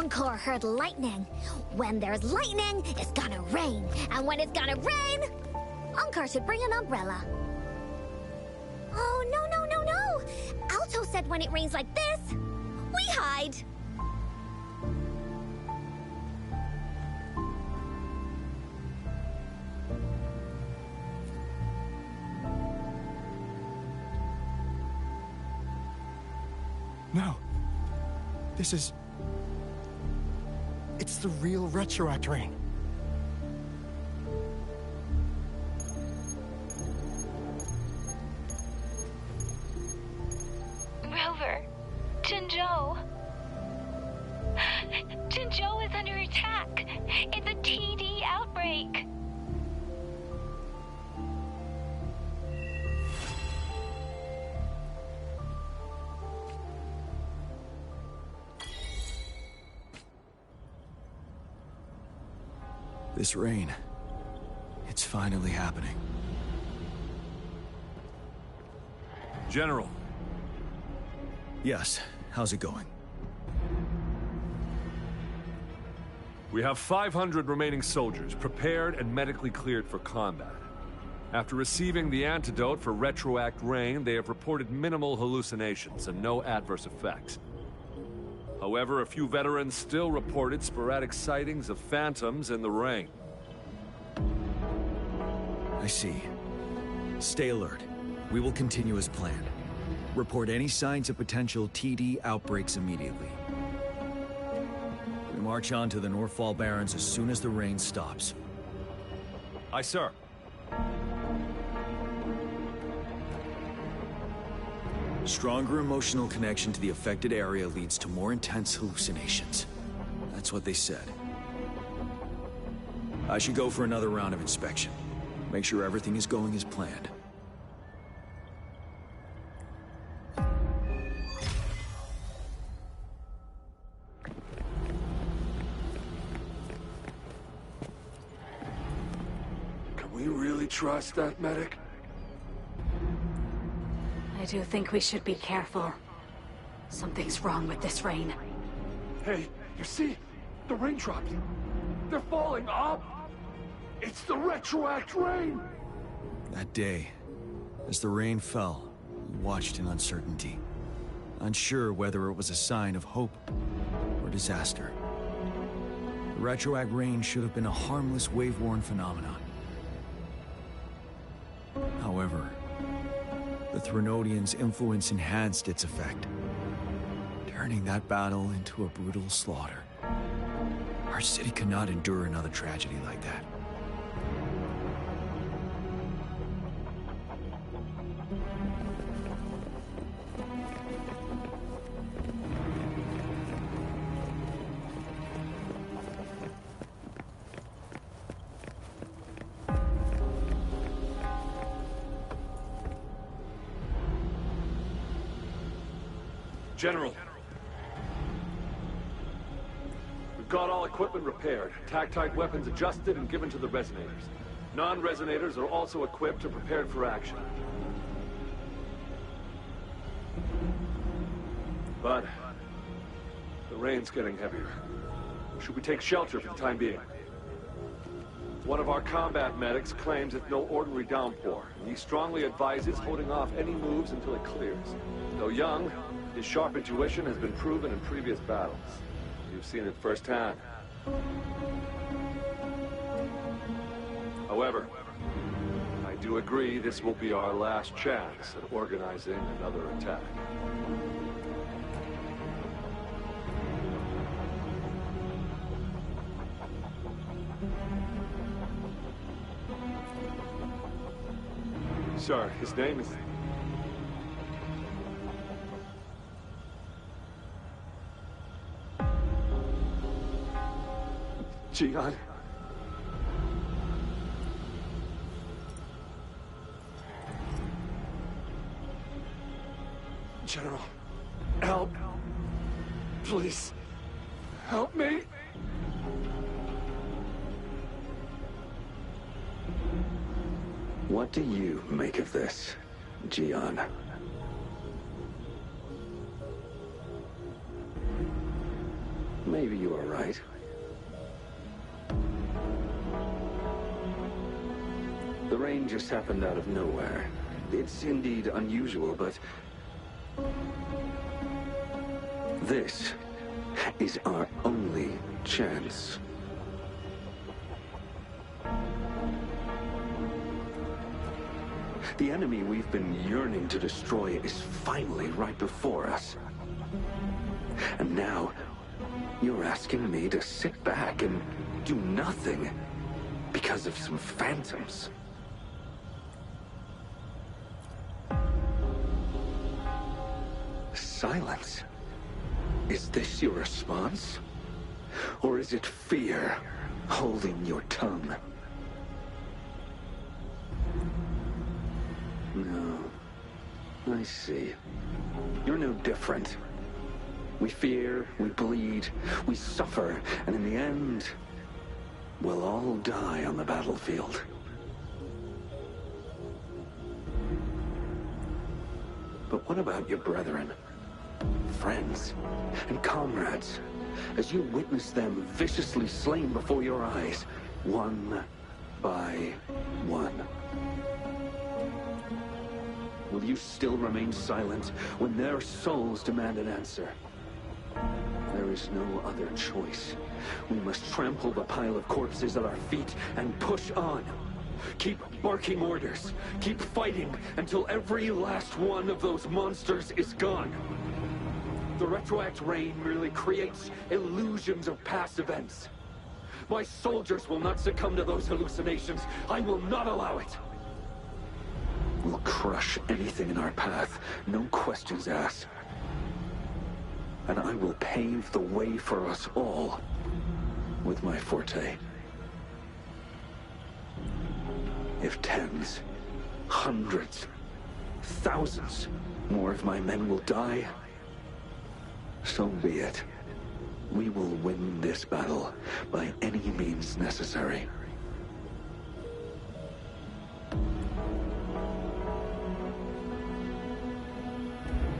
Encore heard lightning. When there's lightning, it's gonna rain. And when it's gonna rain, Encore should bring an umbrella. Oh, no, no, no, no! Alto said when it rains like this, we hide. No. This is... It's the real Retroact rain. Rover, Jinzhou. Jinzhou is under attack. It's a TD outbreak. This rain, it's finally happening. General. Yes, how's it going? We have 500 remaining soldiers, prepared and medically cleared for combat. After receiving the antidote for Retroact rain, they have reported minimal hallucinations and no adverse effects. However, a few veterans still reported sporadic sightings of phantoms in the rain. I see. Stay alert. We will continue as planned. Report any signs of potential TD outbreaks immediately. We march on to the Northfall Barrens as soon as the rain stops. Aye, sir. Stronger emotional connection to the affected area leads to more intense hallucinations. That's what they said. I should go for another round of inspection. Make sure everything is going as planned. Can we really trust that medic? I do think we should be careful. Something's wrong with this rain. Hey, you see? The raindrops. They're falling up! It's the Retroact rain! That day, as the rain fell, we watched in uncertainty. Unsure whether it was a sign of hope or disaster. The Retroact rain should have been a harmless wave-worn phenomenon. However, the Threnodians' influence enhanced its effect, turning that battle into a brutal slaughter. Our city could not endure another tragedy like that. General. We've got all equipment repaired, tactite weapons adjusted and given to the resonators. Non-resonators are also equipped and prepared for action. But the rain's getting heavier. Should we take shelter for the time being? One of our combat medics claims it's no ordinary downpour, and he strongly advises holding off any moves until it clears. Though young, his sharp intuition has been proven in previous battles. You've seen it firsthand. However, I do agree this will be our last chance at organizing another attack. Sir, his name is... Jagd. General, help. Please, help me. What do you make of this, Jagd? maybe you are right. The rain just happened out of nowhere. It's indeed unusual, but this is our only chance. The enemy we've been yearning to destroy is finally right before us. And now, you're asking me to sit back and do nothing because of some phantoms. Silence. Is this your response? Or is it fear holding your tongue? No. I see. You're no different. We fear, we bleed, we suffer, and in the end, we'll all die on the battlefield. But what about your brethren, friends, and comrades, as you witness them viciously slain before your eyes, one by one? Will you still remain silent when their souls demand an answer? There is no other choice. We must trample the pile of corpses at our feet and push on. Keep barking orders. Keep fighting until every last one of those monsters is gone. The retroact rain merely creates illusions of past events. My soldiers will not succumb to those hallucinations. I will not allow it. We'll crush anything in our path, no questions asked. And I will pave the way for us all with my forte. If tens, hundreds, thousands more of my men will die, so be it. We will win this battle by any means necessary.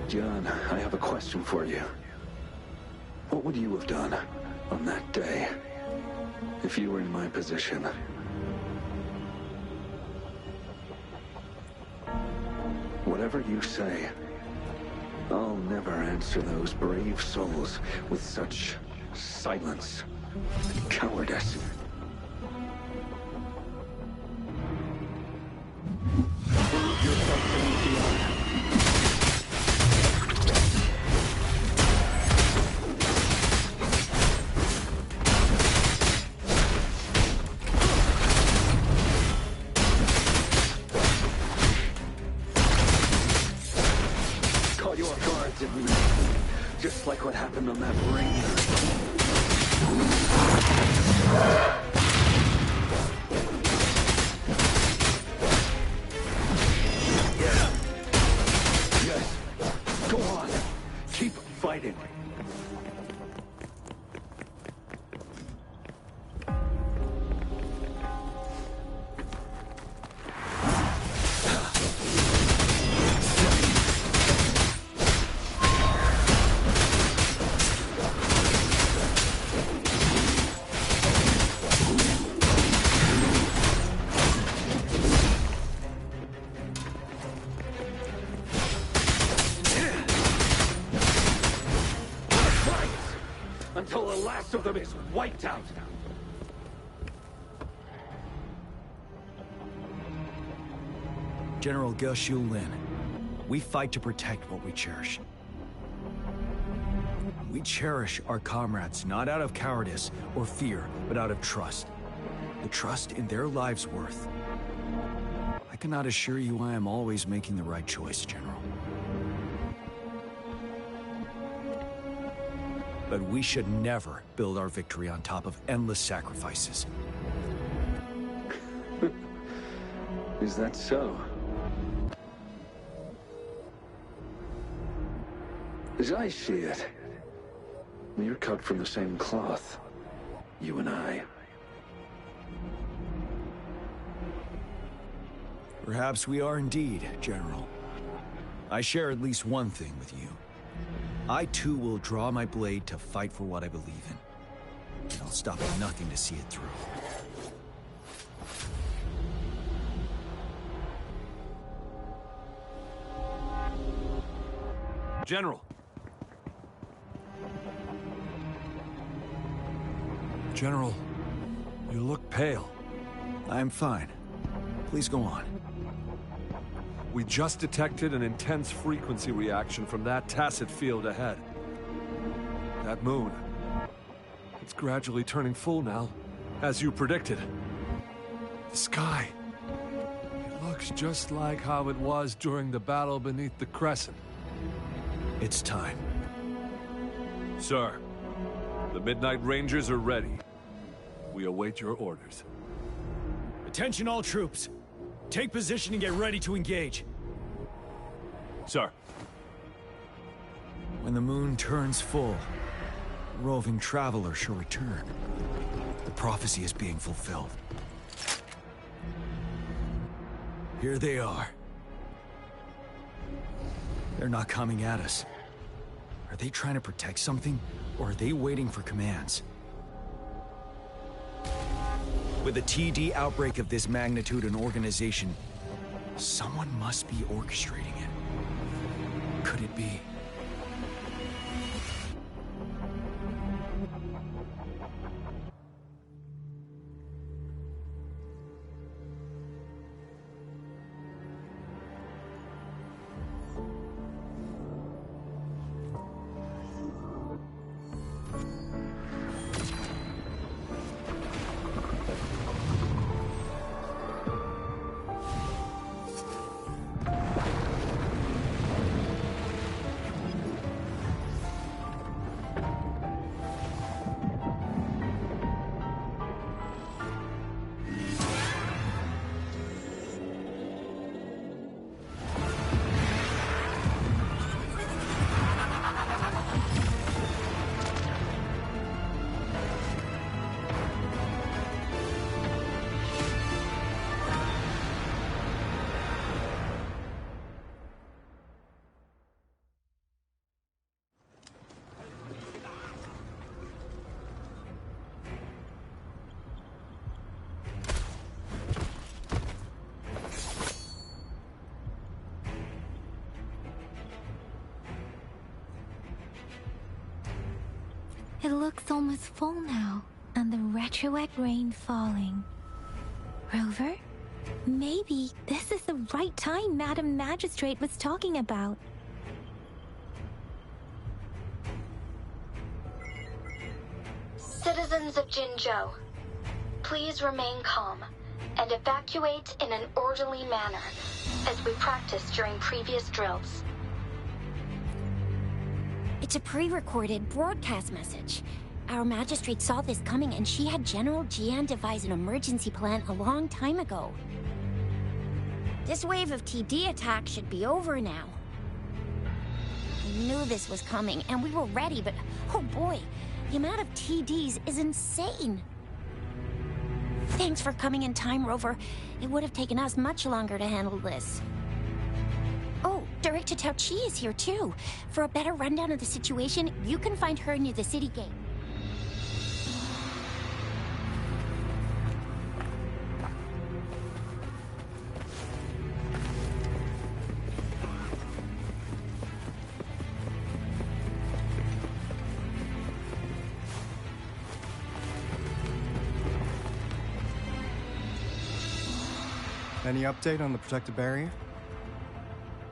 John, I have a question for you. What would you have done on that day if you were in my position? Whatever you say, I'll never answer those brave souls with such silence and cowardice. Prove yourself to me, Jagd. Just like what happened on that ring. Yes. Go on. Keep fighting. Until the last of them is wiped out. General Ge Lin, we fight to protect what we cherish. We cherish our comrades not out of cowardice or fear, but out of trust. The trust in their lives' worth. I cannot assure you I am always making the right choice, General. But we should never build our victory on top of endless sacrifices. Is that so? As I see it, we're cut from the same cloth, you and I. Perhaps we are indeed, General. I share at least one thing with you. I too will draw my blade to fight for what I believe in. I'll stop at nothing to see it through. General! General, you look pale. I'm fine. Please go on. We just detected an intense frequency reaction from that tacit field ahead. That moon. It's gradually turning full now, as you predicted. The sky. It looks just like how it was during the battle beneath the Crescent. It's time. Sir, the Midnight Rangers are ready. We await your orders. Attention all troops. Take position and get ready to engage. Sir. When the moon turns full, a roving traveler shall return. The prophecy is being fulfilled. Here they are. They're not coming at us. Are they trying to protect something, or are they waiting for commands? With a TD outbreak of this magnitude and organization, someone must be orchestrating it. Could it be? It looks almost full now, and the retroact rain falling. Rover? Maybe this is the right time Madam Magistrate was talking about. Citizens of Jinzhou, please remain calm and evacuate in an orderly manner, as we practiced during previous drills. It's a pre-recorded broadcast message. Our magistrate saw this coming and she had General Jian devise an emergency plan a long time ago. This wave of TD attacks should be over now. We knew this was coming and we were ready, but oh boy, the amount of TDs is insane. Thanks for coming in time, Rover. It would have taken us much longer to handle this. Oh, Director Tao Chi is here too. For a better rundown of the situation, you can find her near the city gate. Any update on the protective barrier?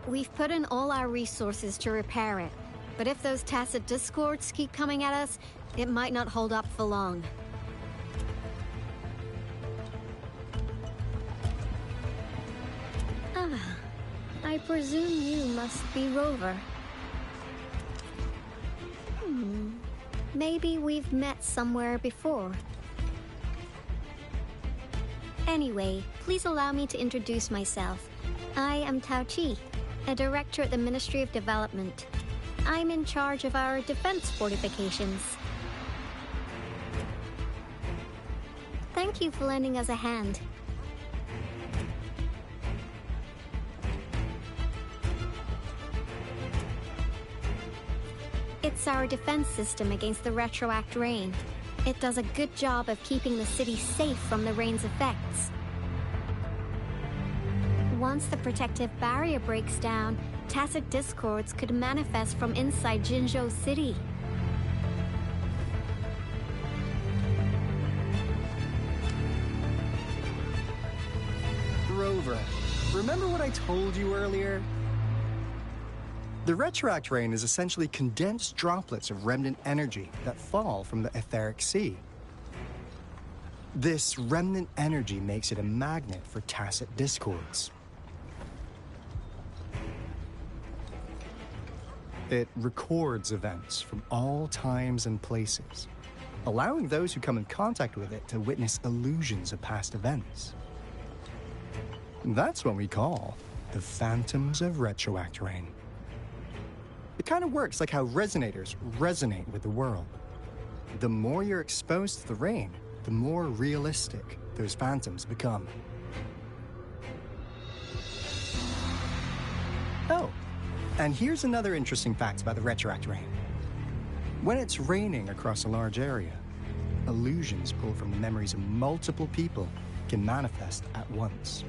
We've put in all our resources to repair it, but if those tacit discords keep coming at us, it might not hold up for long. Ah, I presume you must be Rover. Maybe we've met somewhere before. Anyway, please allow me to introduce myself. I am Tao Chi, a director at the Ministry of Development. I'm in charge of our defense fortifications. Thank you for lending us a hand. It's our defense system against the retroact rain. It does a good job of keeping the city safe from the rain's effects. Once the protective barrier breaks down, tacit discords could manifest from inside Jinzhou City. Rover, remember what I told you earlier? The retroact rain is essentially condensed droplets of remnant energy that fall from the etheric sea. This remnant energy makes it a magnet for tacit discords. It records events from all times and places, allowing those who come in contact with it to witness illusions of past events. That's what we call the phantoms of retroact rain. It kind of works like how resonators resonate with the world. The more you're exposed to the rain, the more realistic those phantoms become. Oh, and here's another interesting fact about the retroact rain. When it's raining across a large area, illusions pulled from the memories of multiple people can manifest at once.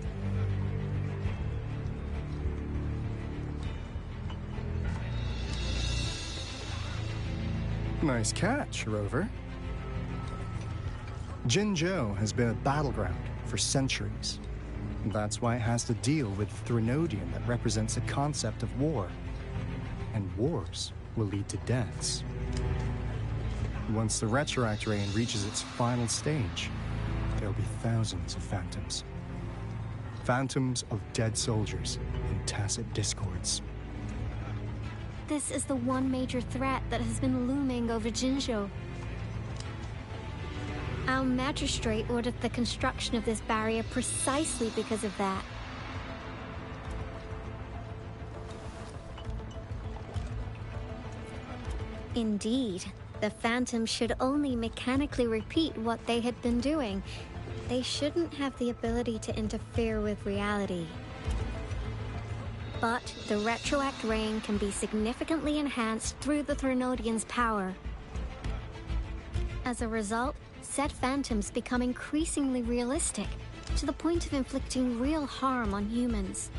Nice catch, Rover. Jinzhou has been a battleground for centuries. That's why it has to deal with Threnodian that represents the concept of war. And wars will lead to deaths. Once the retroact rain reaches its final stage, there'll be thousands of phantoms. Phantoms of dead soldiers in tacit discords. This is the one major threat that has been looming over Jinzhou. Our magistrate ordered the construction of this barrier precisely because of that. Indeed, the phantoms should only mechanically repeat what they had been doing. They shouldn't have the ability to interfere with reality. But the retroact rain can be significantly enhanced through the Threnodian's power. As a result, said phantoms become increasingly realistic, to the point of inflicting real harm on humans.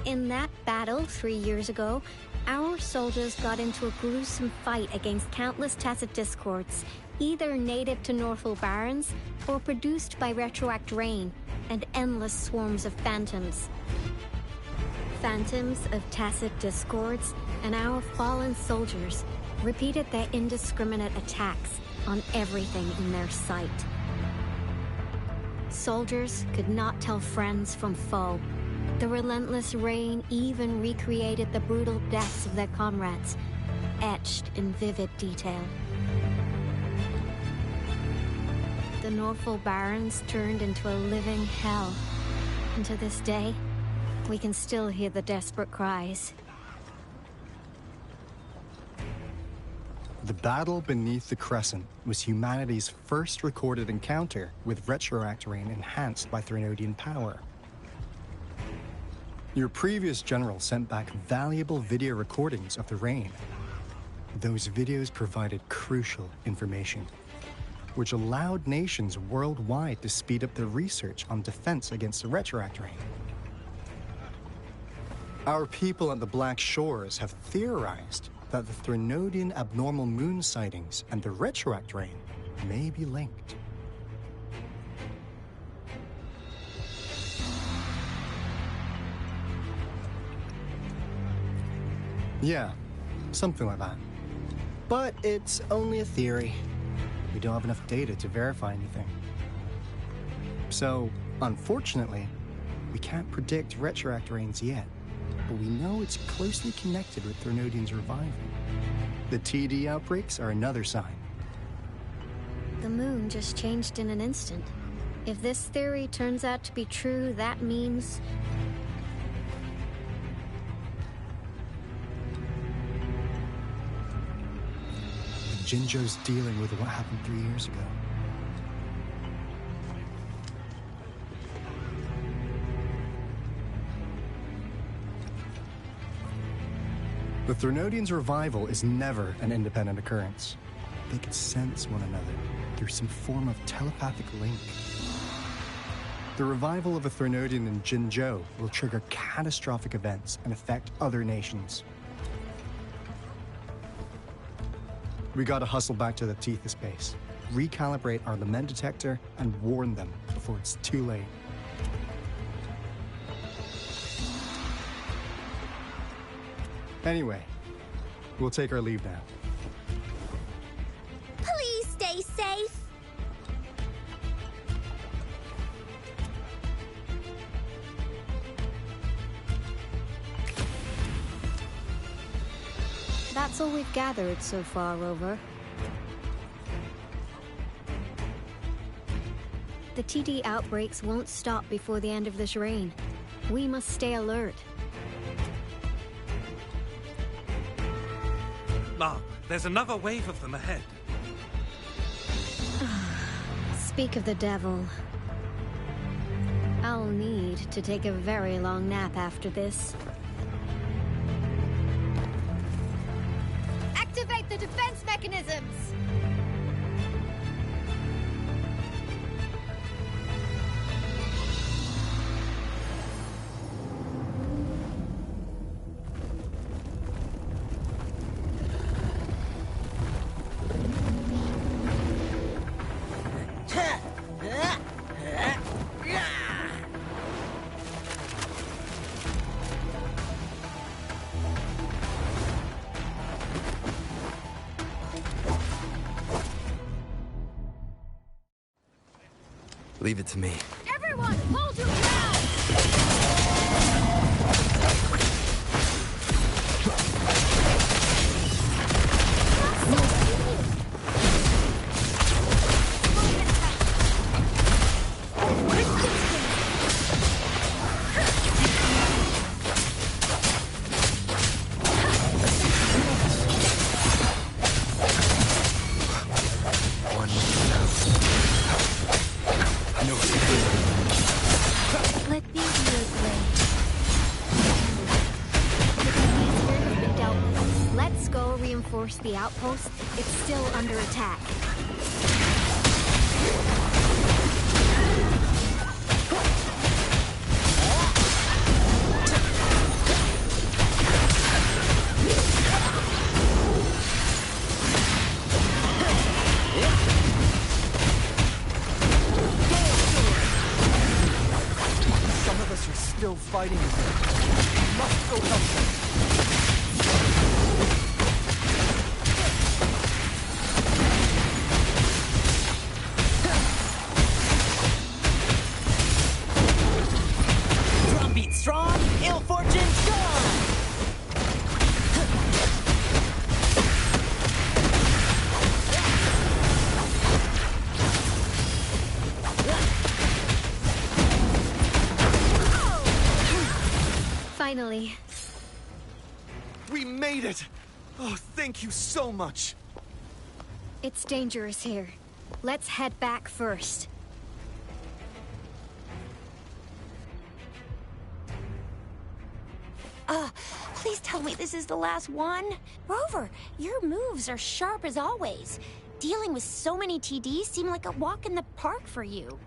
In that battle 3 years ago, our soldiers got into a gruesome fight against countless tacit discords, either native to Northwell Barrens or produced by retroact rain and endless swarms of phantoms. Phantoms of tacit discords and our fallen soldiers repeated their indiscriminate attacks on everything in their sight. Soldiers could not tell friends from foe. The relentless rain even recreated the brutal deaths of their comrades, etched in vivid detail. The Northwell Barrens turned into a living hell, and to this day, we can still hear the desperate cries. The battle beneath the Crescent was humanity's first recorded encounter with retroact rain enhanced by Threnodian power. Your previous general sent back valuable video recordings of the rain. Those videos provided crucial information, which allowed nations worldwide to speed up their research on defense against the retroact rain. Our people at the Black Shores have theorized that the Threnodian abnormal moon sightings and the retroact rain may be linked. Yeah, something like that. But it's only a theory. We don't have enough data to verify anything. So, unfortunately, we can't predict retroact rains yet, but we know it's closely connected with Threnodian's revival. The TD outbreaks are another sign. The moon just changed in an instant. If this theory turns out to be true, that means... Jinzhou's dealing with what happened 3 years ago. The Threnodians' revival is never an independent occurrence. They could sense one another through some form of telepathic link. The revival of a Threnodian in Jinzhou will trigger catastrophic events and affect other nations. We gotta hustle back to the Tethys base, recalibrate our lament detector, and warn them before it's too late. Anyway, we'll take our leave now. Please stay safe. That's all we've gathered so far, Rover. The TD outbreaks won't stop before the end of this reign. We must stay alert. Mom, there's another wave of them ahead. Speak of the devil. I'll need to take a very long nap after this. Activate the defense mechanisms! Leave it to me. Everyone, hold your ground! Let these years reign. Let's go reinforce the outpost. It's still under attack. Some of us are still fighting. We must go help them. Drumbeat strong, ill fortune gone! Finally. We made it! Oh, thank you so much! It's dangerous here. Let's head back first. Please tell me this is the last one? Rover, your moves are sharp as always. Dealing with so many TDs seemed like a walk in the park for you.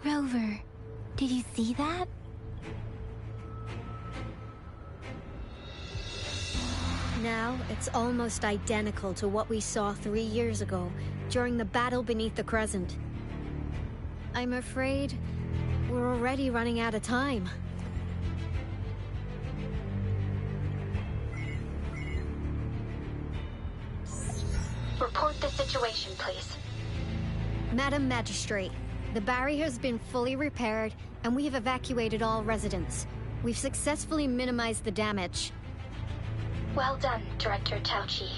Rover, did you see that? Now, it's almost identical to what we saw 3 years ago, during the battle beneath the Crescent. I'm afraid we're already running out of time. Report the situation, please. Madam Magistrate, the barrier has been fully repaired, and we have evacuated all residents. We've successfully minimized the damage. Well done, Director Tauchi.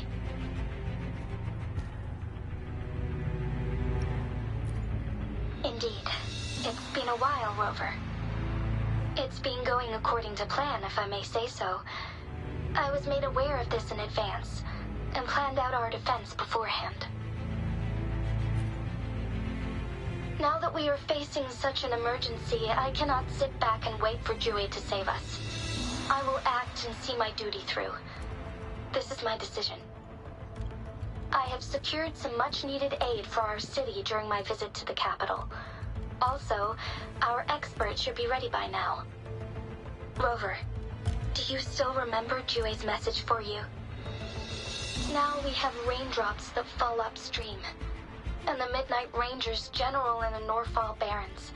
Indeed. It's been a while, Rover. It's been going according to plan, if I may say so. I was made aware of this in advance, and planned out our defense beforehand. Now that we are facing such an emergency, I cannot sit back and wait for Jagd to save us. I will act and see my duty through. This is my decision. I have secured some much-needed aid for our city during my visit to the capital. Also, our expert should be ready by now. Rover, do you still remember Jagd's message for you? Now we have raindrops that fall upstream, and the Midnight Rangers general in the Norfall Barrens,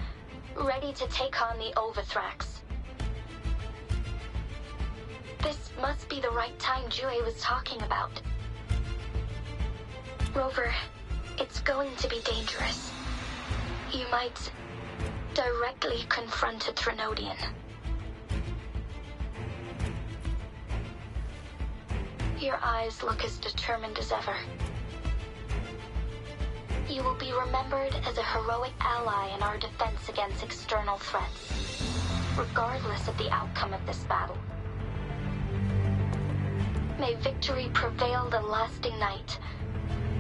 ready to take on the Overthrax. This must be the right time Jagd was talking about. Rover, it's going to be dangerous. You might directly confront a Trinodian. Your eyes look as determined as ever. You will be remembered as a heroic ally in our defense against external threats, regardless of the outcome of this battle. May victory prevail the lasting night.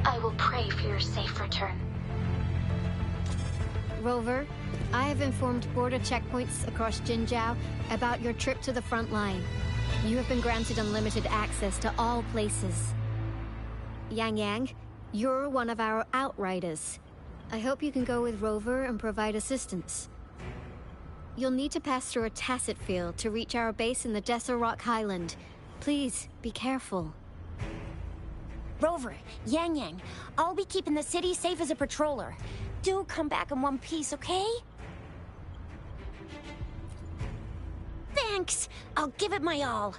I will pray for your safe return. Rover, I have informed border checkpoints across Jinzhou about your trip to the front line. You have been granted unlimited access to all places. Yang Yang, you're one of our outriders. I hope you can go with Rover and provide assistance. You'll need to pass through a tacit field to reach our base in the Desert Rock Highland. Please, be careful. Rover, Yang Yang, I'll be keeping the city safe as a patroller. Do come back in one piece, okay? Thanks! I'll give it my all.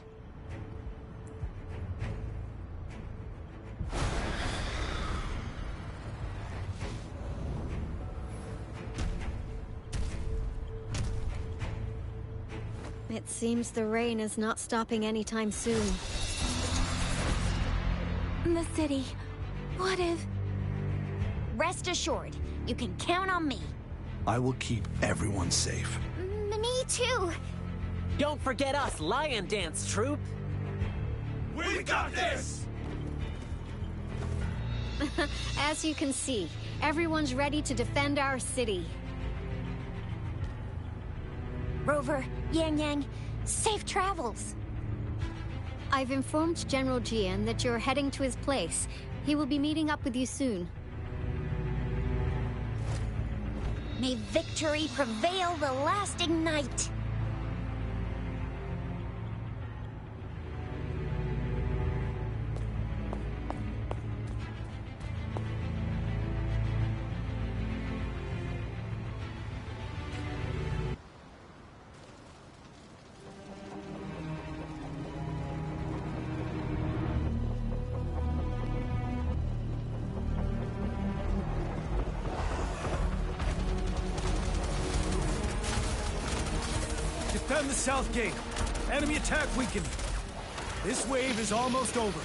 It seems the rain is not stopping anytime soon. The city. What if... Rest assured, you can count on me. I will keep everyone safe. Me too. Don't forget us, Lion Dance Troop! We got this! As you can see, everyone's ready to defend our city. Rover, Yang Yang, safe travels. I've informed General Jian that you're heading to his place. He will be meeting up with you soon. May victory prevail the lasting night. Defend the south gate. Enemy attack weakened. This wave is almost over.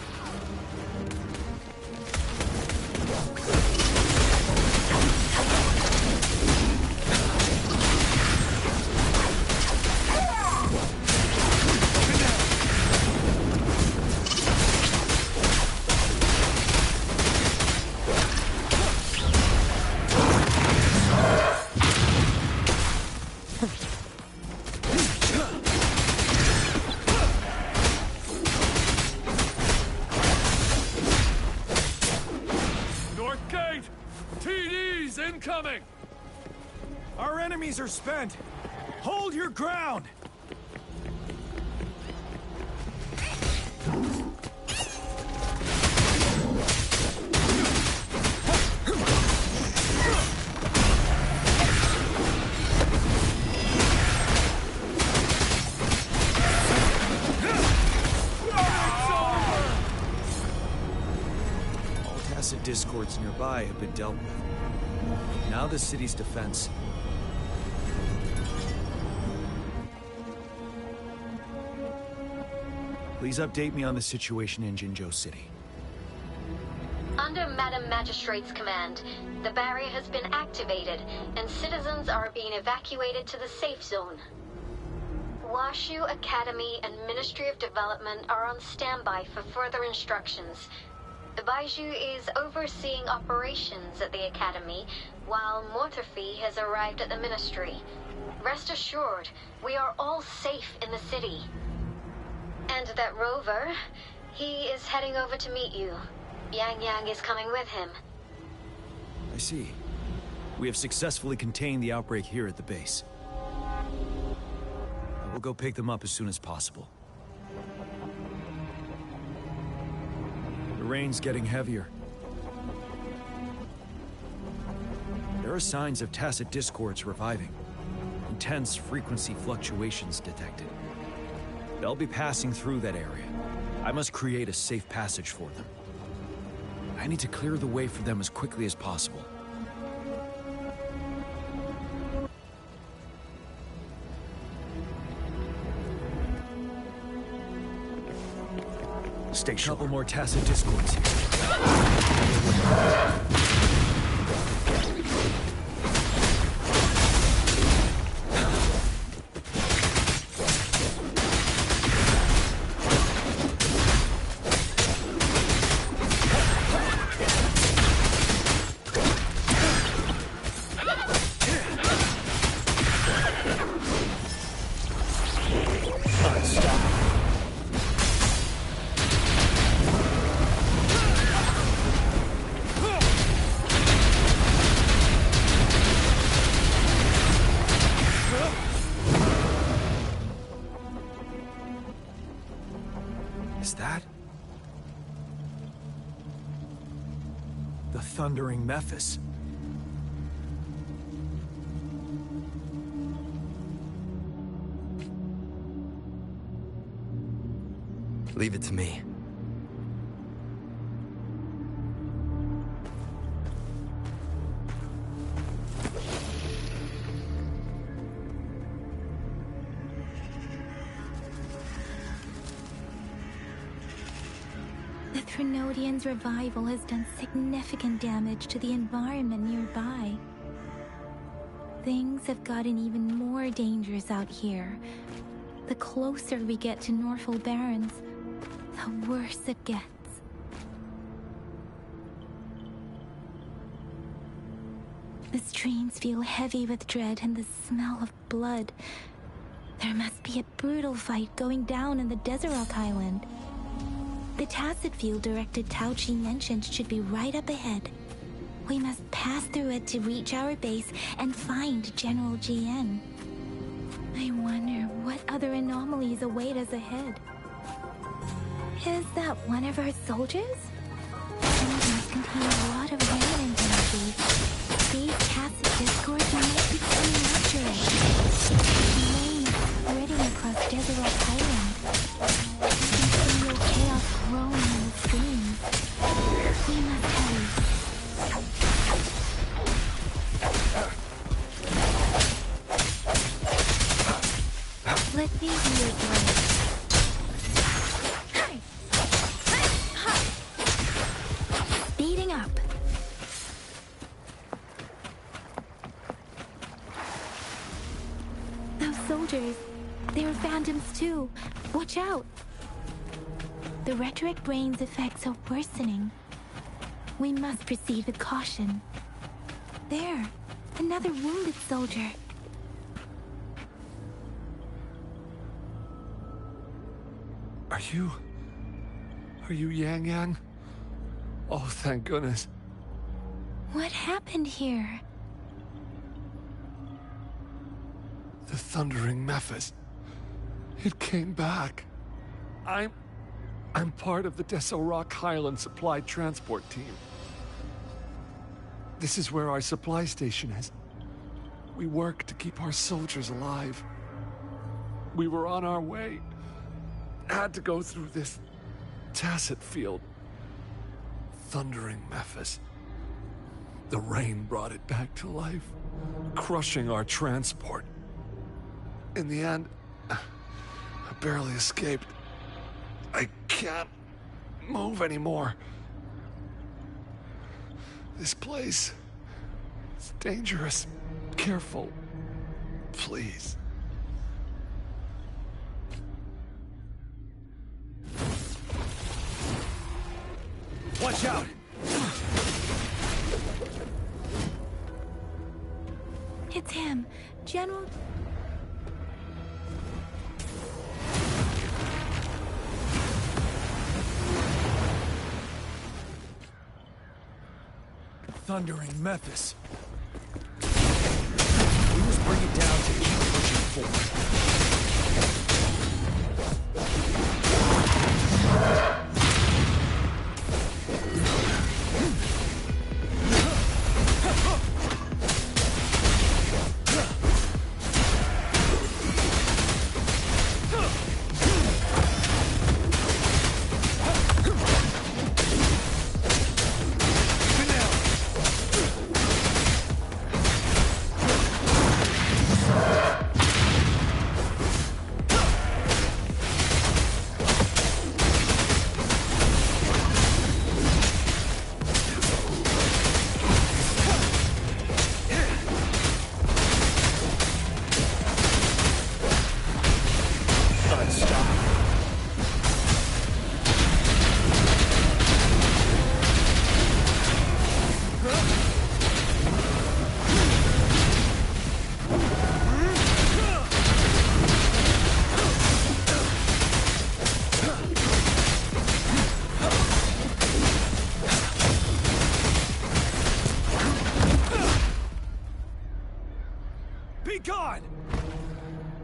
Incoming! Our enemies are spent. Hold your ground! All tacit discords nearby have been dealt with. Now the city's defense. Please update me on the situation in Jinzhou City. Under Madam Magistrate's command, the barrier has been activated, and citizens are being evacuated to the safe zone. Washu Academy and Ministry of Development are on standby for further instructions. The Baiju is overseeing operations at the Academy, while Mortarfi has arrived at the Ministry. Rest assured, we are all safe in the city. And that rover, he is heading over to meet you. Yang Yang is coming with him. I see. We have successfully contained the outbreak here at the base. I will go pick them up as soon as possible. The rain's getting heavier. There are signs of tacit discords reviving. Intense frequency fluctuations detected. They'll be passing through that area. I must create a safe passage for them. I need to clear the way for them as quickly as possible. Stay sharp. Couple more tacit discords here. Is that the Thundering Mephis? Leave it to me. The Threnodian's revival has done significant damage to the environment nearby. Things have gotten even more dangerous out here. The closer we get to Norfolk Barrens, the worse it gets. The streams feel heavy with dread and the smell of blood. There must be a brutal fight going down in the Desert Rock Island. The tacit field directed Tauchi mentioned should be right up ahead. We must pass through it to reach our base and find General GN. I wonder what other anomalies await us ahead. Is that one of our soldiers? These must contain a lot of remnant energies. These tacit discords might be coming after it. The rain is spreading across Desert Rock Island. Continual chaos growing in the streams. We must hurry. Let me be your guide. Speeding up. Those soldiers, they are phantoms too. Watch out. The rhetoric brain's effects are worsening. We must proceed with caution. There, another wounded soldier. Are you Yang Yang? Oh, thank goodness. What happened here? The Thundering Mephis. It came back. I'm part of the Desert Rock Highland Supply Transport Team. This is where our supply station is. We work to keep our soldiers alive. We were on our way. Had to go through this tacit field. Thundering Mephis. The rain brought it back to life, crushing our transport. In the end, I barely escaped. I can't move anymore. This place is dangerous. Careful, please. Watch Watch out! It's him. General... Thundering Memphis. We must bring it down to keep pushing forward.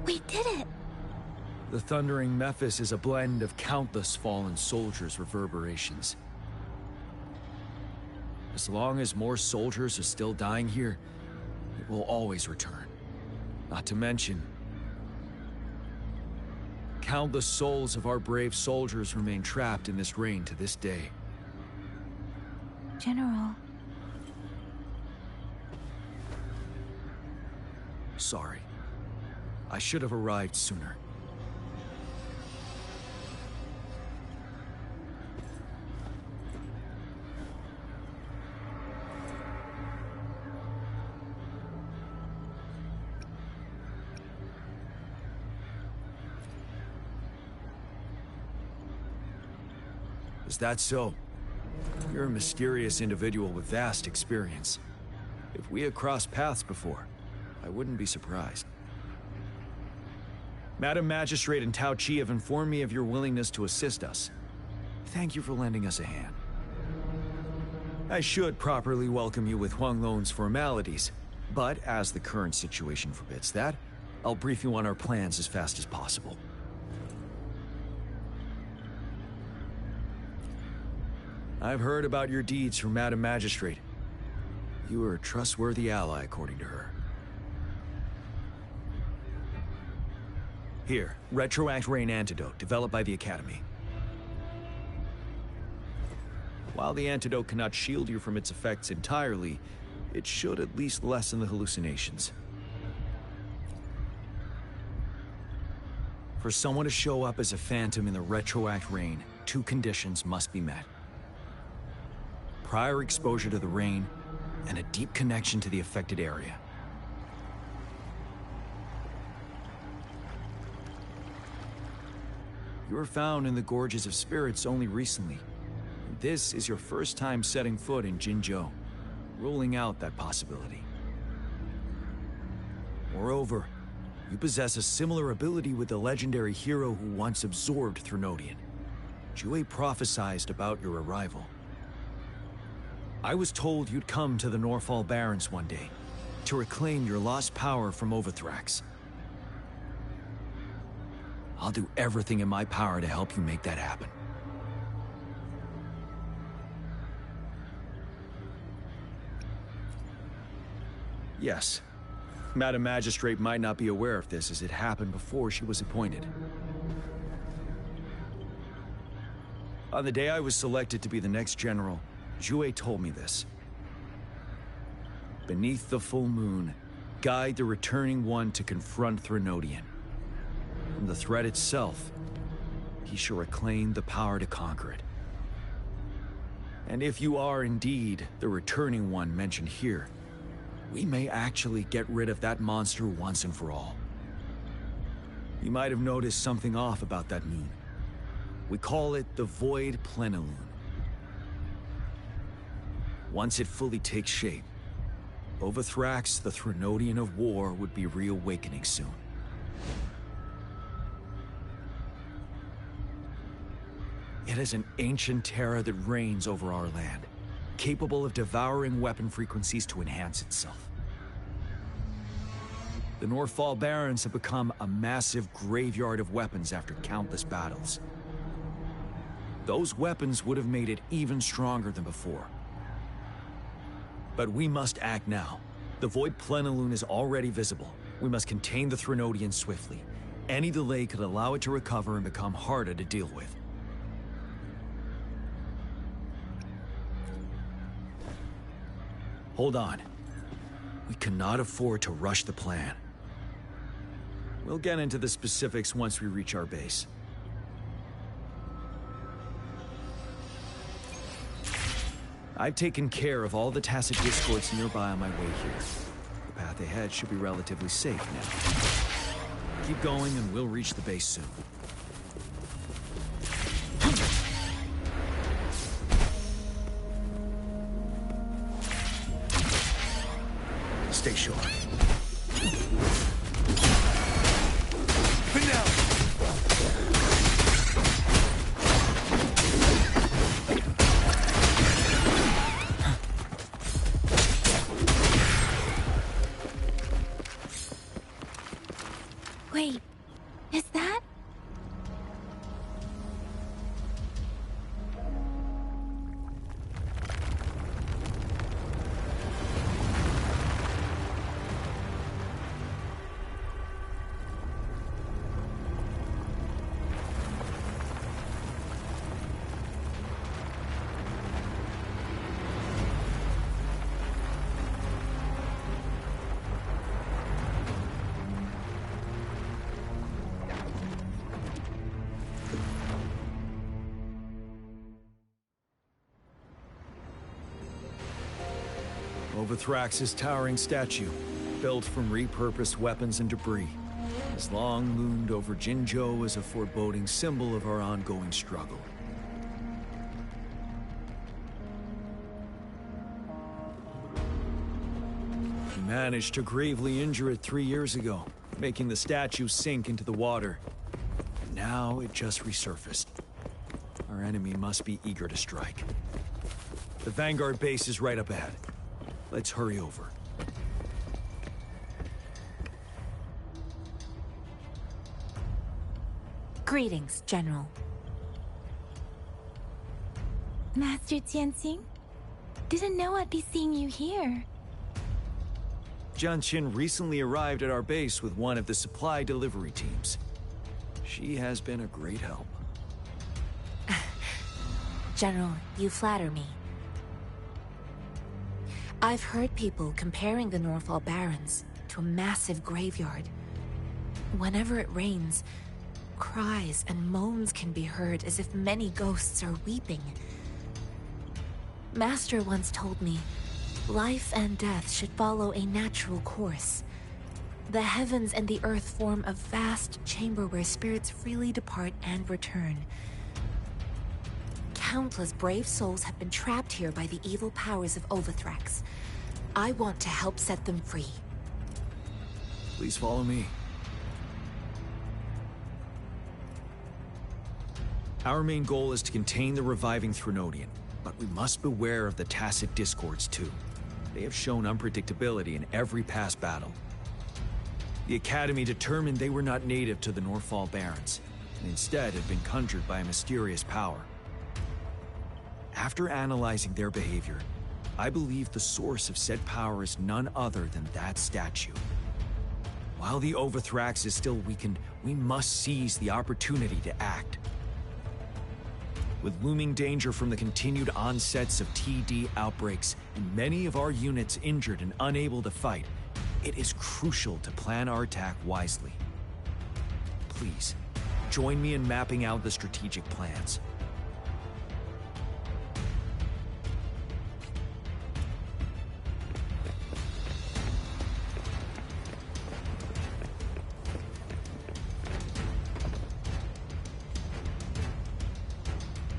We did it! The Thundering Memphis is a blend of countless fallen soldiers' reverberations. As long as more soldiers are still dying here, it will always return. Not to mention, countless souls of our brave soldiers remain trapped in this rain to this day. General... Sorry. I should have arrived sooner. Is that so? You're a mysterious individual with vast experience. If we had crossed paths before, I wouldn't be surprised. Madam Magistrate and Tao Chi have informed me of your willingness to assist us. Thank you for lending us a hand. I should properly welcome you with Huang Lon's formalities, but as the current situation forbids that, I'll brief you on our plans as fast as possible. I've heard about your deeds from Madam Magistrate. You are a trustworthy ally, according to her. Here, Retroact Rain Antidote, developed by the Academy. While the antidote cannot shield you from its effects entirely, it should at least lessen the hallucinations. For someone to show up as a phantom in the Retroact Rain, 2 conditions must be met. Prior exposure to the rain, and a deep connection to the affected area. You were found in the Gorges of Spirits only recently. This is your first time setting foot in Jinzhou, ruling out that possibility. Moreover, you possess a similar ability with the legendary hero who once absorbed Threnodian. Jue prophesized about your arrival. I was told you'd come to the Norfall Barrens one day, to reclaim your lost power from Overthrax. I'll do everything in my power to help you make that happen. Yes. Madam Magistrate might not be aware of this as it happened before she was appointed. On the day I was selected to be the next general, Jue told me this. Beneath the full moon, guide the returning one to confront Threnodian. From the threat itself, he shall reclaim the power to conquer it. And if you are indeed the returning one mentioned here, we may actually get rid of that monster once and for all. You might have noticed something off about that moon. We call it the Void Plenilune. Once it fully takes shape, Wuthering, the Threnodian of War, would be reawakening soon. It is an ancient terror that reigns over our land, capable of devouring weapon frequencies to enhance itself. The Northfall Barrens have become a massive graveyard of weapons after countless battles. Those weapons would have made it even stronger than before. But we must act now. The Void Plenilune is already visible. We must contain the Threnodian swiftly. Any delay could allow it to recover and become harder to deal with. Hold on. We cannot afford to rush the plan. We'll get into the specifics once we reach our base. I've taken care of all the tacit discords nearby on my way here. The path ahead should be relatively safe now. Keep going and we'll reach the base soon. Stay sharp. Wait, is that? Wuthring's towering statue, built from repurposed weapons and debris, has long loomed over Jinzhou as a foreboding symbol of our ongoing struggle. We managed to gravely injure it 3 years ago, making the statue sink into the water. Now it just resurfaced. Our enemy must be eager to strike. The Vanguard base is right up ahead. Let's hurry over. Greetings, General. Master Tianxing? Didn't know I'd be seeing you here. Jian Qin recently arrived at our base with one of the supply delivery teams. She has been a great help. General, you flatter me. I've heard people comparing the Northfall Barrens to a massive graveyard. Whenever it rains, cries and moans can be heard as if many ghosts are weeping. Master once told me, life and death should follow a natural course. The heavens and the earth form a vast chamber where spirits freely depart and return. Countless brave souls have been trapped here by the evil powers of Wuthering. I want to help set them free. Please follow me. Our main goal is to contain the reviving Threnodian, but we must beware of the tacit discords too. They have shown unpredictability in every past battle. The Academy determined they were not native to the Northfall Barrens, and instead had been conjured by a mysterious power. After analyzing their behavior, I believe the source of said power is none other than that statue. While the Wuthering is still weakened, we must seize the opportunity to act. With looming danger from the continued onsets of TD outbreaks and many of our units injured and unable to fight, it is crucial to plan our attack wisely. Please, join me in mapping out the strategic plans.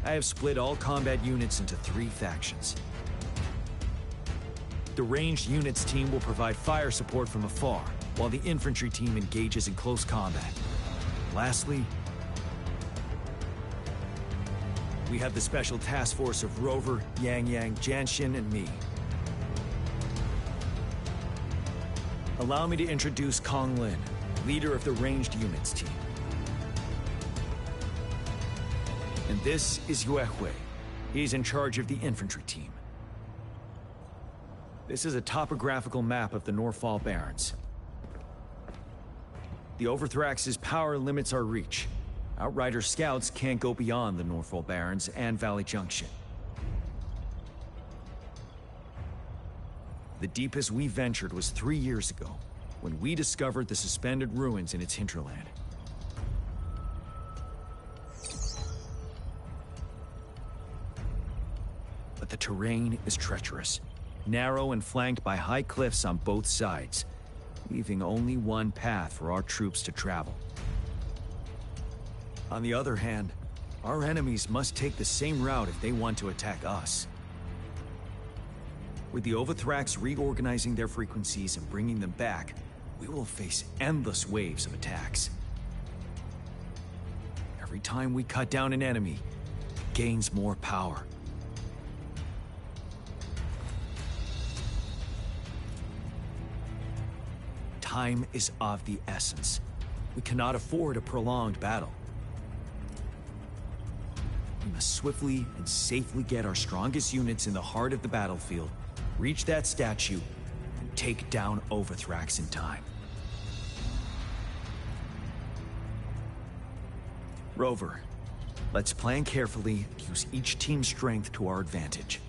I have split all combat units into 3 factions. The ranged units team will provide fire support from afar, while the infantry team engages in close combat. Lastly, we have the special task force of Rover, Yang, Janshin, and me. Allow me to introduce Kong Lin, leader of the ranged units team. And this is Yue Hui. He's in charge of the infantry team. This is a topographical map of the Norfall Barrens. The Overthrax's power limits our reach. Outrider scouts can't go beyond the Norfall Barrens and Valley Junction. The deepest we ventured was 3 years ago, when we discovered the suspended ruins in its hinterland. But the terrain is treacherous, narrow and flanked by high cliffs on both sides, leaving only one path for our troops to travel. On the other hand, our enemies must take the same route if they want to attack us. With the Overthrax reorganizing their frequencies and bringing them back, we will face endless waves of attacks. Every time we cut down an enemy, it gains more power. Time is of the essence. We cannot afford a prolonged battle. We must swiftly and safely get our strongest units in the heart of the battlefield, reach that statue, and take down Overthrax in time. Rover, let's plan carefully and use each team's strength to our advantage.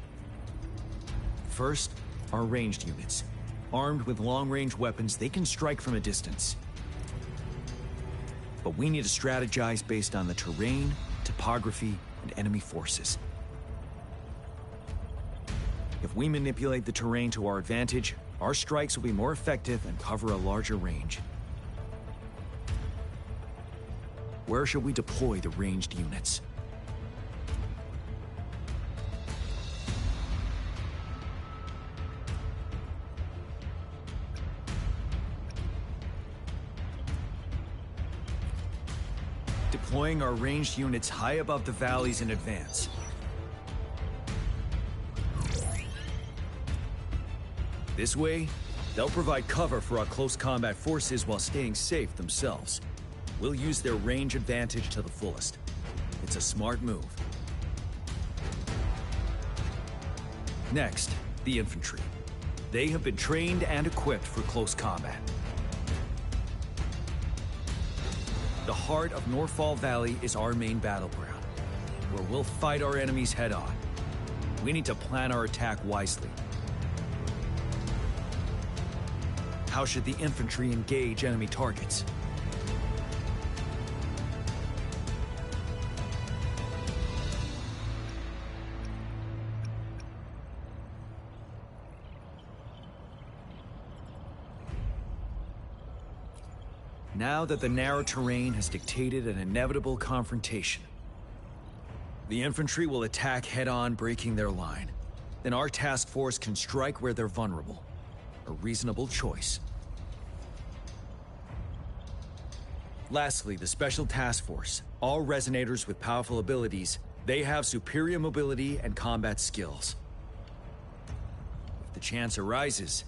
First, our ranged units. Armed with long-range weapons, they can strike from a distance. But we need to strategize based on the terrain, topography, and enemy forces. If we manipulate the terrain to our advantage, our strikes will be more effective and cover a larger range. Where should we deploy the ranged units? Deploying our ranged units high above the valleys in advance. This way, they'll provide cover for our close combat forces while staying safe themselves. We'll use their range advantage to the fullest. It's a smart move. Next, the infantry. They have been trained and equipped for close combat. The heart of Norfall Valley is our main battleground, where we'll fight our enemies head-on. We need to plan our attack wisely. How should the infantry engage enemy targets? Now that the narrow terrain has dictated an inevitable confrontation, the infantry will attack head-on, breaking their line. Then our task force can strike where they're vulnerable. A reasonable choice. Lastly, the Special Task Force. All resonators with powerful abilities, they have superior mobility and combat skills. If the chance arises,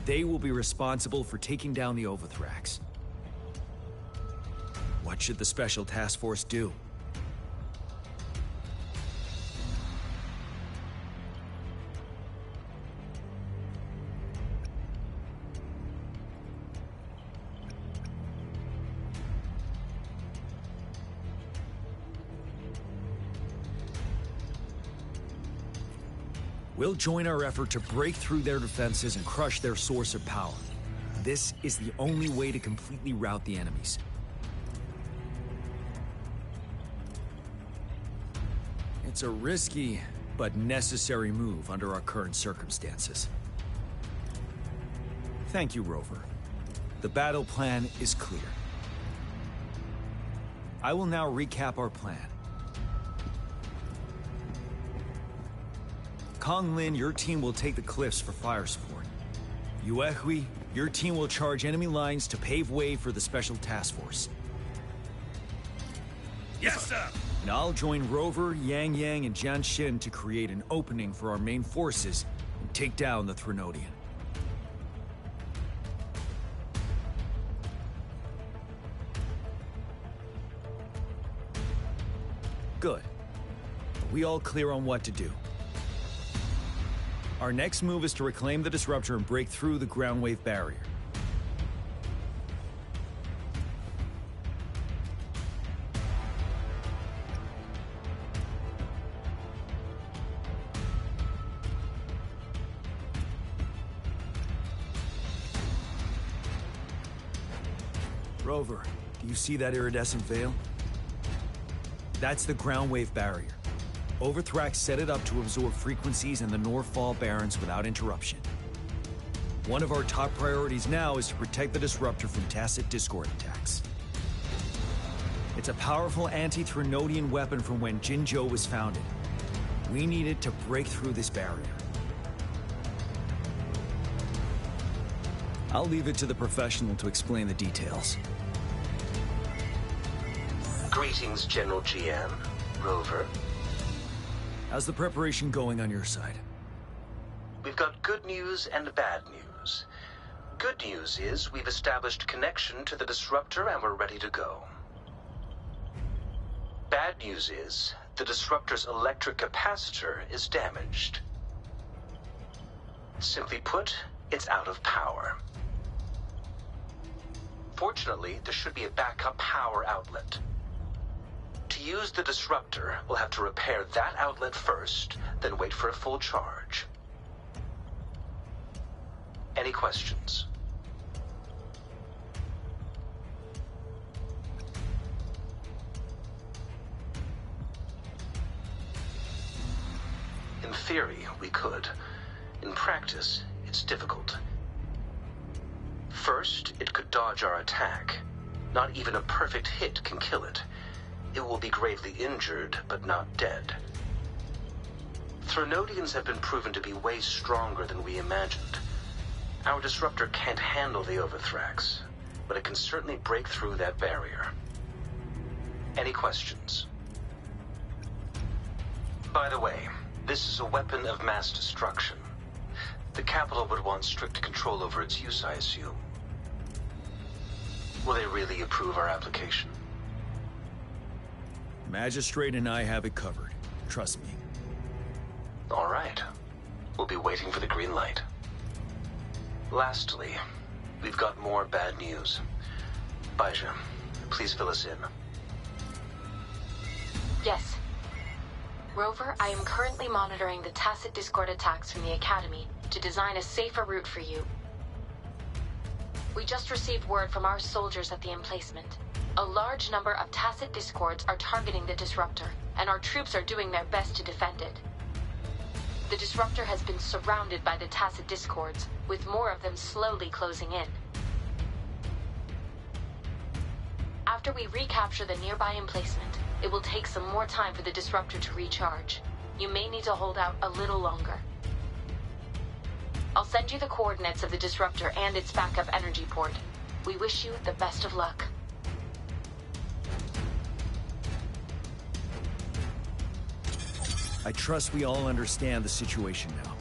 they will be responsible for taking down the Overthrax. What should the Special Task Force do? We'll join our effort to break through their defenses and crush their source of power. This is the only way to completely rout the enemies. It's a risky, but necessary move under our current circumstances. Thank you, Rover. The battle plan is clear. I will now recap our plan. Kong Lin, your team will take the cliffs for fire support. Uehui, your team will charge enemy lines to pave way for the Special Task Force. Yes, sir! And I'll join Rover, Yang Yang, and Jian Xin to create an opening for our main forces and take down the Threnodian. Good. Are we all clear on what to do? Our next move is to reclaim the disruptor and break through the ground wave barrier. Rover, do you see that iridescent veil? That's the ground wave barrier. Overthrax set it up to absorb frequencies in the Northfall Barrens without interruption. One of our top priorities now is to protect the disruptor from tacit discord attacks. It's a powerful anti-Threnodian weapon from when Jinzhou was founded. We need it to break through this barrier. I'll leave it to the professional to explain the details. Greetings, General GM. Rover. How's the preparation going on your side? We've got good news and bad news. Good news is we've established connection to the disruptor and we're ready to go. Bad news is the disruptor's electric capacitor is damaged. Simply put, it's out of power. Fortunately, there should be a backup power outlet. To use the disruptor, we'll have to repair that outlet first, then wait for a full charge. Any questions? In theory, we could. In practice, it's difficult. First, it could dodge our attack. Not even a perfect hit can kill it. It will be gravely injured, but not dead. Threnodians have been proven to be way stronger than we imagined. Our disruptor can't handle the Overthrax, but it can certainly break through that barrier. Any questions? By the way, this is a weapon of mass destruction. The capital would want strict control over its use, I assume. Will they really approve our application? Magistrate and I have it covered. Trust me. All right. We'll be waiting for the green light. Lastly, we've got more bad news. Baija, please fill us in. Yes. Rover, I am currently monitoring the tacit discord attacks from the Academy to design a safer route for you. We just received word from our soldiers at the emplacement. A large number of tacit discords are targeting the disruptor, and our troops are doing their best to defend it. The disruptor has been surrounded by the tacit discords, with more of them slowly closing in. After we recapture the nearby emplacement, it will take some more time for the disruptor to recharge. You may need to hold out a little longer. I'll send you the coordinates of the disruptor and its backup energy port. We wish you the best of luck. I trust we all understand the situation now.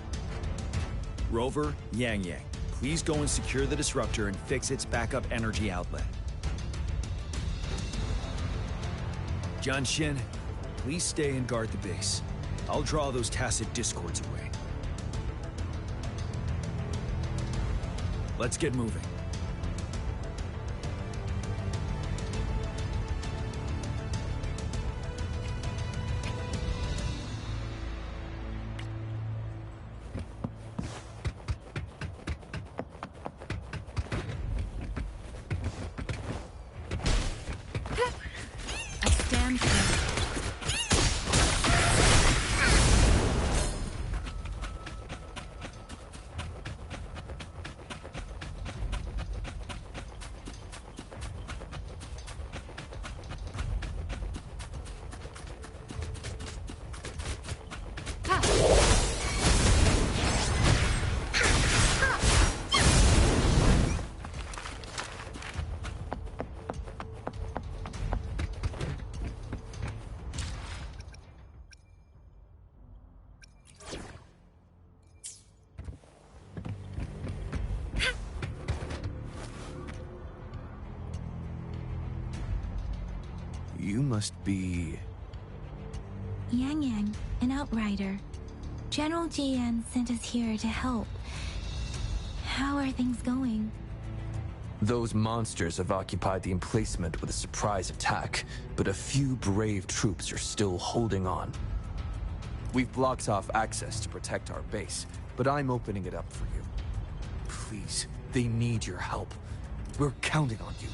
Rover, Yang Yang, please go and secure the disruptor and fix its backup energy outlet. Jian Xin, please stay and guard the base. I'll draw those tacit discords away. Let's get moving. You must be... Yang Yang, an outrider. General Jian sent us here to help. How are things going? Those monsters have occupied the emplacement with a surprise attack, but a few brave troops are still holding on. We've blocked off access to protect our base, but I'm opening it up for you. Please, they need your help. We're counting on you.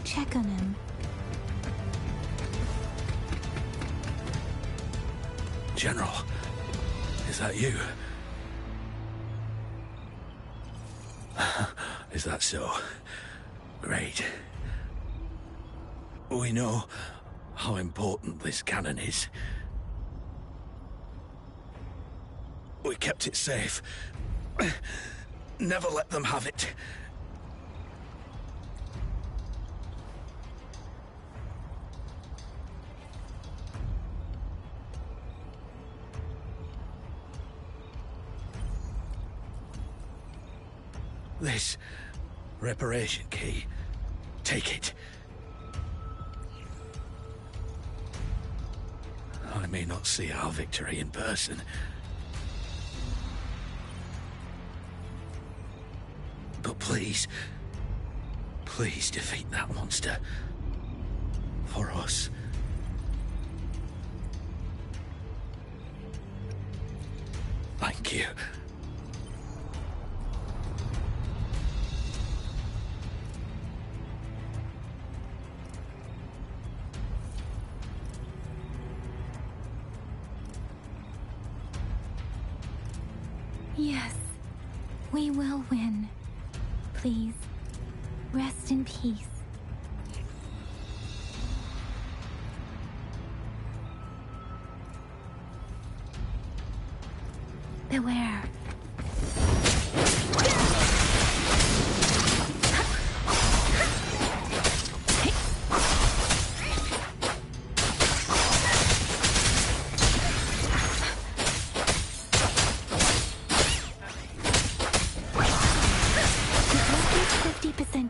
Check on him. General, is that you? Is that so? Great. We know how important this cannon is. We kept it safe. Never let them have it. This reparation key. Take it. I may not see our victory in person, but please, please defeat that monster. For us. Thank you. Yes, we will win. Please, rest in peace. Beware.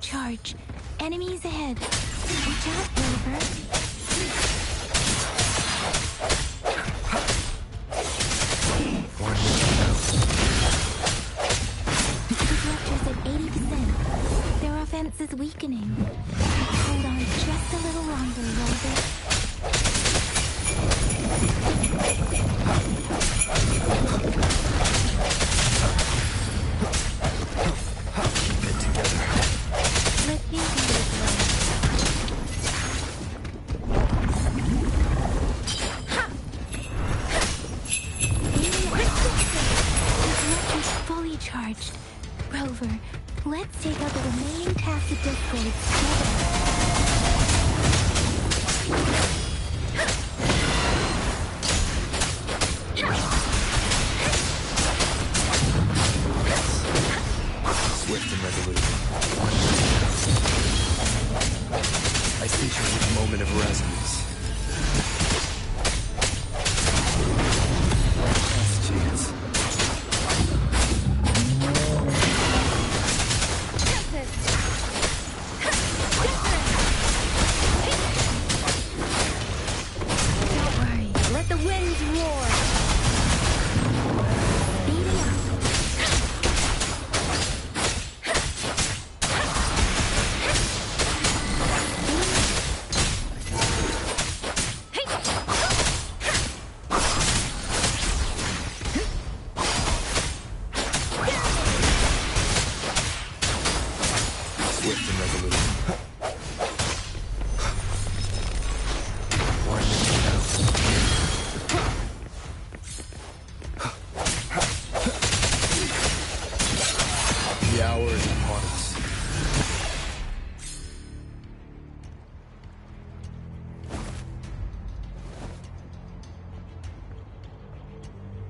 Charge. Enemies ahead. Watch out, Rover. Disruptors at 80%. Their offense is weakening. Hold on just a little longer, Rover. Let's take out the remaining tacit discords together. Swift and resolute. I see you with a moment of resonance. revolution. The hour is upon us.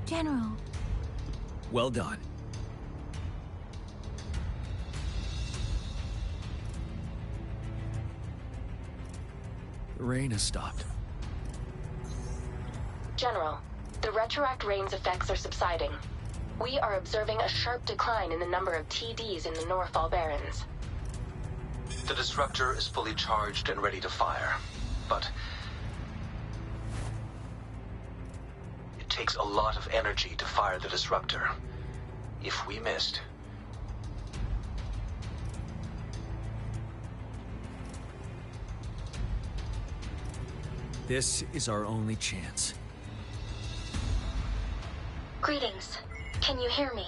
General. Well done. The rain has stopped. General, the retroact rain's effects are subsiding. We are observing a sharp decline in the number of TDs in the Northall Barrens. The disruptor is fully charged and ready to fire, but it takes a lot of energy to fire the disruptor. If we missed, this is our only chance. Greetings. Can you hear me?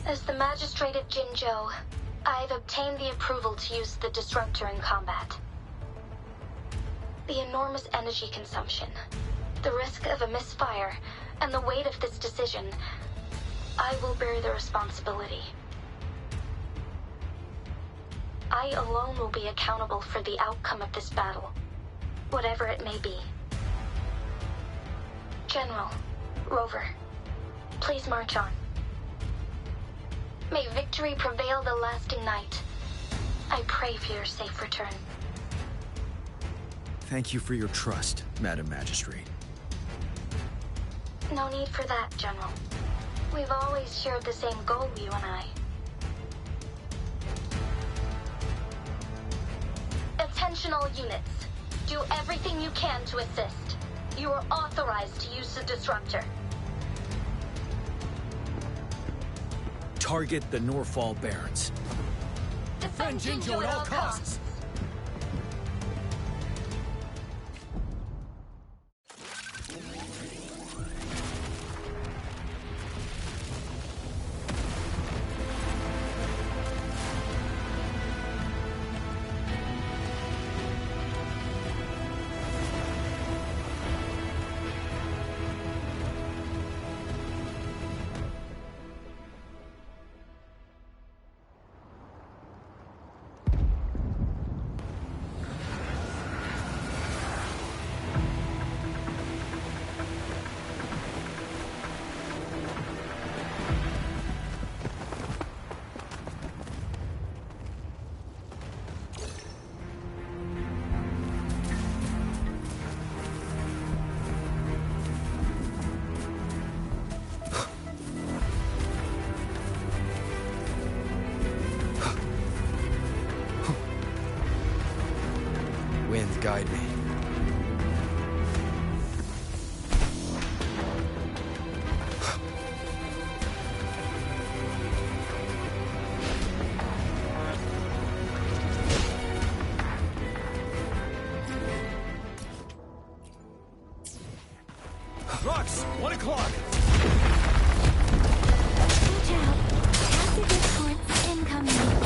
As the Magistrate of Jinzhou, I've obtained the approval to use the disruptor in combat. The enormous energy consumption, the risk of a misfire, and the weight of this decision, I will bear the responsibility. I alone will be accountable for the outcome of this battle, whatever it may be. General, Rover, please march on. May victory prevail the lasting night. I pray for your safe return. Thank you for your trust, Madam Magistrate. No need for that, General. We've always shared the same goal, you and I. Attention all units. Do everything you can to assist. You are authorized to use the disruptor. Target the Northall Barrens. Defend Jinzhou at all costs. Wind, guide me. Rocks, 1 o'clock. Watch out. Active escorts incoming.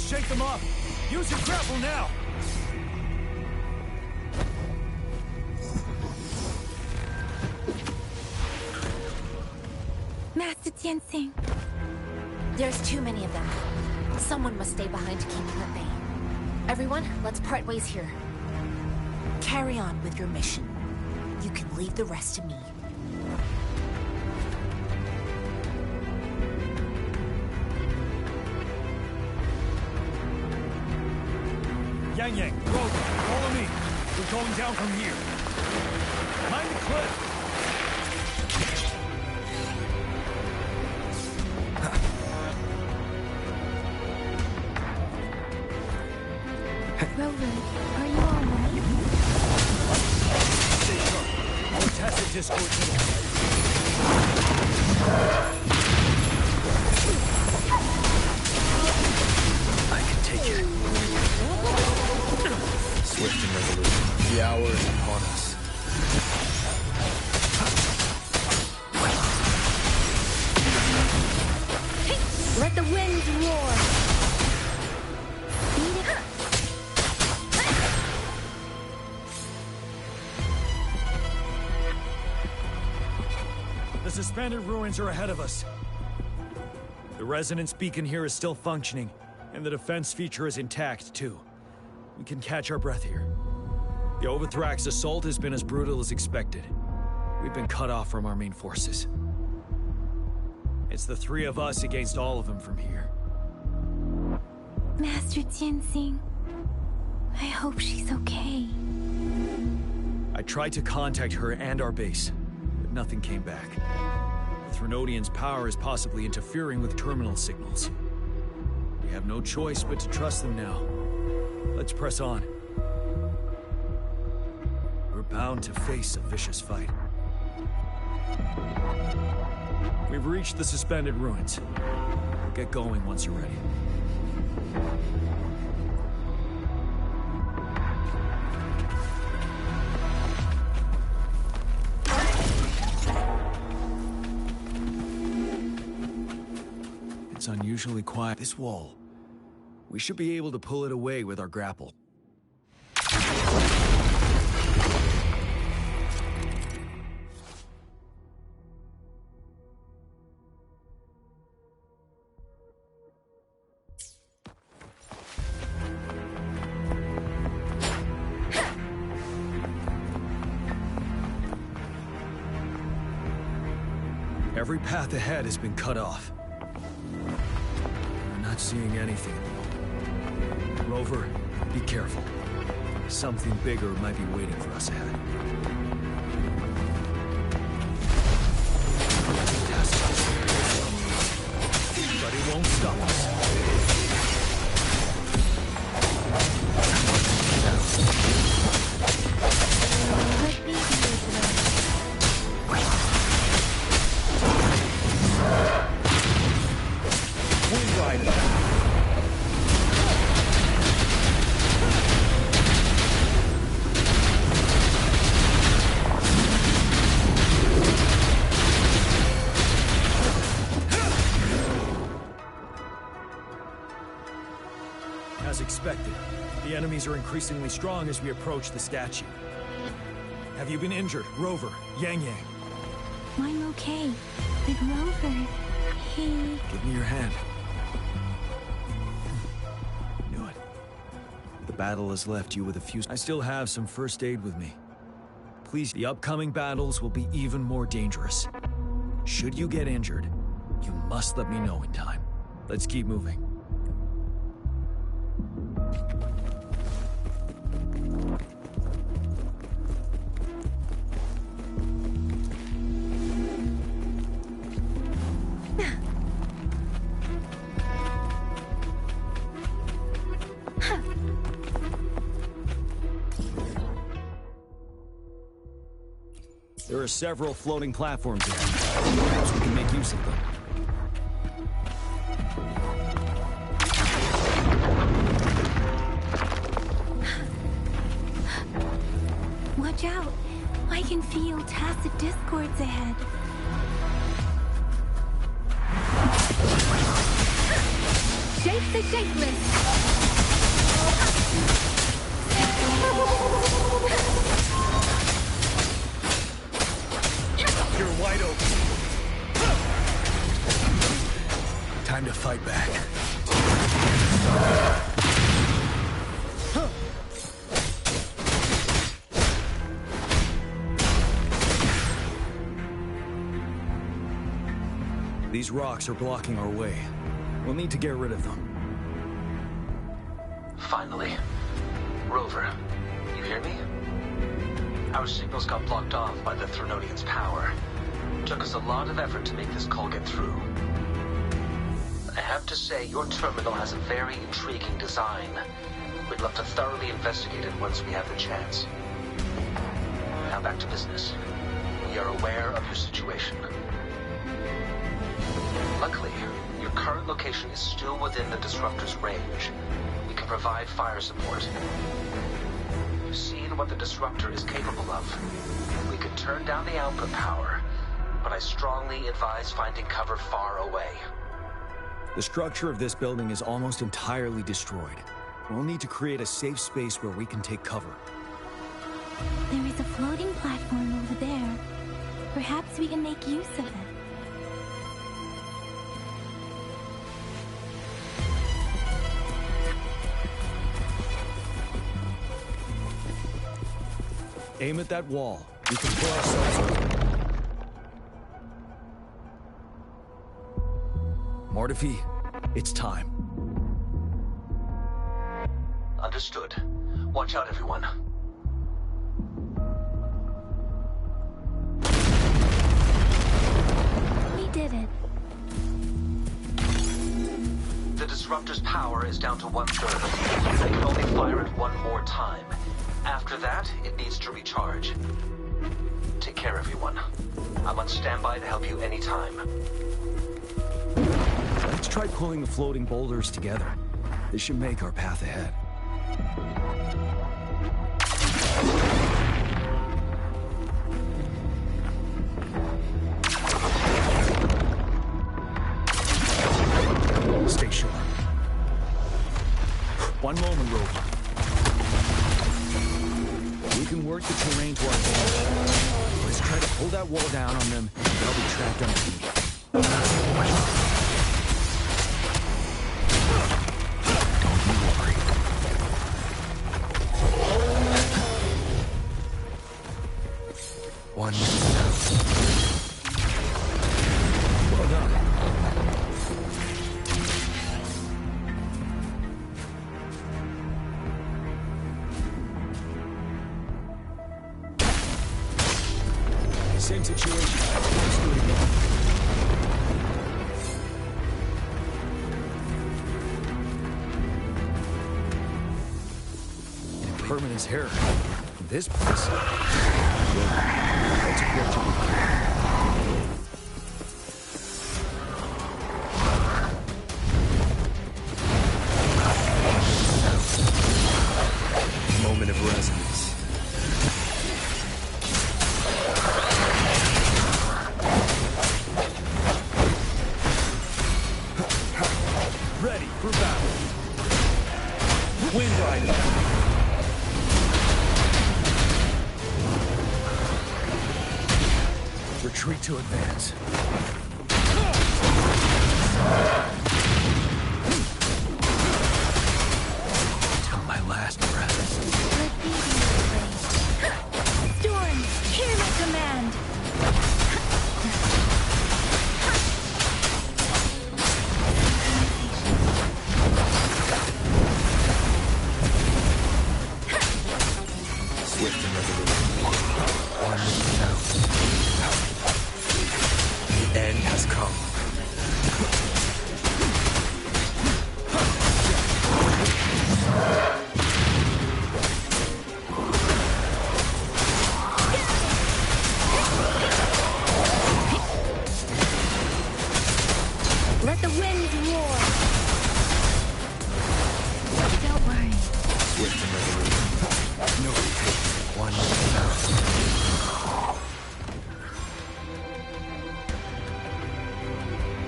shake them off. Use your grapple now. Master Tianxing. There's too many of them. Someone must stay behind to keep them at bay. Everyone, let's part ways here. Carry on with your mission. You can leave the rest to me. Yang Yang, Rover, follow me. We're going down from here. Behind the cliff. Rover, are you alright? Stay sharp. More tacit discord middle. I can take it. Swift and resolute. The hour is upon us. Let the winds roar. The suspended ruins are ahead of us. The resonance beacon here is still functioning, and the defense feature is intact, too. We can catch our breath here. The Overthrax assault has been as brutal as expected. We've been cut off from our main forces. It's the three of us against all of them from here. Master Tianxing, I hope she's okay. I tried to contact her and our base, but nothing came back. The Threnodian's power is possibly interfering with terminal signals. We have no choice but to trust them now. Let's press on. We're bound to face a vicious fight. We've reached the suspended ruins. We'll get going once you're ready. It's unusually quiet. This wall. We should be able to pull it away with our grapple. Every path ahead has been cut off. We're not seeing anything. Rover, be careful. Something bigger might be waiting for us ahead. But it won't stop us. As expected, the enemies are increasingly strong as we approach the statue. Have you been injured, Rover, Yang Yang? I'm okay. But Rover, he... Give me your hand. Knew it. The battle has left you with a few... I still have some first aid with me. Please, the upcoming battles will be even more dangerous. Should you get injured, you must let me know in time. Let's keep moving. There are several floating platforms here. Perhaps we can make use of them. Watch out! I can feel tacit discords ahead. Shape the shapeless! Time to fight back. These rocks are blocking our way. We'll need to get rid of them. Finally. Rover, you hear me? Our signals got blocked off by the Threnodian's power. Took us a lot of effort to make this call get through. I have to say, your terminal has a very intriguing design. We'd love to thoroughly investigate it once we have the chance. Now back to business. We are aware of your situation. Luckily, your current location is still within the Disruptor's range. We can provide fire support. You've seen what the Disruptor is capable of. We can turn down the output power, but I strongly advise finding cover far away. The structure of this building is almost entirely destroyed. We'll need to create a safe space where we can take cover. There is a floating platform over there. Perhaps we can make use of it. Aim at that wall. We can pull ourselves over. Mortefi, it's time. Understood. Watch out, everyone. We did it. The Disruptor's power is down to 1/3. They can only fire it one more time. After that, it needs to recharge. Take care, everyone. I'm on standby to help you anytime. Let's try pulling the floating boulders together. This should make our path ahead. Stay sharp. One moment, Rover. We can work the terrain to our advantage. Let's try to pull that wall down on them, and they'll be trapped underneath. Don't you worry. One. Well done. Same situation. Let's do it again. Permanent's hair. This place. That's what you moment of resonance. Ready for battle. Wind Rider. Retreat to advance. Till my last breath. Storm, hear my command. Swift and resolute. One sound. The end has come. Let the winds roar. Don't worry. Swift and resolute. No retreat. One sound.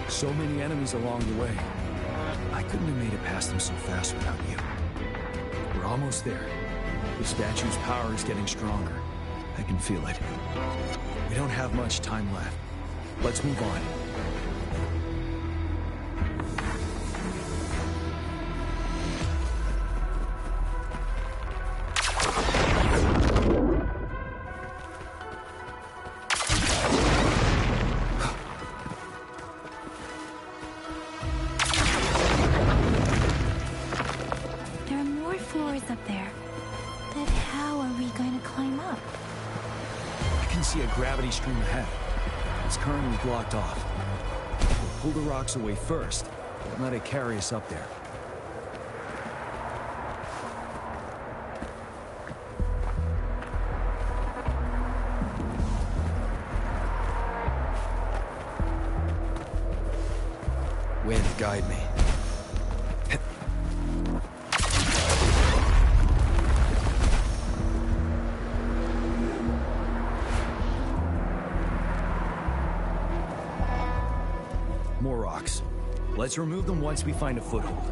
So many enemies along the way. I couldn't have made it past them so fast without you. We're almost there. The statue's power is getting stronger. I can feel it. We don't have much time left. Let's move on. stream ahead. It's currently blocked off. We'll pull the rocks away first, and let it carry us up there. Wind, guide me. More rocks. Let's remove them once we find a foothold.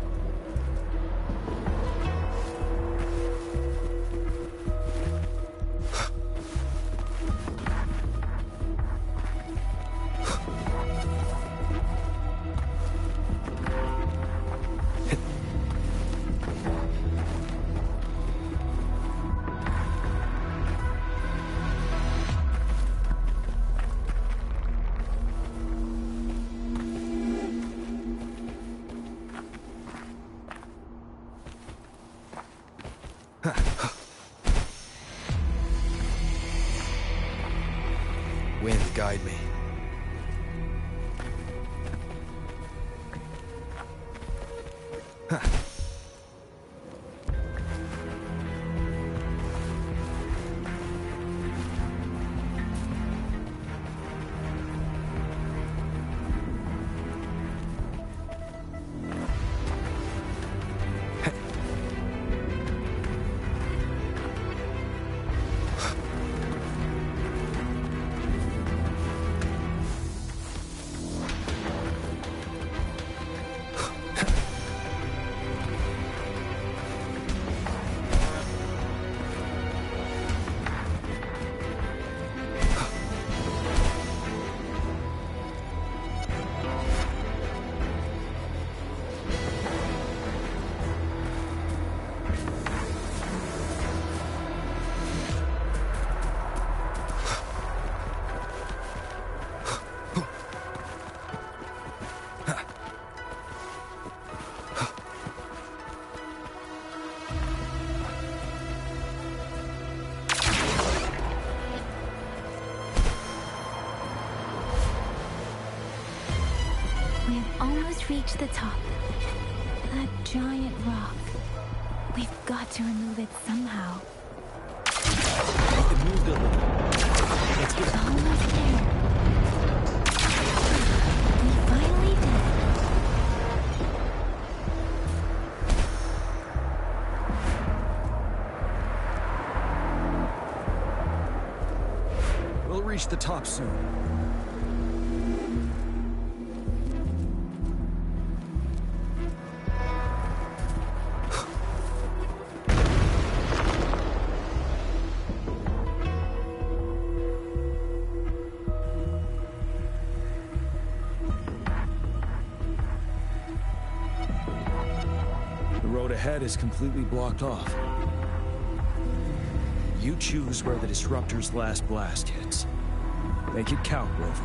Wind, guide me. Reach the top. That giant rock. We've got to remove it somehow. It moved a little. Let's get almost there. We finally did. We'll reach the top soon. Ahead is completely blocked off. You choose where the Disruptor's last blast hits. Make it count, Rover.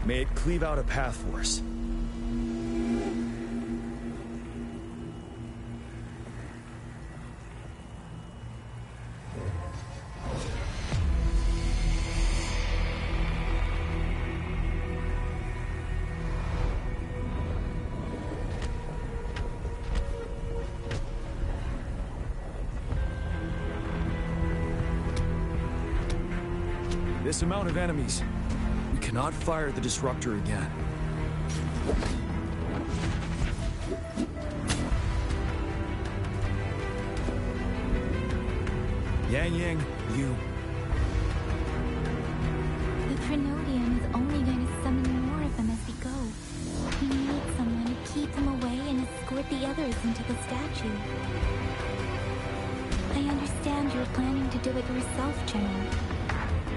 May it cleave out a path for us. This amount of enemies. We cannot fire the Disruptor again. Yang, you... The Trinodian is only going to summon more of them as we go. We need someone to keep them away and escort the others into the statue. I understand you're planning to do it yourself, General.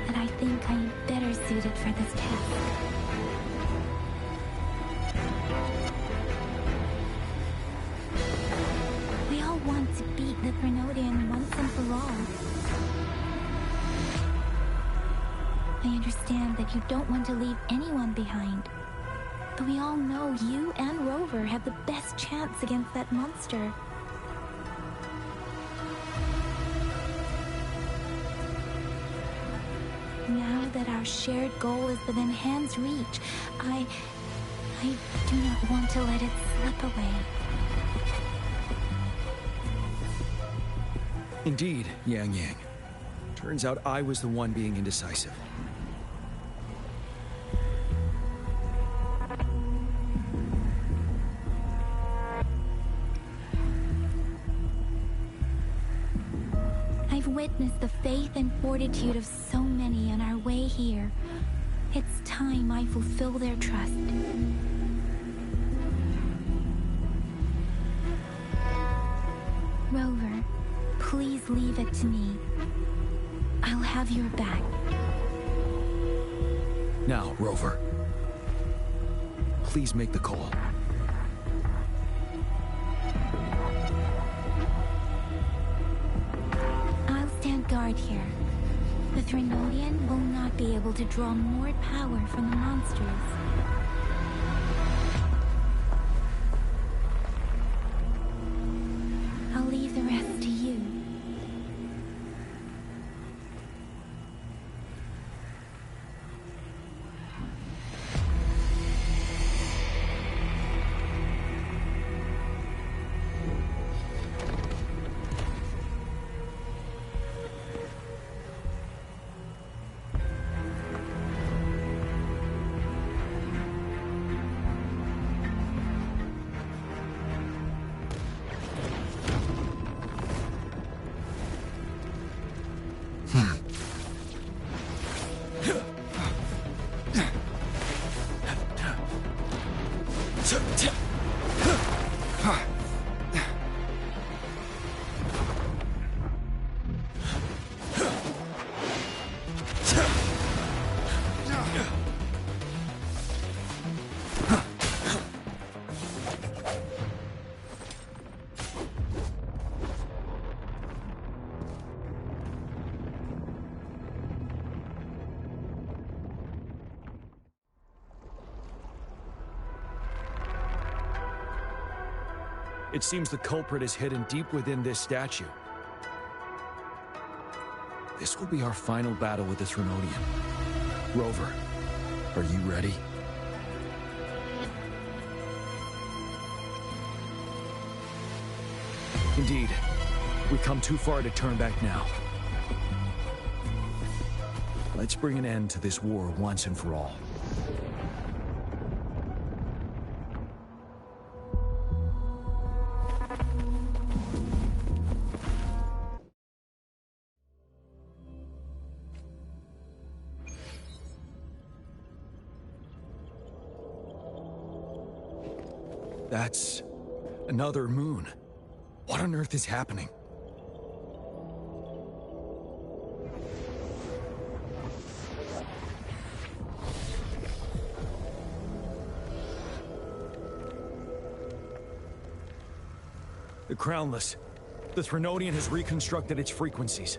But I think I am better suited for this task. We all want to beat the Trinodian once and for all. I understand that you don't want to leave anyone behind. But we all know you and Rover have the best chance against that monster. that our shared goal is within hand's reach. I do not want to let it slip away. Indeed, Yang Yang. Turns out I was the one being indecisive. I've witnessed the faith and fortitude of so many on our way here. It's time I fulfill their trust. Rover, please leave it to me. I'll have your back. Now, Rover. Please make the call. I'll stand guard here. The Threnodian will not be able to draw more power from the monsters. I'll leave the rest to you. It seems the culprit is hidden deep within this statue. This will be our final battle with the Threnodian. Rover, are you ready? Indeed. We've come too far to turn back now. Let's bring an end to this war once and for all. That's another moon. What on earth is happening? The Crownless. The Threnodian has reconstructed its frequencies.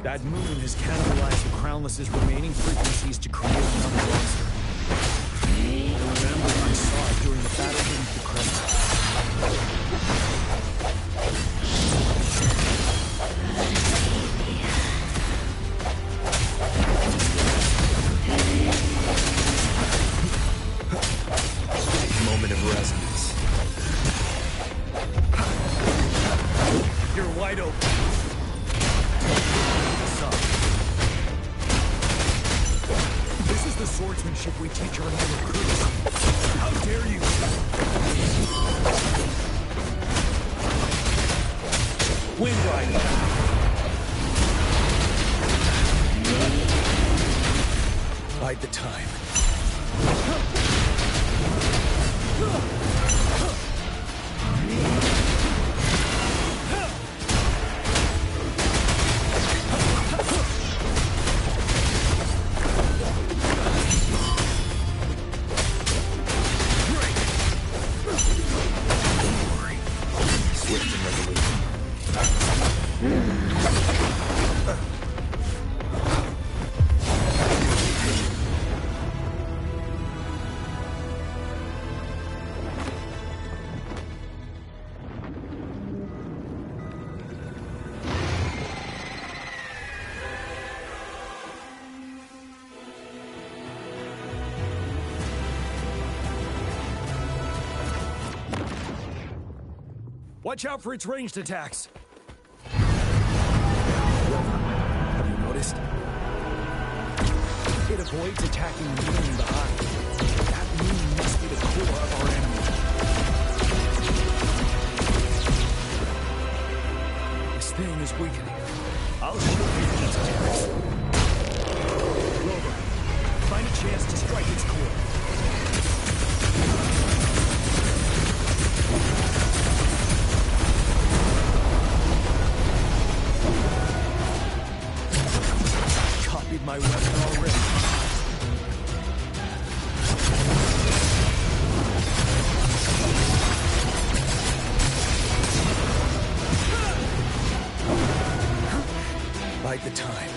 That moon has cannibalized the Crownless's remaining frequencies to create another monster. I remember I saw it during the battle beneath the crescent. Moment of resonance. You're wide open. This is the swordsmanship we teach our new recruits. How dare you! Wind Rider! Bide the time. Watch out for its ranged attacks. Have you noticed? It avoids attacking the moon behind. That moon must be the core of our enemy. This thing is weakening. I'll show you its attacks. Rover, find a chance to strike its core. My weapon already. Bide the time.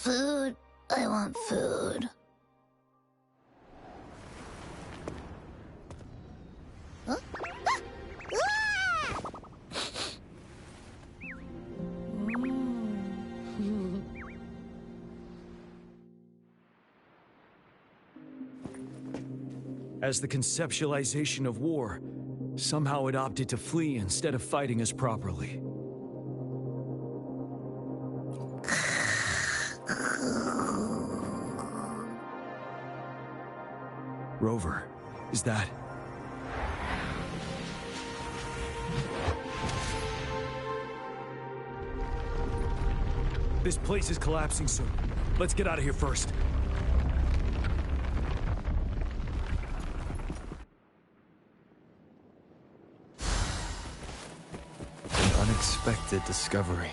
Food. I want food. Huh? As the conceptualization of war, somehow it opted to flee instead of fighting us properly. Rover, is that... This place is collapsing soon. Let's get out of here first. An unexpected discovery.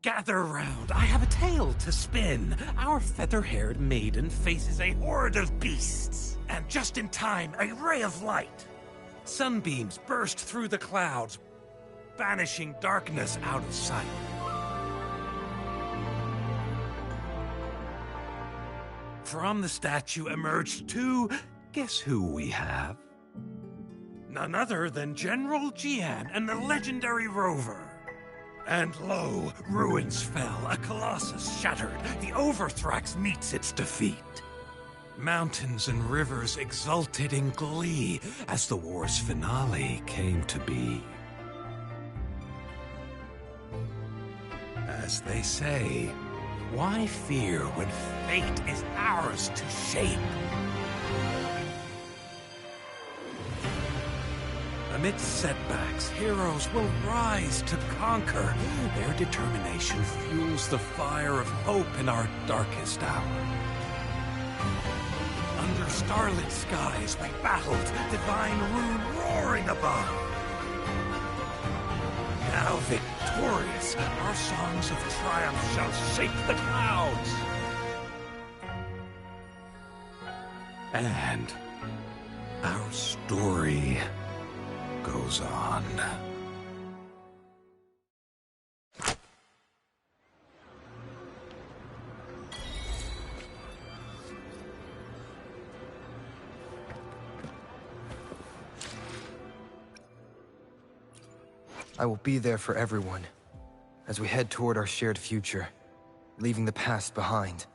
Gather round, I have a tale to spin. Our feather-haired maiden faces a horde of beasts. And just in time, a ray of light. Sunbeams burst through the clouds, banishing darkness out of sight. From the statue emerged two... Guess who we have? None other than General Jian and the legendary Rover. And lo, ruins fell, a colossus shattered, the Overthrax meets its defeat. Mountains and rivers exulted in glee as the war's finale came to be. As they say, why fear when fate is ours to shape? Amidst setbacks, heroes will rise to conquer. Their determination fuels the fire of hope in our darkest hour. Under starlit skies we battled, divine rune roaring above. Now victorious, our songs of triumph shall shake the clouds. And our story goes on. I will be there for everyone, as we head toward our shared future, leaving the past behind.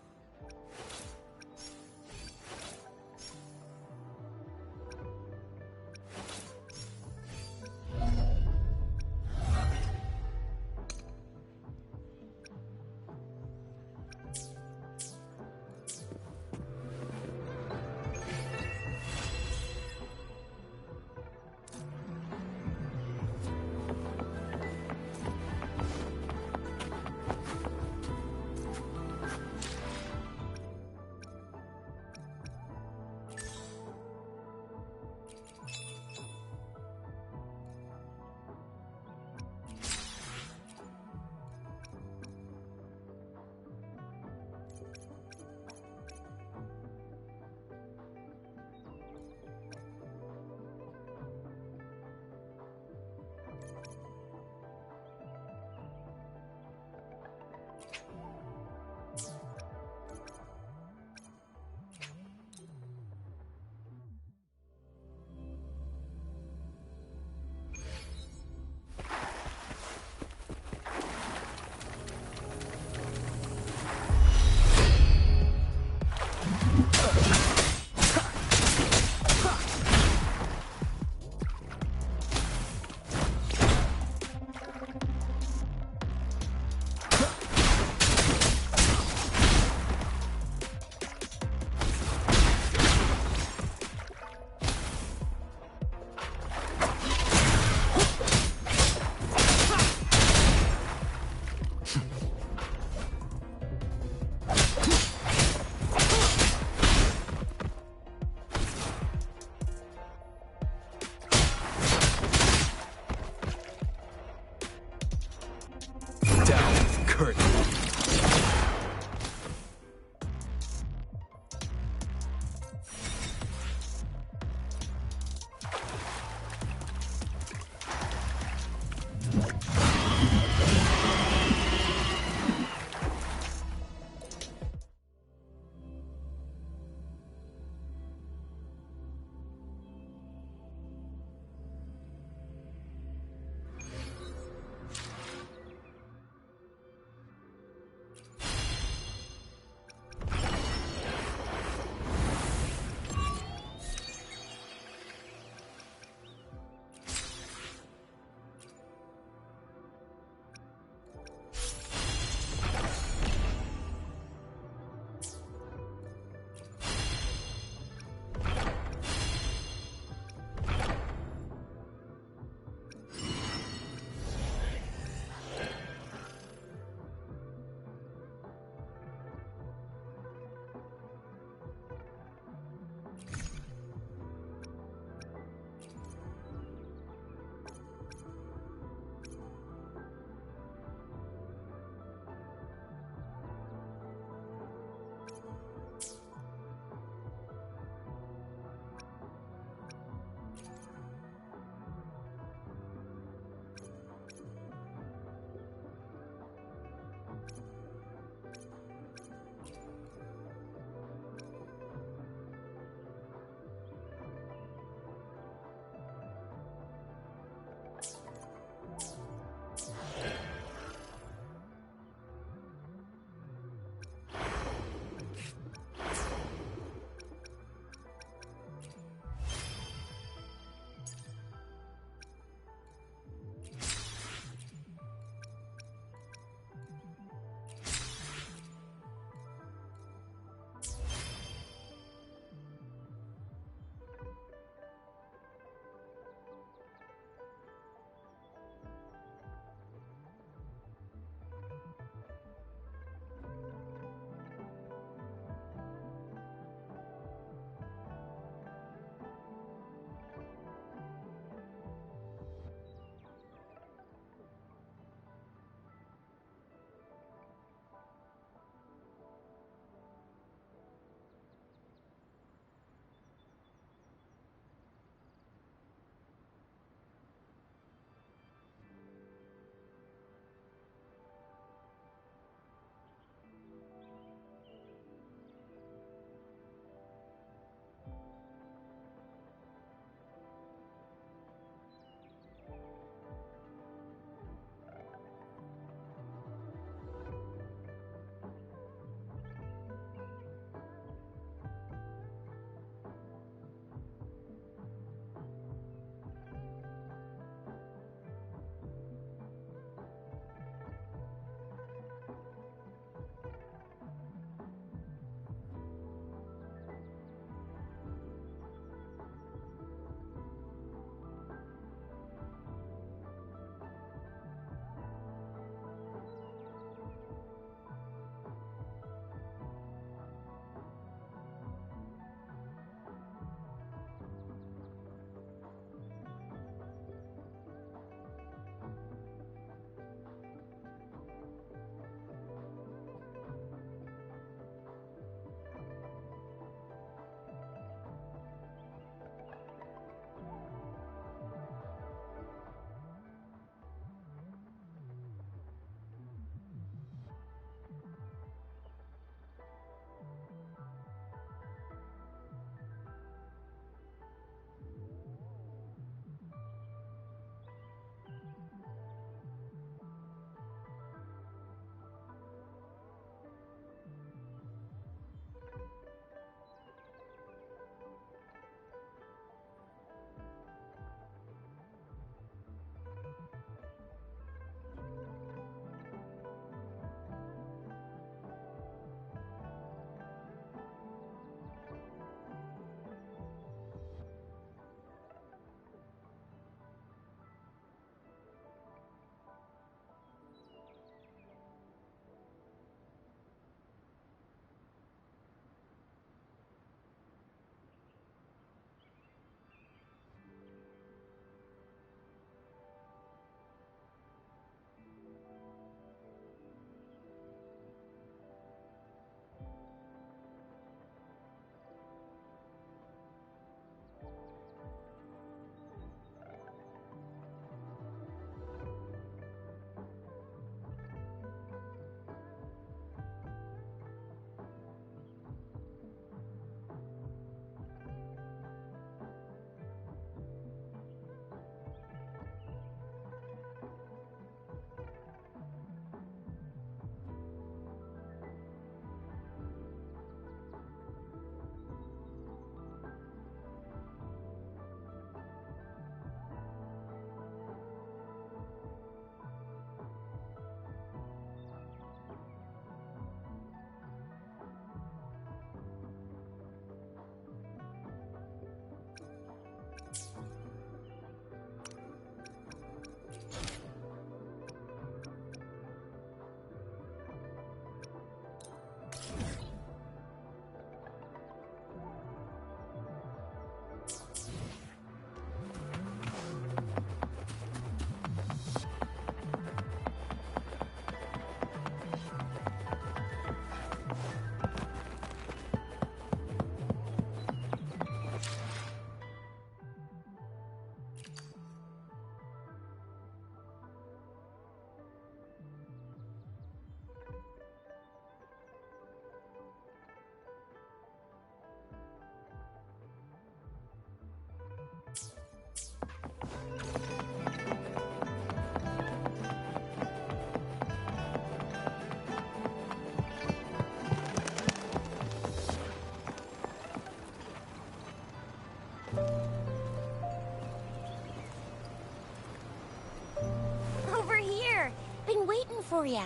for ya.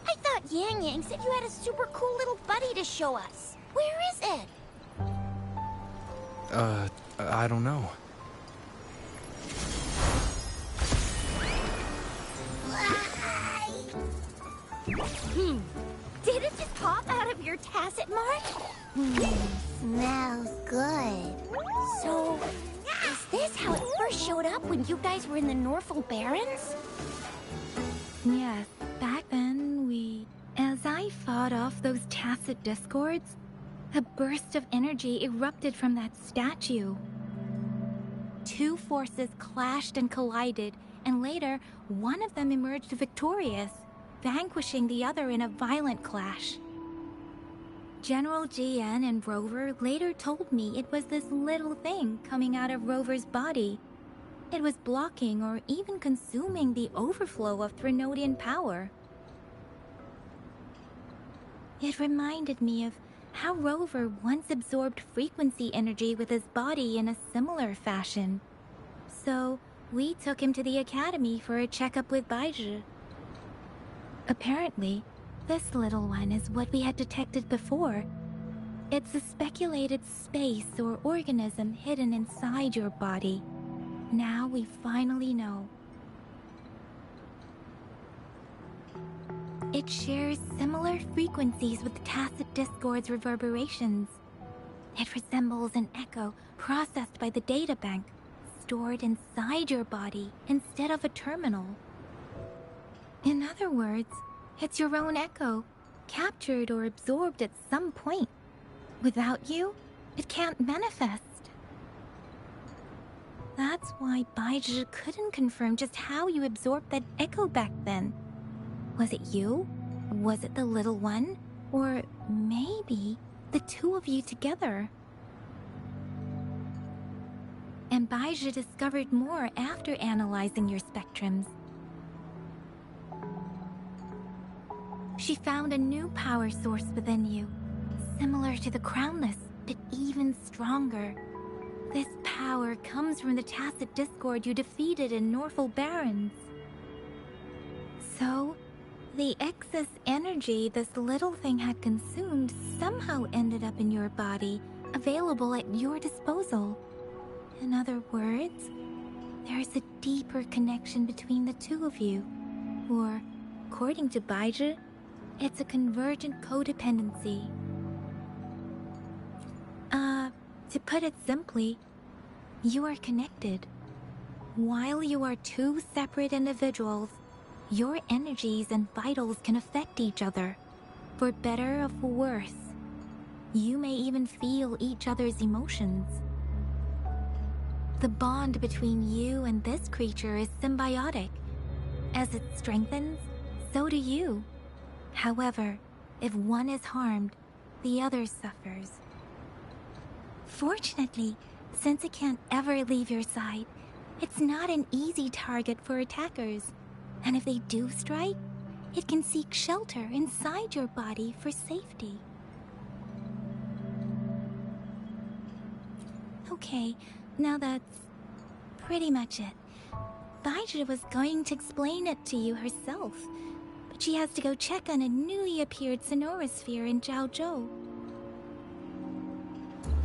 I thought Yang Yang said you had a super cool little buddy to show us. Where is it? I don't know. Did it just pop out of your tacit mark? Smells good. So, is this how it first showed up when you guys were in the Norfolk Barrens? Yes, back then as I fought off those tacit discords, a burst of energy erupted from that statue. Two forces clashed and collided, and later, one of them emerged victorious, vanquishing the other in a violent clash. General GN and Rover later told me it was this little thing coming out of Rover's body. It was blocking or even consuming the overflow of Threnodian power. It reminded me of how Rover once absorbed frequency energy with his body in a similar fashion. So, we took him to the academy for a checkup with Baizhi. Apparently, this little one is what we had detected before. It's a speculated space or organism hidden inside your body. Now we finally know. It shares similar frequencies with the tacit discord's reverberations. It resembles an echo processed by the data bank, stored inside your body instead of a terminal. In other words, it's your own echo, captured or absorbed at some point. Without you, it can't manifest. That's why Baizhi couldn't confirm just how you absorbed that echo back then. Was it you? Was it the little one? Or maybe the two of you together? And Baizhi discovered more after analyzing your spectrums. She found a new power source within you, similar to the Crownless, but even stronger. This power comes from the tacit discord you defeated in Norfolk Barrens. So, the excess energy this little thing had consumed somehow ended up in your body, available at your disposal. In other words, there is a deeper connection between the two of you. Or, according to Baizhi, it's a convergent codependency. To put it simply, you are connected. While you are two separate individuals, your energies and vitals can affect each other, for better or for worse. You may even feel each other's emotions. The bond between you and this creature is symbiotic. As it strengthens, so do you. However, if one is harmed, the other suffers. Fortunately, since it can't ever leave your side, it's not an easy target for attackers. And if they do strike, it can seek shelter inside your body for safety. Okay, now that's pretty much it. Baizhi was going to explain it to you herself, but she has to go check on a newly appeared sonorosphere in Jiaozhou.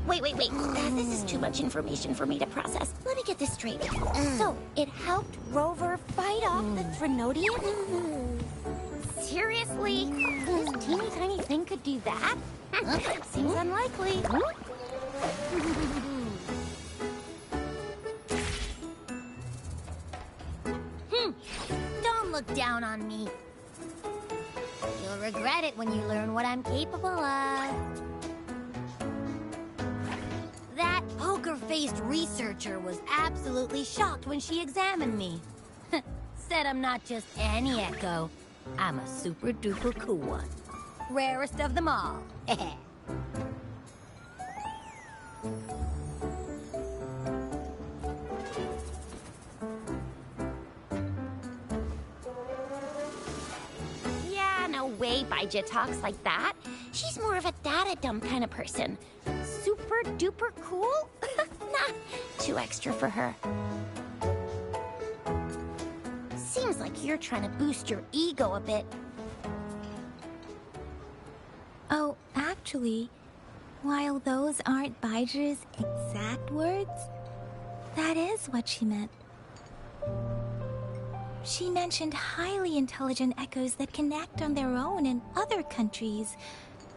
Wait. This is too much information for me to process. Let me get this straight. So, it helped Rover fight off the Threnodian? Seriously? This teeny tiny thing could do that? Seems unlikely. Don't look down on me. You'll regret it when you learn what I'm capable of. That poker-faced researcher was absolutely shocked when she examined me. Said I'm not just any echo. I'm a super-duper cool one. Rarest of them all. Yeah, no way Baizhi talks like that. She's more of a data dump kind of person. Super duper cool? Nah, too extra for her. Seems like you're trying to boost your ego a bit. Oh, actually, while those aren't Baiji's exact words, that is what she meant. She mentioned highly intelligent echoes that can act on their own in other countries.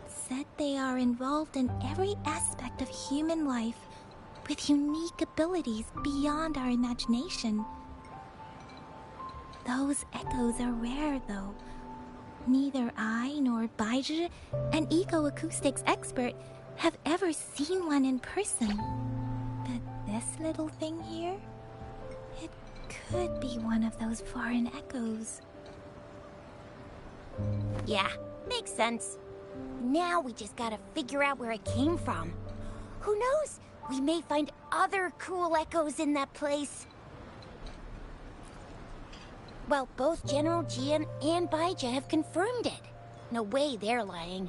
Said they are involved in every aspect of human life with unique abilities beyond our imagination. Those echoes are rare, though. Neither I nor Baiji, an eco-acoustics expert, have ever seen one in person. But this little thing here, it could be one of those foreign echoes. Yeah, makes sense. Now we just gotta figure out where it came from. Who knows? We may find other cool echoes in that place. Well, both General Jian and Baija have confirmed it. No way they're lying.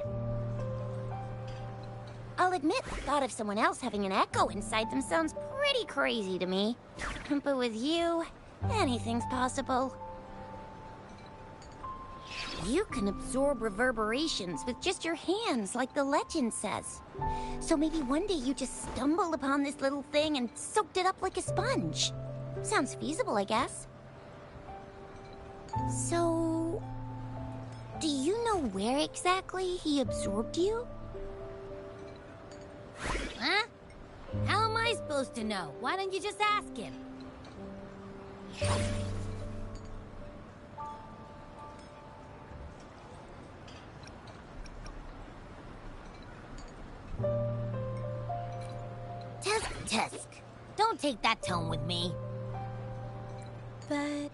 I'll admit, the thought of someone else having an echo inside them sounds pretty crazy to me. But with you, anything's possible. You can absorb reverberations with just your hands, like the legend says. So maybe one day you just stumbled upon this little thing and soaked it up like a sponge. Sounds feasible, I guess. So, do you know where exactly he absorbed you? Huh? How am I supposed to know? Why don't you just ask him? Tisk. Don't take that tone with me. But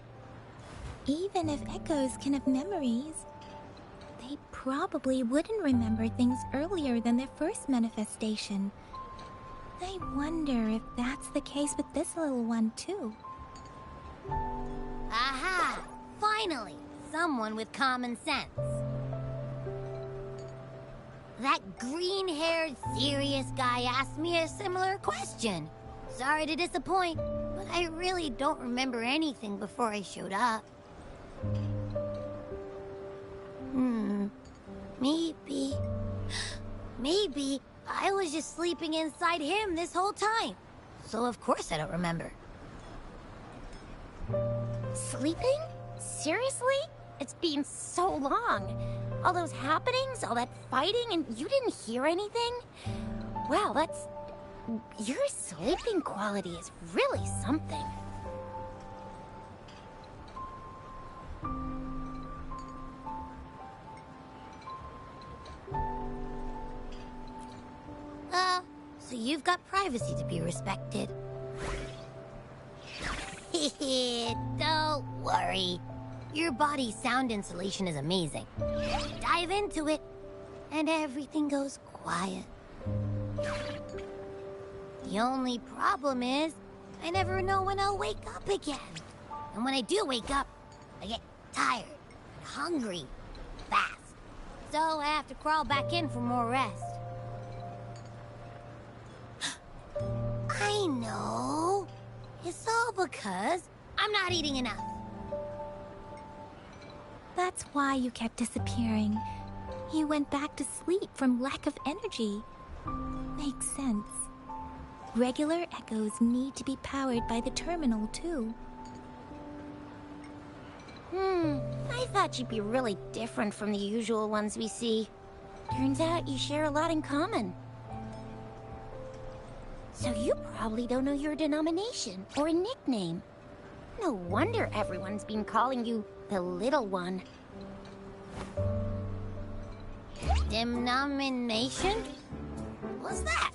even if echoes can have memories, they probably wouldn't remember things earlier than their first manifestation. I wonder if that's the case with this little one, too. Aha! Finally! Someone with common sense. That green-haired, serious guy asked me a similar question. Sorry to disappoint, but I really don't remember anything before I showed up. Maybe I was just sleeping inside him this whole time. So of course I don't remember. Sleeping? Seriously? It's been so long. All those happenings, all that fighting, and you didn't hear anything? Wow, that's... Your sleeping quality is really something. So you've got privacy to be respected. Don't worry. Your body's sound insulation is amazing. Dive into it, and everything goes quiet. The only problem is, I never know when I'll wake up again. And when I do wake up, I get tired and hungry fast. So I have to crawl back in for more rest. I know. It's all because I'm not eating enough. That's why you kept disappearing. You went back to sleep from lack of energy. Makes sense. Regular echoes need to be powered by the terminal, too. I thought you'd be really different from the usual ones we see. Turns out you share a lot in common. So you probably don't know your denomination or a nickname. No wonder everyone's been calling you the Little One. Denomination? What's that?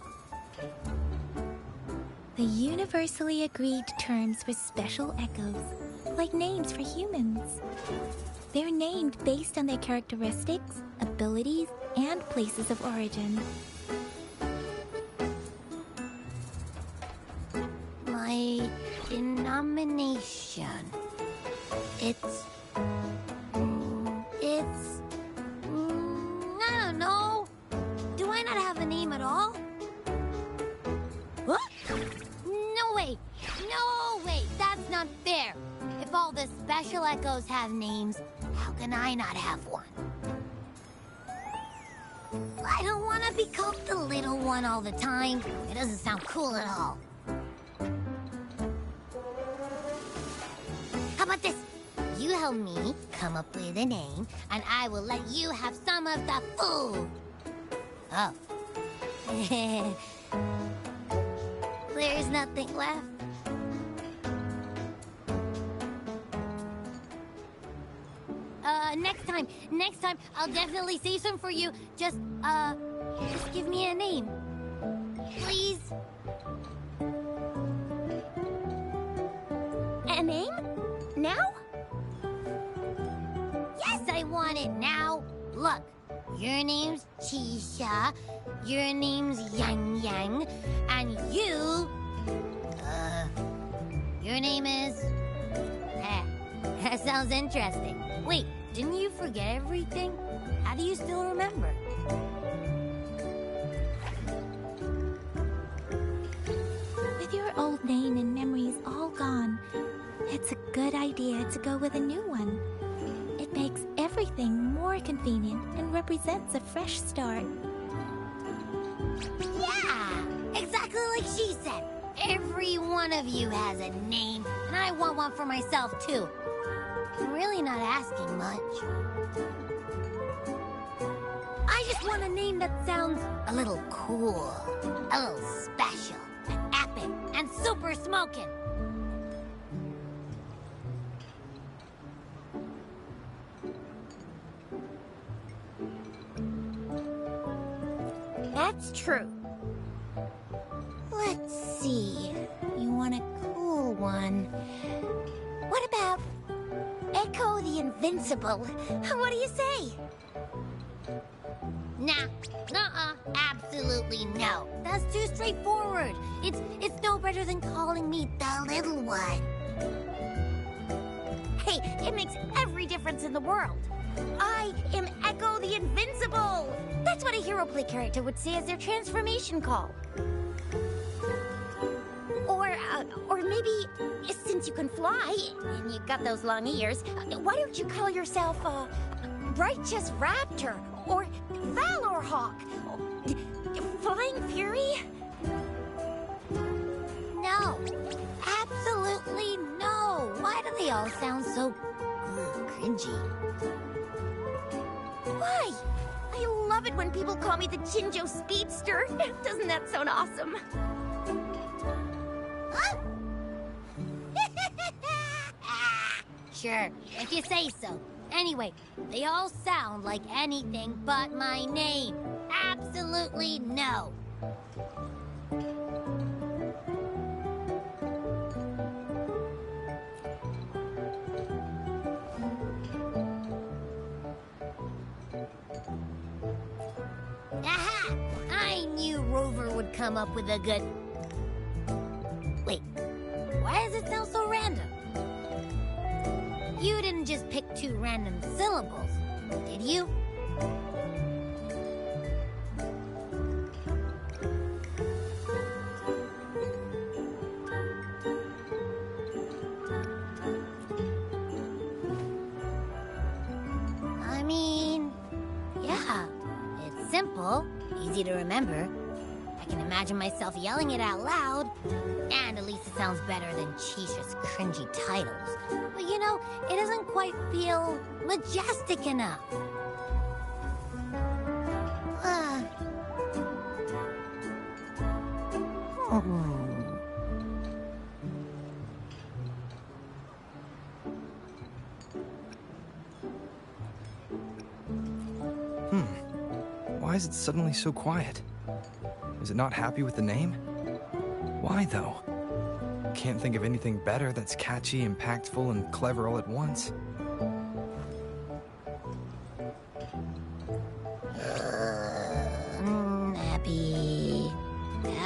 The universally agreed terms for special echoes, like names for humans. They're named based on their characteristics, abilities, and places of origin. My denomination. It's... I don't know. Do I not have a name at all? What? No way! No way! That's not fair! If all this special echoes have names, how can I not have one? I don't want to be called the little one all the time. It doesn't sound cool at all. How about this? You help me come up with a name, and I will let you have some of the food. Oh. There's nothing left. Next time, I'll definitely save some for you. Just give me a name. Please? A name? Now? Yes, I want it now. Look, your name's Chisha, your name's Yang Yang, and your name is... That sounds interesting. Wait, didn't you forget everything? How do you still remember? With your old name and memories all gone, it's a good idea to go with a new one. It makes everything more convenient and represents a fresh start. Yeah, exactly like she said. Every one of you has a name, and I want one for myself, too. I'm really not asking much. I just want a name that sounds a little cool, a little special, and epic, and super smoking. That's true. Let's see. You want a cool one. What about Echo the Invincible? What do you say? Nah, nuh-uh, absolutely no. That's too straightforward. It's no better than calling me the little one. Hey, it makes every difference in the world. I am Echo the Invincible! That's what a hero play character would say as their transformation call. Or maybe, since you can fly, and you've got those long ears, why don't you call yourself, Righteous Raptor, or Valor Hawk, Flying Fury? No, absolutely no. Why do they all sound so cringy? Why? I love it when people call me the Chinjo Speedster. Doesn't that sound awesome? Huh? Sure, if you say so. Anyway, they all sound like anything but my name. Absolutely no. Aha! I knew Rover would come up with a good... Wait, why does it sound so random? You didn't just pick two random syllables, did you? I mean, yeah, it's simple, easy to remember. I can imagine myself yelling it out loud, and at least it sounds better than Chisha's cringy titles. But you know, it doesn't quite feel majestic enough. Why is it suddenly so quiet? Is it not happy with the name? Why, though? Can't think of anything better that's catchy, impactful, and clever all at once. Nappy...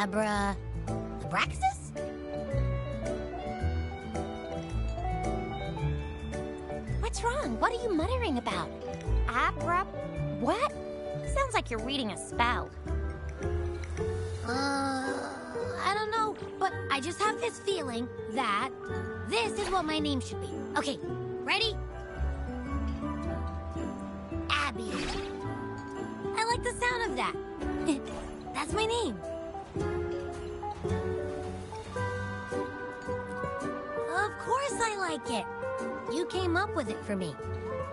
Abra... Abraxas? What's wrong? What are you muttering about? Abra... what? Sounds like you're reading a spell. I don't know, but I just have this feeling that this is what my name should be. Okay, account of that. That's my name. Of course I like it. You came up with it for me.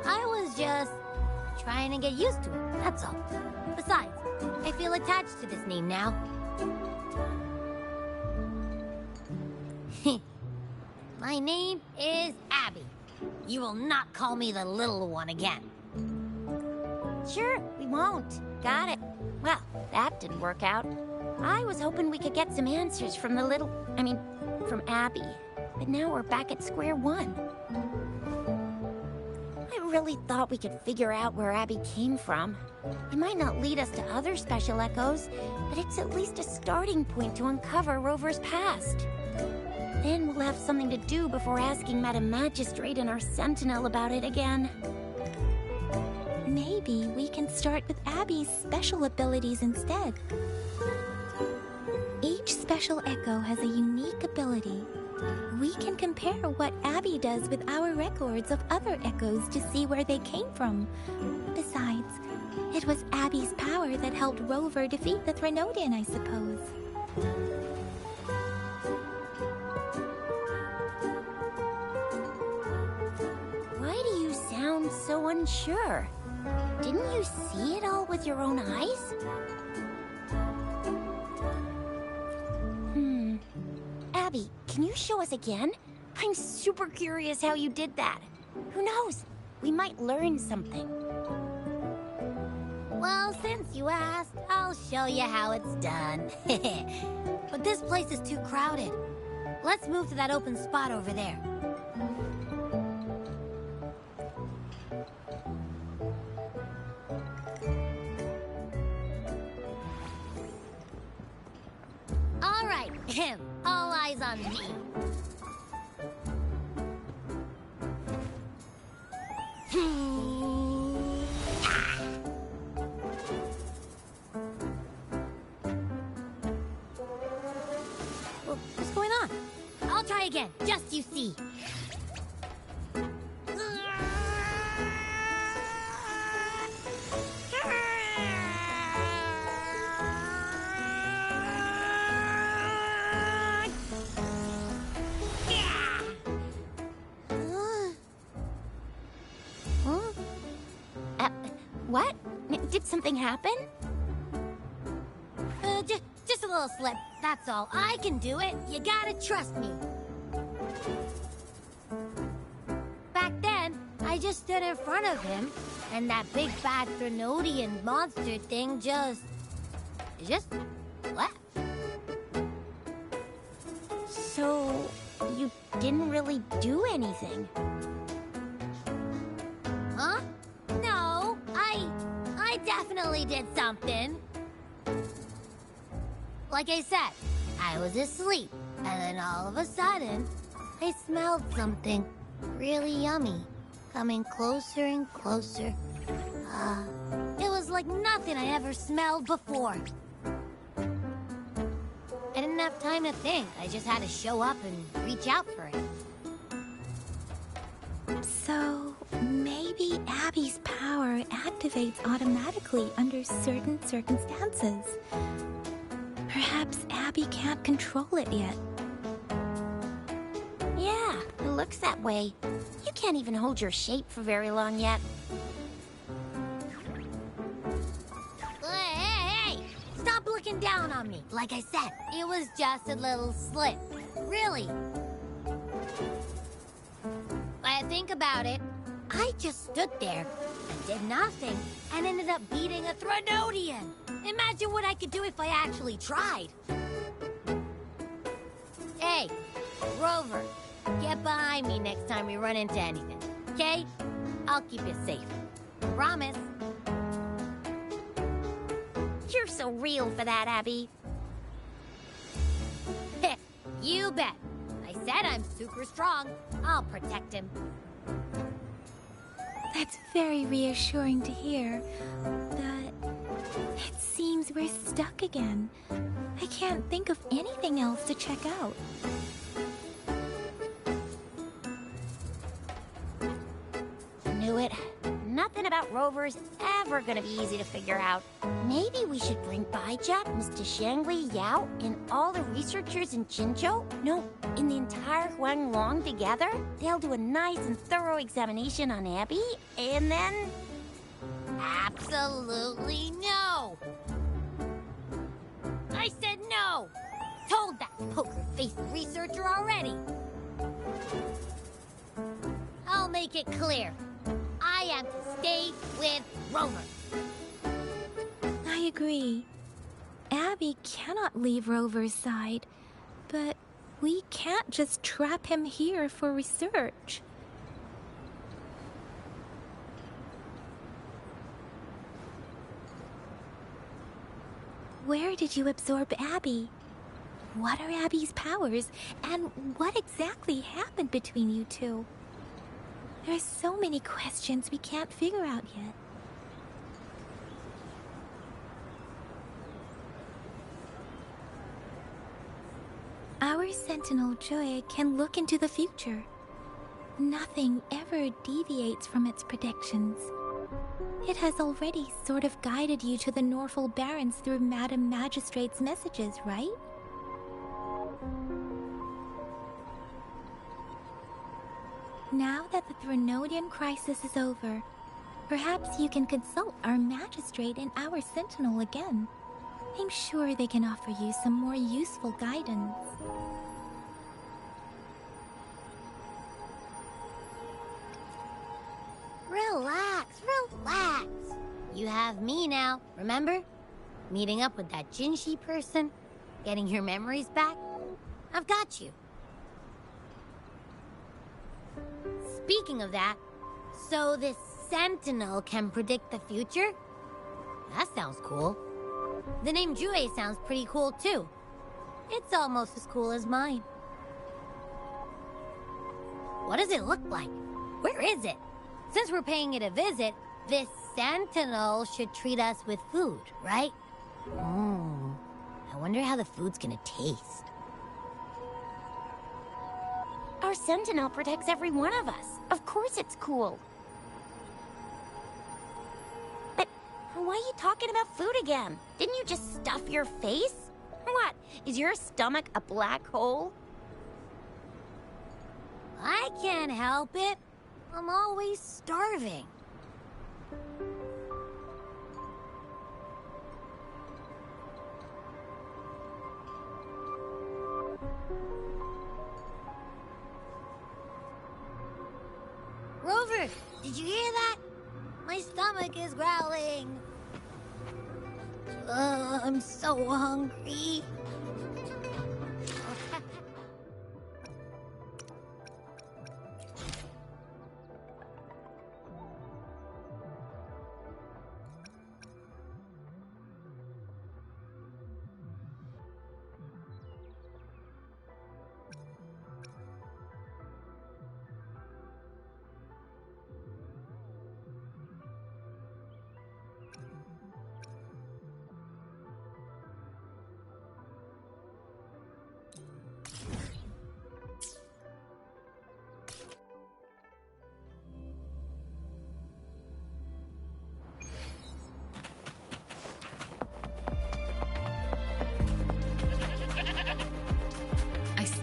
I was just trying to get used to it, that's all. Besides, I feel attached to this name now. My name is Abby. You will not call me the little one again. Sure, we won't. Got it. Well, that didn't work out. I was hoping we could get some answers from from Abby. But now we're back at square one. I really thought we could figure out where Abby came from. It might not lead us to other special echoes, but it's at least a starting point to uncover Rover's past. Then we'll have something to do before asking Madam Magistrate and our Sentinel about it again. Maybe we can start with Abby's special abilities instead. Each special echo has a unique ability. We can compare what Abby does with our records of other echoes to see where they came from. Besides, it was Abby's power that helped Rover defeat the Threnodian, I suppose. Why do you sound so unsure? Didn't you see it all with your own eyes? Abby, can you show us again? I'm super curious how you did that. Who knows? We might learn something. Well, since you asked, I'll show you how it's done. But this place is too crowded. Let's move to that open spot over there. All right, all eyes on me. What's going on? I'll try again, just you see. What? Did something happen? Just a little slip, that's all. I can do it. You gotta trust me. Back then, I just stood in front of him, and that big bad Threnodian monster thing just left. So, you didn't really do anything? Huh? No, I definitely did something. Like I said, I was asleep, and then all of a sudden, I smelled something really yummy, coming closer and closer. It was like nothing I ever smelled before. I didn't have time to think. I just had to show up and reach out for it. So, maybe Abby's power activates automatically under certain circumstances. Perhaps Abby can't control it yet. Yeah, it looks that way. You can't even hold your shape for very long yet. Hey! Stop looking down on me. Like I said, it was just a little slip. Really. When I think about it, I just stood there and did nothing and ended up beating a Threnodian. Imagine what I could do if I actually tried. Hey, Rover, get behind me next time we run into anything, okay? I'll keep you safe. Promise. You're so real for that, Abby. You bet. I said I'm super strong. I'll protect him. That's very reassuring to hear, but it seems we're stuck again. I can't think of anything else to check out. Knew it. Nothing about out Rover's ever gonna be easy to figure out. Maybe we should bring Baijia, Mr. Shangli, Yao, and all the researchers in Jinzhou? No, in the entire Huanglong together? They'll do a nice and thorough examination on Abby, and then... Absolutely no! I said no! Told that poker-faced researcher already! I'll make it clear. I am to stay with Rover. I agree. Abby cannot leave Rover's side, but we can't just trap him here for research. Where did you absorb Abby? What are Abby's powers, and what exactly happened between you two? There are so many questions we can't figure out yet. Our Sentinel Joy can look into the future. Nothing ever deviates from its predictions. It has already sort of guided you to the Norful Barrens through Madam Magistrate's messages, right? Now that the Threnodian crisis is over, perhaps you can consult our Magistrate and our Sentinel again. I'm sure they can offer you some more useful guidance. Relax, relax. You have me now, remember? Meeting up with that Jinshi person, getting your memories back. I've got you. Speaking of that, so this Sentinel can predict the future? That sounds cool. The name Jue sounds pretty cool too. It's almost as cool as mine. What does it look like? Where is it? Since we're paying it a visit, this Sentinel should treat us with food, right? I wonder how the food's gonna taste. Our Sentinel protects every one of us. Of course it's cool. But why are you talking about food again? Didn't you just stuff your face? What? Is your stomach a black hole? I can't help it. I'm always starving. Rover, did you hear that? My stomach is growling. I'm so hungry.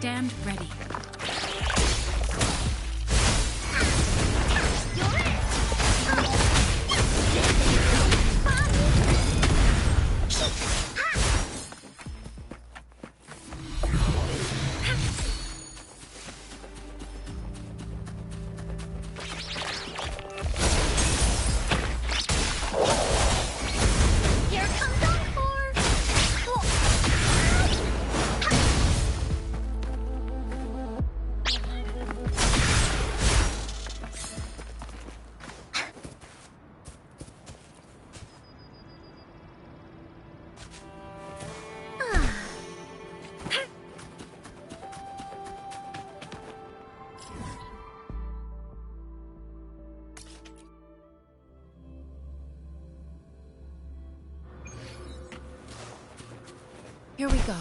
Stand ready. Here we go.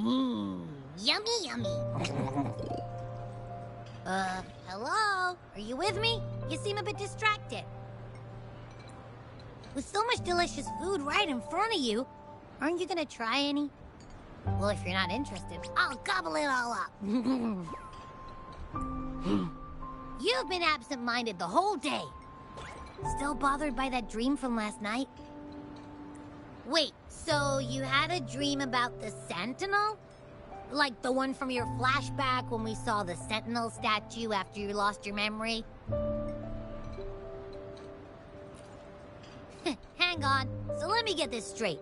Yummy, yummy. Hello? Are you with me? You seem a bit distracted. With so much delicious food right in front of you, aren't you gonna try any? Well, if you're not interested, I'll gobble it all up. You've been absent-minded the whole day. Still bothered by that dream from last night? Wait, so you had a dream about the Sentinel? Like the one from your flashback when we saw the Sentinel statue after you lost your memory? Hang on, so let me get this straight.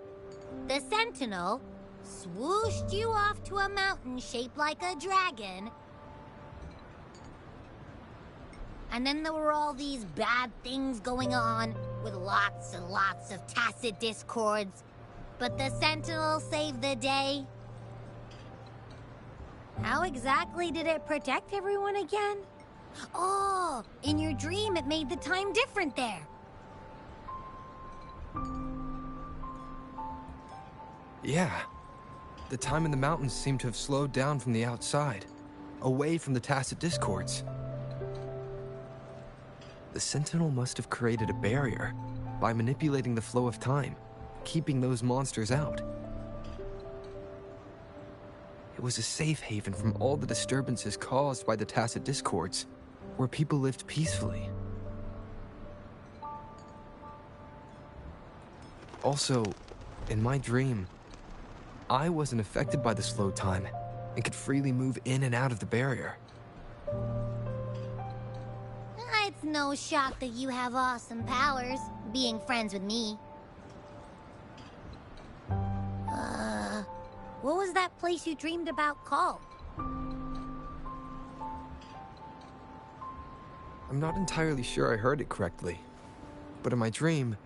The Sentinel swooshed you off to a mountain shaped like a dragon, and then there were all these bad things going on with lots and lots of tacit discords, but the Sentinel saved the day. How exactly did it protect everyone again? Oh, in your dream it made the time different there. Yeah. The time in the mountains seemed to have slowed down from the outside, away from the tacit discords. The Sentinel must have created a barrier by manipulating the flow of time, keeping those monsters out. It was a safe haven from all the disturbances caused by the tacit discords, where people lived peacefully. Also, in my dream, I wasn't affected by the slow time and could freely move in and out of the barrier. It's no shock that you have awesome powers, being friends with me. What was that place you dreamed about called? I'm not entirely sure I heard it correctly, but in my dream,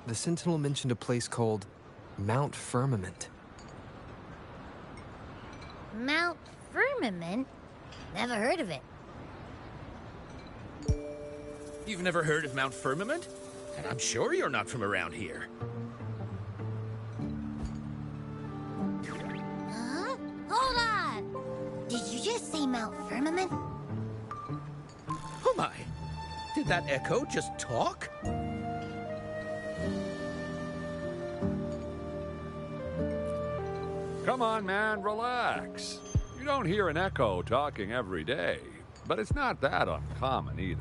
the Sentinel mentioned a place called Mount Firmament. Mount Firmament? Never heard of it. You've never heard of Mount Firmament? And I'm sure you're not from around here. Huh? Hold on! Did you just say Mount Firmament? Oh my! Did that echo just talk? Come on, man, relax. You don't hear an echo talking every day, but it's not that uncommon either.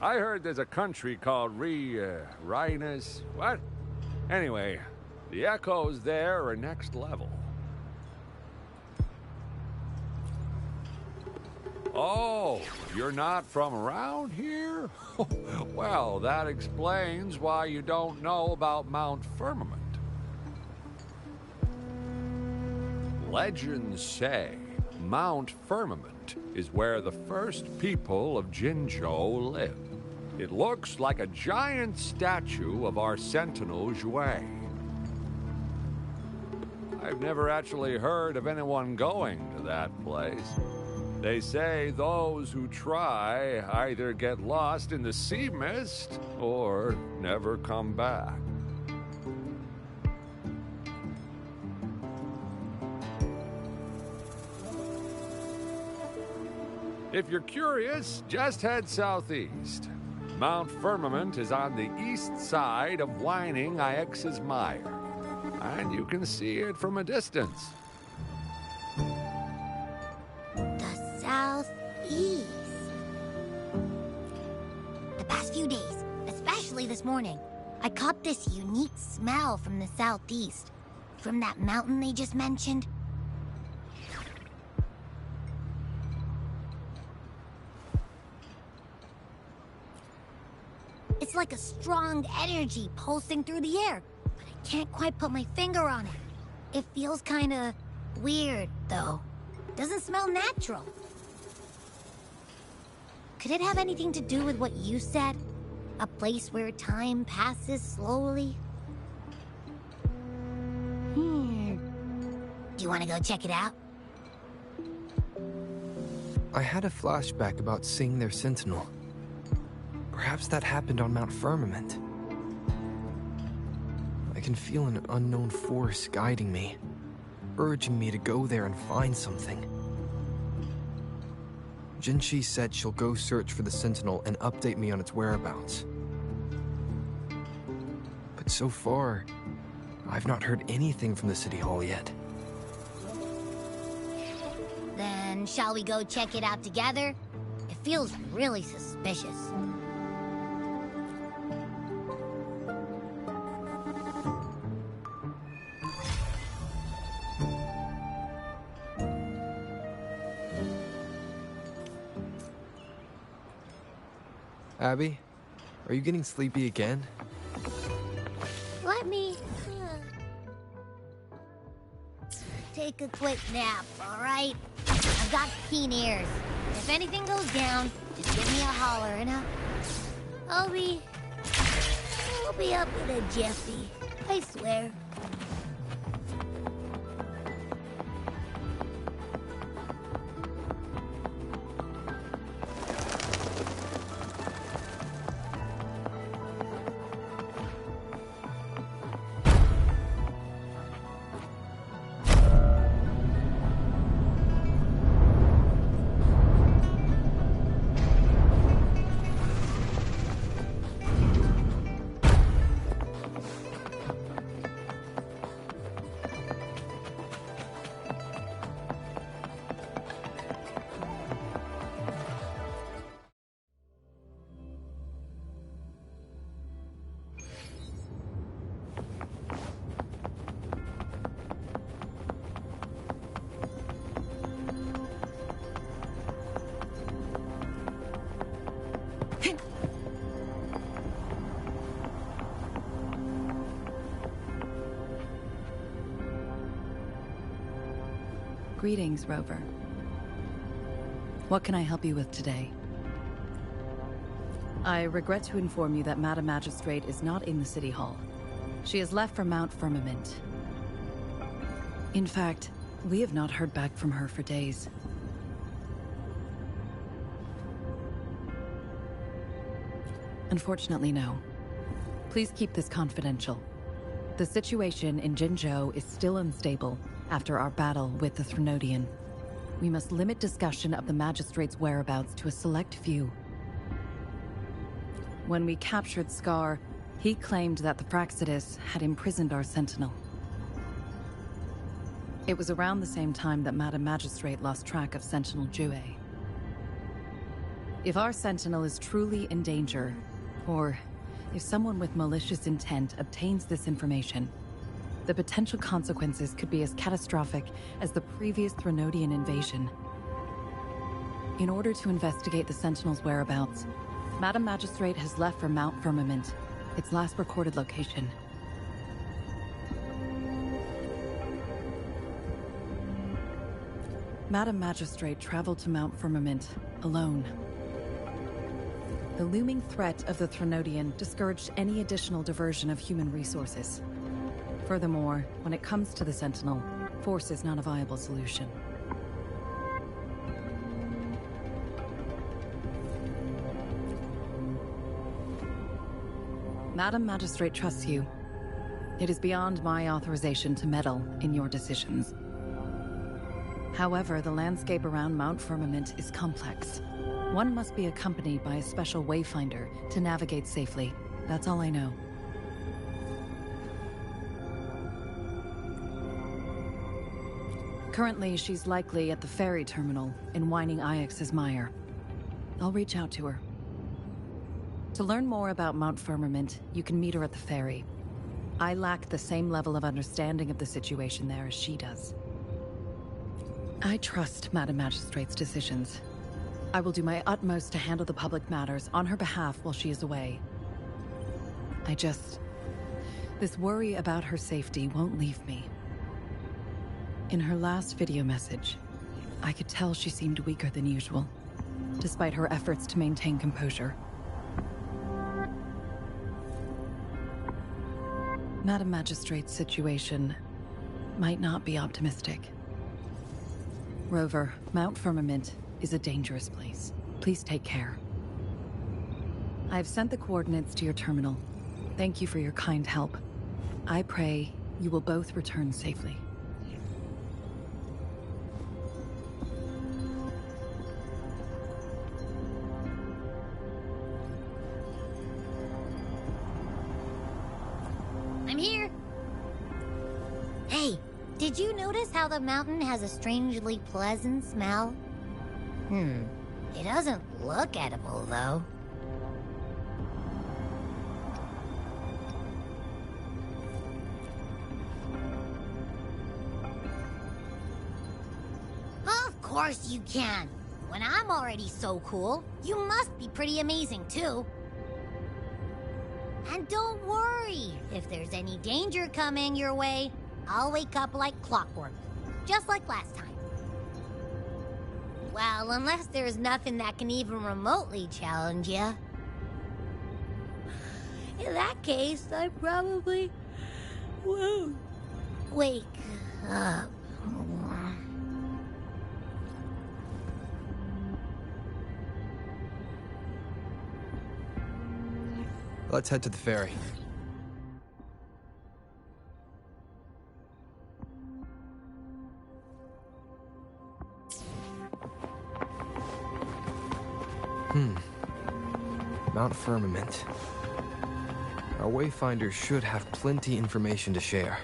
I heard there's a country called Rhinus. What? Anyway, the echoes there are next level. Oh, you're not from around here? Well, that explains why you don't know about Mount Firmament. Legends say Mount Firmament is where the first people of Jinzhou lived. It looks like a giant statue of our Sentinel Jue. I've never actually heard of anyone going to that place. They say those who try either get lost in the sea mist or never come back. If you're curious, just head southeast. Mount Firmament is on the east side of Whining Ix's Mire, and you can see it from a distance. The southeast. The past few days, especially this morning, I caught this unique smell from the southeast. From that mountain they just mentioned. It's like a strong energy pulsing through the air, but I can't quite put my finger on it. It feels kinda weird, though. Doesn't smell natural. Could it have anything to do with what you said? A place where time passes slowly? Do you want to go check it out? I had a flashback about seeing their Sentinel. Perhaps that happened on Mount Firmament. can feel an unknown force guiding me, urging me to go there and find something. Jinchi said she'll go search for the Sentinel and update me on its whereabouts. But so far, I've not heard anything from the City Hall yet. Then, shall we go check it out together? It feels really suspicious. Abby, are you getting sleepy again? Let me take a quick nap, all right? I've got keen ears. If anything goes down, just give me a holler and I'll be up in a jiffy. I swear. Greetings, Rover. What can I help you with today? I regret to inform you that Madam Magistrate is not in the City Hall. She has left for Mount Firmament. In fact, we have not heard back from her for days. Unfortunately, no. Please keep this confidential. The situation in Jinzhou is still unstable after our battle with the Threnodian. We must limit discussion of the Magistrate's whereabouts to a select few. When we captured Scar, he claimed that the Praxidus had imprisoned our Sentinel. It was around the same time that Madam Magistrate lost track of Sentinel Jue. If our Sentinel is truly in danger, or if someone with malicious intent obtains this information, the potential consequences could be as catastrophic as the previous Threnodian invasion. In order to investigate the Sentinel's whereabouts, Madam Magistrate has left for Mount Firmament, its last recorded location. Madam Magistrate traveled to Mount Firmament alone. The looming threat of the Threnodian discouraged any additional diversion of human resources. Furthermore, when it comes to the Sentinel, force is not a viable solution. Madam Magistrate trusts you. It is beyond my authorization to meddle in your decisions. However, the landscape around Mount Firmament is complex. One must be accompanied by a special wayfinder to navigate safely. That's all I know. Currently, she's likely at the ferry terminal in Whining Ix's Mire. I'll reach out to her. To learn more about Mount Firmament, you can meet her at the ferry. I lack the same level of understanding of the situation there as she does. I trust Madam Magistrate's decisions. I will do my utmost to handle the public matters on her behalf while she is away. This worry about her safety won't leave me. In her last video message, I could tell she seemed weaker than usual, despite her efforts to maintain composure. Madam Magistrate's situation might not be optimistic. Rover, Mount Firmament is a dangerous place. Please take care. I've sent the coordinates to your terminal. Thank you for your kind help. I pray you will both return safely. I'm here. Hey, did you notice how the mountain has a strangely pleasant smell? It doesn't look edible, though. Of course you can. When I'm already so cool, you must be pretty amazing, too. And don't worry, if there's any danger coming your way, I'll wake up like clockwork, just like last time. Well, unless there's nothing that can even remotely challenge you. In that case, I probably won't wake up. Let's head to the ferry. Mount Firmament. Our Wayfinder should have plenty information to share.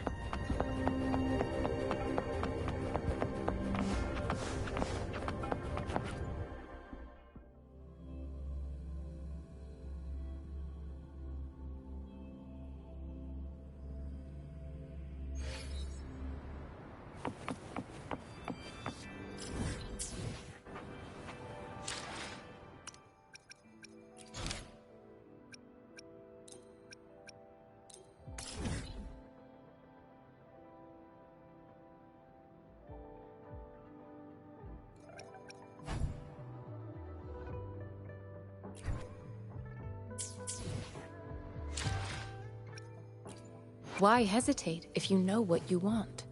Why hesitate if you know what you want?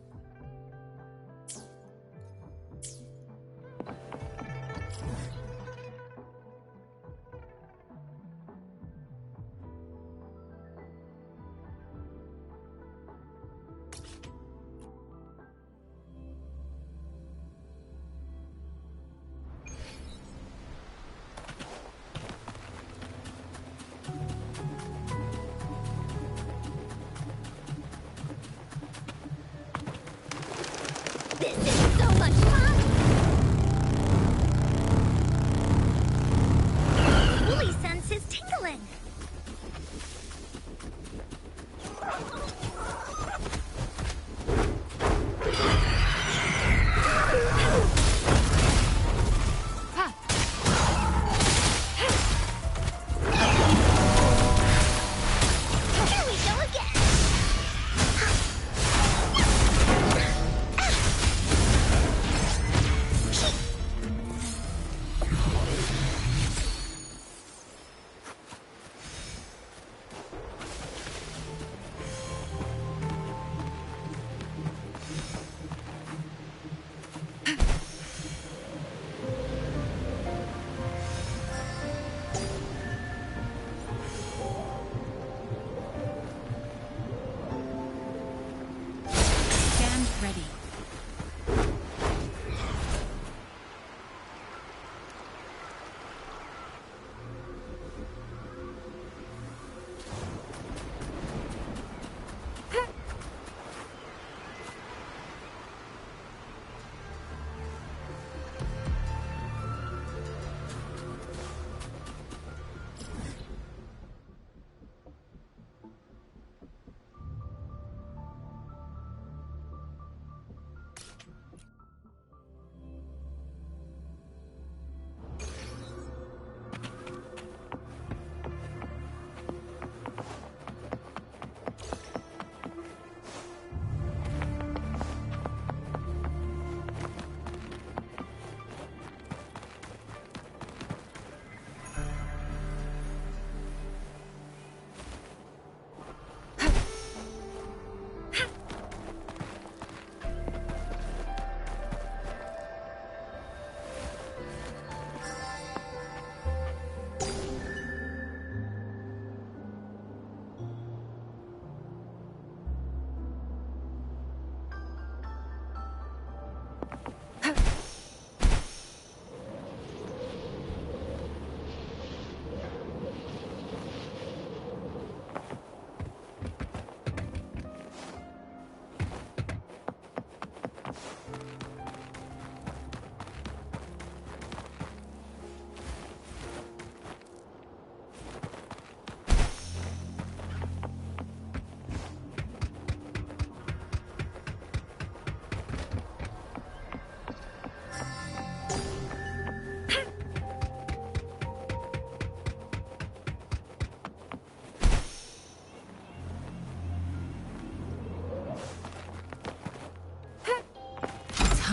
This is so much fun! Woolly sense is tingling.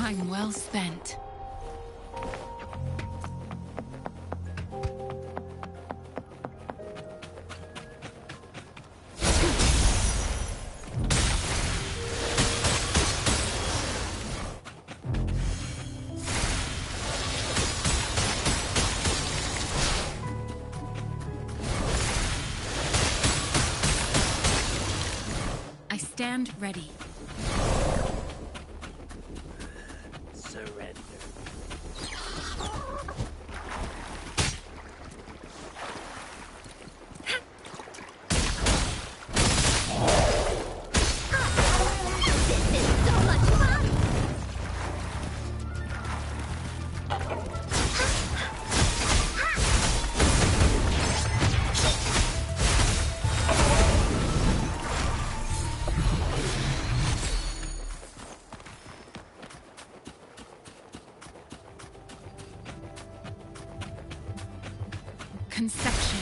time well spent. I stand ready. Surrender. Conception.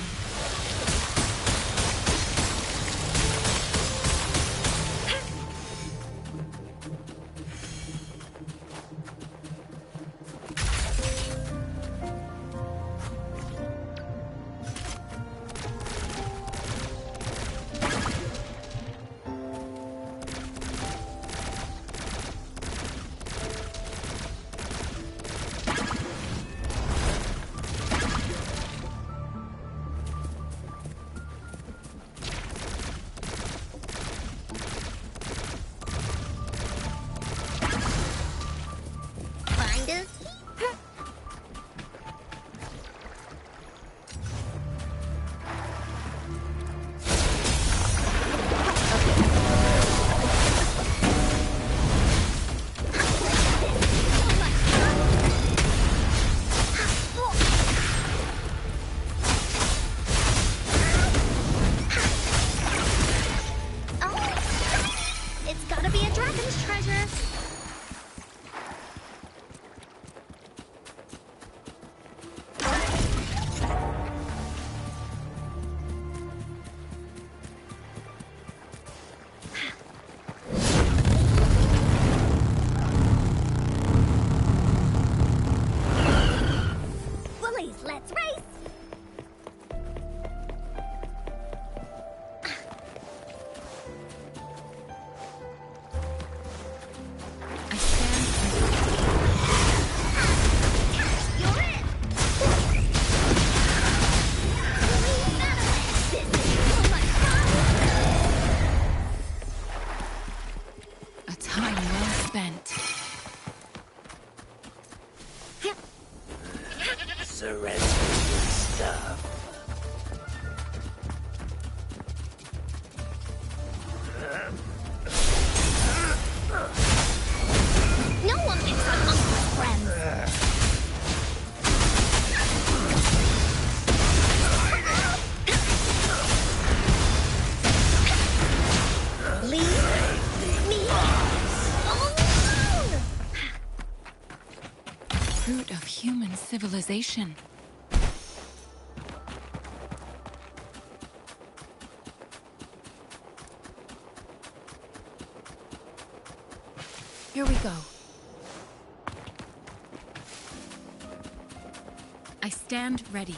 Surrender your stuff. No one picks on Uncle's friends. Leave me alone! Fruit of human civilization. Here we go. I stand ready.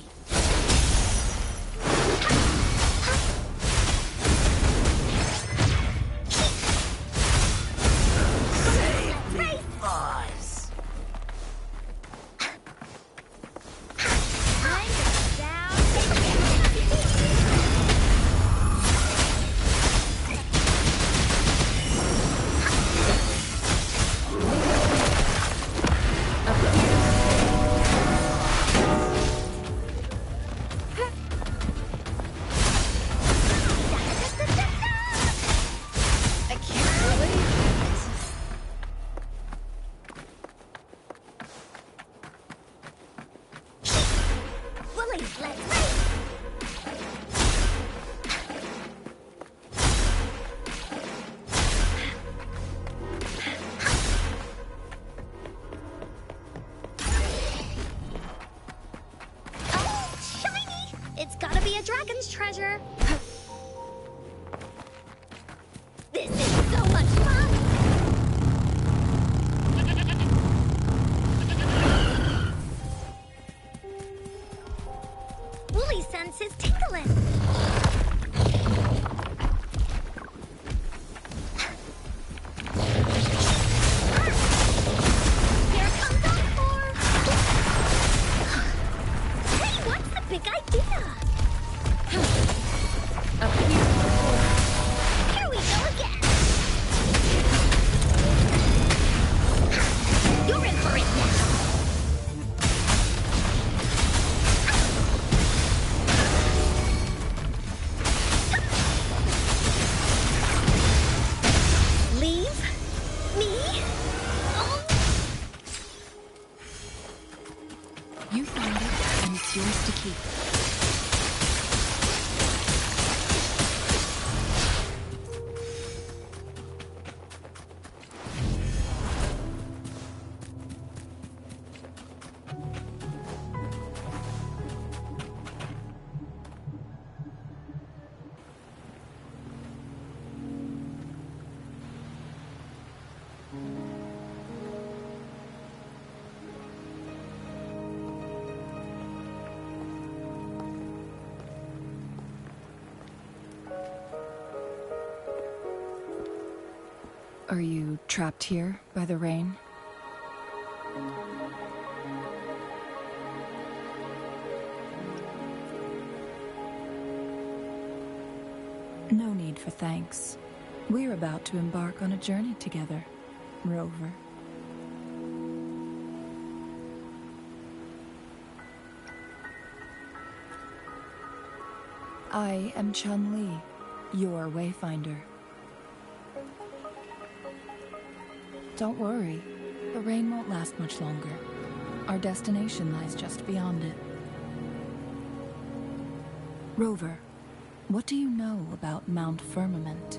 It's gotta be a dragon's treasure. This is so much fun! really senses tingling. Here comes Encore! Hey, what's the big idea? Up here. Here we go again. You're in for it now. Leave me alone. You found it, and it's yours to keep. Are you trapped here by the rain? No need for thanks. We're about to embark on a journey together, Rover. I am Chun-Li, your wayfinder. Don't worry, the rain won't last much longer. Our destination lies just beyond it. Rover, what do you know about Mount Firmament?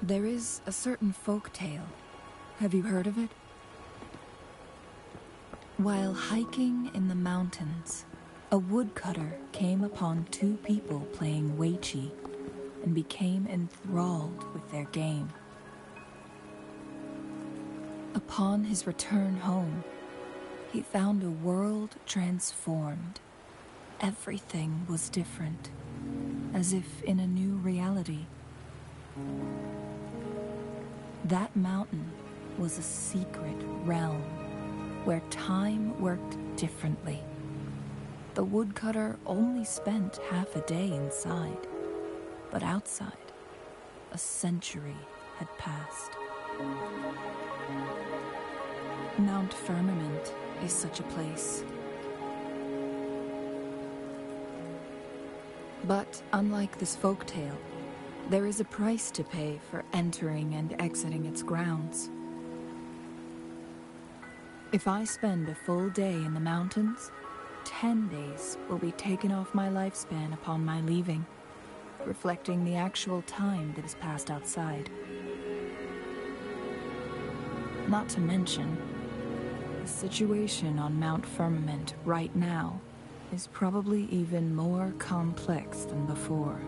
There is a certain folk tale. Have you heard of it? While hiking in the mountains, a woodcutter came upon two people playing Weiqi and became enthralled with their game. Upon his return home, he found a world transformed. Everything was different, as if in a new reality. That mountain was a secret realm where time worked differently. The woodcutter only spent half a day inside, but outside, a century had passed. Mount Firmament is such a place. But unlike this folktale, there is a price to pay for entering and exiting its grounds. If I spend a full day in the mountains, 10 days will be taken off my lifespan upon my leaving, reflecting the actual time that is passed outside. Not to mention, the situation on Mount Firmament right now is probably even more complex than before.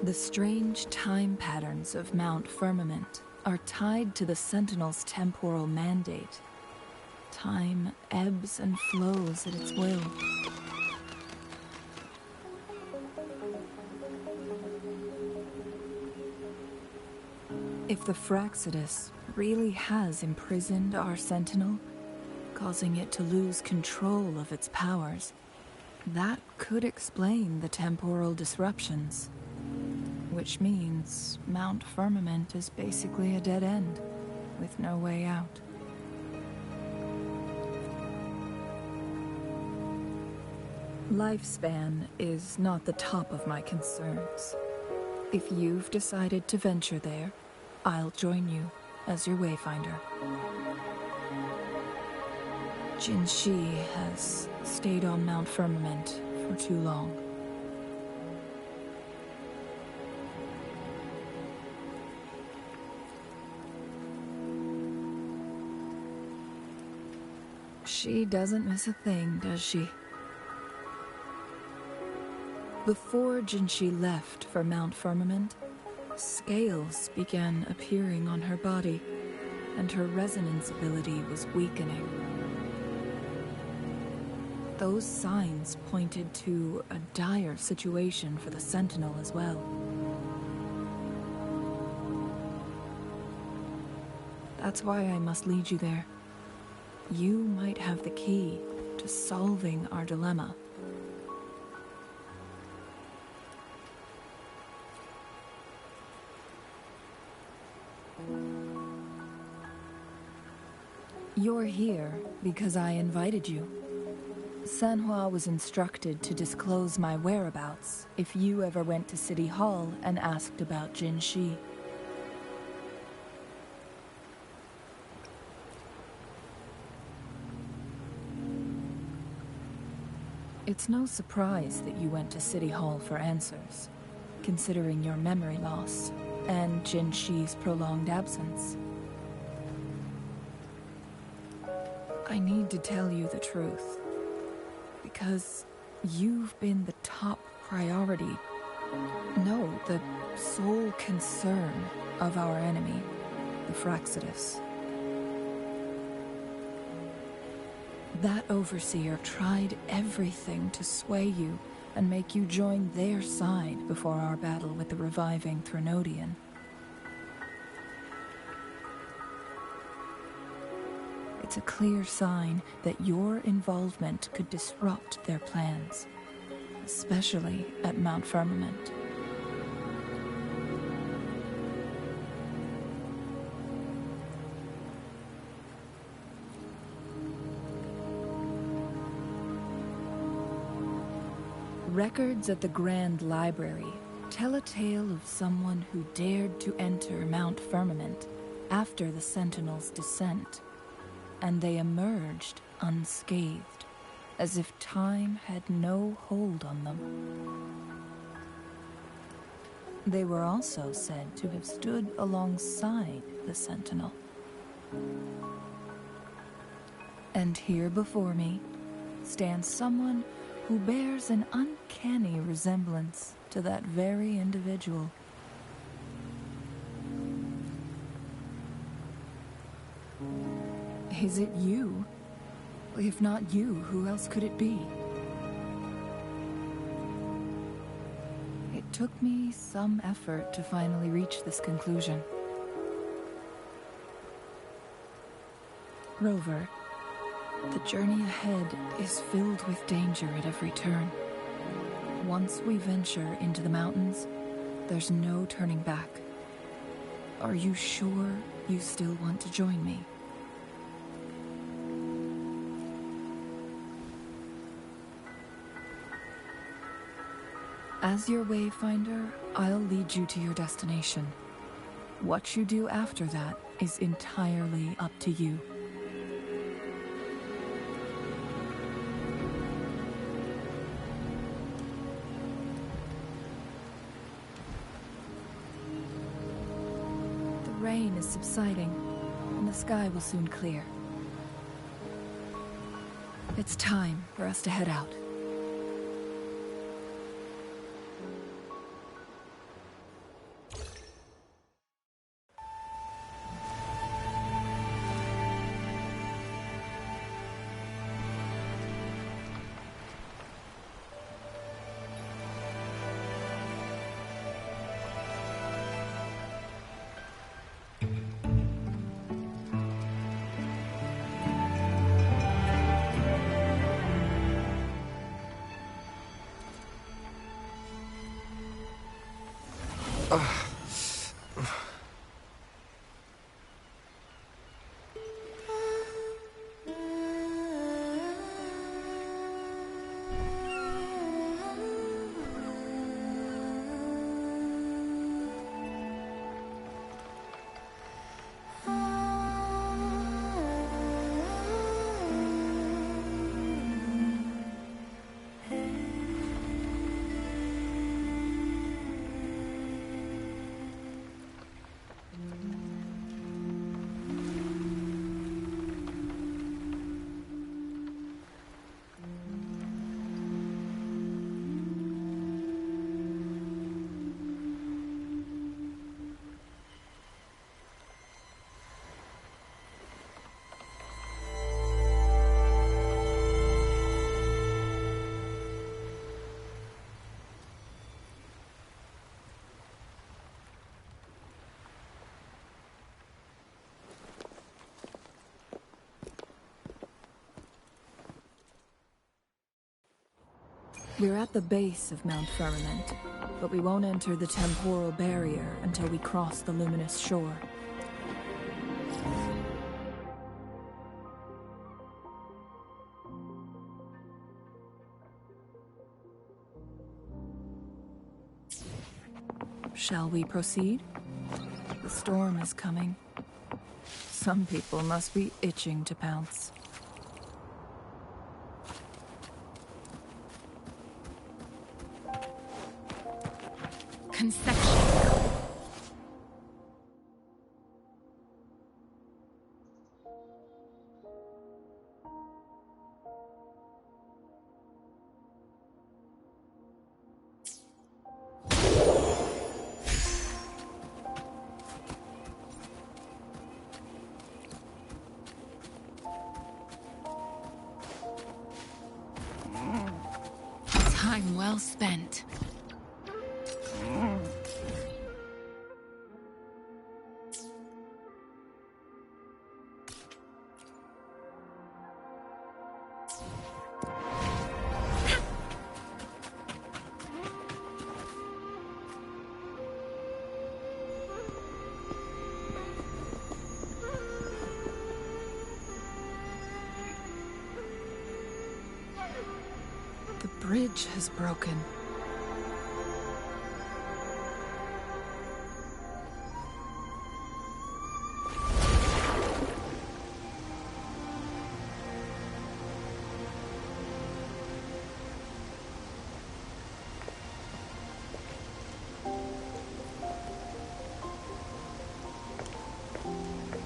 The strange time patterns of Mount Firmament are tied to the Sentinel's temporal mandate. Time ebbs and flows at its will. If the Fraxidus really has imprisoned our Sentinel, causing it to lose control of its powers, that could explain the temporal disruptions. Which means Mount Firmament is basically a dead end, with no way out. Lifespan is not the top of my concerns. If you've decided to venture there, I'll join you as your wayfinder. Jin Shi has stayed on Mount Firmament for too long. She doesn't miss a thing, does she? Before Jinshi left for Mount Firmament, scales began appearing on her body, and her resonance ability was weakening. Those signs pointed to a dire situation for the Sentinel as well. That's why I must lead you there. You might have the key to solving our dilemma. You're here because I invited you. Sanhua was instructed to disclose my whereabouts if you ever went to City Hall and asked about Jinshi. It's no surprise that you went to City Hall for answers, considering your memory loss and Jinshi's prolonged absence. I need to tell you the truth, because you've been the top priority, no, the sole concern of our enemy, the Fraxidus. That overseer tried everything to sway you and make you join their side before our battle with the reviving Threnodian. It's a clear sign that your involvement could disrupt their plans, especially at Mount Firmament. Records at the Grand Library tell a tale of someone who dared to enter Mount Firmament after the Sentinel's descent, and they emerged unscathed, as if time had no hold on them. They were also said to have stood alongside the Sentinel. And here before me stands someone who bears an uncanny resemblance to that very individual. Is it you? If not you, who else could it be? It took me some effort to finally reach this conclusion. Rover, the journey ahead is filled with danger at every turn. Once we venture into the mountains, there's no turning back. Are you sure you still want to join me? As your wayfinder, I'll lead you to your destination. What you do after that is entirely up to you. The rain is subsiding, and the sky will soon clear. It's time for us to head out. We're at the base of Mount Firmament, but we won't enter the temporal barrier until we cross the luminous shore. Shall we proceed? The storm is coming. Some people must be itching to pounce. Conception. Time well spent. The bridge has broken.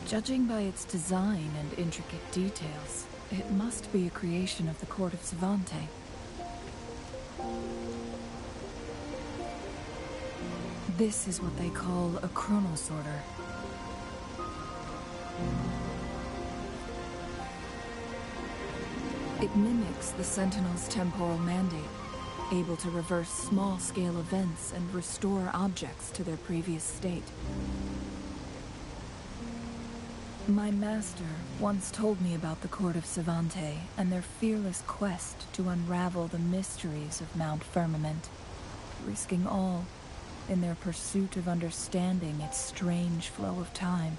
Judging by its design and intricate details, it must be a creation of the Court of Savante. This is what they call a chronosorter. It mimics the Sentinel's temporal mandate, able to reverse small-scale events and restore objects to their previous state. My master once told me about the Court of Savante and their fearless quest to unravel the mysteries of Mount Firmament, risking all in their pursuit of understanding its strange flow of time.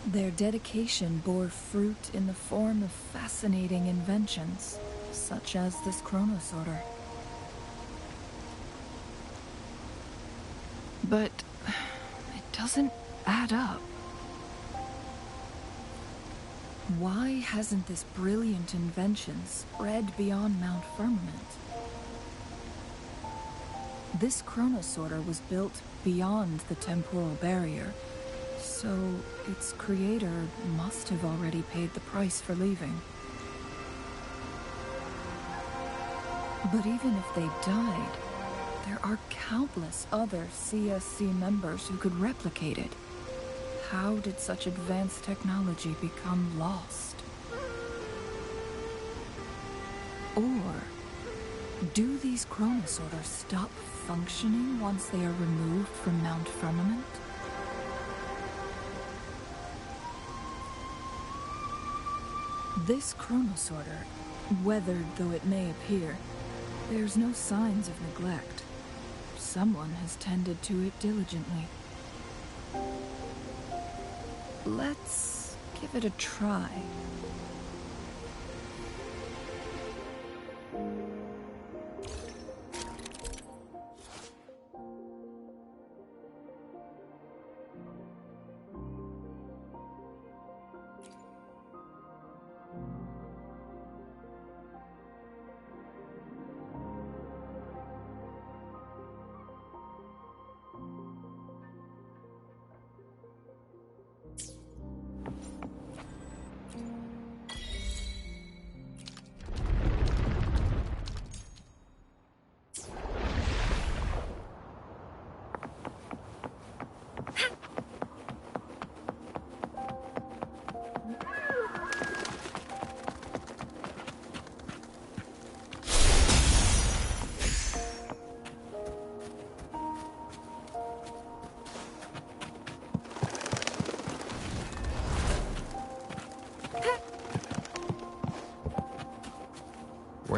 Their dedication bore fruit in the form of fascinating inventions, such as this chronosorter. But it doesn't add up. Why hasn't this brilliant invention spread beyond Mount Firmament? This chronosorter was built beyond the temporal barrier, so its creator must have already paid the price for leaving. But even if they died, there are countless other CSC members who could replicate it. How did such advanced technology become lost? Or do these chronosorters stop functioning once they are removed from Mount Firmament? This chronosorter, weathered though it may appear, bears no signs of neglect. Someone has tended to it diligently. Let's give it a try.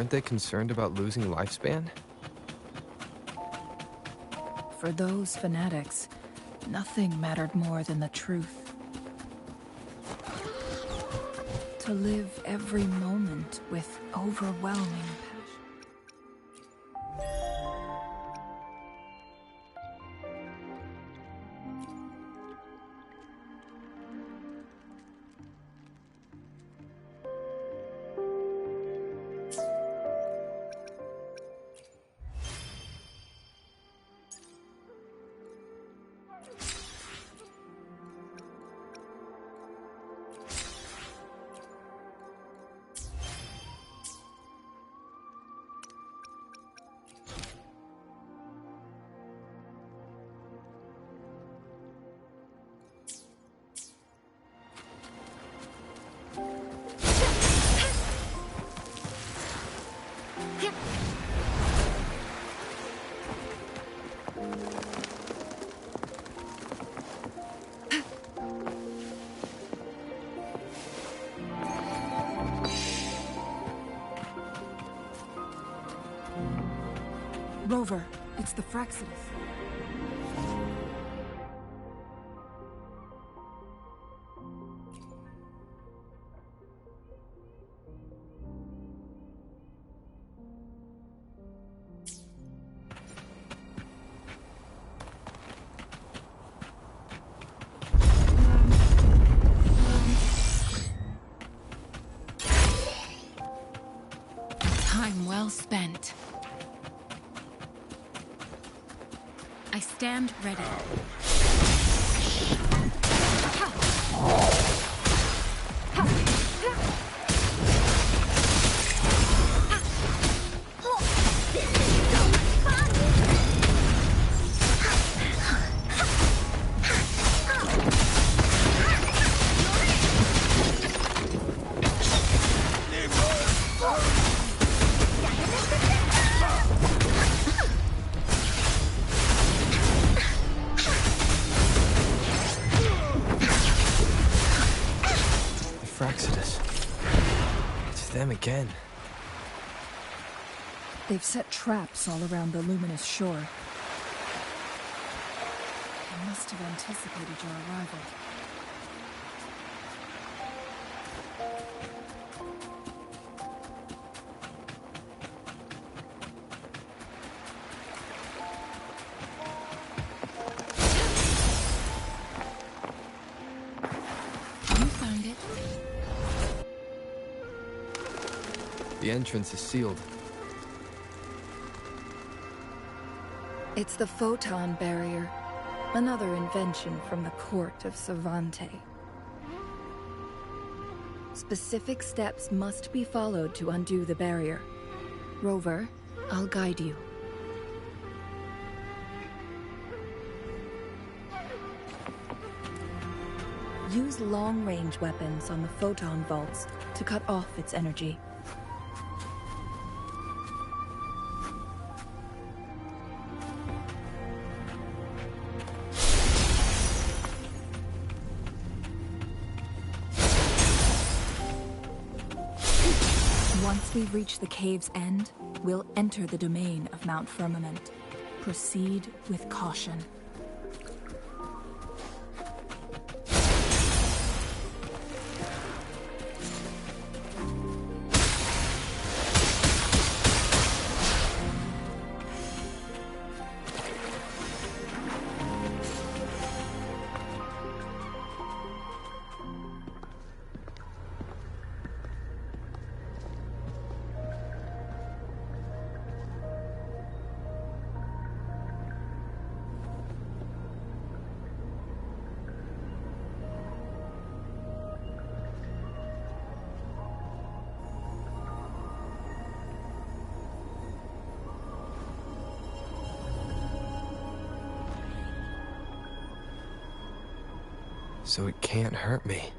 Weren't they concerned about losing lifespan? For those fanatics, nothing mattered more than the truth. To live every moment with overwhelming passion. Rover, it's the Fraxidus. Time well spent. I stand ready. Them again. They've set traps all around the luminous shore. They must have anticipated your arrival. You found it. The entrance is sealed. It's the photon barrier, another invention from the court of Savante. Specific steps must be followed to undo the barrier. Rover, I'll guide you. Use long-range weapons on the photon vaults to cut off its energy. Once we reach the cave's end, we'll enter the domain of Mount Firmament. Proceed with caution. So it can't hurt me.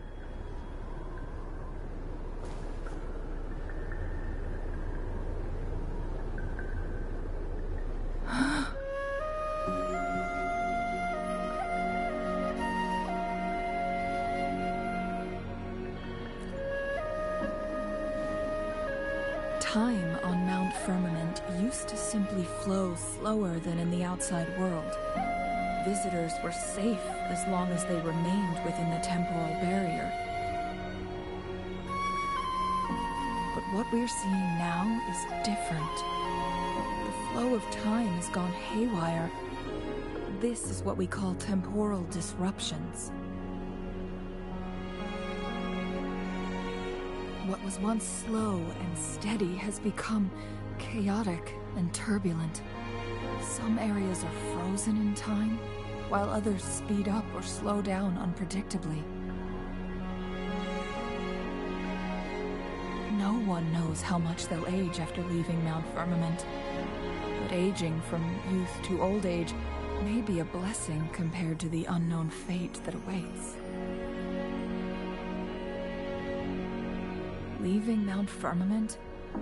Time on Mount Firmament used to simply flow slower than in the outside world. Visitors were safe as long as they remained within the temporal barrier. But what we're seeing now is different. The flow of time has gone haywire. This is what we call temporal disruptions. What was once slow and steady has become chaotic and turbulent. Some areas are frozen in time, while others speed up or slow down unpredictably. No one knows how much they'll age after leaving Mount Firmament, but aging from youth to old age may be a blessing compared to the unknown fate that awaits. Leaving Mount Firmament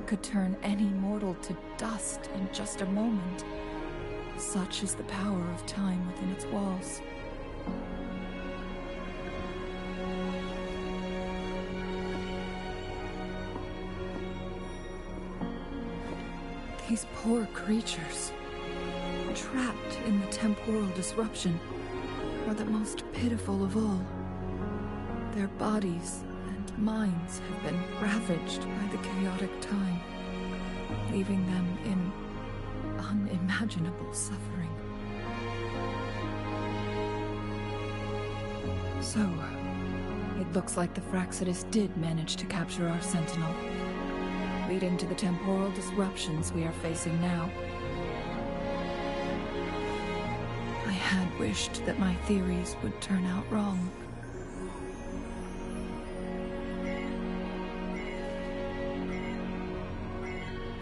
could turn any mortal to dust in just a moment. Such is the power of time within its walls. These poor creatures, trapped in the temporal disruption, are the most pitiful of all. Their bodies and minds have been ravaged by the chaotic time, leaving them in unimaginable suffering. So, it looks like the Fraxidus did manage to capture our sentinel, leading to the temporal disruptions we are facing now. I had wished that my theories would turn out wrong.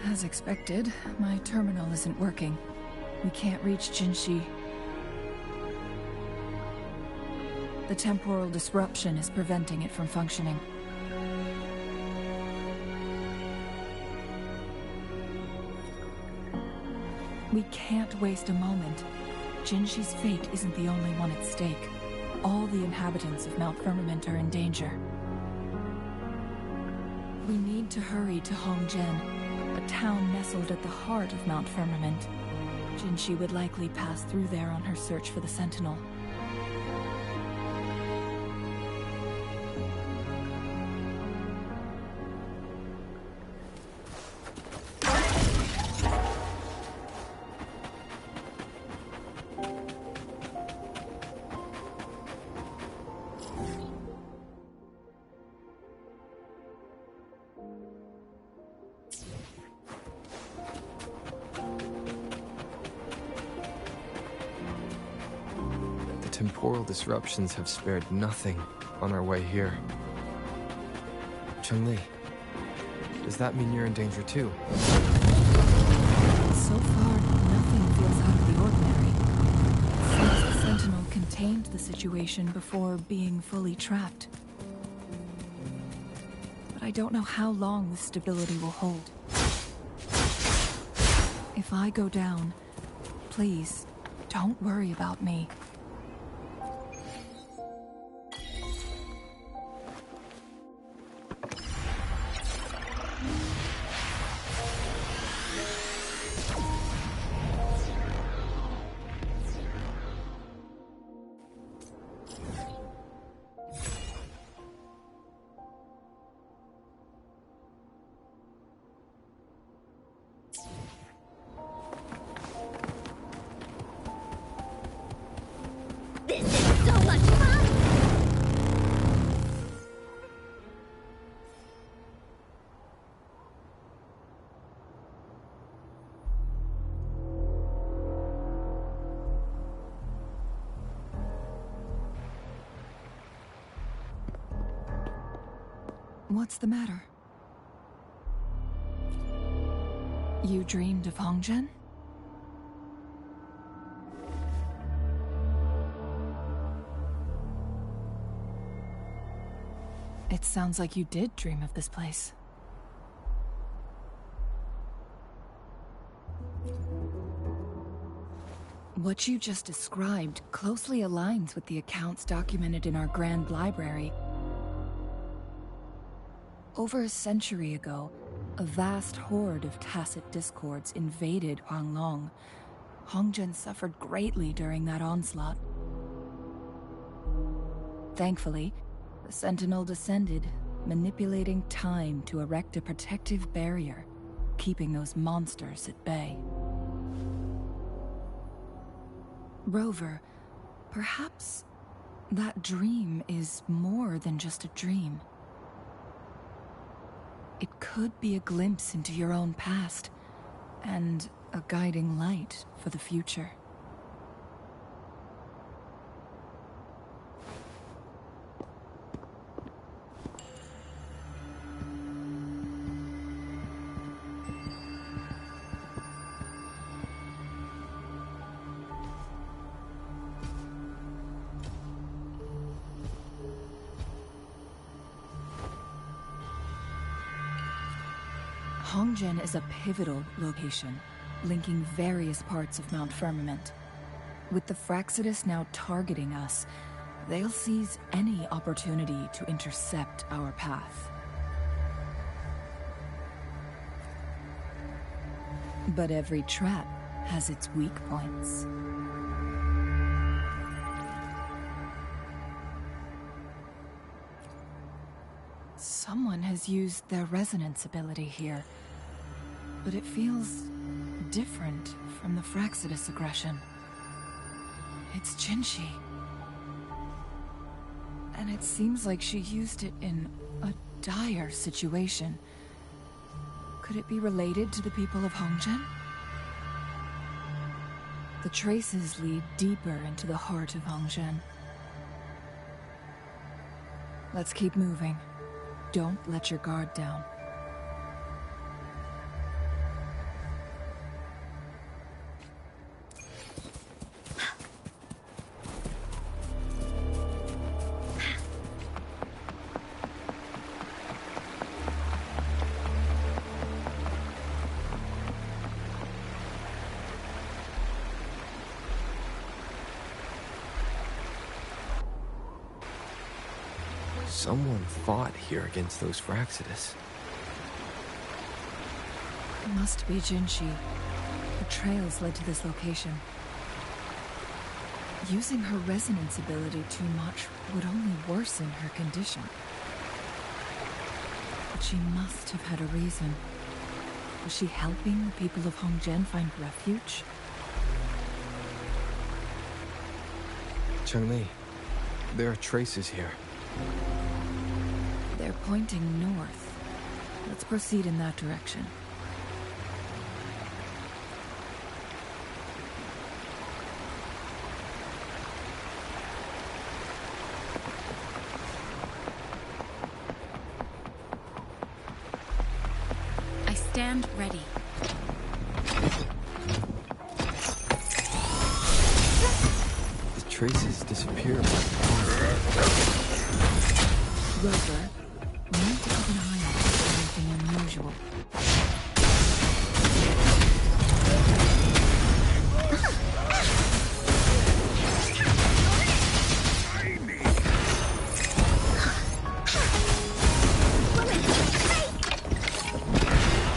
As expected, my terminal isn't working. We can't reach Jinshi. The temporal disruption is preventing it from functioning. We can't waste a moment. Jinshi's fate isn't the only one at stake. All the inhabitants of Mount Firmament are in danger. We need to hurry to Hongjian, a town nestled at the heart of Mount Firmament. Jinshi would likely pass through there on her search for the Sentinel. Temporal disruptions have spared nothing on our way here. Chun-Li, does that mean you're in danger too? So far, nothing feels out of the ordinary. It seems the Sentinel contained the situation before being fully trapped. But I don't know how long this stability will hold. If I go down, please, don't worry about me. This is so much fun! What's the matter? You dreamed of Hongjian? It sounds like you did dream of this place. What you just described closely aligns with the accounts documented in our Grand Library. Over a century ago, A vast horde of tacit discords invaded Huanglong. Hongzhen suffered greatly during that onslaught. Thankfully, the Sentinel descended, manipulating time to erect a protective barrier, keeping those monsters at bay. Rover, perhaps that dream is more than just a dream. It could be a glimpse into your own past, and a guiding light for the future. Hongzhen is a pivotal location, linking various parts of Mount Firmament. With the Fraxidus now targeting us, they'll seize any opportunity to intercept our path. But every trap has its weak points. Someone has used their resonance ability here, but it feels different from the Fraxidus aggression. It's Jinshi. And it seems like she used it in a dire situation. Could it be related to the people of Hongzhen? The traces lead deeper into the heart of Hongzhen. Let's keep moving. Don't let your guard down. Someone fought here against those Fraxidus. It must be Jinshi. The trails led to this location. Using her resonance ability too much would only worsen her condition. But she must have had a reason. Was she helping the people of Hongzhen find refuge? Chun-Li, there are traces here. They're pointing north. Let's proceed in that direction. I stand ready. The traces disappear. Rover, we need to keep an eye out for anything unusual.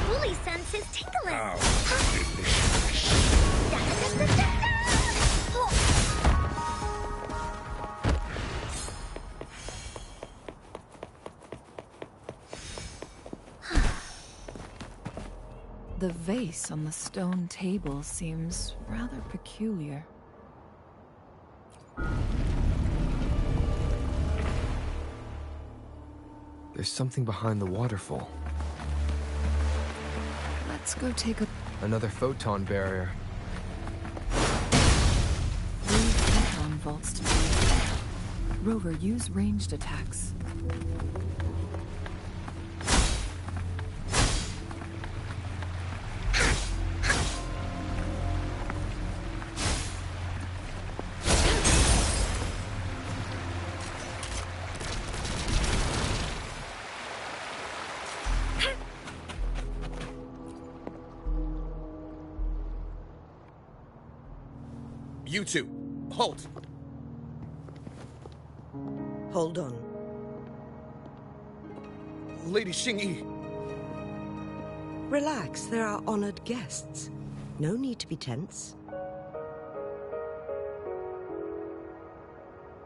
Wooly sense is tingling. The vase on the stone table seems rather peculiar. There's something behind the waterfall. Let's go take a... Another photon barrier. 3 photon vaults to do. Rover, use ranged attacks. You two, halt! Hold on. Lady Xingyi, Relax, there are honored guests. No need to be tense.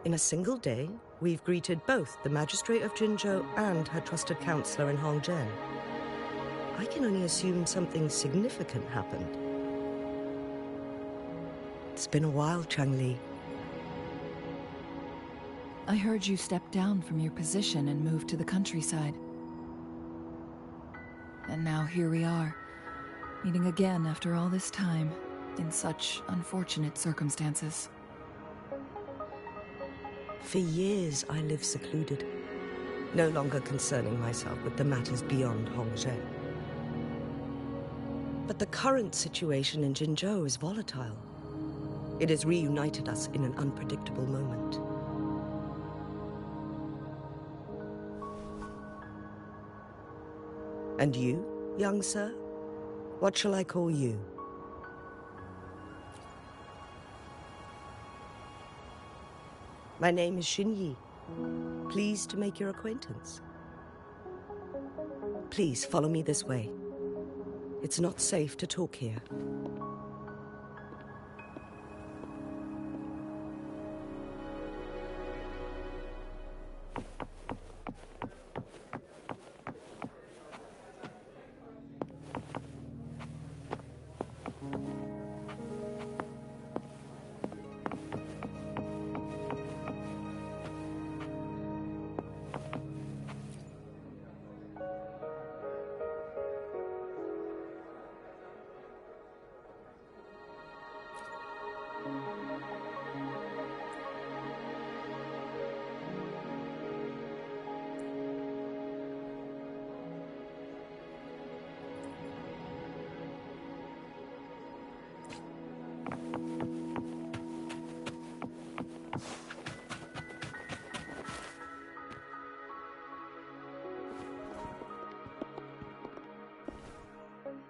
In a single day, we've greeted both the Magistrate of Jinzhou and her trusted counselor in Hongzhen. I can only assume something significant happened. It's been a while, Changli. I heard you step down from your position and move to the countryside. And now here we are, meeting again after all this time, in such unfortunate circumstances. For years, I lived secluded, no longer concerning myself with the matters beyond Hongzhen. But the current situation in Jinzhou is volatile. It has reunited us in an unpredictable moment. And you, young sir? What shall I call you? My name is Xinyi. Pleased to make your acquaintance. Please follow me this way. It's not safe to talk here.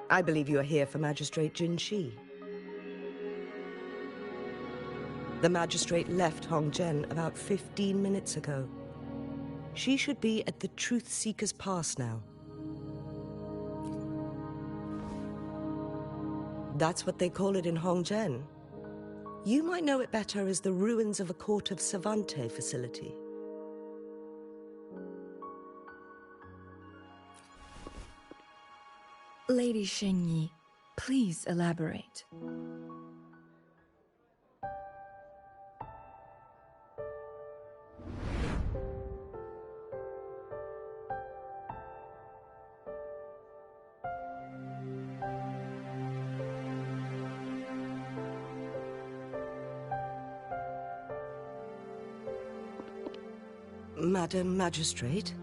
I believe you are here for Magistrate Jin Shi. The magistrate left Hongzhen about 15 minutes ago. She should be at the Truth Seeker's Pass now. That's what they call it in Hongzhen. You might know it better as the ruins of a Court of Savante facility. Lady Xinyi, please elaborate. Madam Magistrate,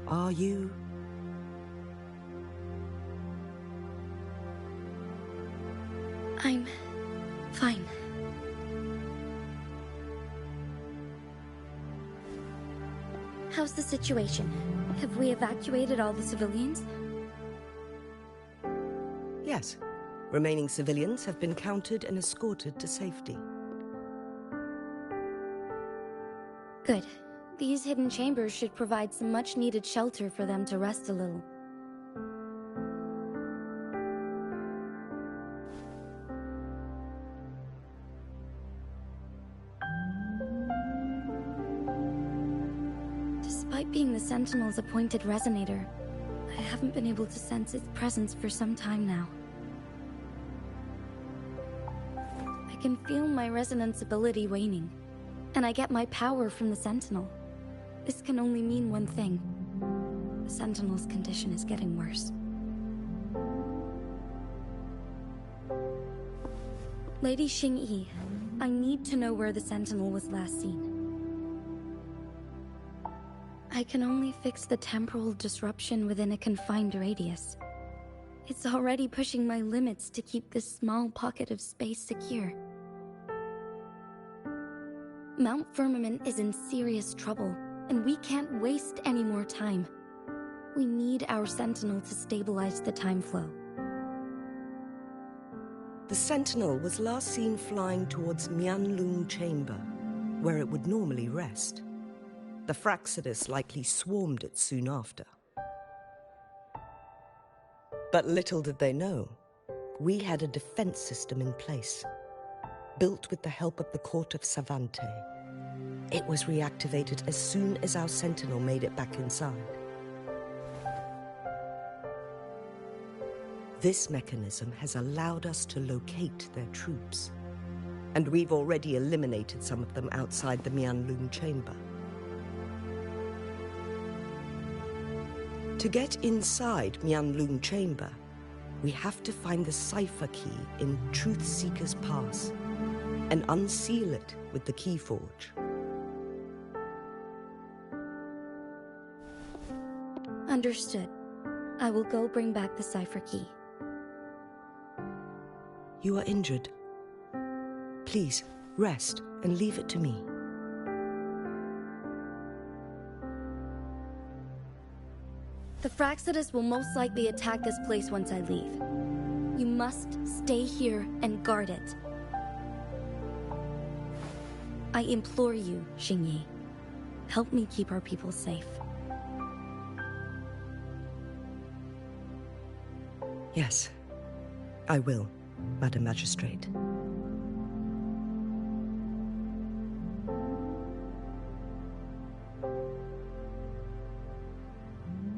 are you... I'm fine. How's the situation? Have we evacuated all the civilians? Yes. Remaining civilians have been counted and escorted to safety. Good. These hidden chambers should provide some much-needed shelter for them to rest a little. Despite being the Sentinel's appointed resonator, I haven't been able to sense its presence for some time now. I can feel my resonance ability waning, and I get my power from the Sentinel. This can only mean one thing. The Sentinel's condition is getting worse. Lady Xingyi, I need to know where the Sentinel was last seen. I can only fix the temporal disruption within a confined radius. It's already pushing my limits to keep this small pocket of space secure. Mount Firmament is in serious trouble, and we can't waste any more time. We need our Sentinel to stabilize the time flow. The Sentinel was last seen flying towards Mianlong Chamber, where it would normally rest. The Fraxidus likely swarmed it soon after. But little did they know, we had a defense system in place, built with the help of the court of Savante. It was reactivated as soon as our sentinel made it back inside. This mechanism has allowed us to locate their troops, and we've already eliminated some of them outside the Mianlun chamber. To get inside Mianlun chamber, we have to find the cipher key in Truth Seeker's Pass and unseal it with the Keyforge. Understood. I will go bring back the cipher key. You are injured. Please, rest and leave it to me. The Fraxidus will most likely attack this place once I leave. You must stay here and guard it. I implore you, Xingyi. Help me keep our people safe. Yes, I will, Madam Magistrate.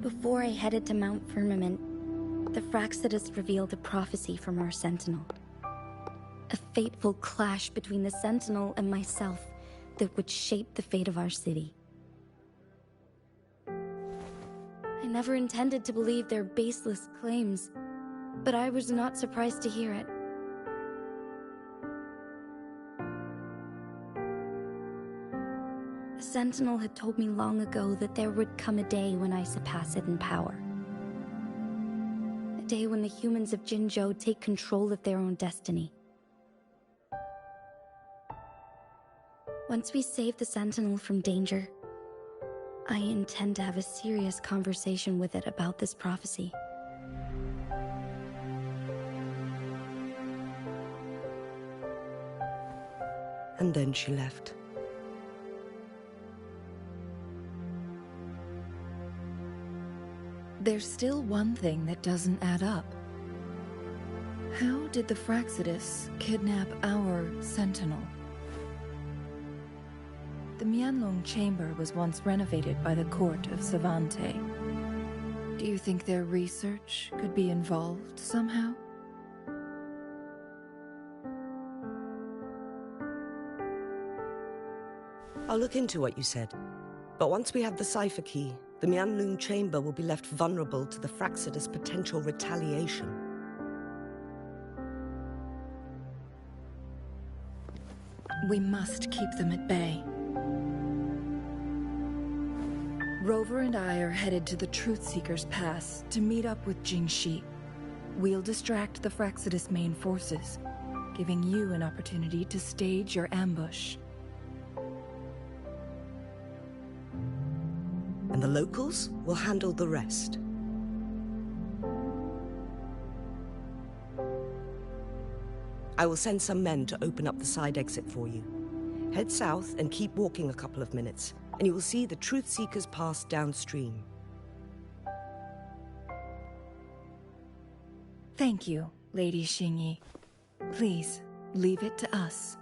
Before I headed to Mount Firmament, the Fraxidus revealed a prophecy from our Sentinel. A fateful clash between the Sentinel and myself that would shape the fate of our city. I never intended to believe their baseless claims, but I was not surprised to hear it. The Sentinel had told me long ago that there would come a day when I surpass it in power. A day when the humans of Jinzhou take control of their own destiny. Once we save the Sentinel from danger, I intend to have a serious conversation with it about this prophecy. And then she left. There's still one thing that doesn't add up. How did the Fraxidus kidnap our Sentinel? The Mianlong chamber was once renovated by the court of Savante. Do you think their research could be involved somehow? I'll look into what you said. But once we have the cipher key, the Mianlun chamber will be left vulnerable to the Fraxidus' potential retaliation. We must keep them at bay. Rover and I are headed to the Truth Seeker's Pass to meet up with Jingxi. We'll distract the Fraxidus' main forces, giving you an opportunity to stage your ambush. And the locals will handle the rest. I will send some men to open up the side exit for you. Head south and keep walking a couple of minutes, and you will see the Truth Seeker's Pass downstream. Thank you, Lady Xingyi. Please, leave it to us.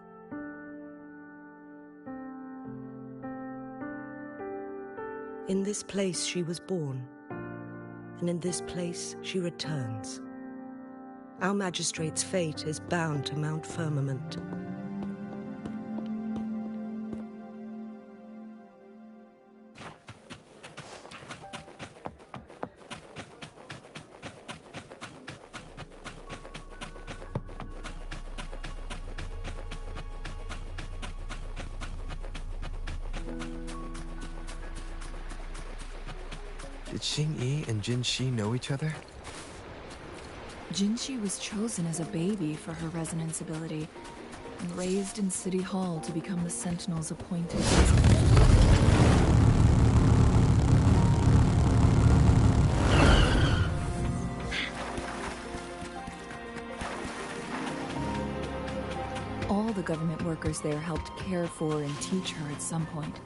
In this place she was born, and in this place she returns. Our magistrate's fate is bound to Mount Firmament. Did Xingyi and Jinxi know each other? Jinxi was chosen as a baby for her resonance ability, and raised in City Hall to become the Sentinel's appointed All the government workers there helped care for and teach her at some point,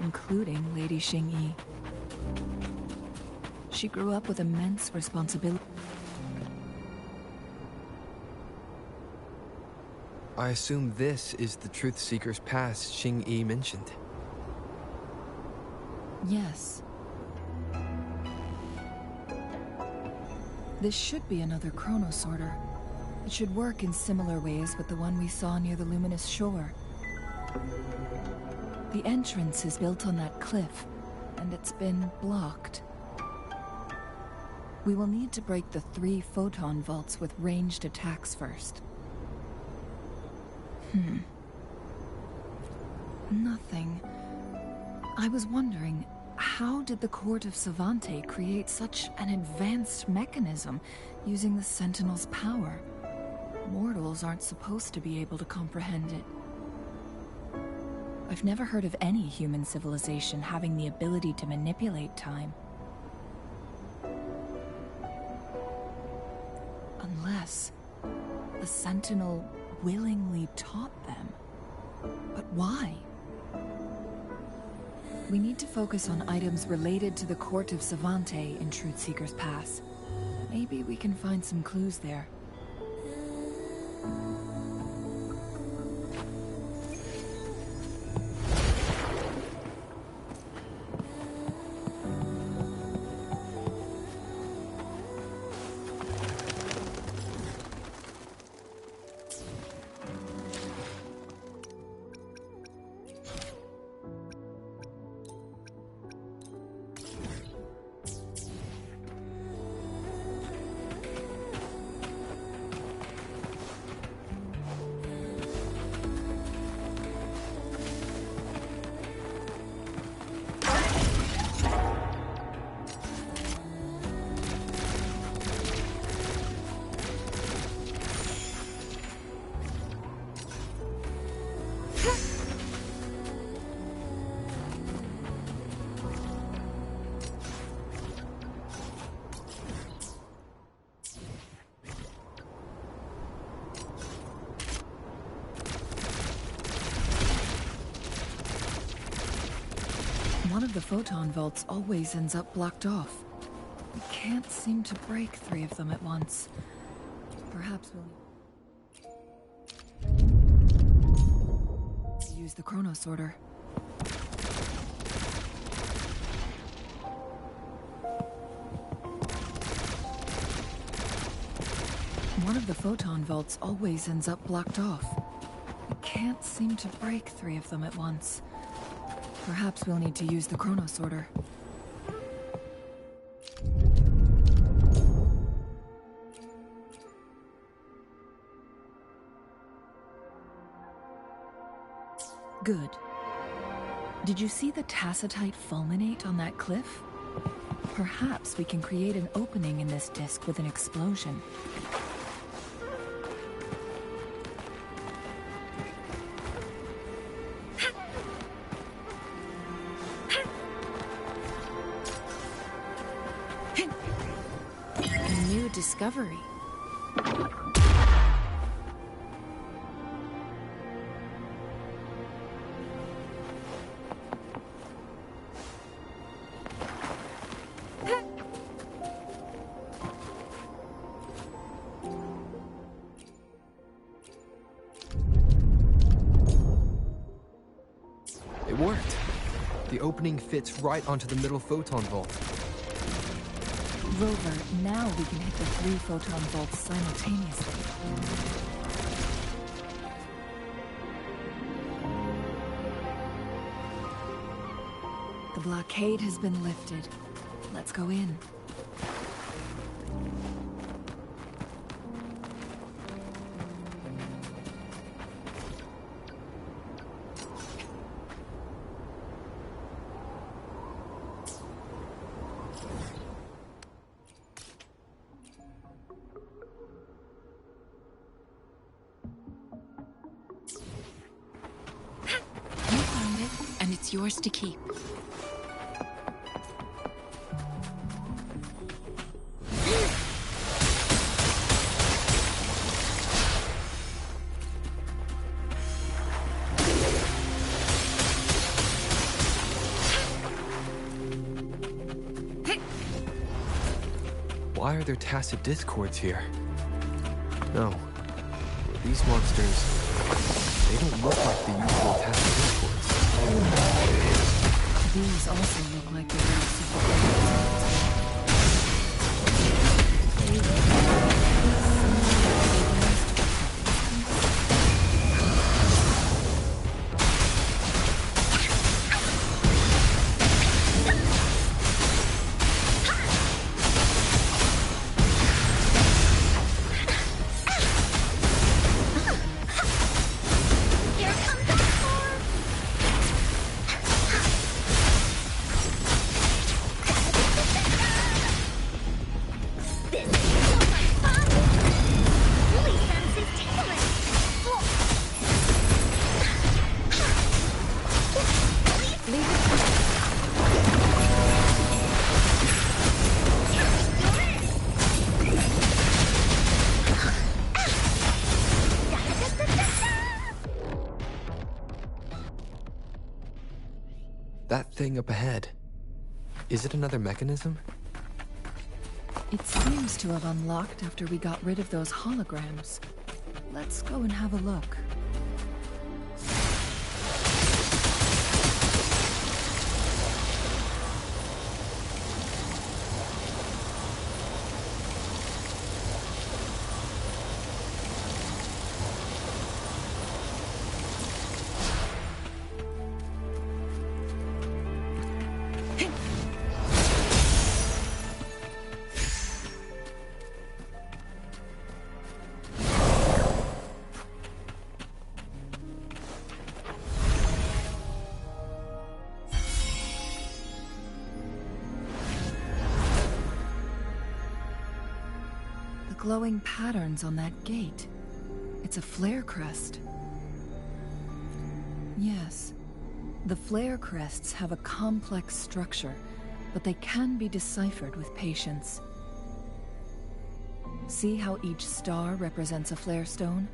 including Lady Xingyi. She grew up with immense responsibility. I assume this is the Truth Seeker's Pass Xing-Yi mentioned. Yes. This should be another chronosorter. It should work in similar ways with the one we saw near the luminous shore. The entrance is built on that cliff, and it's been blocked. We will need to break the 3 photon vaults with ranged attacks first. Nothing. I was wondering, how did the Court of Savante create such an advanced mechanism using the Sentinel's power? Mortals aren't supposed to be able to comprehend it. I've never heard of any human civilization having the ability to manipulate time. Unless the Sentinel willingly taught them. But why? We need to focus on items related to the Court of Savante in Truth Seeker's Pass. Maybe we can find some clues there. One of the photon vaults always ends up blocked off. We can't seem to break 3 of them at once. Perhaps we'll use the chronosorter. One of the photon vaults always ends up blocked off. We can't seem to break 3 of them at once. Perhaps we'll need to use the chronosorter. Good. Did you see the tacitite fulminate on that cliff? Perhaps we can create an opening in this disk with an explosion. Discovery. It worked. The opening fits right onto the middle photon vault. Rover, now we can hit the 3 photon vaults simultaneously. The blockade has been lifted. Let's go in. It's yours to keep. Why are there tacit discords here? No. These monsters, they don't look like the usual tacit discords. These also look like the roots of the That thing up ahead, is it another mechanism? It seems to have unlocked after we got rid of those holograms. Let's go and have a look. Glowing patterns on that gate. It's a flare crest. Yes, the flare crests have a complex structure, but they can be deciphered with patience. See how each star represents a flare stone?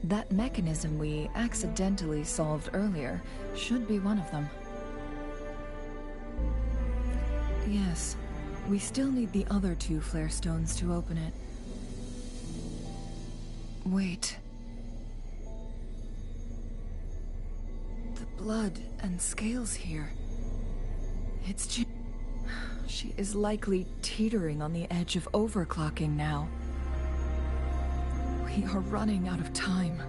That mechanism we accidentally solved earlier should be one of them. Yes. We still need the other two flare stones to open it. Wait. The blood and scales here. It's she is likely teetering on the edge of overclocking now. We are running out of time.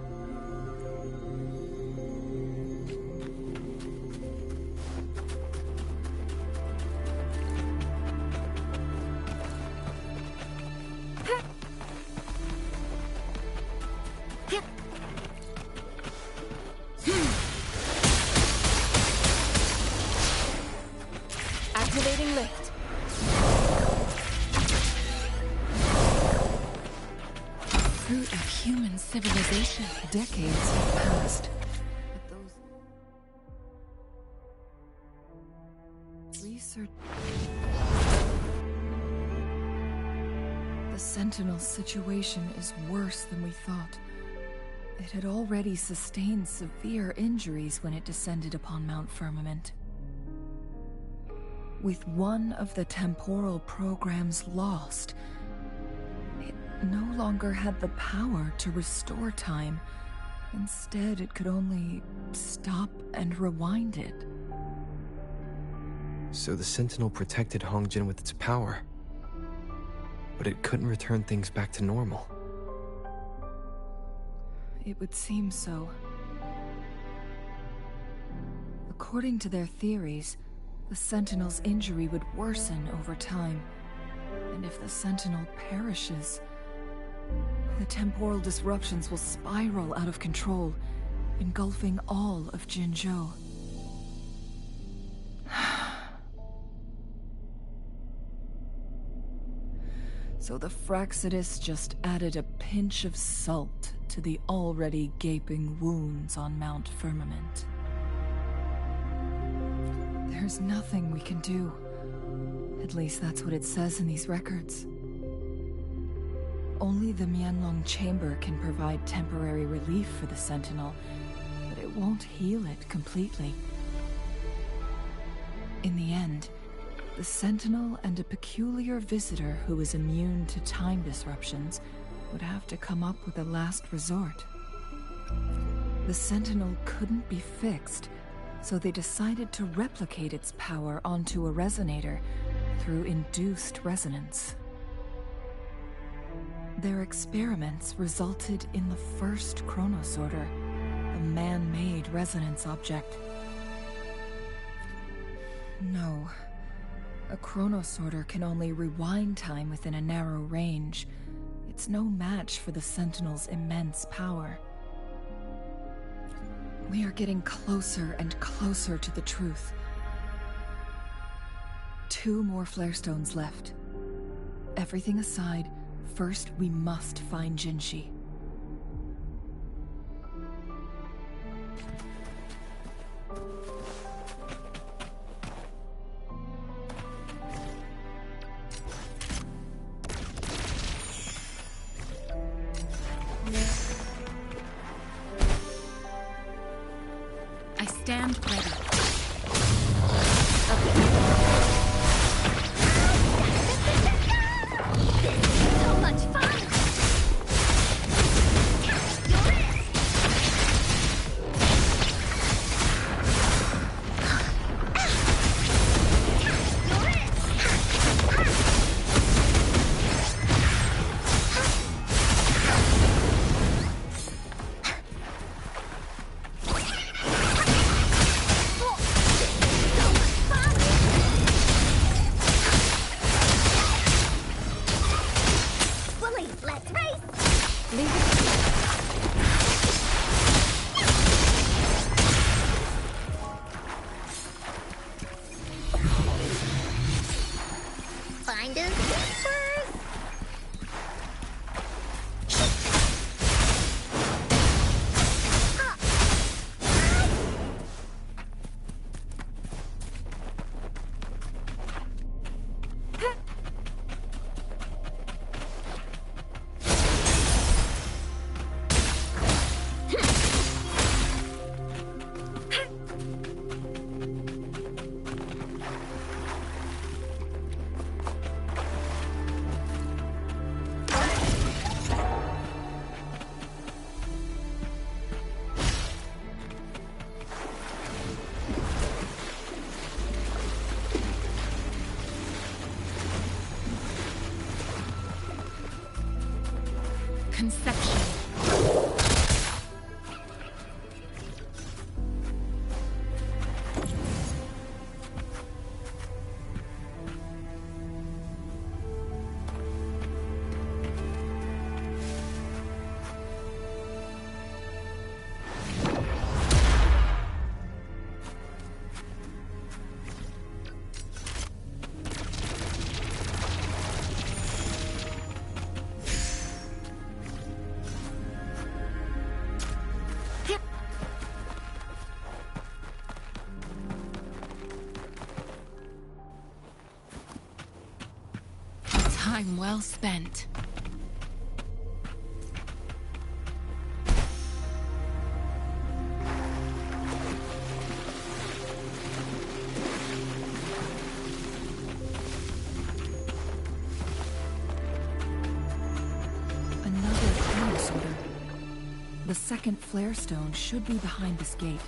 Activating lift. Fruit of human civilization. Decades have passed. But those research. The Sentinel's situation is worse than we thought. It had already sustained severe injuries when it descended upon Mount Firmament. With one of the temporal programs lost, it no longer had the power to restore time. Instead, it could only stop and rewind it. So the Sentinel protected Hongjin with its power, but it couldn't return things back to normal. It would seem so. According to their theories, the Sentinel's injury would worsen over time, and if the Sentinel perishes, the temporal disruptions will spiral out of control, engulfing all of Jinzhou. So the Fraxidus just added a pinch of salt to the already gaping wounds on Mount Firmament. There's nothing we can do. At least that's what it says in these records. Only the Mianlong Chamber can provide temporary relief for the Sentinel, but it won't heal it completely. In the end, the Sentinel and a peculiar visitor who is immune to time disruptions would have to come up with a last resort. The Sentinel couldn't be fixed, so they decided to replicate its power onto a resonator through induced resonance. Their experiments resulted in the first chronosorter, a man-made resonance object. No, a chronosorter can only rewind time within a narrow range. It's no match for the Sentinel's immense power. We are getting closer and closer to the truth. 2 more flare stones left. Everything aside, first we must find Jinshi. I stand ready. So much fun! Willie, let's race! Find us first. Conception. Time well spent. Another chronosorter. The second flare stone should be behind this gate.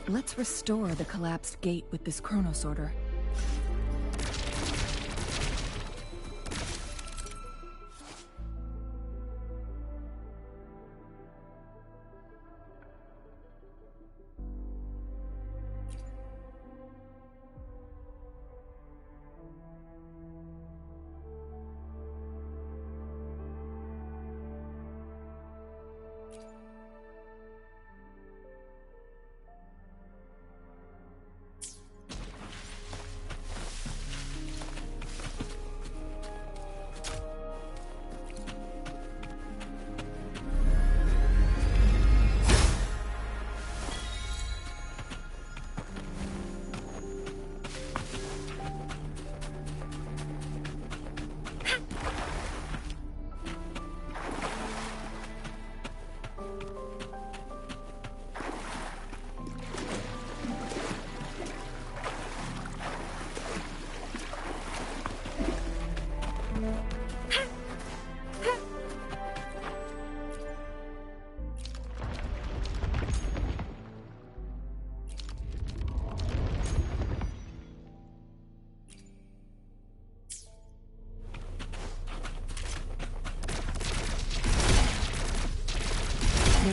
Let's restore the collapsed gate with this chronosorter.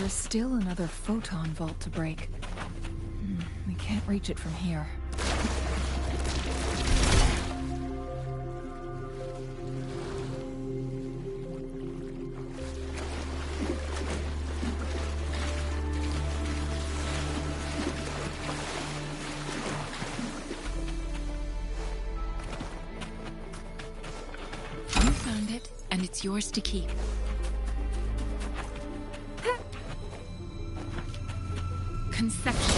There is still another photon vault to break. We can't reach it from here. You found it, and it's yours to keep. Conception.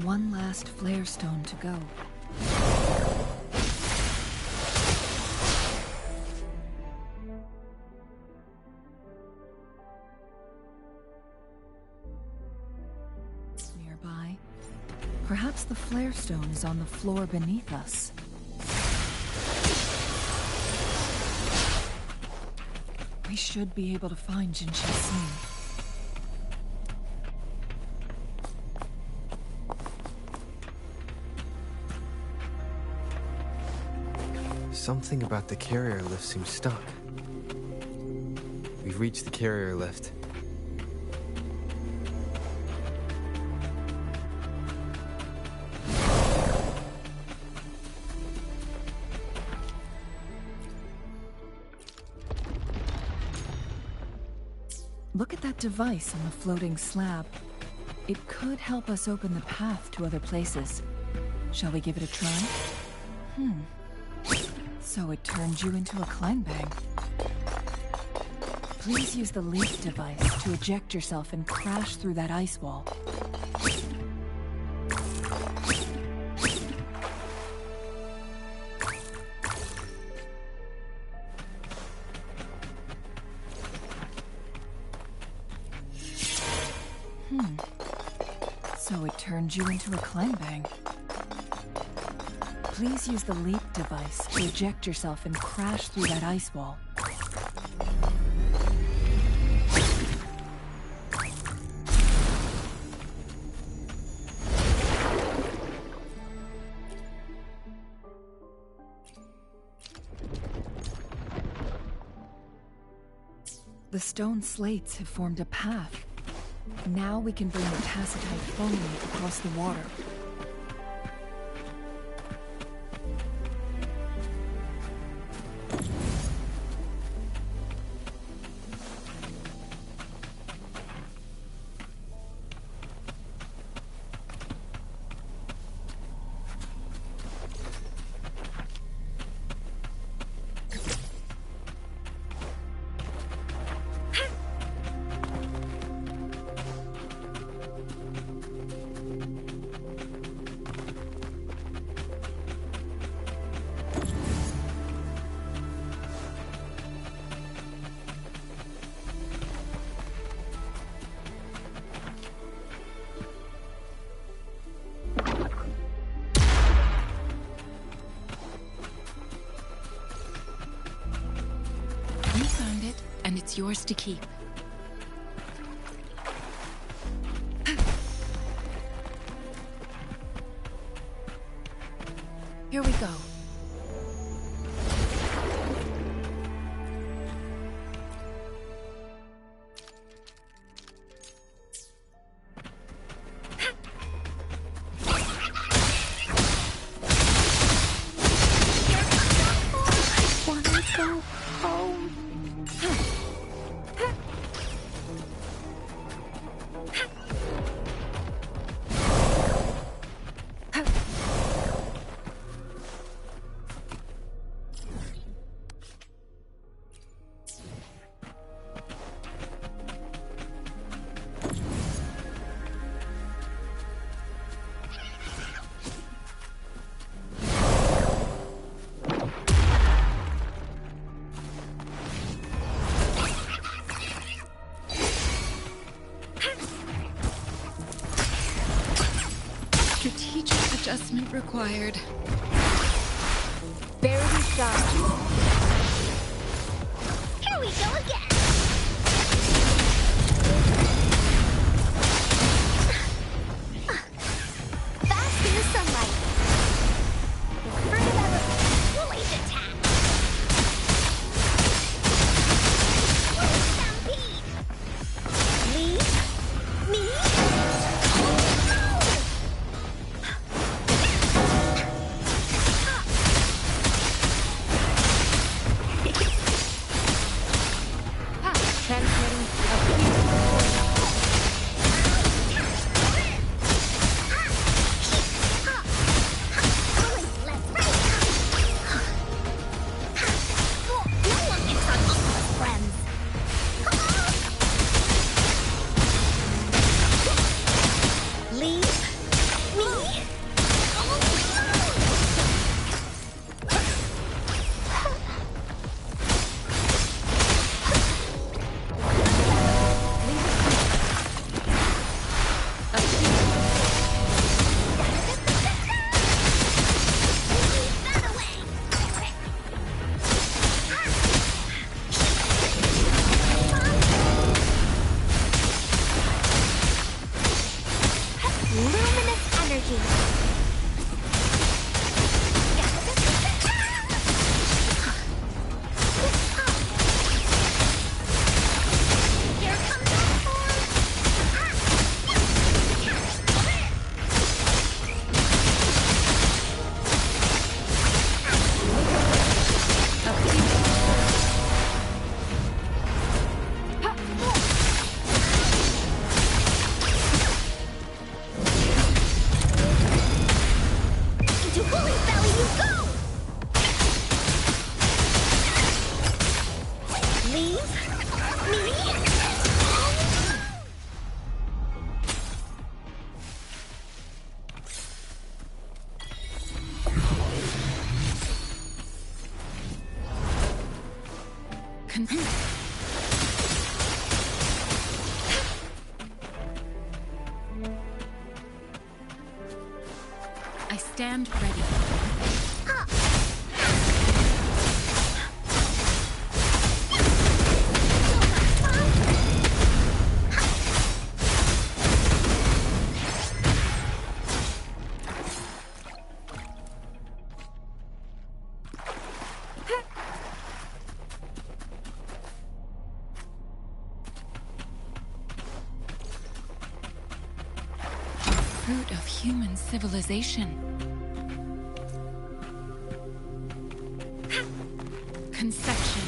One last flare stone to go. Nearby, perhaps the flare stone is on the floor beneath us. We should be able to find Jinshi soon. Something about the carrier lift seems stuck. We've reached the carrier lift. Look at that device on the floating slab. It could help us open the path to other places. Shall we give it a try? So it turned you into a clangbang. Please use the leap device to eject yourself and crash through that ice wall. So it turned you into a clangbang. Please use the leap device to eject yourself and crash through that ice wall. The stone slates have formed a path. Now we can bring the tacitite fulminate across the water. And it's yours to keep. Here we go. Adjustment required. Verity shot. Here we go again. Fast in the sunlight. Further blade attack. Stampede. Leave me. I stand ready. Fruit of human civilization. Conception.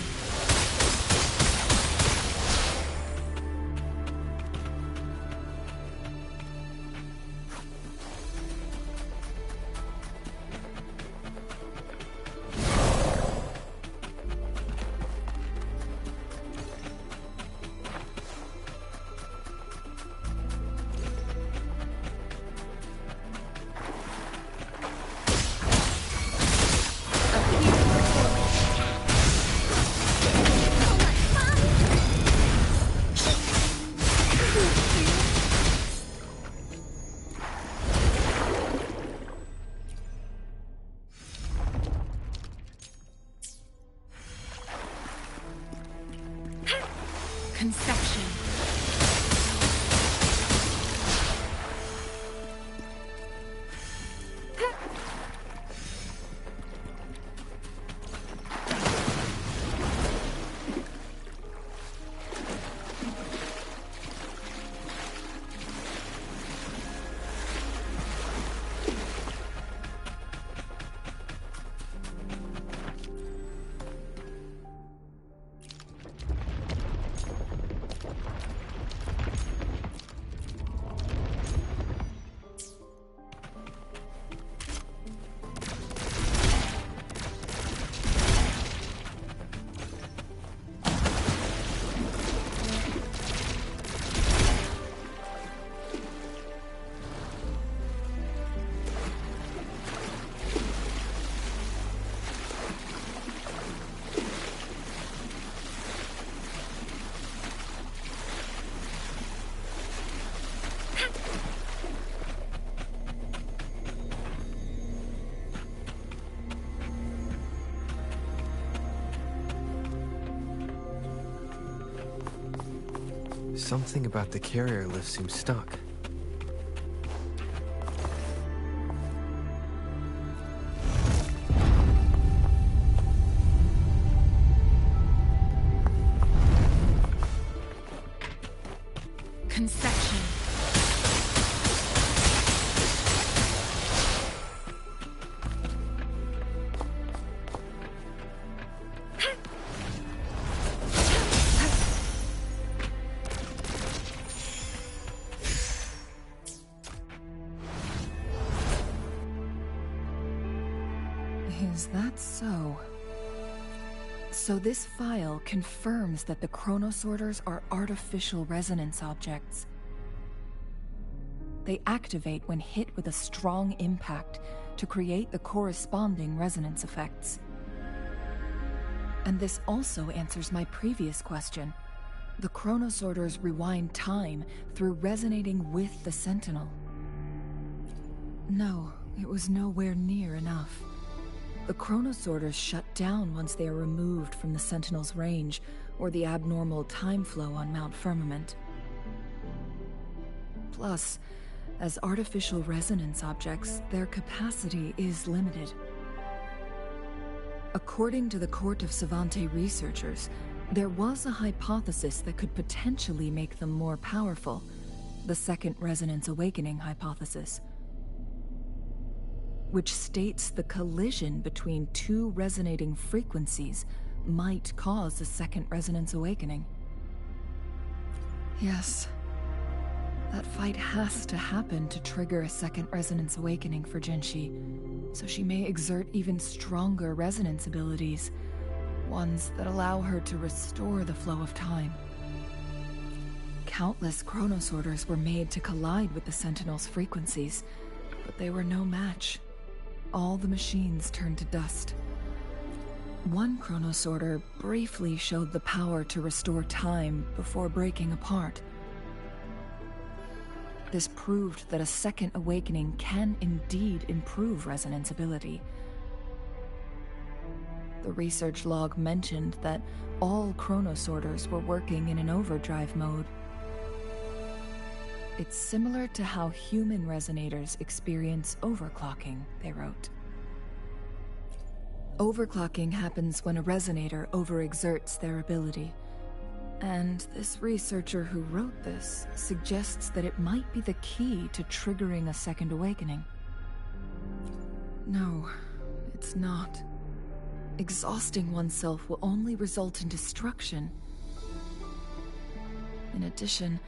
Something about the carrier lift seems stuck. Conception. Is that so? So this file confirms that the chronosorters are artificial resonance objects. They activate when hit with a strong impact to create the corresponding resonance effects. And this also answers my previous question. The chronosorters rewind time through resonating with the Sentinel. No, it was nowhere near enough. The chronosorters shut down once they are removed from the Sentinel's range or the abnormal time flow on Mount Firmament. Plus, as artificial resonance objects, their capacity is limited. According to the Court of Savante researchers, there was a hypothesis that could potentially make them more powerful, the Second Resonance Awakening hypothesis, which states the collision between two resonating frequencies might cause a Second Resonance Awakening. Yes. That fight has to happen to trigger a Second Resonance Awakening for Jinshi, so she may exert even stronger resonance abilities, ones that allow her to restore the flow of time. Countless chronosorters were made to collide with the Sentinel's frequencies, but they were no match. All the machines turned to dust. One chronosorter briefly showed the power to restore time before breaking apart. This proved that a second awakening can indeed improve resonance ability. The research log mentioned that all chronosorters were working in an overdrive mode. It's similar to how human resonators experience overclocking, they wrote. Overclocking happens when a resonator overexerts their ability. And this researcher who wrote this suggests that it might be the key to triggering a second awakening. No, it's not. Exhausting oneself will only result in destruction. In addition,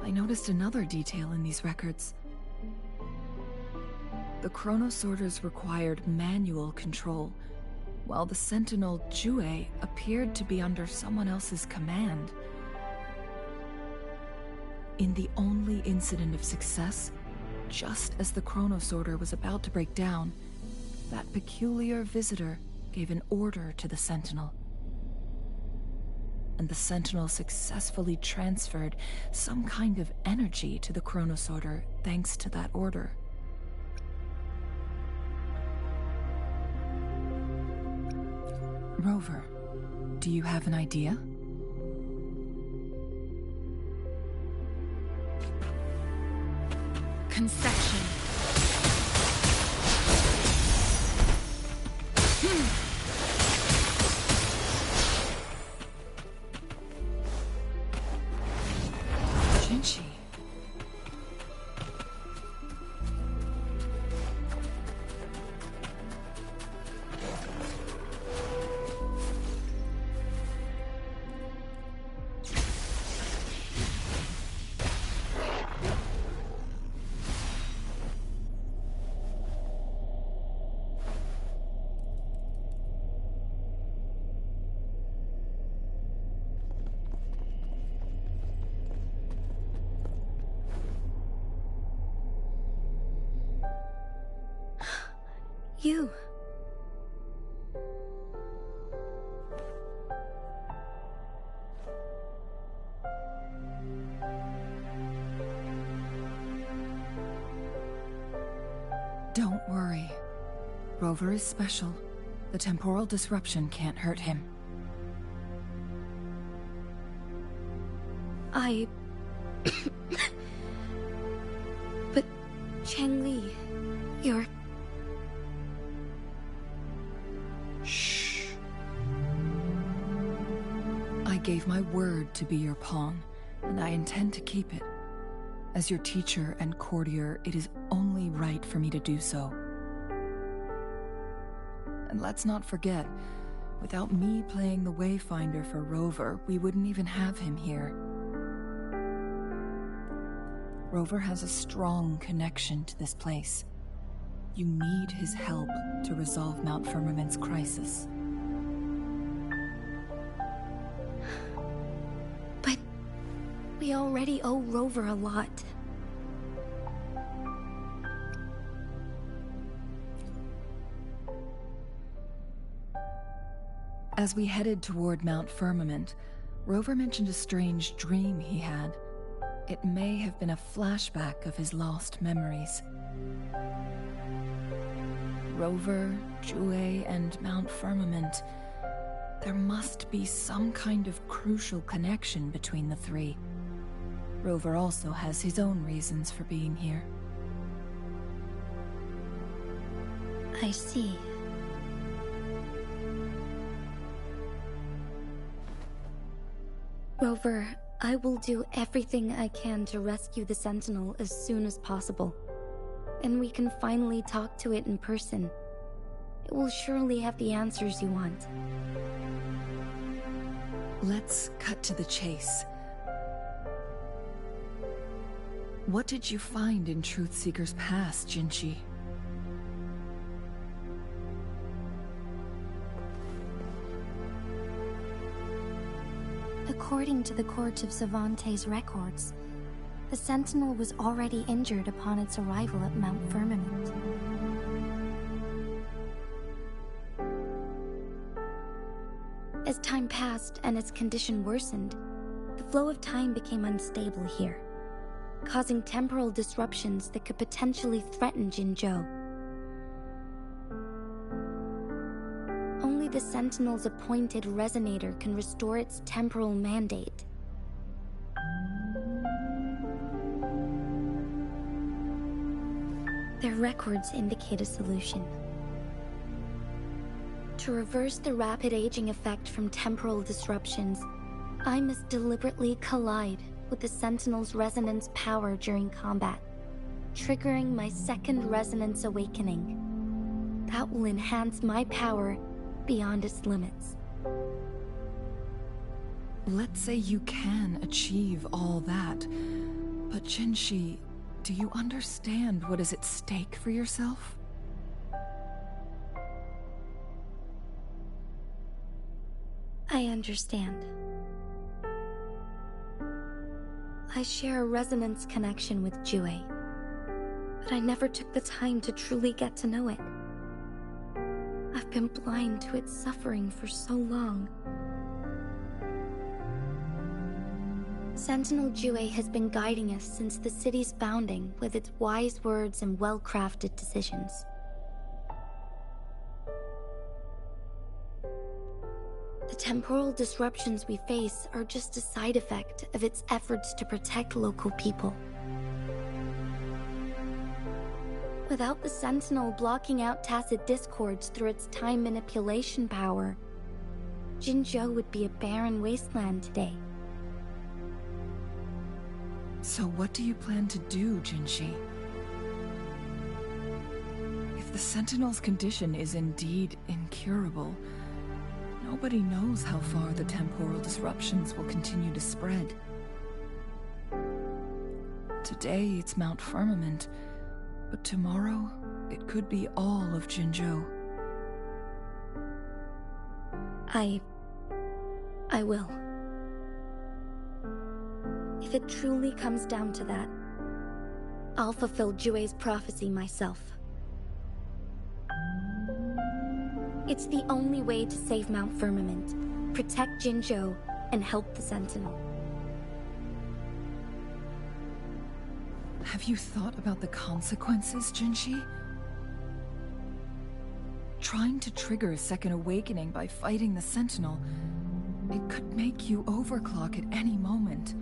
I noticed another detail in these records. The chronosorters required manual control, while the Sentinel Jue appeared to be under someone else's command. In the only incident of success, just as the chronosorter was about to break down, that peculiar visitor gave an order to the Sentinel. And the Sentinel successfully transferred some kind of energy to the chronosorter thanks to that order. Rover, do you have an idea? Conception. Jinshi. You. Don't worry. Rover is special. The temporal disruption can't hurt him. I But, Changli, you're... Shh. I gave my word to be your pawn, and I intend to keep it. As your teacher and courtier, it is only right for me to do so. And let's not forget, without me playing the Wayfinder for Rover, we wouldn't even have him here. Rover has a strong connection to this place. You need his help to resolve Mount Firmament's crisis. But we already owe Rover a lot. As we headed toward Mount Firmament, Rover mentioned a strange dream he had. It may have been a flashback of his lost memories. Rover, Jue, and Mount Firmament. There must be some kind of crucial connection between the three. Rover also has his own reasons for being here. I see. Rover, I will do everything I can to rescue the Sentinel as soon as possible. And we can finally talk to it in person. It will surely have the answers you want. Let's cut to the chase. What did you find in Truthseeker's past, Jinshi? According to the Court of Savante's records, the Sentinel was already injured upon its arrival at Mount Firmament. As time passed and its condition worsened, the flow of time became unstable here, causing temporal disruptions that could potentially threaten Jinzhou. Only the Sentinel's appointed resonator can restore its temporal mandate. Their records indicate a solution. To reverse the rapid aging effect from temporal disruptions, I must deliberately collide with the Sentinel's resonance power during combat, triggering my second resonance awakening. That will enhance my power beyond its limits. Let's say you can achieve all that, but Jinshi, do you understand what is at stake for yourself? I understand. I share a resonance connection with Jue, but I never took the time to truly get to know it. I've been blind to its suffering for so long. Sentinel Jue has been guiding us since the city's founding with its wise words and well-crafted decisions. The temporal disruptions we face are just a side effect of its efforts to protect local people. Without the Sentinel blocking out tacit discords through its time manipulation power, Jinzhou would be a barren wasteland today. So what do you plan to do, Jinshi? If the Sentinel's condition is indeed incurable, nobody knows how far the temporal disruptions will continue to spread. Today it's Mount Firmament, but tomorrow it could be all of Jinzhou. I will. If it truly comes down to that, I'll fulfill Jue's prophecy myself. It's the only way to save Mount Firmament, protect Jinzhou, and help the Sentinel. Have you thought about the consequences, Jinshi? Trying to trigger a second awakening by fighting the Sentinel, it could make you overclock at any moment.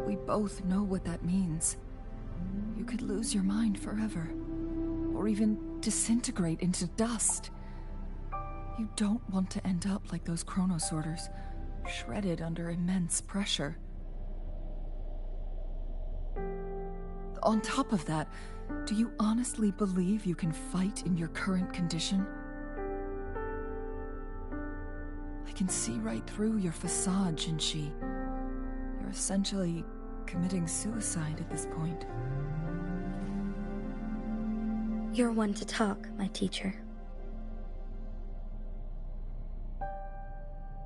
We both know what that means. You could lose your mind forever, or even disintegrate into dust. You don't want to end up like those chronosorters, shredded under immense pressure. On top of that, do you honestly believe you can fight in your current condition? I can see right through your facade, Jinshi. You're essentially committing suicide at this point. You're one to talk, my teacher.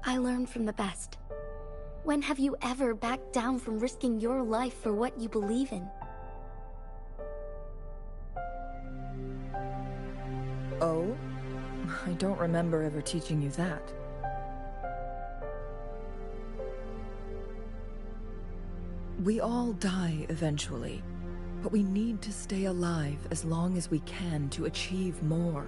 I learned from the best. When have you ever backed down from risking your life for what you believe in? Oh? I don't remember ever teaching you that. We all die eventually, but we need to stay alive as long as we can to achieve more.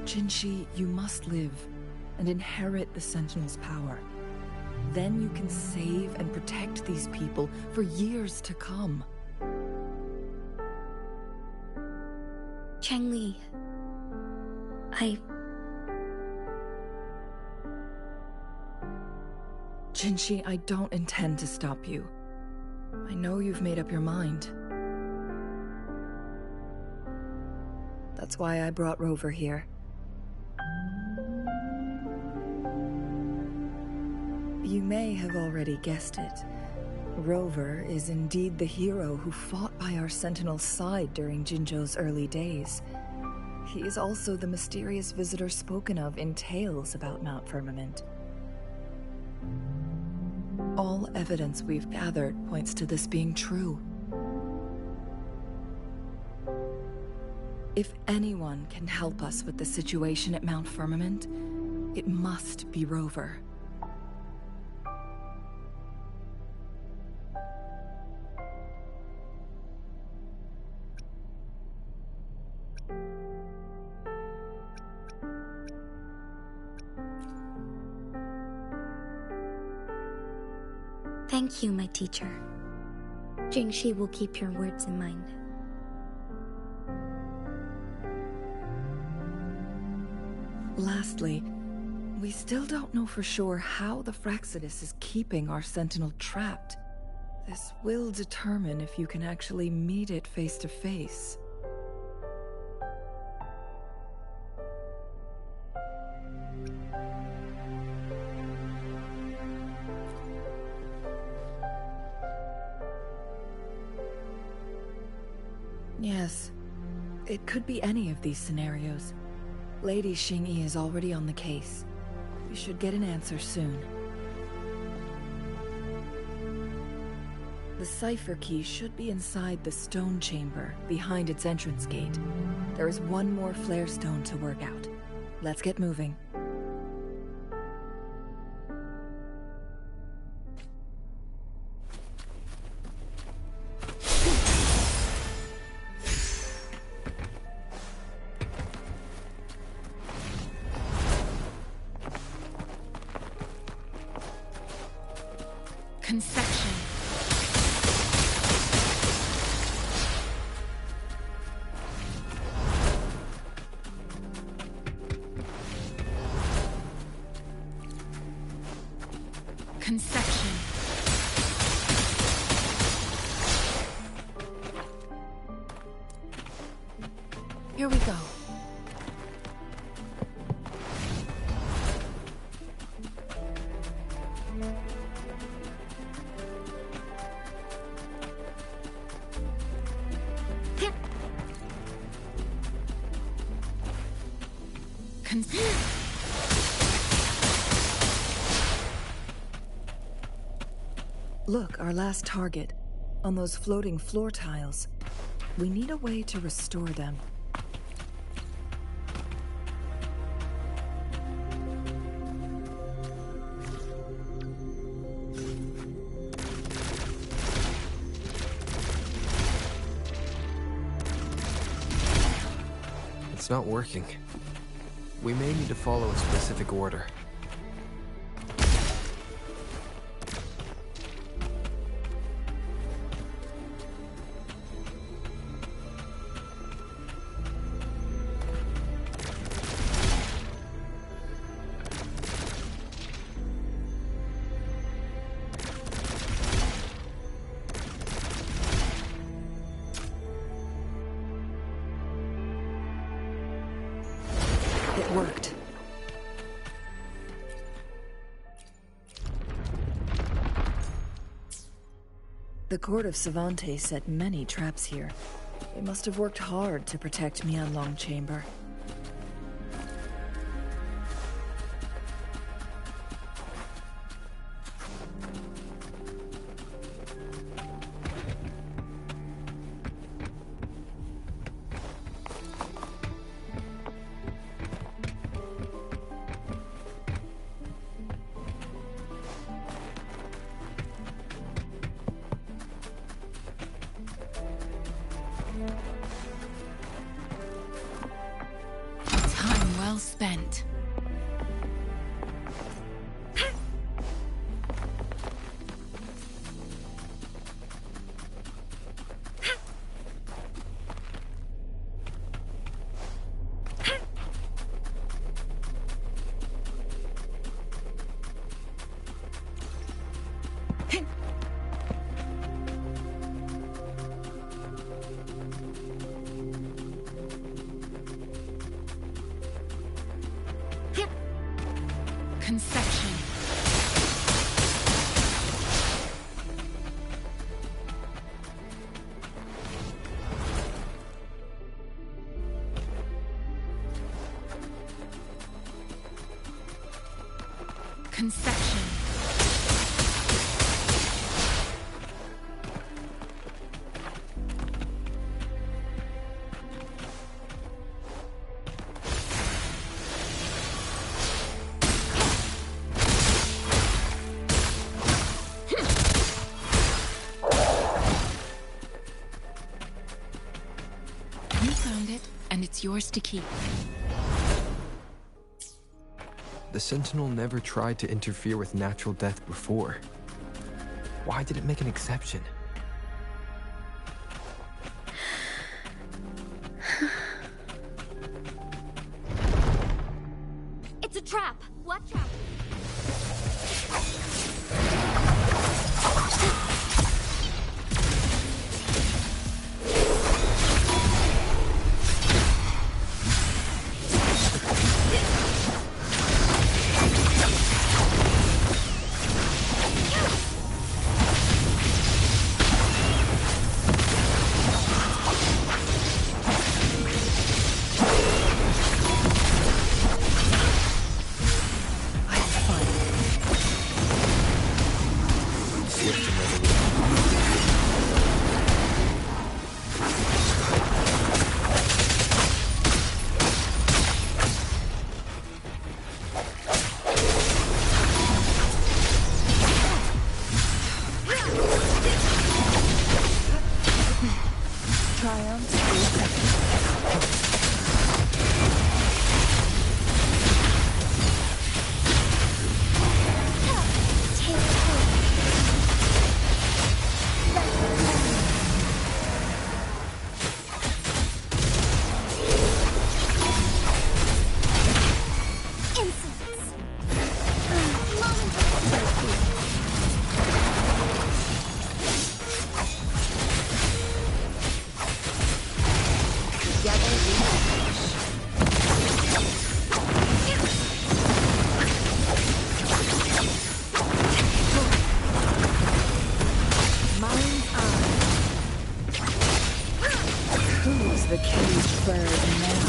Jinshi, you must live and inherit the Sentinel's power. Then you can save and protect these people for years to come. Changli, Jinshi, I don't intend to stop you. I know you've made up your mind. That's why I brought Rover here. You may have already guessed it. Rover is indeed the hero who fought by our Sentinel's side during Jinzhou's early days. He is also the mysterious visitor spoken of in tales about Mount Firmament. All evidence we've gathered points to this being true. If anyone can help us with the situation at Mount Firmament, it must be Rover. Thank you, my teacher. Jingshi will keep your words in mind. Lastly, we still don't know for sure how the Fraxidus is keeping our Sentinel trapped. This will determine if you can actually meet it face to face. Yes, it could be any of these scenarios. Lady Xingyi is already on the case. We should get an answer soon. The cipher key should be inside the stone chamber, behind its entrance gate. There is one more flare stone to work out. Let's get moving. Conception. Conception. Here we go. Look, our last target. On those floating floor tiles. We need a way to restore them. It's not working. We may need to follow a specific order. worked. The court of Savante set many traps here. They must have worked hard to protect Mianlong Chamber. Well spent. Conception. Conception. Yours to keep. The Sentinel never tried to interfere with natural death before. Why did it make an exception? It's a trap! What trap? The caged bird now.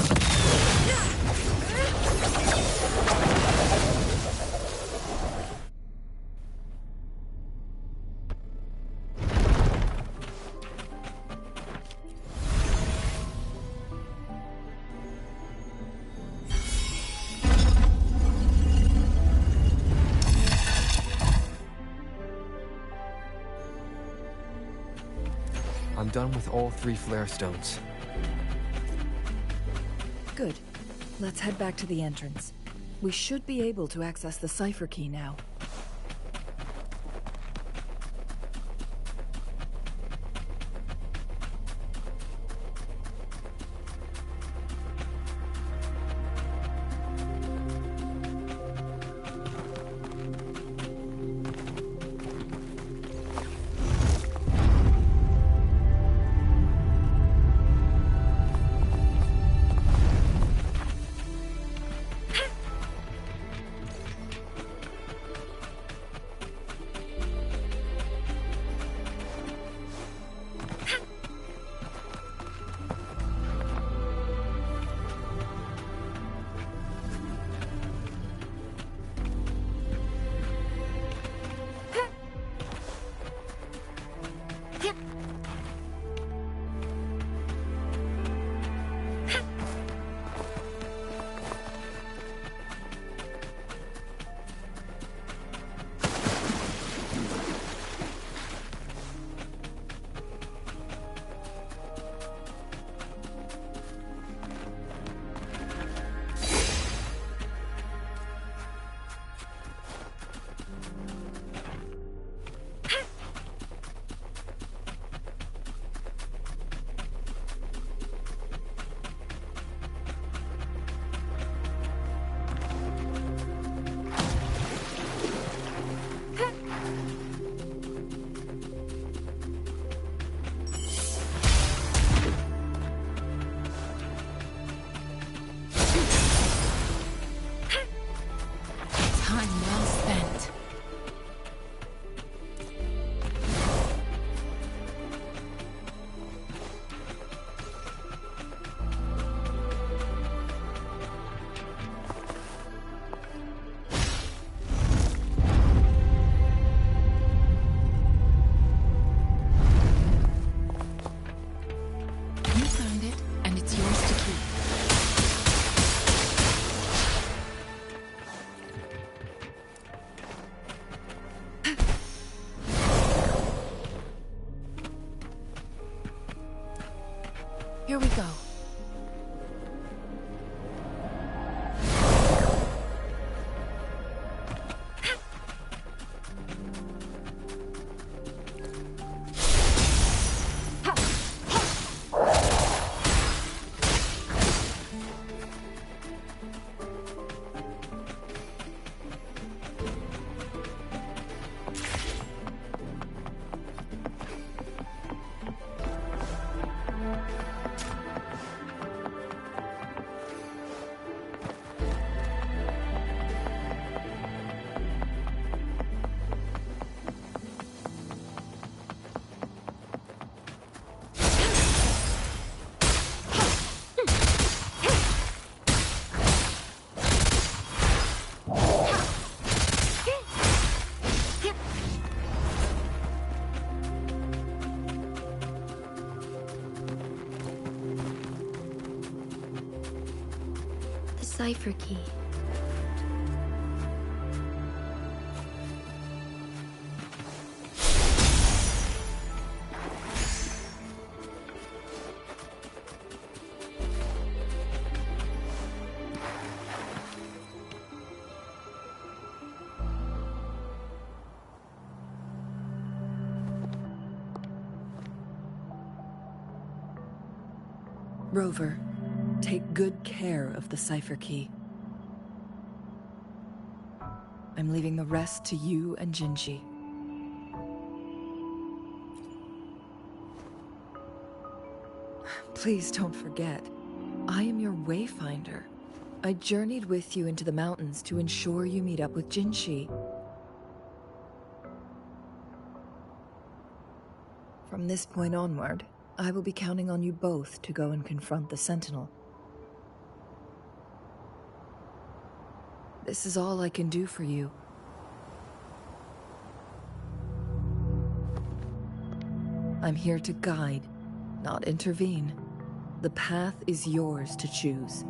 I'm done with all 3 flare stones. Good. Let's head back to the entrance. We should be able to access the cipher key now. Here we go. Cipher key. Rover, take good care of the cipher key. I'm leaving the rest to you and Jinji. Please don't forget, I am your wayfinder. I journeyed with you into the mountains to ensure you meet up with Jinshi. From this point onward, I will be counting on you both to go and confront the Sentinel. This is all I can do for you. I'm here to guide, not intervene. The path is yours to choose.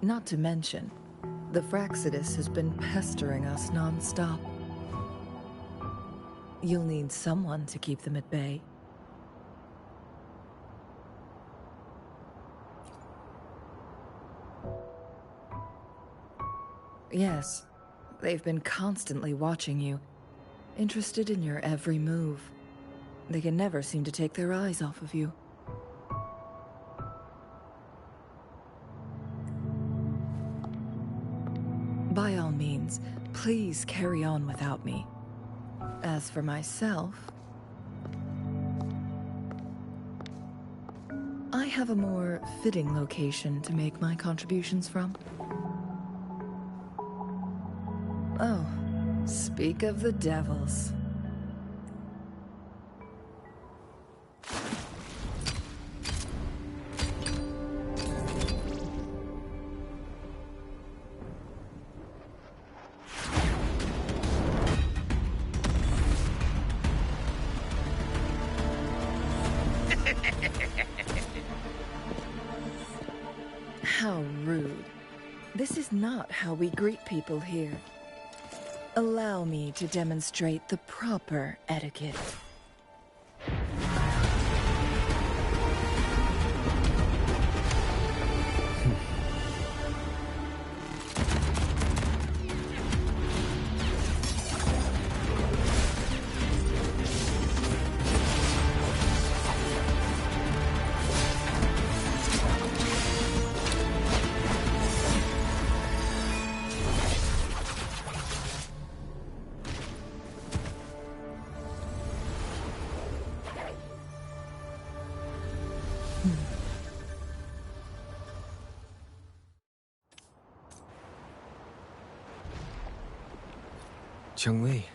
Not to mention, the Fraxidus has been pestering us non-stop. You'll need someone to keep them at bay. Yes, they've been constantly watching you, interested in your every move. They can never seem to take their eyes off of you. By all means, please carry on without me. As for myself, I have a more fitting location to make my contributions from. Oh, speak of the devils. How rude. This is not how we greet people here. Allow me to demonstrate the proper etiquette. Chun-Li.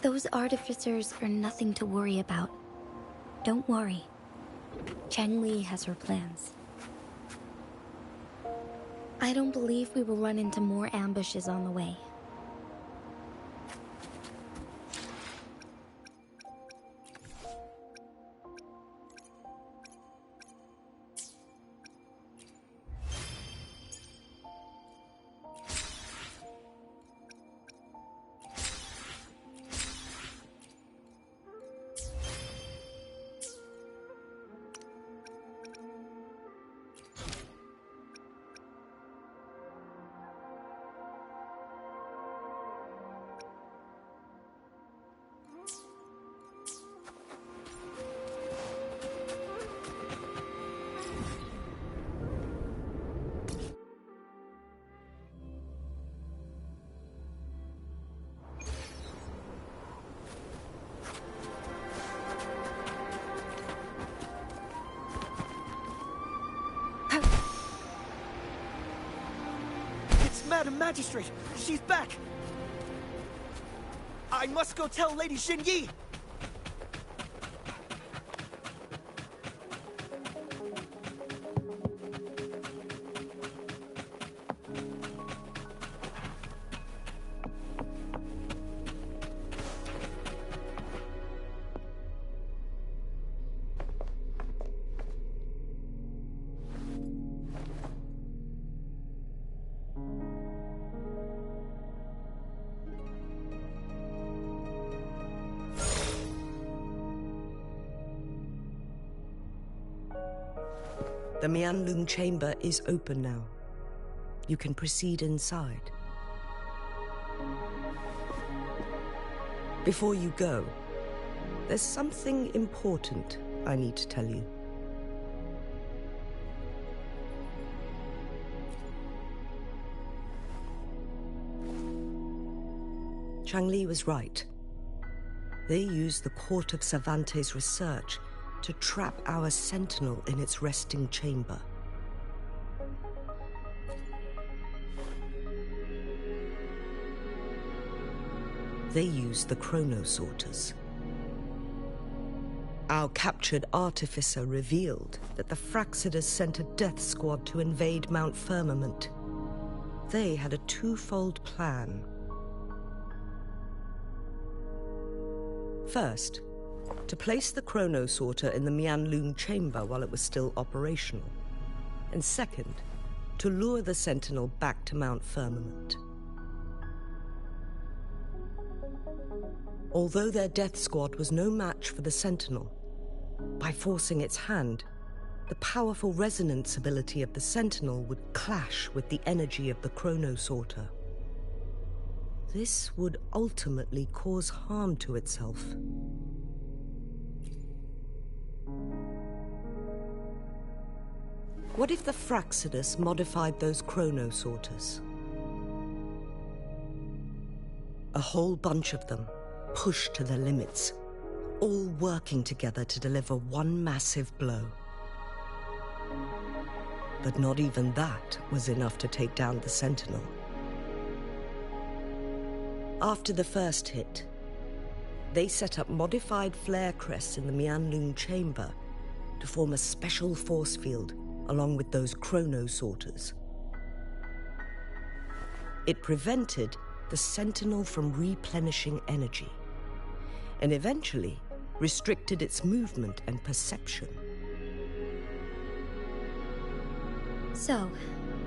Those artificers are nothing to worry about. Don't worry. Chun-Li has her plans. I don't believe we will run into more ambushes on the way. Madam Magistrate, she's back! I must go tell Lady Xinyi! The Mianlung chamber is open now. You can proceed inside. Before you go, there's something important I need to tell you. Changli was right. They used the Court of Cervantes' research to trap our sentinel in its resting chamber. They used the chronosorters. Our captured artificer revealed that the Fraxidus sent a death squad to invade Mount Firmament. They had a twofold plan. First, to place the chronosorter in the Mianlung chamber while it was still operational. And second, to lure the Sentinel back to Mount Firmament. Although their death squad was no match for the Sentinel, by forcing its hand, the powerful resonance ability of the Sentinel would clash with the energy of the chronosorter. This would ultimately cause harm to itself. What if the Fraxidus modified those chronosorters? A whole bunch of them, pushed to their limits, all working together to deliver one massive blow. But not even that was enough to take down the Sentinel. After the first hit, they set up modified flare crests in the Mianlung chamber to form a special force field along with those chronosorters. It prevented the Sentinel from replenishing energy, and eventually restricted its movement and perception. So,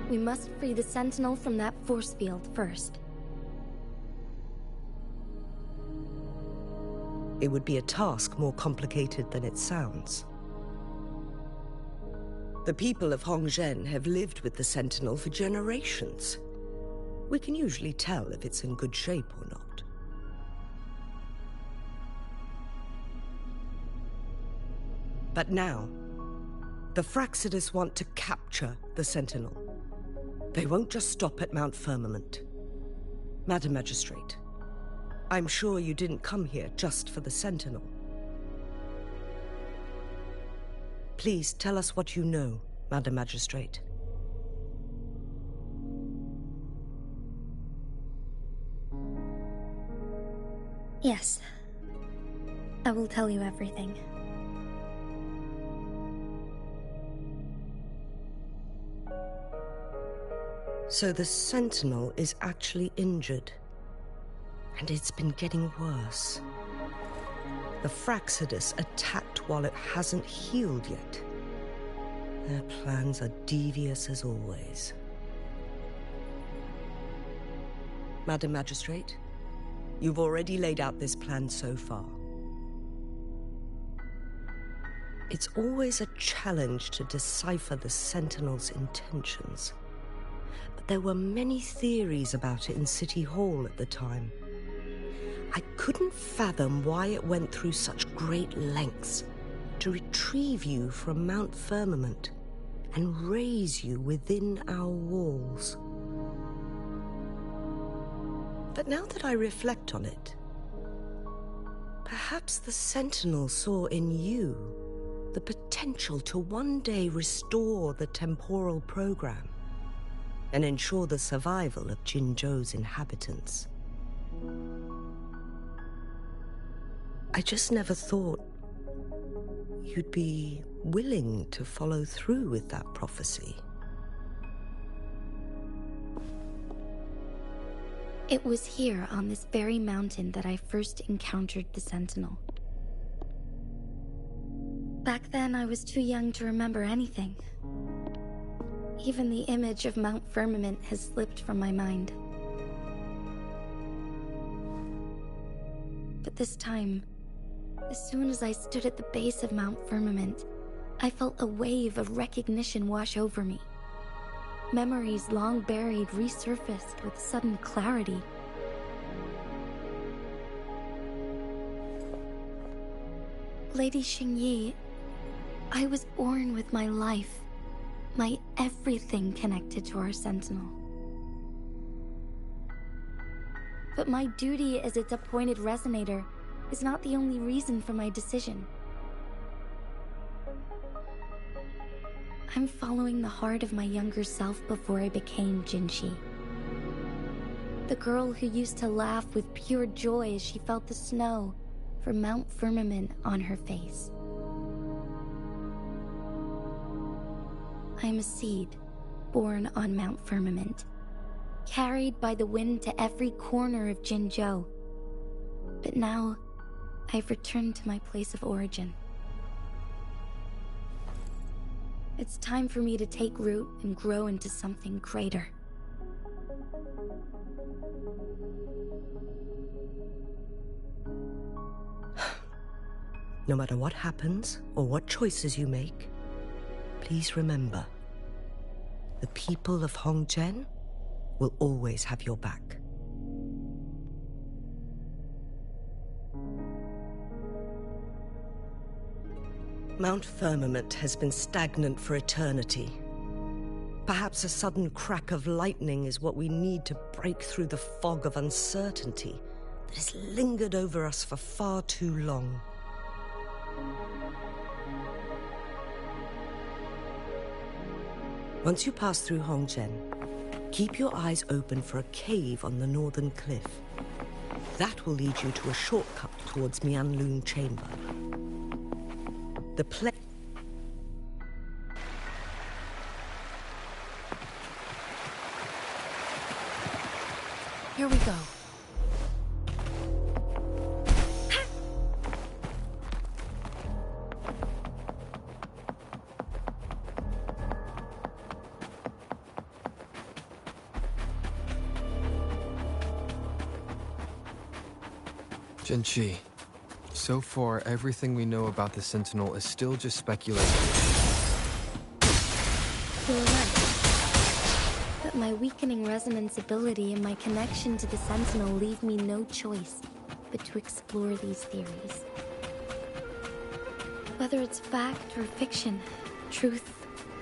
we must free the Sentinel from that force field first. It would be a task more complicated than it sounds. The people of Hongzhen have lived with the Sentinel for generations. We can usually tell if it's in good shape or not. But now, the Fraxidus want to capture the Sentinel. They won't just stop at Mount Firmament. Madam Magistrate, I'm sure you didn't come here just for the Sentinel. Please tell us what you know, Madam Magistrate. Yes. I will tell you everything. So the Sentinel is actually injured. And it's been getting worse. The Fraxidus attacked while it hasn't healed yet. Their plans are devious as always. Madam Magistrate, you've already laid out this plan so far. It's always a challenge to decipher the Sentinel's intentions. But there were many theories about it in City Hall at the time. I couldn't fathom why it went through such great lengths to retrieve you from Mount Firmament and raise you within our walls. But now that I reflect on it, perhaps the Sentinel saw in you the potential to one day restore the temporal program and ensure the survival of Jinzhou's inhabitants. I just never thought you'd be willing to follow through with that prophecy. It was here, on this very mountain, that I first encountered the Sentinel. Back then, I was too young to remember anything. Even the image of Mount Firmament has slipped from my mind. But this time, as soon as I stood at the base of Mount Firmament, I felt a wave of recognition wash over me. Memories long buried resurfaced with sudden clarity. Lady Xingyi, I was born with my life, my everything connected to our Sentinel. But my duty as its appointed resonator is not the only reason for my decision. I'm following the heart of my younger self before I became Jinxi. The girl who used to laugh with pure joy as she felt the snow from Mount Firmament on her face. I am a seed born on Mount Firmament, carried by the wind to every corner of Jinzhou. But now, I've returned to my place of origin. It's time for me to take root and grow into something greater. No matter what happens or what choices you make, please remember, the people of Hongzhen will always have your back. Mount Firmament has been stagnant for eternity. Perhaps a sudden crack of lightning is what we need to break through the fog of uncertainty that has lingered over us for far too long. Once you pass through Hongzhen, keep your eyes open for a cave on the northern cliff. That will lead you to a shortcut towards Mianlun Chamber. The Here we go. Jinxi, so far everything we know about the Sentinel is still just speculation. You're right. But my weakening resonance ability and my connection to the Sentinel leave me no choice but to explore these theories. Whether it's fact or fiction, truth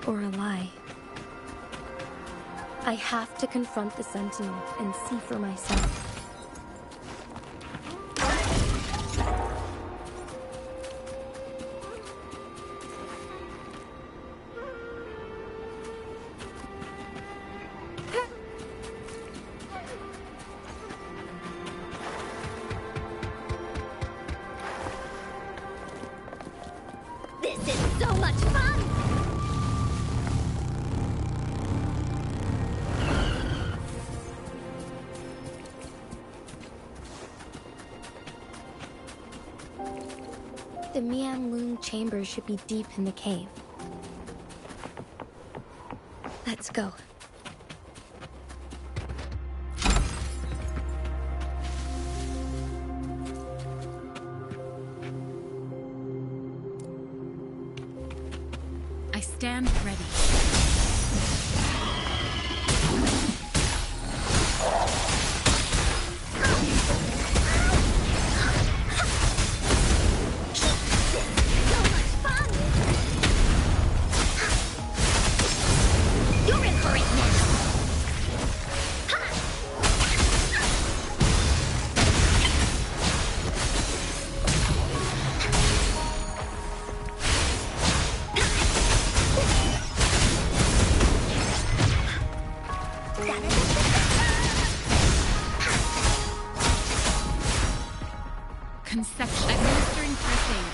or a lie, I have to confront the Sentinel and see for myself. The Mianlun Chamber should be deep in the cave. Let's go. I stand ready. Conception. Administering first aid.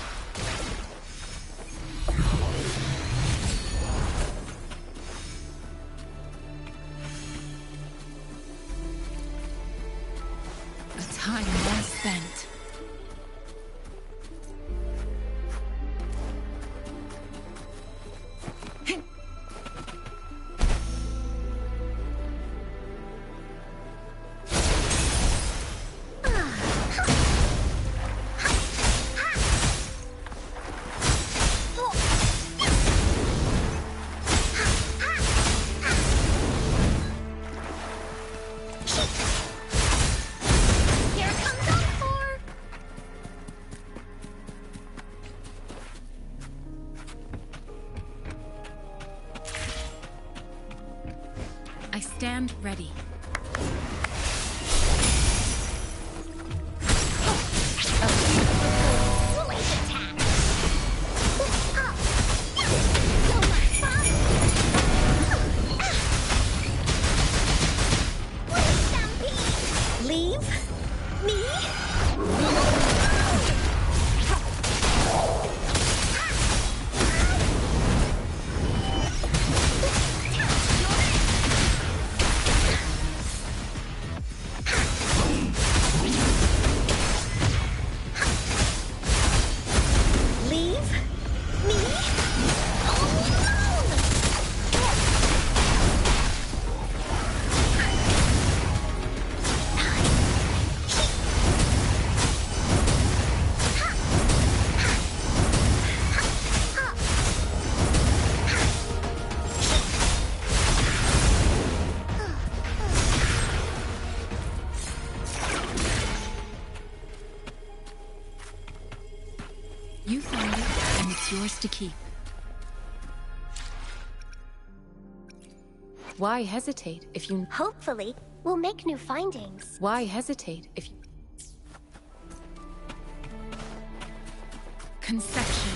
A time well spent. I stand ready. Leave me. You found it, and it's yours to keep. Why hesitate if you... Hopefully, we'll make new findings. Why hesitate if you... Conception.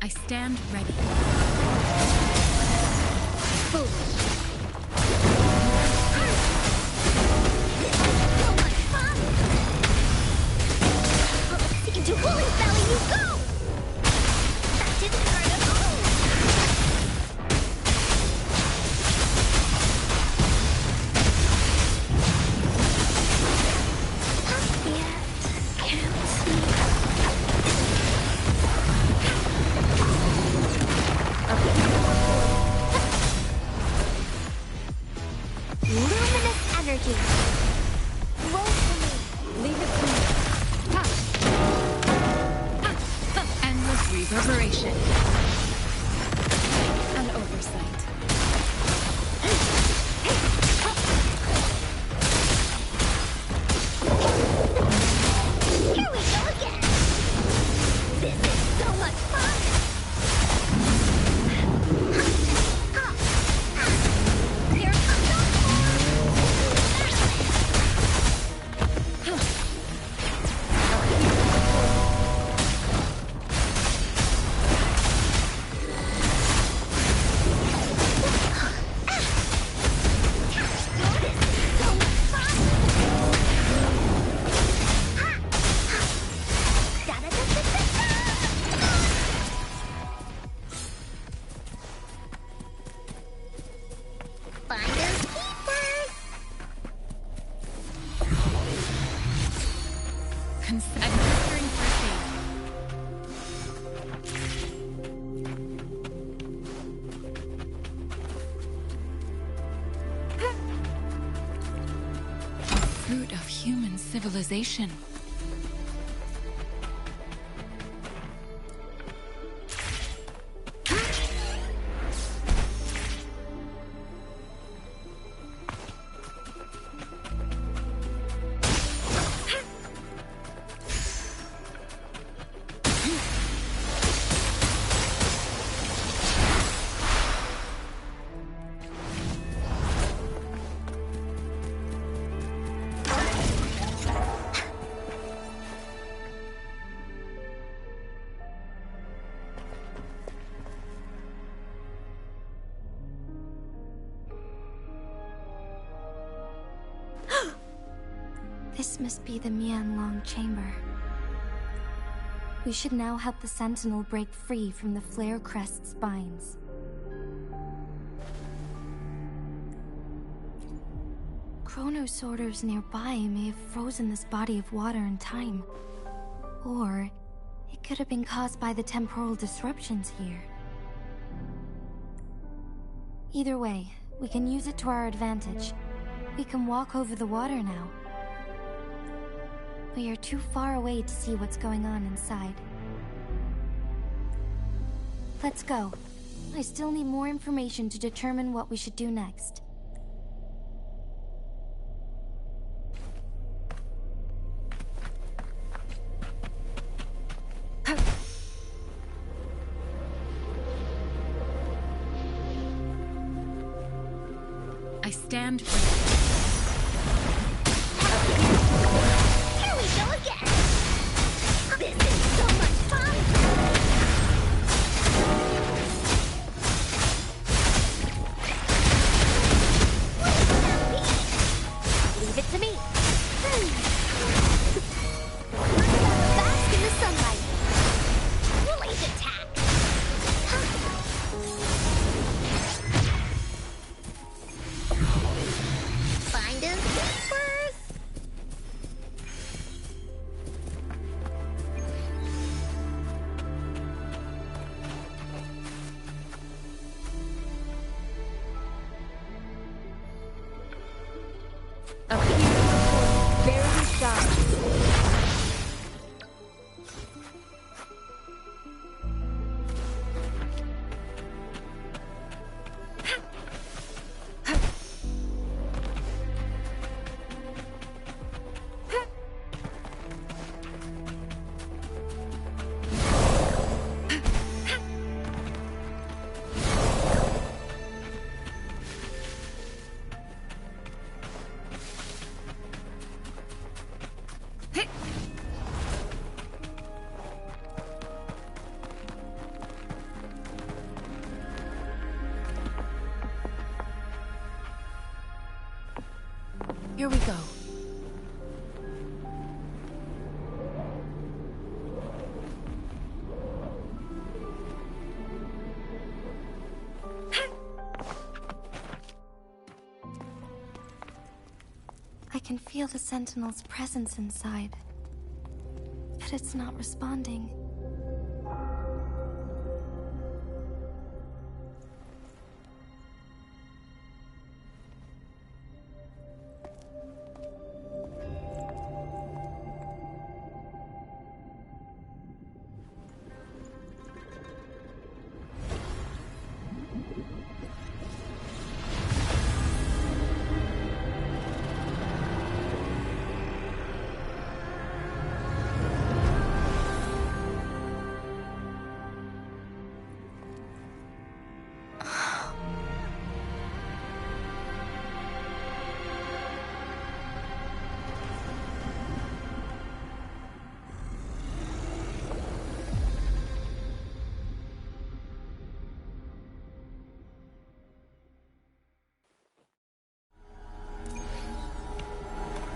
I stand ready. Into Woolly's belly you go! That didn't hurt at all! Luminous energy. Roll for me. Leave it to me. Endless reverberation. An oversight. Here we go again. This is so much fun. Here comes Administering first aid. Fruit of human civilization. This must be the Mianlong chamber. We should now help the Sentinel break free from the Flare Crest spines. Chronos orders nearby may have frozen this body of water in time. Or it could have been caused by the temporal disruptions here. Either way, we can use it to our advantage. We can walk over the water now. We are too far away to see what's going on inside. Let's go. I still need more information to determine what we should do next. I stand ready. Here we go again! This is so much fun! Leave it to me. Bask in the sunlight. Blaze attack. Find us first. Very sharp. Here we go. I can feel the Sentinel's presence inside. But it's not responding.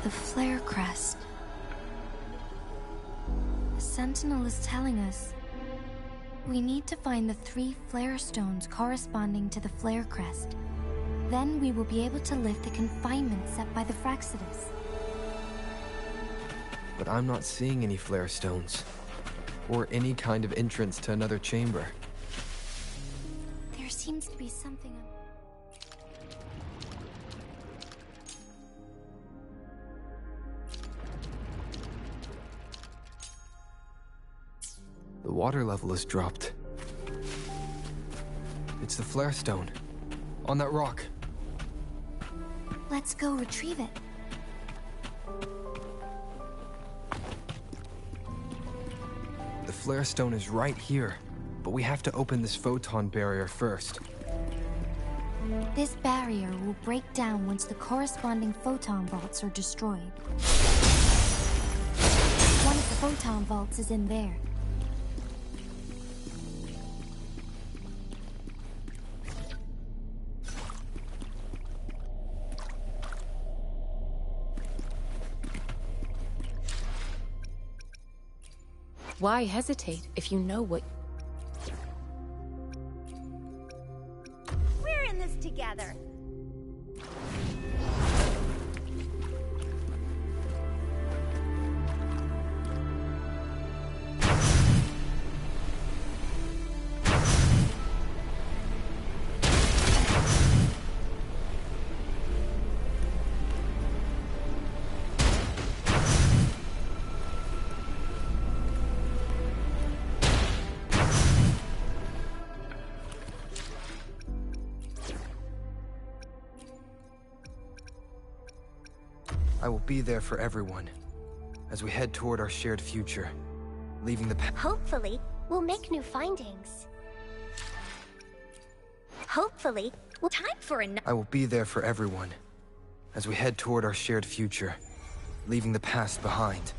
The Flare Crest. The Sentinel is telling us we need to find the 3 flare stones corresponding to the Flare Crest. Then we will be able to lift the confinement set by the Fraxidus. But I'm not seeing any flare stones, or any kind of entrance to another chamber. There seems to be something... The water level has dropped. It's the flare stone. On that rock. Let's go retrieve it. The flare stone is right here, but we have to open this photon barrier first. This barrier will break down once the corresponding photon vaults are destroyed. One of the photon vaults is in there. Why hesitate if you know what... We're in this together. I will be there for everyone as we head toward our shared future, leaving the past. Hopefully, we'll make new findings. Hopefully, we'll time for a... I will be there for everyone as we head toward our shared future, leaving the past behind.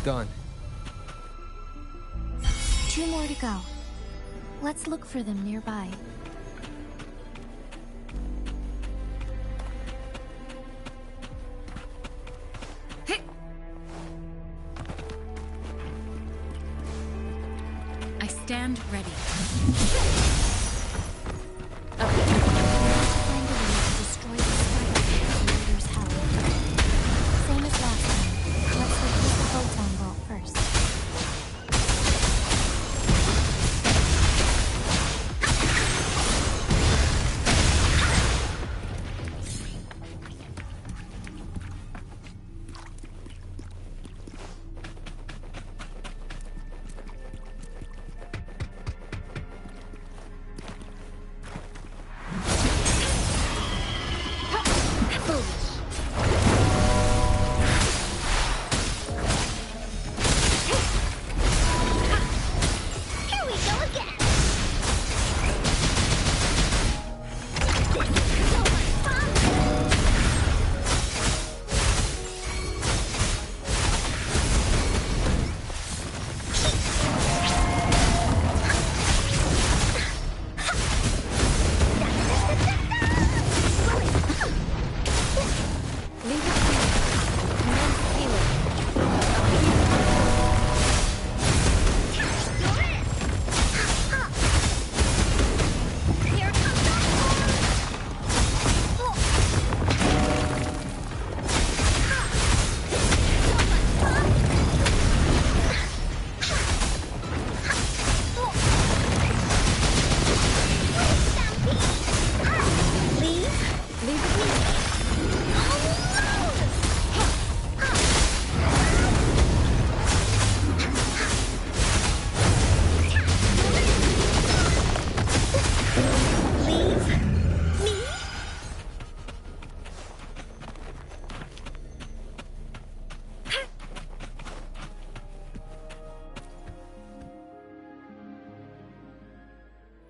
Done. 2 more to go. Let's look for them nearby. I stand ready. Find a way to destroy the spider leader's house. Same as last time. Let's locate the photon vault first.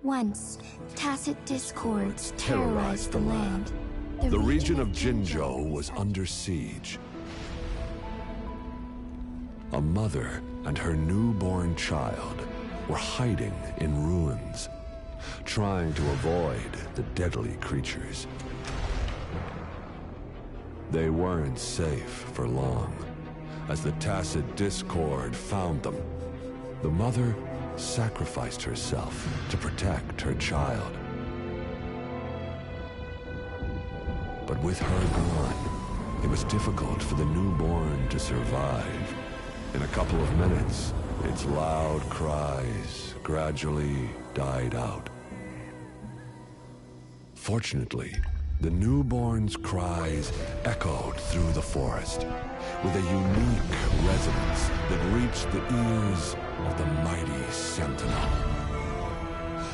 Once, tacit discords terrorized the land. The region of Jinzhou was under siege. A mother and her newborn child were hiding in ruins, trying to avoid the deadly creatures. They weren't safe for long, as the tacit discord found them. The mother sacrificed herself to protect her child. But with her gone, it was difficult for the newborn to survive. In a couple of minutes, its loud cries gradually died out. Fortunately, the newborn's cries echoed through the forest with a unique resonance that reached the ears of the mighty Sentinel.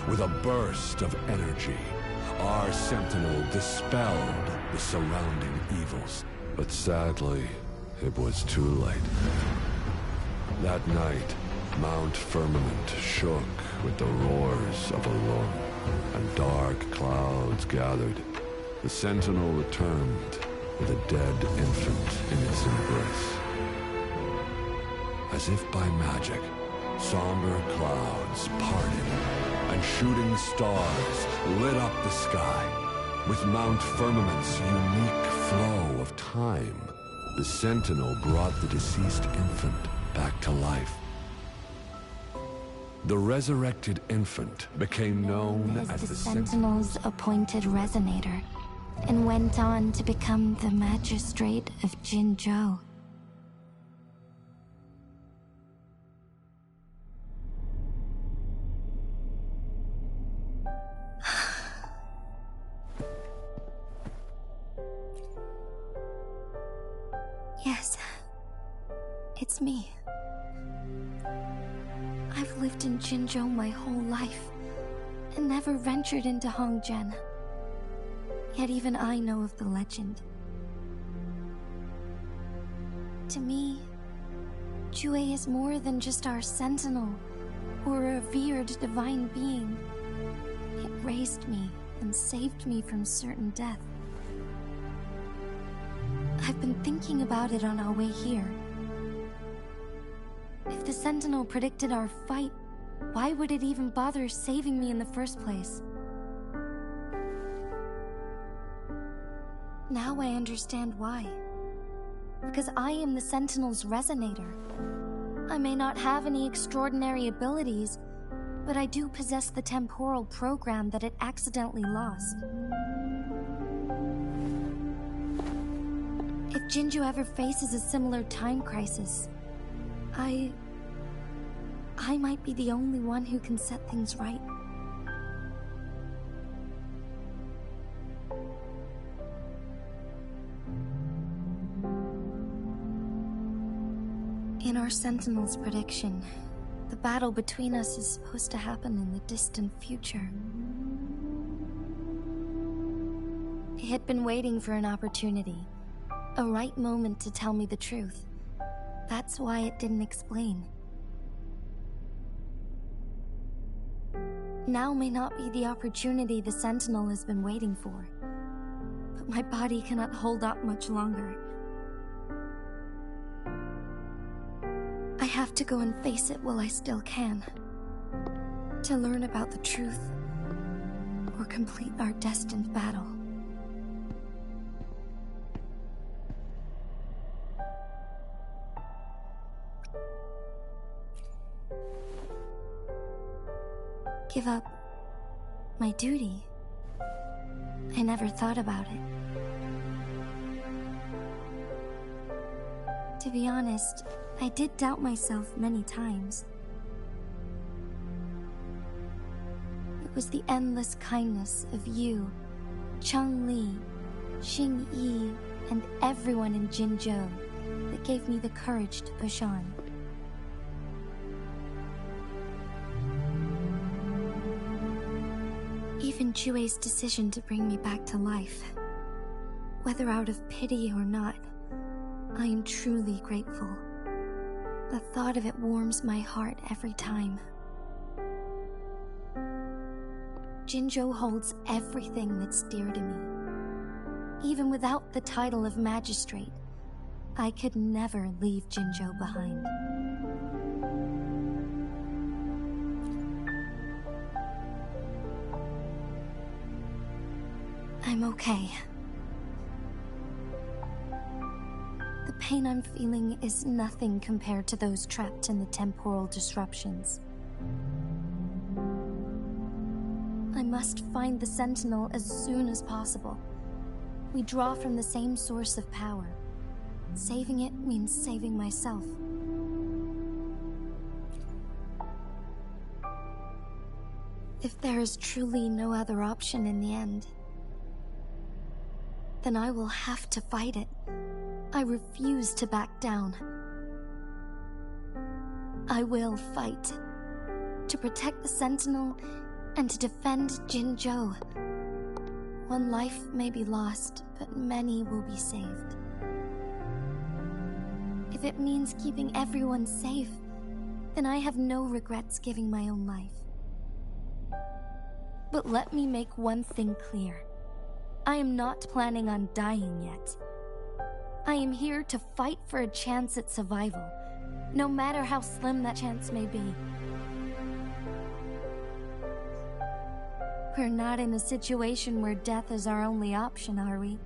With a burst of energy, our Sentinel dispelled the surrounding evils. But sadly, it was too late. That night, Mount Firmament shook with the roars of a lung, and dark clouds gathered. The Sentinel returned with a dead infant in its embrace. As if by magic, somber clouds parted, and shooting stars lit up the sky. With Mount Firmament's unique flow of time, the Sentinel brought the deceased infant back to life. The resurrected infant became known as the Sentinel's appointed resonator, and went on to become the Magistrate of Jinzhou. Yes, it's me. I've lived in Jinzhou my whole life, and never ventured into Hongzhen. Yet even I know of the legend. To me, Jue is more than just our sentinel, or a revered divine being. It raised me and saved me from certain death. I've been thinking about it on our way here. If the Sentinel predicted our fight, why would it even bother saving me in the first place? Now I understand why. Because I am the Sentinel's resonator. I may not have any extraordinary abilities, but I do possess the temporal program that it accidentally lost. If Jinzhou ever faces a similar time crisis, I might be the only one who can set things right. In our Sentinel's prediction, the battle between us is supposed to happen in the distant future. It had been waiting for an opportunity, a right moment to tell me the truth. That's why it didn't explain. Now may not be the opportunity the Sentinel has been waiting for, but my body cannot hold up much longer. I have to go and face it while I still can, to learn about the truth, or complete our destined battle. Give up my duty? I never thought about it. To be honest, I did doubt myself many times. It was the endless kindness of you, Cheng Li, Xing Yi, and everyone in Jinzhou that gave me the courage to push on. Even Jue's decision to bring me back to life, whether out of pity or not, I am truly grateful. The thought of it warms my heart every time. Jinzhou holds everything that's dear to me. Even without the title of magistrate, I could never leave Jinzhou behind. I'm okay. The pain I'm feeling is nothing compared to those trapped in the temporal disruptions. I must find the Sentinel as soon as possible. We draw from the same source of power. Saving it means saving myself. If there is truly no other option in the end, then I will have to fight it. I refuse to back down. I will fight. To protect the Sentinel and to defend Jinzhou. One life may be lost, but many will be saved. If it means keeping everyone safe, then I have no regrets giving my own life. But let me make one thing clear. I am not planning on dying yet. I am here to fight for a chance at survival, no matter how slim that chance may be. We're not in a situation where death is our only option, are we?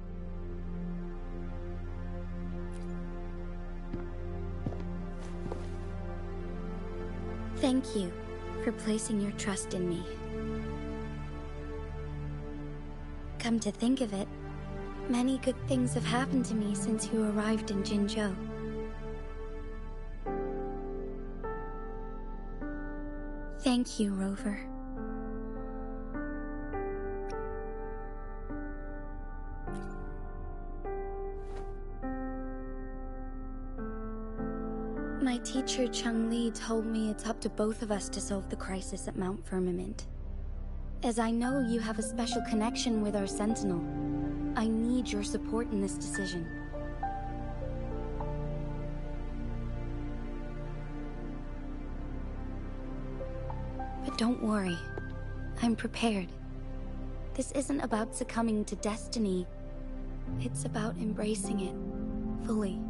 Thank you for placing your trust in me. Come to think of it, many good things have happened to me since you arrived in Jinzhou. Thank you, Rover. My teacher Cheng-Li told me it's up to both of us to solve the crisis at Mount Firmament. As I know you have a special connection with our Sentinel, I need your support in this decision. But don't worry, I'm prepared. This isn't about succumbing to destiny, it's about embracing it fully.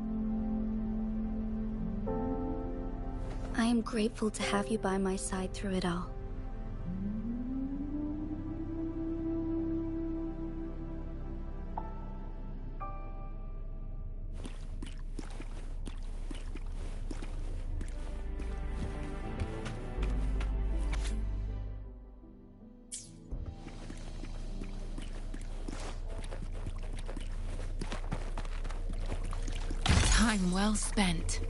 I am grateful to have you by my side through it all. Time well spent.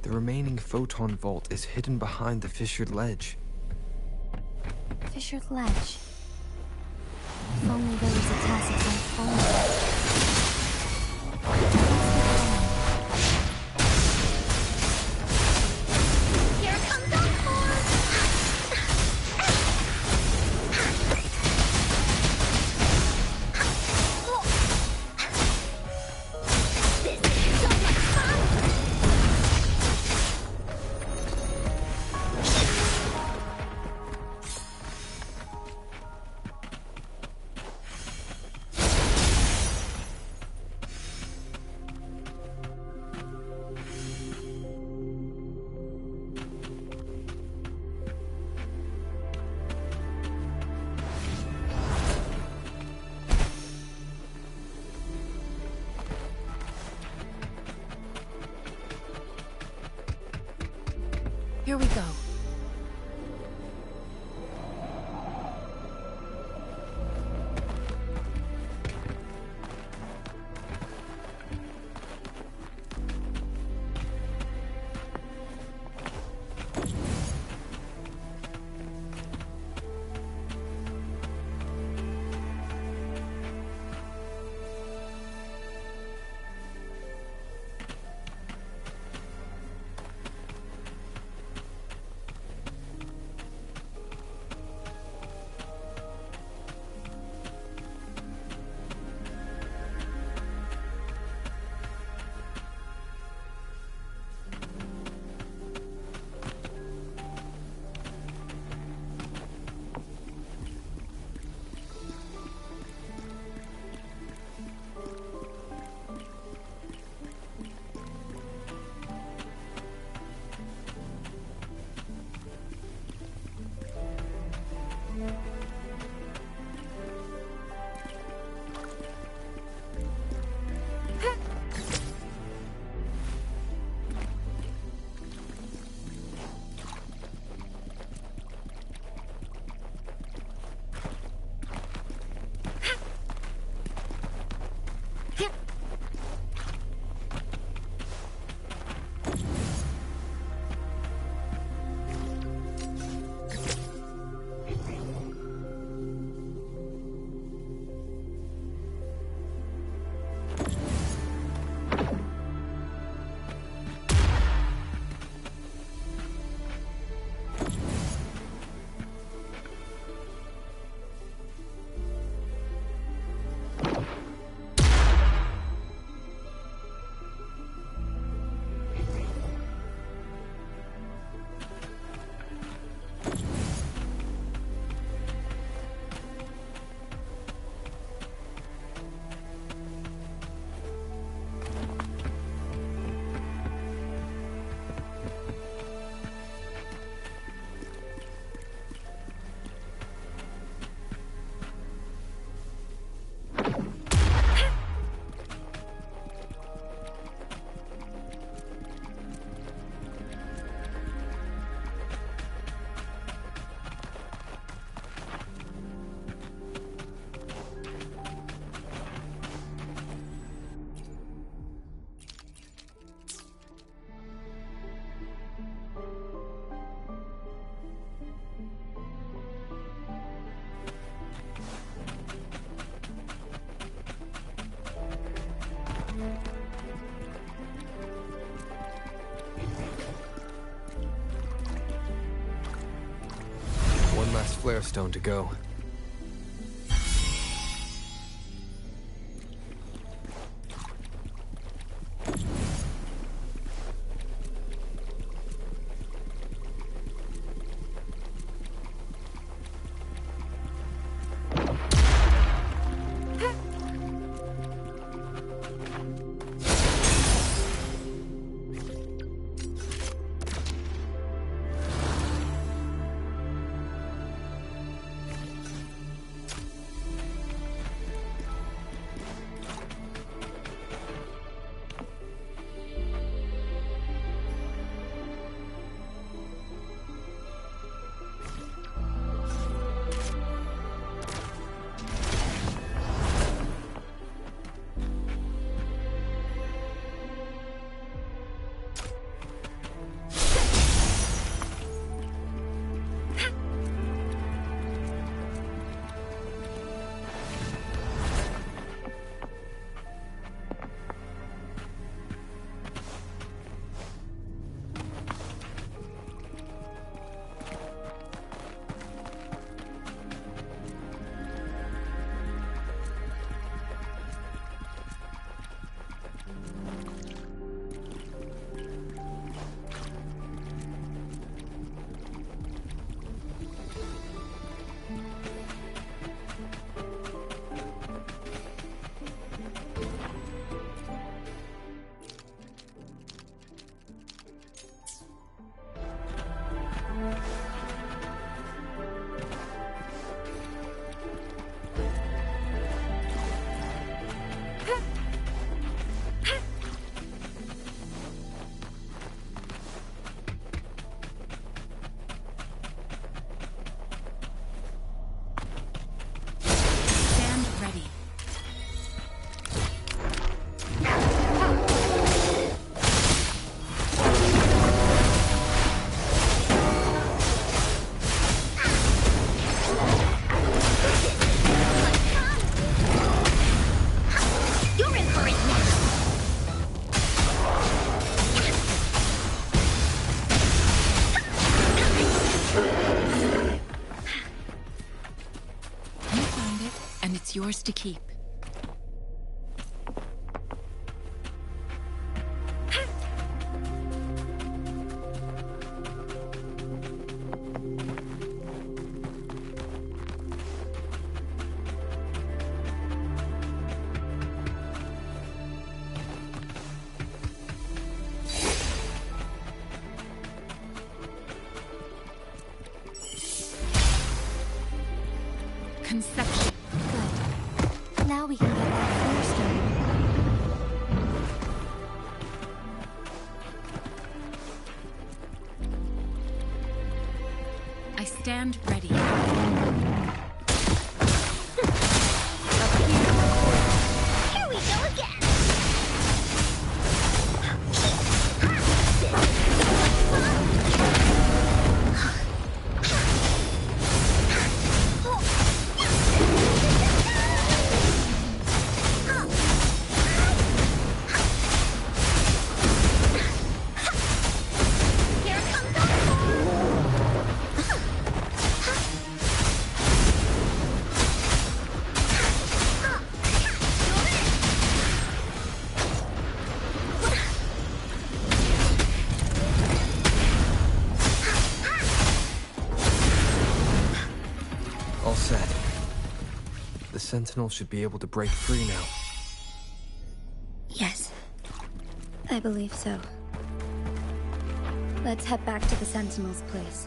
The remaining photon vault is hidden behind the fissured ledge. Fissured ledge? If only there was a tacit phone. Encore! Here we go. One last flare stone to go. hers to keep. Conception. Good. Now we can get that first I stand ready. Here we go again! All set. The Sentinel should be able to break free now. Yes. I believe so. Let's head back to the Sentinel's place.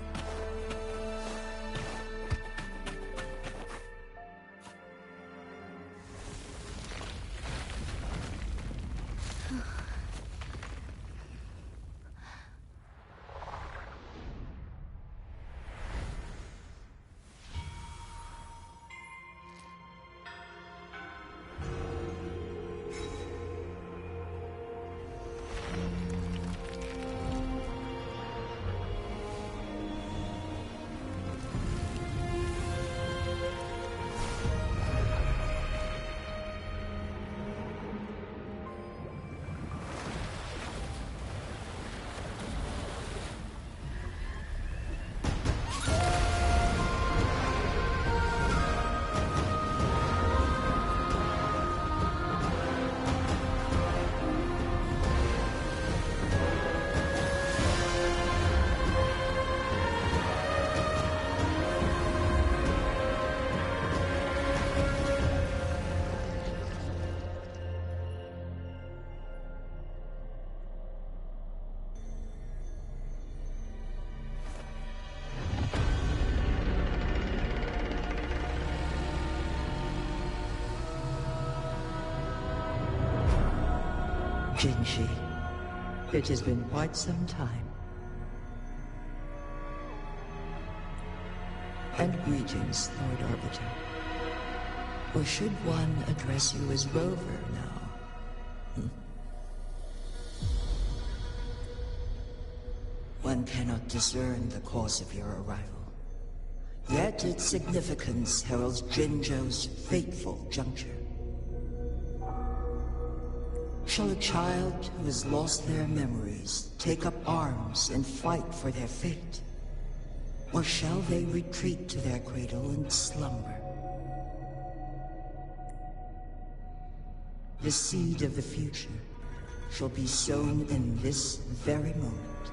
Jinshi, it has been quite some time. And greetings, Lord Arbiter. Or should one address you as Rover now? One cannot discern the cause of your arrival. Yet its significance heralds Jinzhou's fateful juncture. Shall a child who has lost their memories take up arms and fight for their fate? Or shall they retreat to their cradle and slumber? The seed of the future shall be sown in this very moment.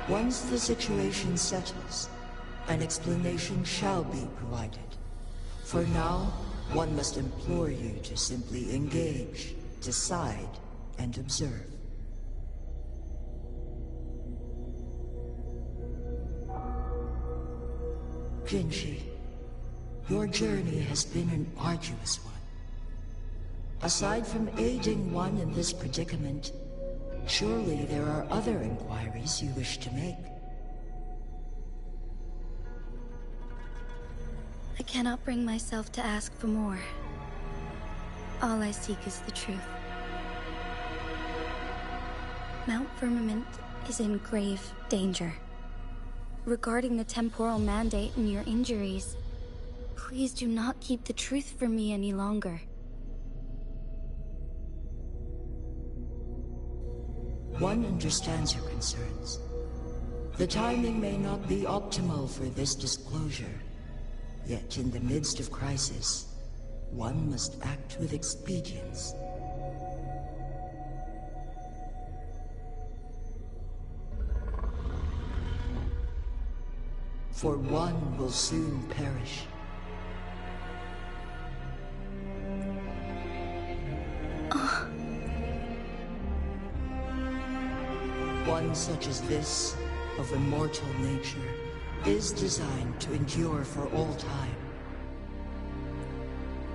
Once the situation settles, an explanation shall be provided. For now, one must implore you to simply engage, decide, and observe. Jinshi, your journey has been an arduous one. Aside from aiding one in this predicament, surely there are other inquiries you wish to make. I cannot bring myself to ask for more. All I seek is the truth. Mount Firmament is in grave danger. Regarding the temporal mandate and your injuries, please do not keep the truth from me any longer. One understands your concerns. The timing may not be optimal for this disclosure, yet in the midst of crisis, one must act with expedience. For one will soon perish. One such as this, of immortal nature, is designed to endure for all time.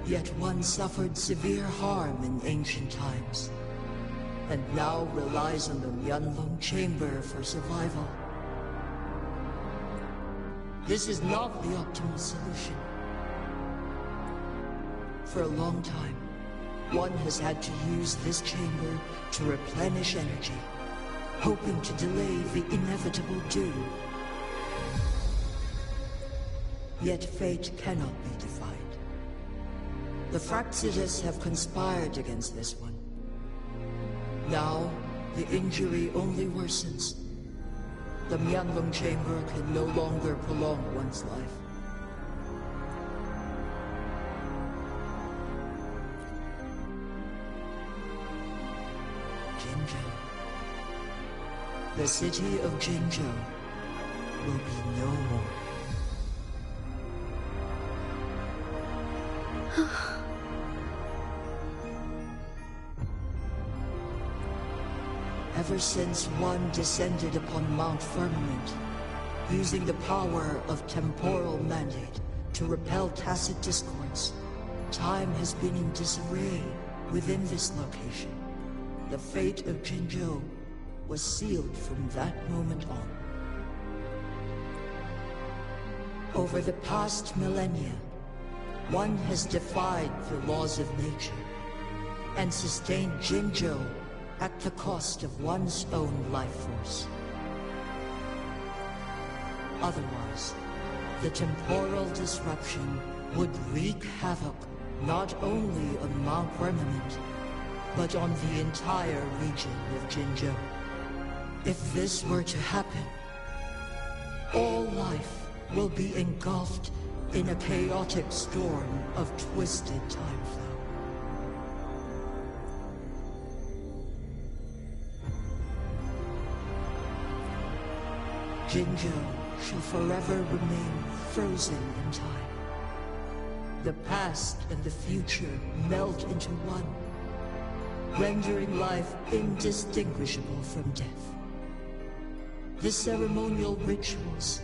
Yet one suffered severe harm in ancient times, and now relies on the Myanlong chamber for survival. This is not the optimal solution. For a long time, one has had to use this chamber to replenish energy, hoping to delay the inevitable doom. Yet fate cannot be defied. The Fraxidus have conspired against this one. Now, the injury only worsens. The Myanlong chamber can no longer prolong one's life. Jinzhou. The city of Jinzhou will be no more. Ever since one descended upon Mount Firmament, using the power of temporal mandate to repel tacit discords, time has been in disarray within this location. The fate of Jinzhou was sealed from that moment on. Over the past millennia, one has defied the laws of nature and sustained Jinzhou at the cost of one's own life force. Otherwise, the temporal disruption would wreak havoc not only on Mount Firmament, but on the entire region of Jinzhou. If this were to happen, all life will be engulfed in a chaotic storm of twisted time flow. Jinzhou shall forever remain frozen in time. The past and the future melt into one, rendering life indistinguishable from death. The ceremonial rituals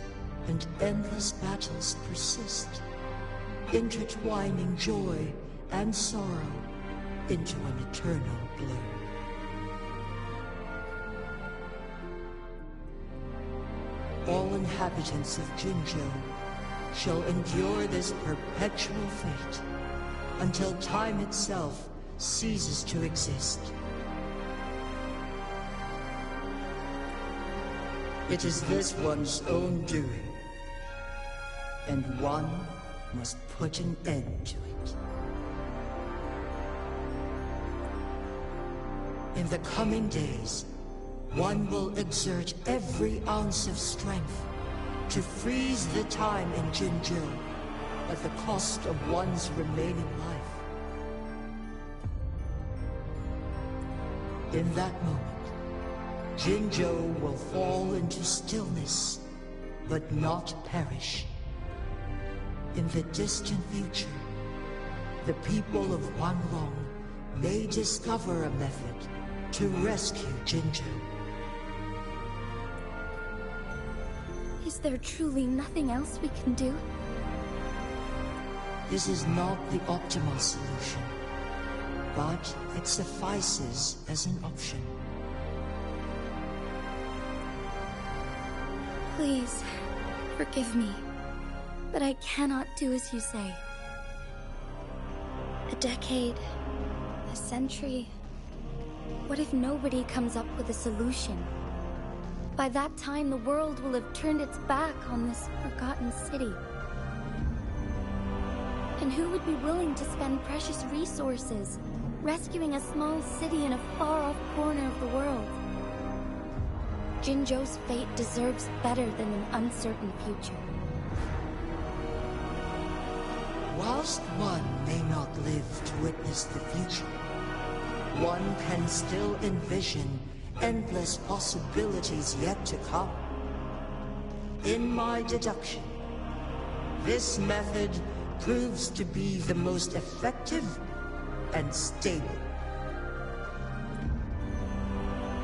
and endless battles persist, intertwining joy and sorrow into an eternal blur. All inhabitants of Jinzhou shall endure this perpetual fate until time itself ceases to exist. It is this one's own doing, and one must put an end to it. In the coming days, one will exert every ounce of strength to freeze the time in Jinzhou at the cost of one's remaining life. In that moment, Jinzhou will fall into stillness, but not perish. In the distant future, the people of Wanglong may discover a method to rescue Jinzhou. Is there truly nothing else we can do? This is not the optimal solution, but it suffices as an option. Please, forgive me, but I cannot do as you say. A decade, a century. What if nobody comes up with a solution? By that time, the world will have turned its back on this forgotten city. And who would be willing to spend precious resources rescuing a small city in a far-off corner of the world? Jinzhou's fate deserves better than an uncertain future. Whilst one may not live to witness the future, one can still envision endless possibilities yet to come. In my deduction, this method proves to be the most effective and stable.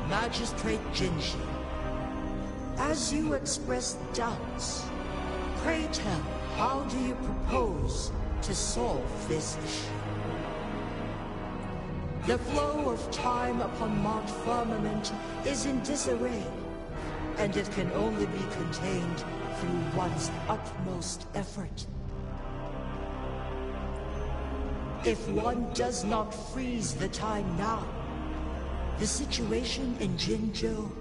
Magistrate Jinji, as you express doubts, pray tell, how do you propose to solve this issue? The flow of time upon Mount Firmament is in disarray, and it can only be contained through one's utmost effort. If one does not freeze the time now, the situation in Jinzhou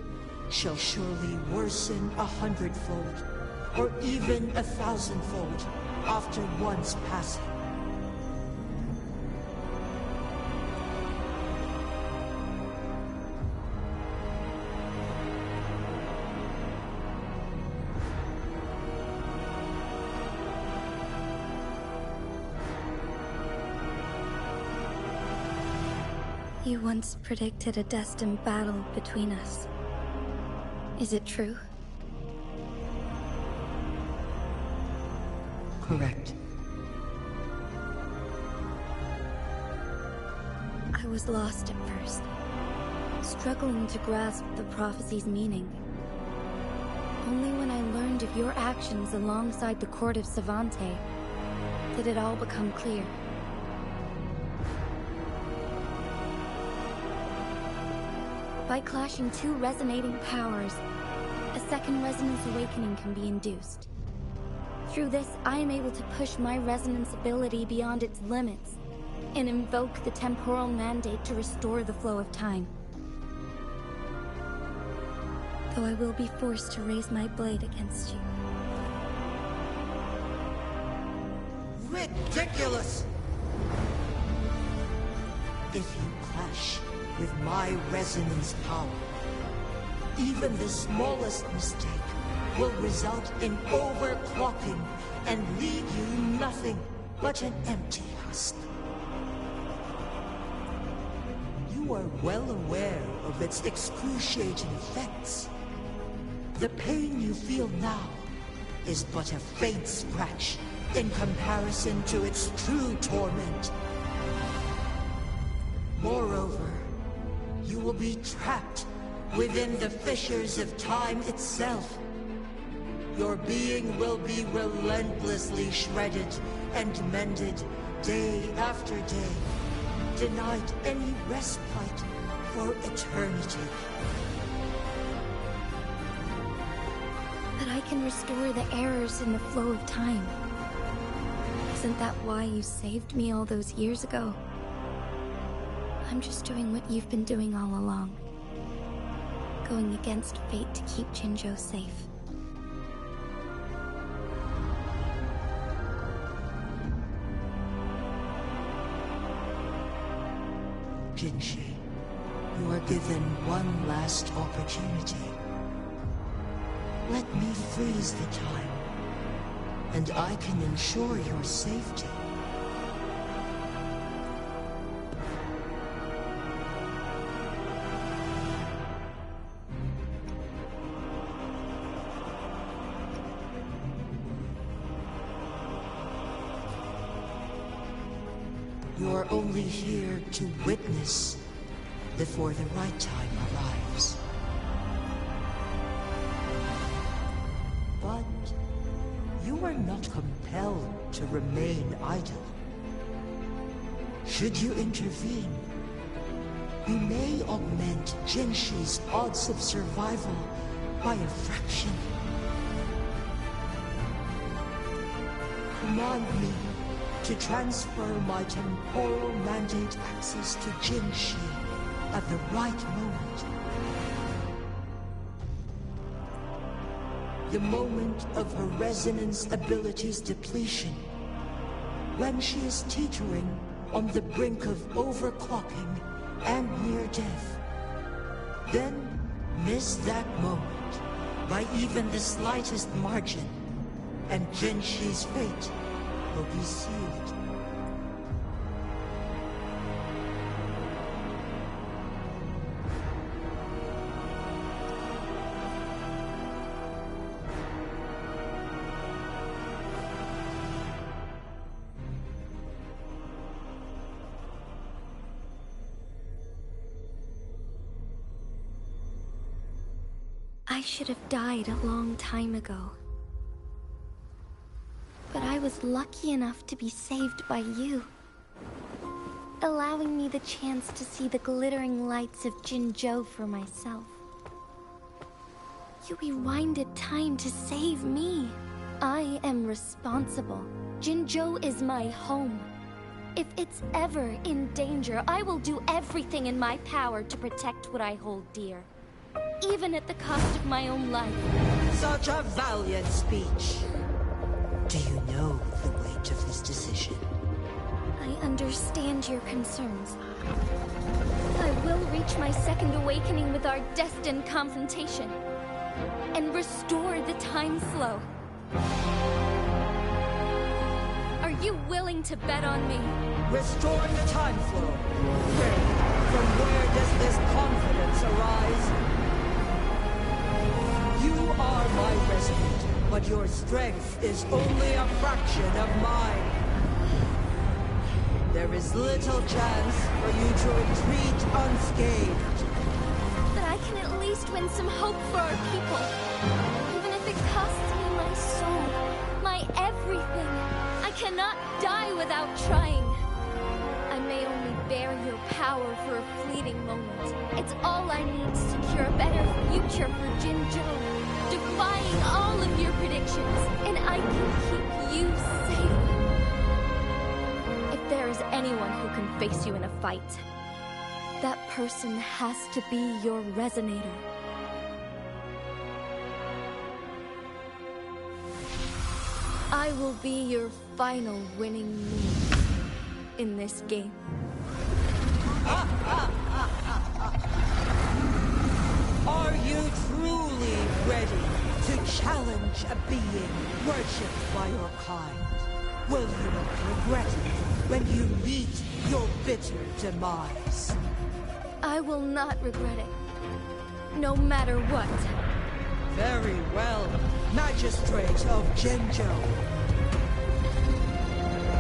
shall surely worsen 100-fold, or even 1,000-fold, after one's passing. You once predicted a destined battle between us. Is it true? Correct. I was lost at first, struggling to grasp the prophecy's meaning. Only when I learned of your actions alongside the court of Savante did it all become clear. By clashing two resonating powers, a second resonance awakening can be induced. Through this, I am able to push my resonance ability beyond its limits and invoke the temporal mandate to restore the flow of time. Though I will be forced to raise my blade against you. Ridiculous! If you clash with my resonance power, even the smallest mistake will result in overclocking and leave you nothing but an empty husk. You are well aware of its excruciating effects. The pain you feel now is but a faint scratch in comparison to its true torment. Moreover, you will be trapped within the fissures of time itself. Your being will be relentlessly shredded and mended day after day, denied any respite for eternity. But I can restore the errors in the flow of time. Isn't that why you saved me all those years ago? I'm just doing what you've been doing all along. Going against fate to keep Jinzhou safe. Jinshi, you are given one last opportunity. Let me freeze the time, and I can ensure your safety. You're only here to witness before the right time arrives. But you are not compelled to remain idle. Should you intervene, you may augment Jinshi's odds of survival by a fraction. Command me to transfer my temporal mandate access to Jinshi at the right moment. The moment of her resonance ability's depletion, when she is teetering on the brink of overclocking and near death. Then Miss that moment by even the slightest margin, and Jinshi's fate will be sealed. I should have died a long time ago. But I was lucky enough to be saved by you, allowing me the chance to see the glittering lights of Jinzhou for myself. You rewinded time to save me. I am responsible. Jinzhou is my home. If it's ever in danger, I will do everything in my power to protect what I hold dear. Even at the cost of my own life. Such a valiant speech. Do you know the weight of this decision? I understand your concerns. I will reach my second awakening with our destined confrontation. And restore the time flow. Are you willing to bet on me? Restore the time flow. From where does this confidence arise? You are my resident, but your strength is only a fraction of mine. There is little chance for you to retreat unscathed. But I can at least win some hope for our people. Even if it costs me my soul, my everything. I cannot die without trying. I may only bear your power for a fleeting moment. It's all I need to secure a better future for Jinzhou. Defying all of your predictions, and I can keep you safe. If there is anyone who can face you in a fight, that person has to be your resonator. I will be your final winning move in this game. Are you truly ready to challenge a being worshipped by your kind? Will you not regret it when you meet your bitter demise? I will not regret it, no matter what. Very well, Magistrate of Jinzhou.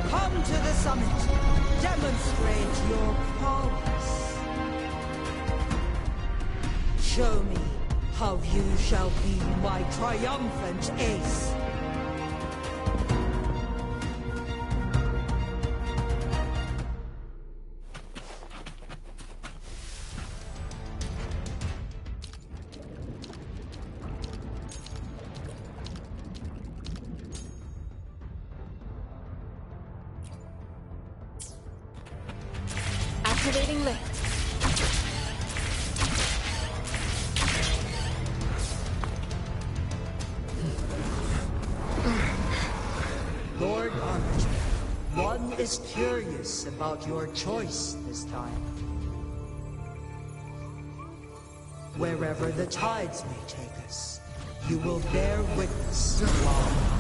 Come to the summit. Demonstrate your prowess. Show me how you shall be my triumphant ace. Activating lift. Lord Arbiter, one is curious about your choice this time. Wherever the tides may take us, you will bear witness to our mind.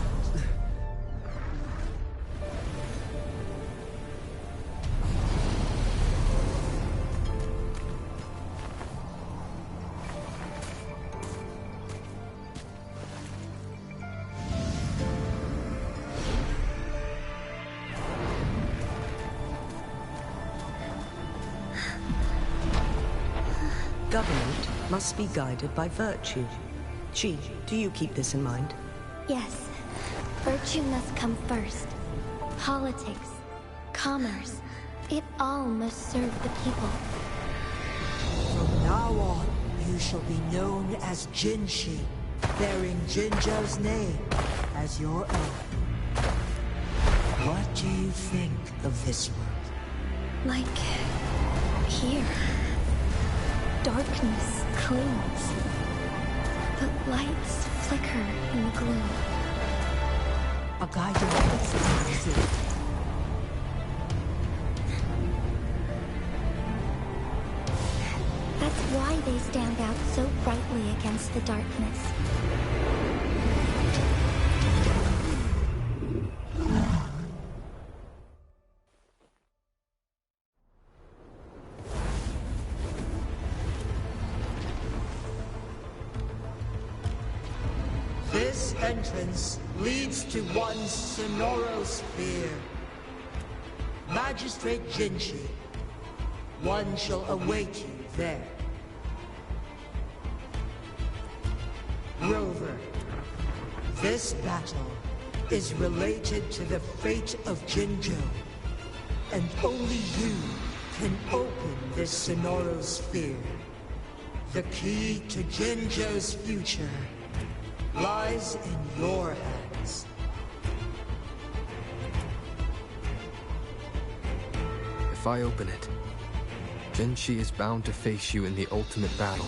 Government must be guided by virtue. Chi, do you keep this in mind? Yes. Virtue must come first. Politics, commerce, it all must serve the people. From now on, you shall be known as Jinshi, bearing Jinzhou's name as your own. What do you think of this world? Like here. Darkness clings, but lights flicker in the gloom. A guiding principle, is it? That's why they stand out so brightly against the darkness. This entrance leads to one sonorosphere. Magistrate Jinchi, one shall await you there. Rover, this battle is related to the fate of Jinzhou, and only you can open this sonorosphere. The key to Jinzhou's future lies in your hands. If I open it, Jinchi is bound to face you in the ultimate battle.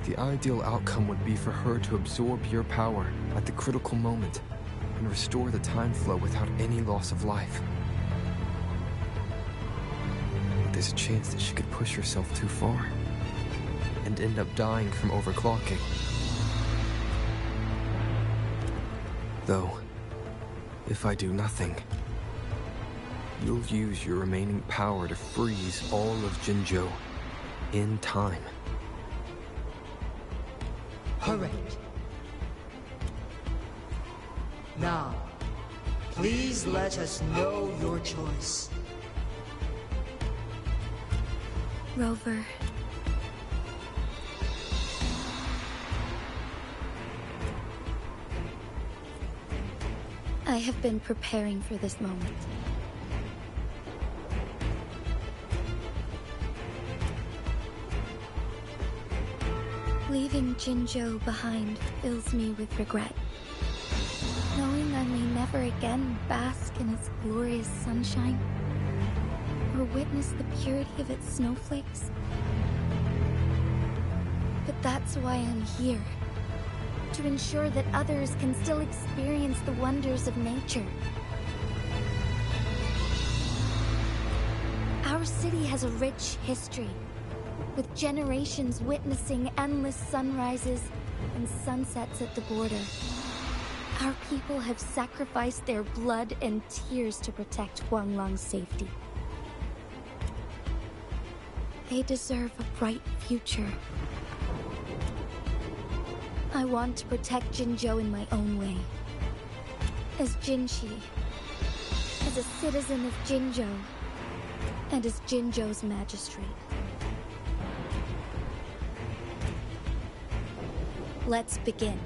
The ideal outcome would be for her to absorb your power at the critical moment and restore the time flow without any loss of life. But there's a chance that she could push herself too far and end up dying from overclocking. Though, if I do nothing, you'll use your remaining power to freeze all of Jinzhou in time. Correct. Now, please let us know your choice. Rover. I have been preparing for this moment. Leaving Jinzhou behind fills me with regret. Knowing I may never again bask in its glorious sunshine, or witness the purity of its snowflakes. But that's why I'm here. To ensure that others can still experience the wonders of nature. Our city has a rich history, with generations witnessing endless sunrises and sunsets at the border. Our people have sacrificed their blood and tears to protect Guanglong's safety. They deserve a bright future. I want to protect Jinzhou in my own way. As Jinchi, as a citizen of Jinzhou, and as Jinzhou's magistrate. Let's begin.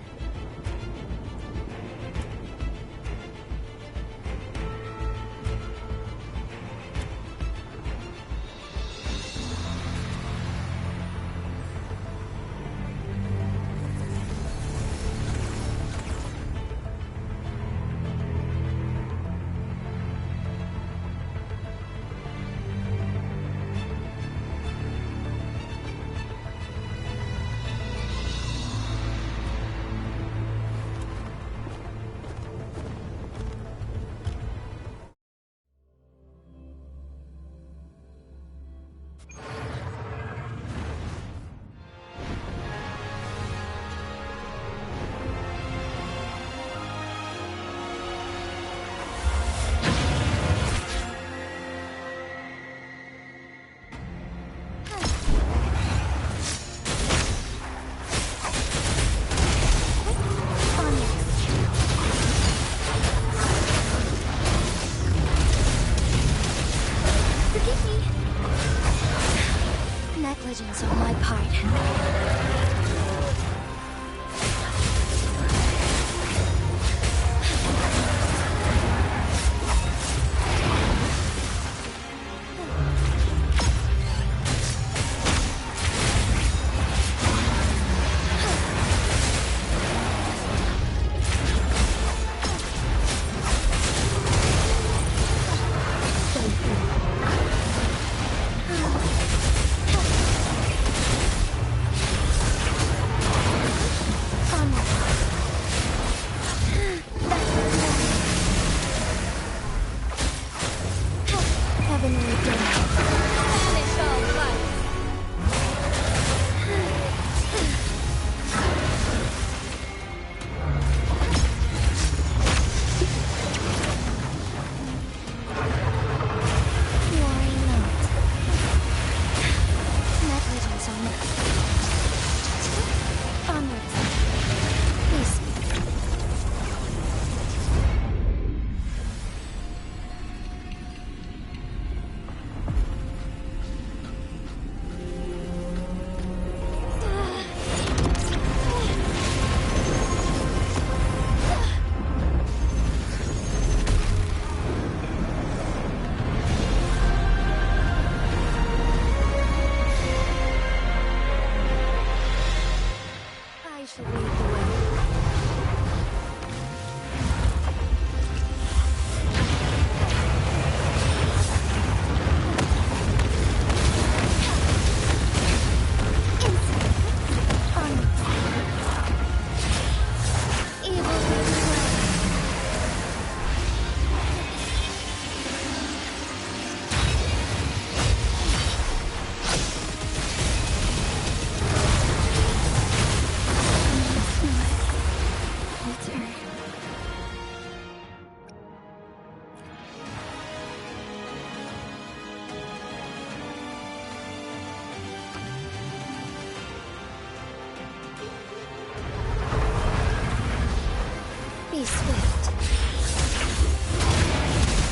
swift.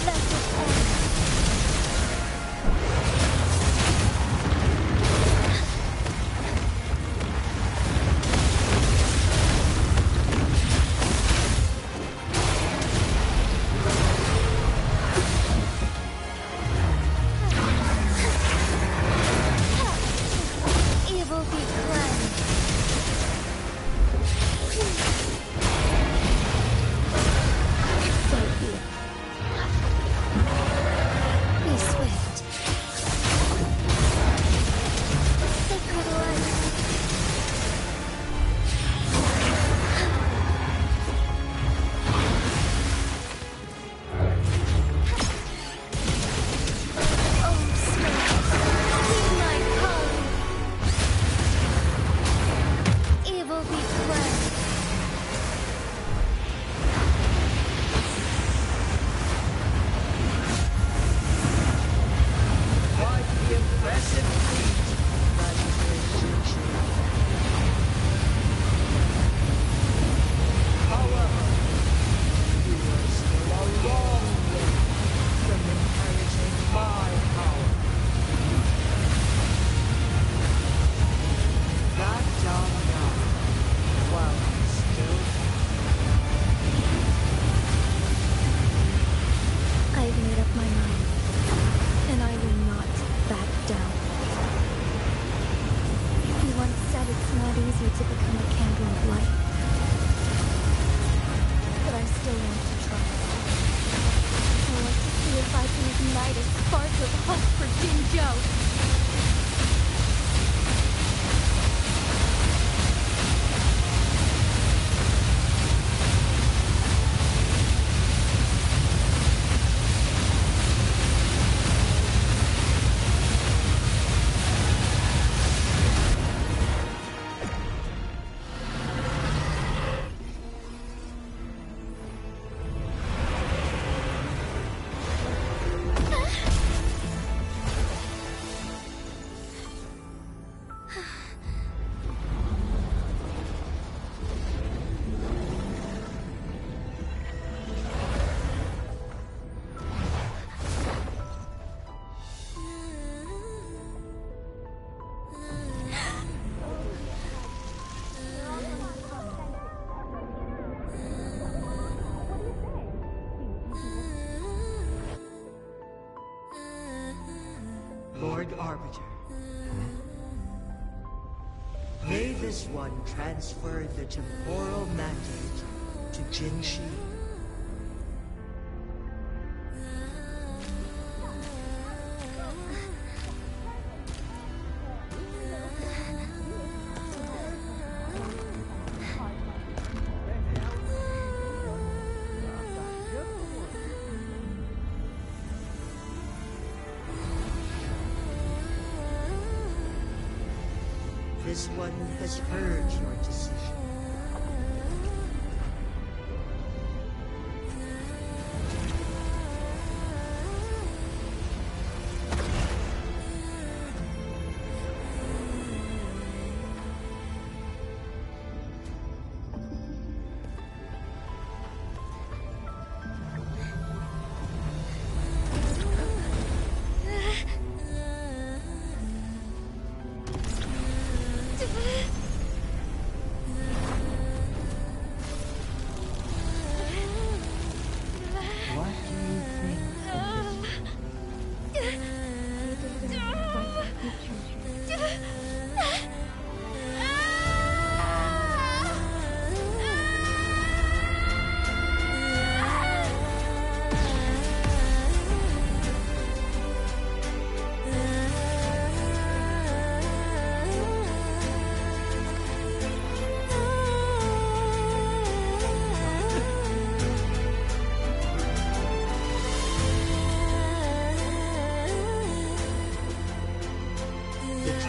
Let it end. Evil be cleansed. So be it. Be swift. Sacred light. Oh, spirit, heed my calling. Evil be cleansed. Quite the impressive feat, however, you are still a long way from inheriting my power. Back down now, while you still I've made up my mind, and I will not back down. You once said it's not easy to become a candle of light. But I still want to try. I want to see if I can ignite a spark of hope for Jinzhou. Lord Arbiter. May this one transfer the temporal mandate to Jinshi. This one has heard your decision.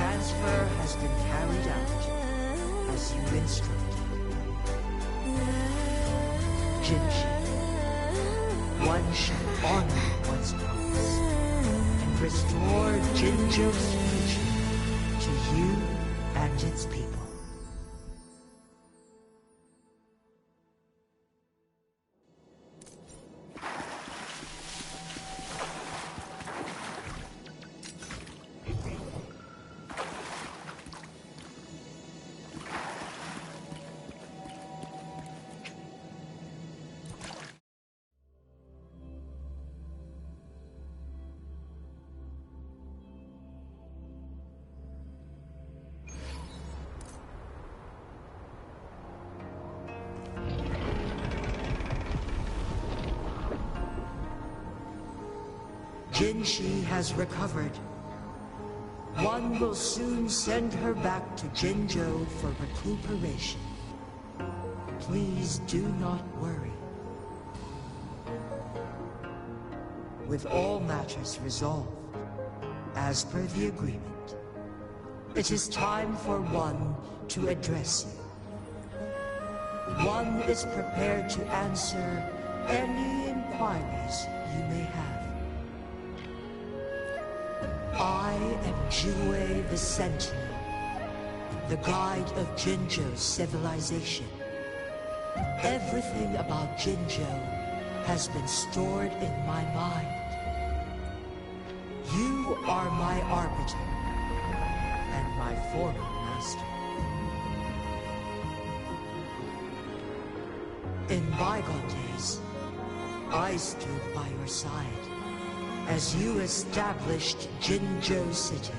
transfer has been carried out as you instructed. Jinshi, one shall honor one's promise and restore Jinzhou's future to you and its people. Jinshi has recovered. One will soon send her back to Jinzhou for recuperation. Please do not worry. With all matters resolved, as per the agreement, it is time for one to address you. One is prepared to answer any inquiries you may have. I am Jue the Sentinel, the guide of Jinzhou's civilization. Everything about Jinzhou has been stored in my mind. You are my arbiter, and my former master. In bygone days, I stood by your side as you established Jinzhou City.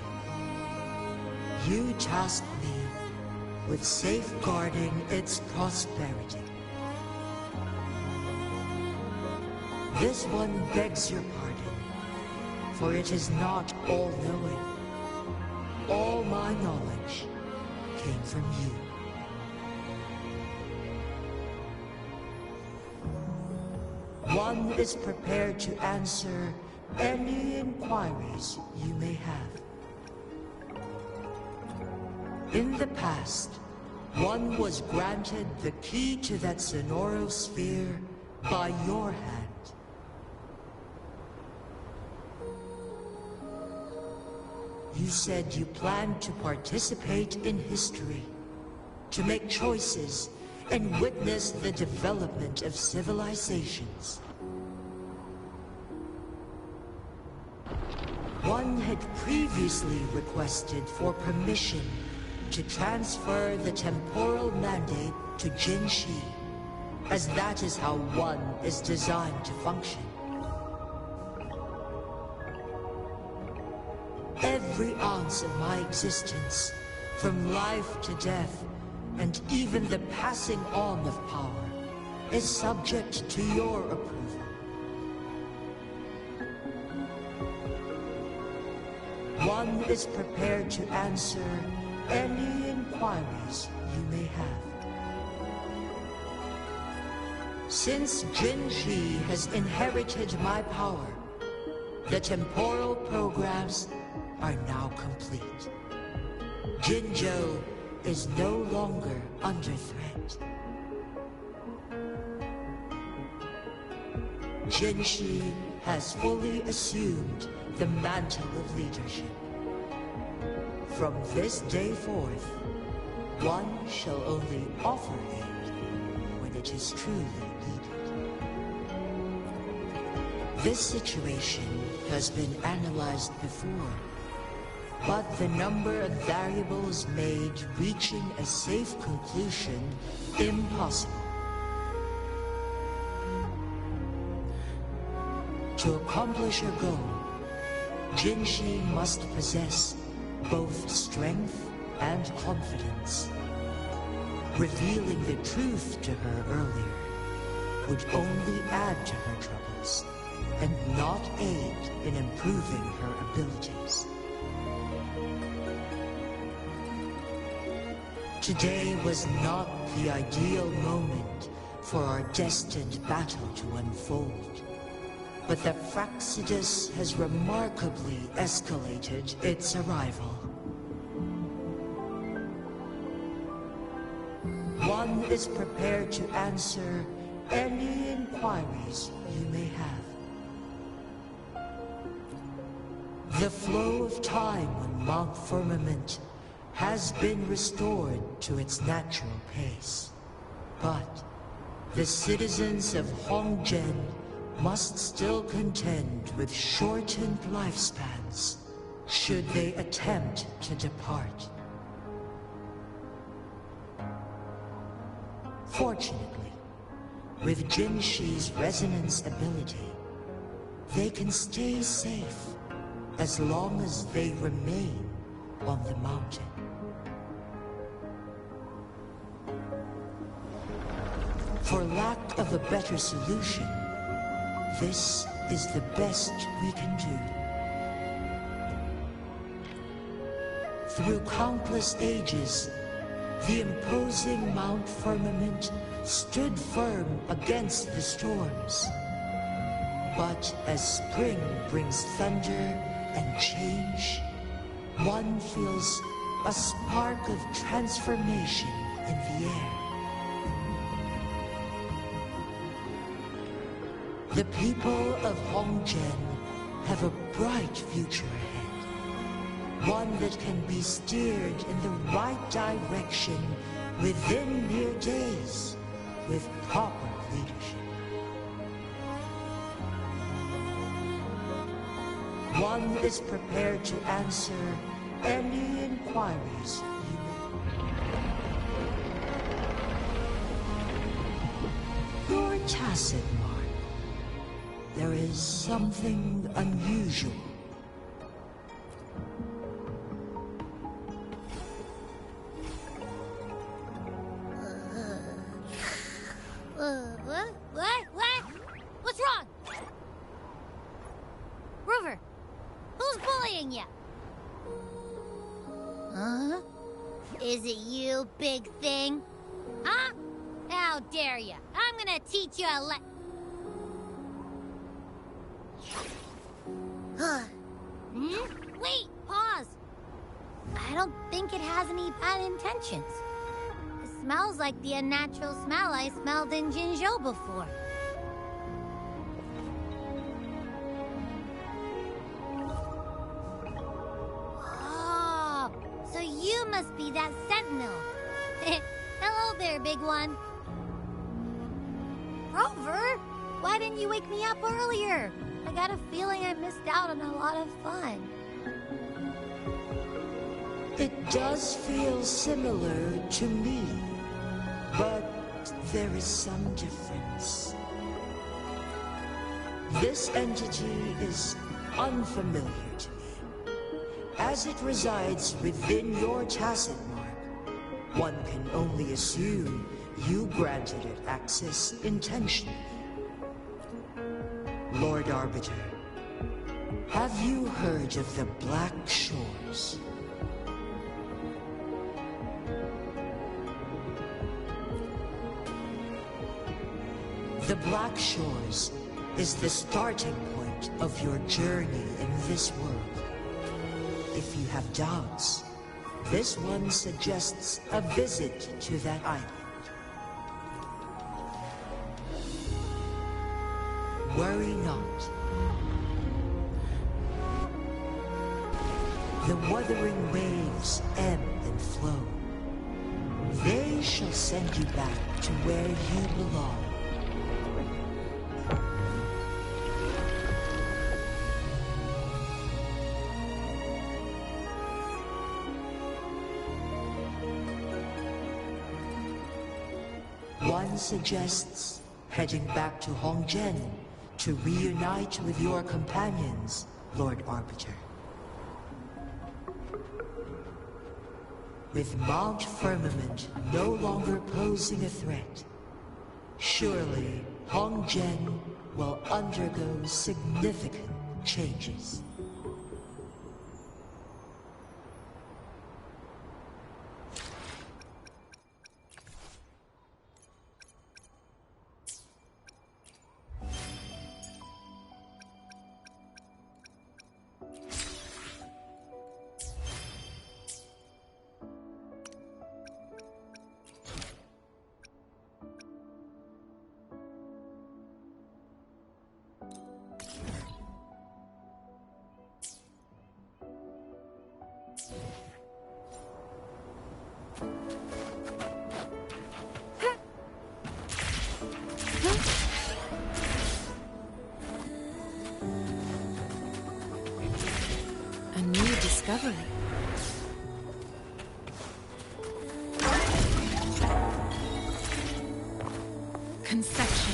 You tasked me with safeguarding its prosperity. This one begs your pardon, for it is not all-knowing. All my knowledge came from you. One is prepared to answer any inquiries you may have. In the past, one was granted the key to that Sonoro sphere by your hand. You said you planned to participate in history, to make choices and witness the development of civilizations. One had previously requested for permission to transfer the temporal mandate to Jinshi, as that is how one is designed to function. Every ounce of my existence, from life to death, and even the passing on of power, is subject to your approval. One is prepared to answer any inquiries you may have. Since Jinshi has inherited my power, the temporal programs are now complete. Jinzhou is no longer under threat. Jinshi has fully assumed the mantle of leadership. From this day forth, one shall only offer aid when it is truly needed. This situation has been analyzed before, but the number of variables made reaching a safe conclusion impossible. To accomplish her goal, Jinshi must possess both strength and confidence. Revealing the truth to her earlier would only add to her troubles and not aid in improving her abilities. Today was not the ideal moment for our destined battle to unfold, but the Fraxidus has remarkably escalated its arrival. One is prepared to answer any inquiries you may have. The flow of time on Mount Firmament has been restored to its natural pace, but the citizens of Hongzhen must still contend with shortened lifespans should they attempt to depart. Fortunately, with Jinshi's resonance ability, they can stay safe as long as they remain on the mountain. For lack of a better solution, this is the best we can do. Through countless ages, the imposing Mount Firmament stood firm against the storms. But as spring brings thunder and change, one feels a spark of transformation in the air. The people of Hongzhen have a bright future ahead. One that can be steered in the right direction within mere days with proper leadership. One is prepared to answer any inquiries you make. Your tacit mark. There is something unusual. What? What's wrong? Rover, who's bullying you? Huh? Is it you, big thing? Huh? How dare you? I'm gonna teach you a Wait, pause. I don't think it has any bad intentions. It smells like the unnatural smell I smelled in Jinzhou before. Oh, so you must be that sentinel. Hello there, big one. Rover, why didn't you wake me up earlier? I got a feeling I missed out on a lot of fun. It does feel similar to me, but there is some difference. This entity is unfamiliar to me. As it resides within your tacit mark, one can only assume you granted it access intentionally. Lord Arbiter, have you heard of the Black Shores? The Black Shores is the starting point of your journey in this world. If you have doubts, this one suggests a visit to that island. Worry not. The wuthering waves ebb and flow. They shall send you back to where you belong. One suggests heading back to Hongzhen to reunite with your companions, Lord Arbiter. With Mount Firmament no longer posing a threat, surely Hongzhen will undergo significant changes. A new discovery. Conception.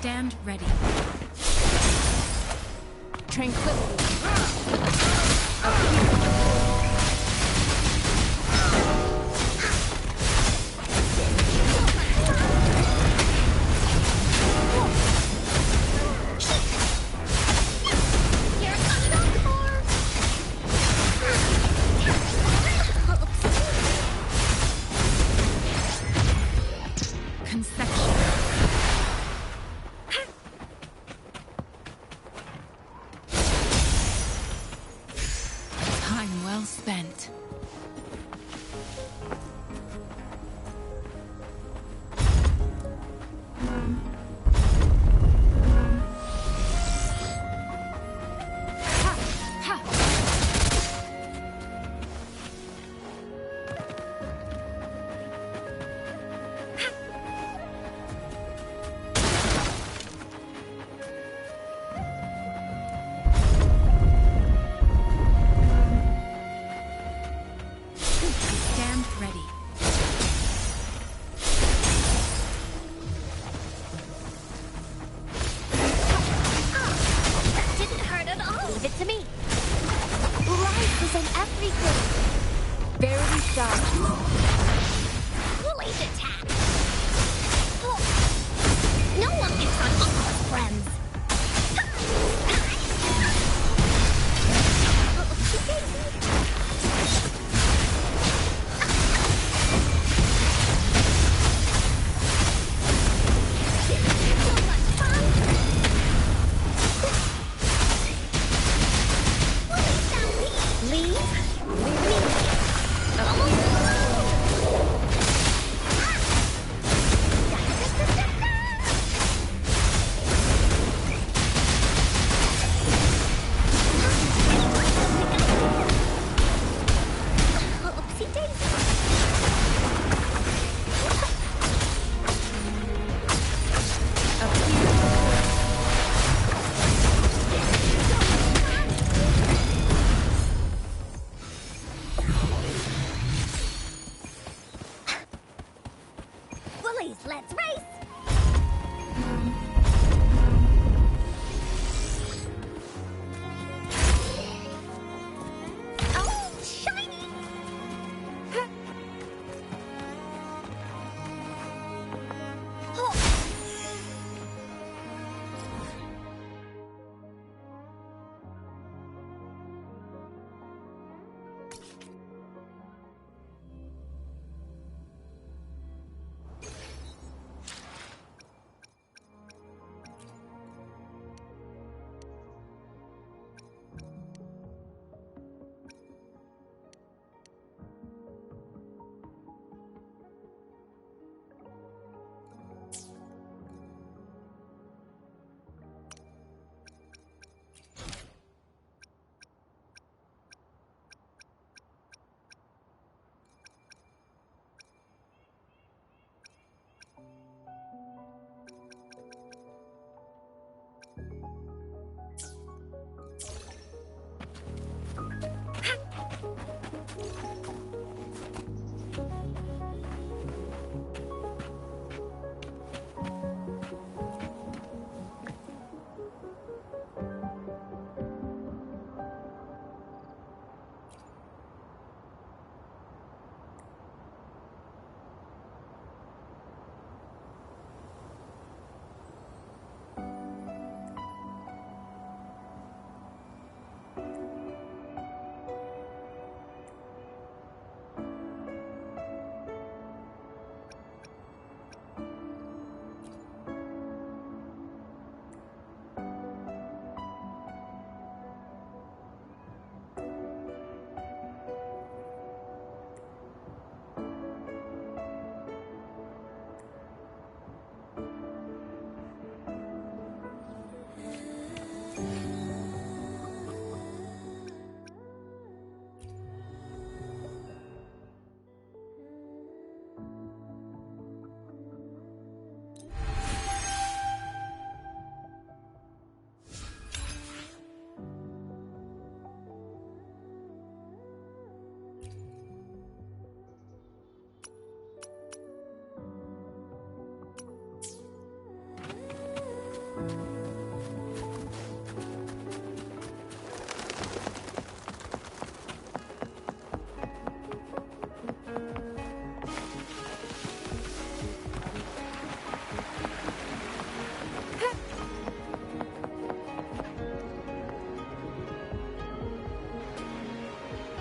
stand ready. Tranquility. Time well spent. Stand ready. That didn't hurt at all. Leave it to me. Life is in everything. Barely stopped. Bullies attack. No one gets on Uncle's friends.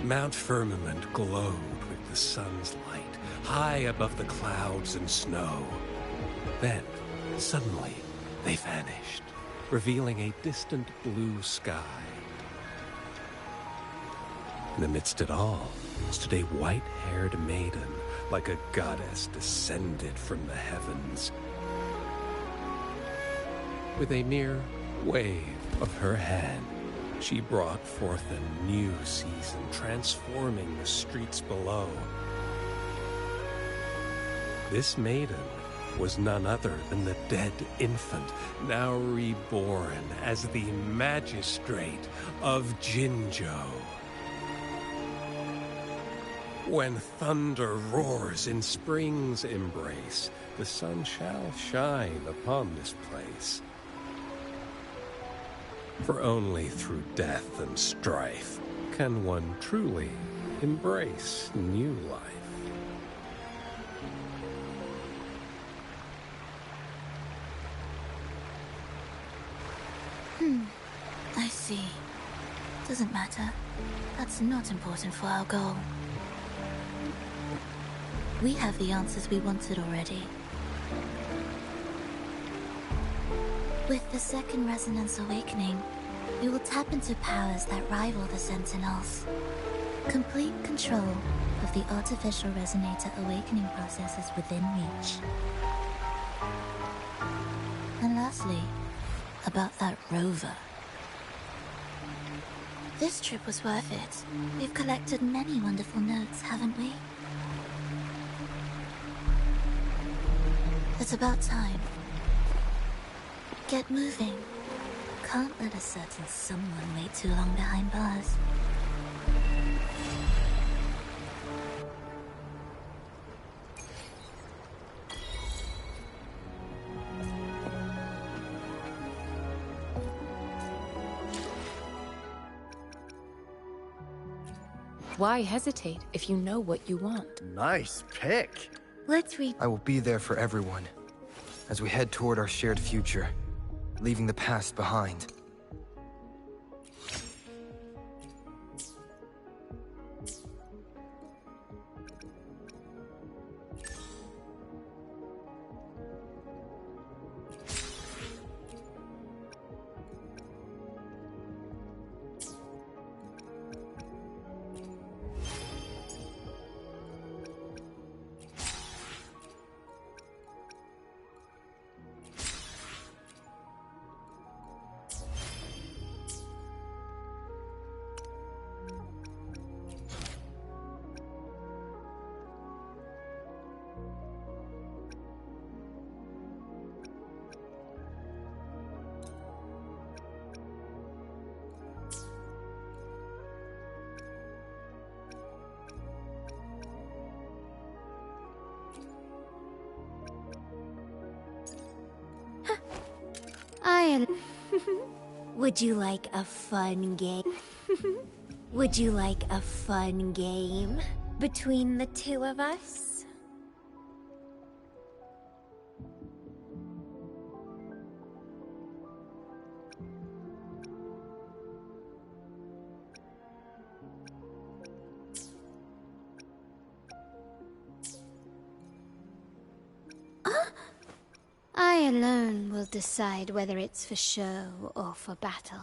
Mount Firmament glowed with the sun's light, high above the clouds and snow. Then, suddenly, they vanished, revealing a distant blue sky. And amidst it all stood a white-haired maiden, like a goddess descended from the heavens. With a mere wave of her hand, she brought forth a new season, transforming the streets below. This maiden was none other than the dead infant, now reborn as the magistrate of Jinzhou. When thunder roars in spring's embrace, the sun shall shine upon this place. For only through death and strife can one truly embrace new life. I see. Doesn't matter. That's not important for our goal. We have the answers we wanted already. With the second resonance awakening, we will tap into powers that rival the Sentinels. Complete control of the artificial resonator awakening process is within reach. And lastly, about that rover. This trip was worth it. We've collected many wonderful notes, haven't we? It's about time. Get moving. Can't let a certain someone wait too long behind bars. Why hesitate if you know what you want? Nice pick. Let's read. I will be there for everyone as we head toward our shared future, leaving the past behind. Would you like a fun game? Would you like a fun game between the two of us? I alone will decide whether it's for show or for battle.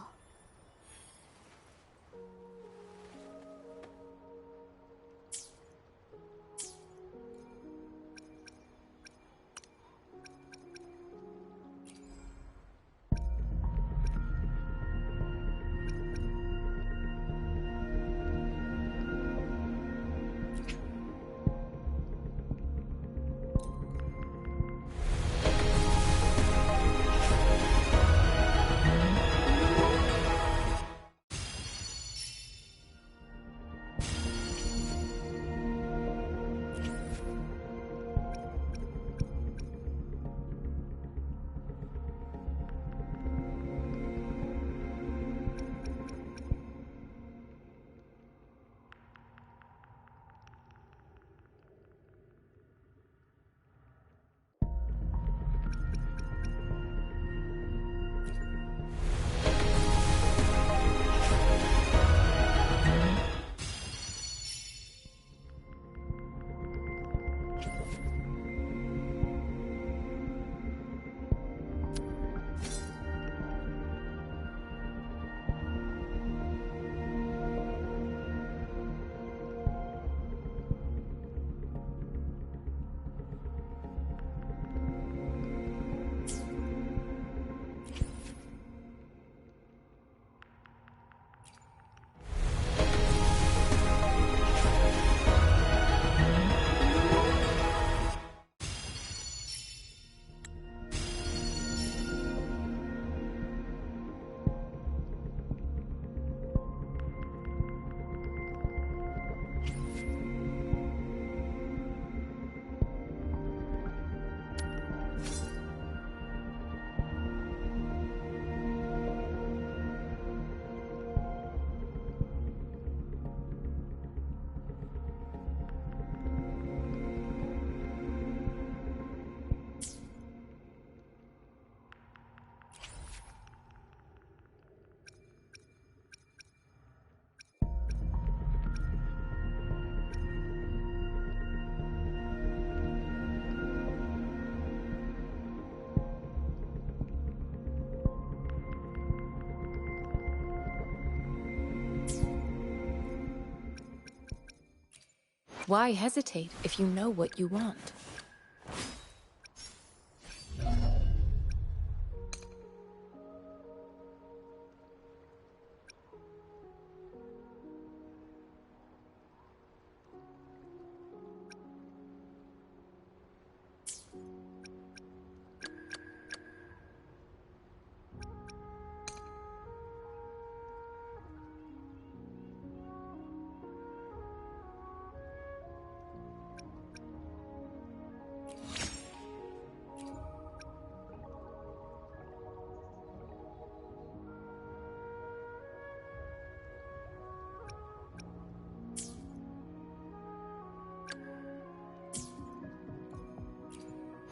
Why hesitate if you know what you want?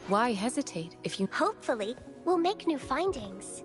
Why hesitate if you... Hopefully, we'll make new findings.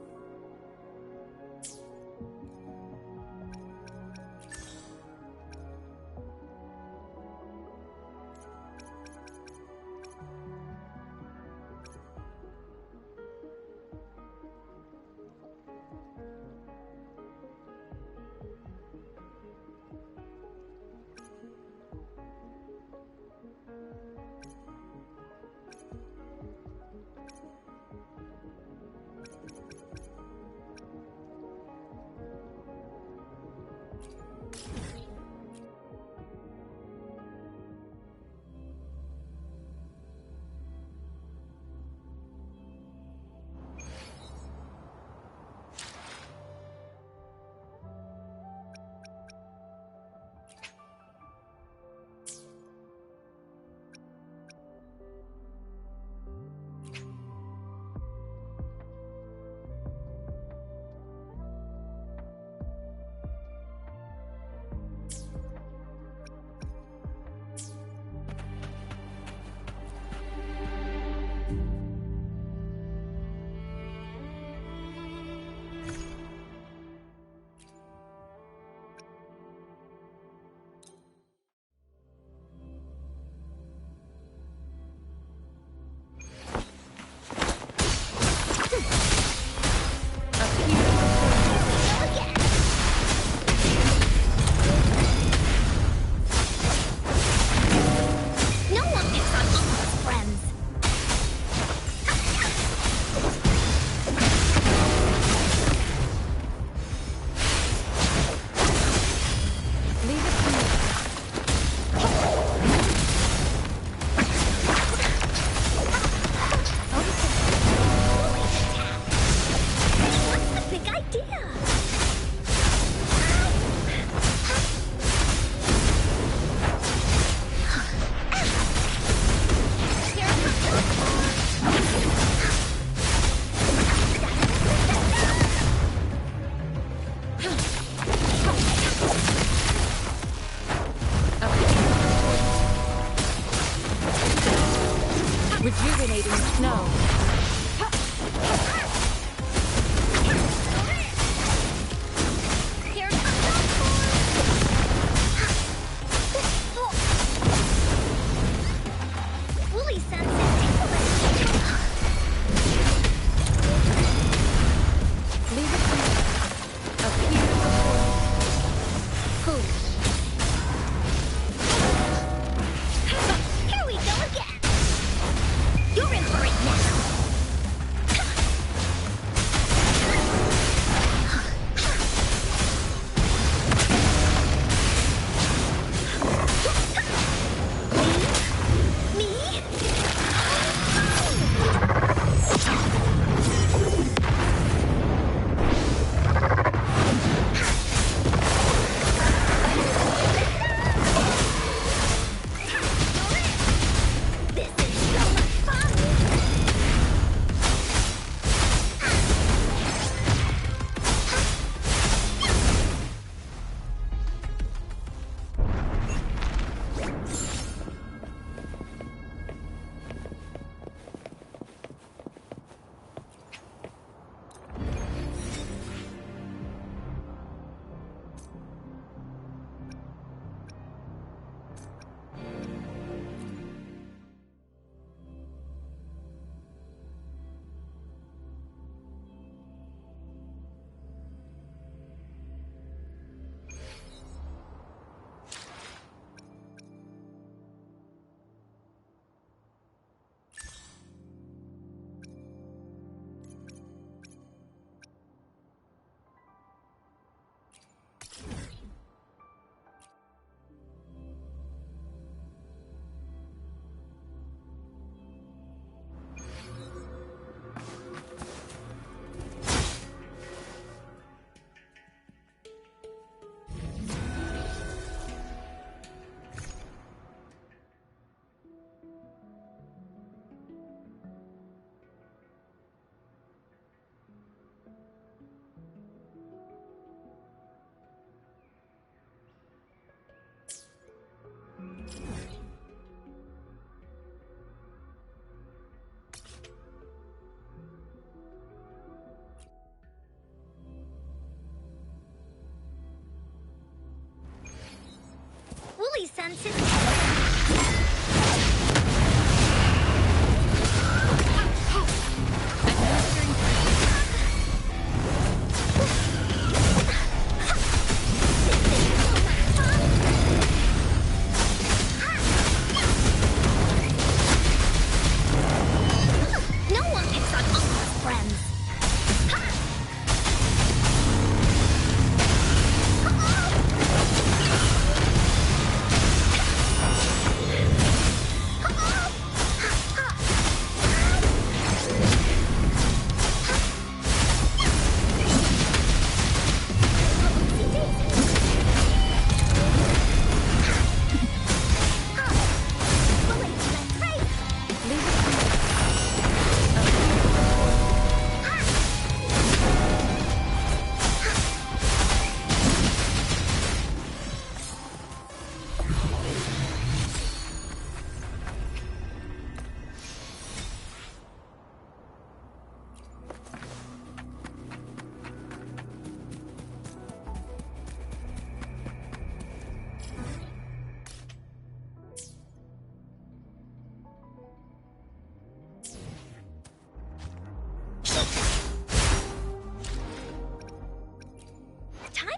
Rejuvenating snow. Woolly sunset tickling. Leave it to me. Appear. Cool. Here we go again. You're in for it now. senses tingling.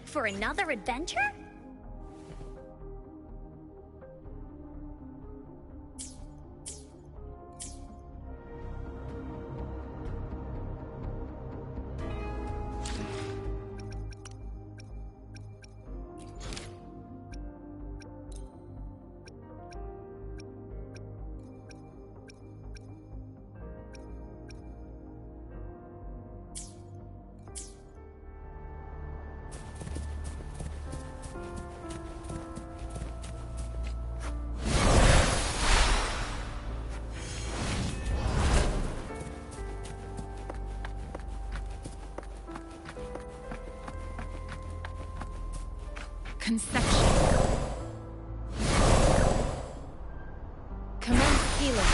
For another adventure? Conception. Commence healing.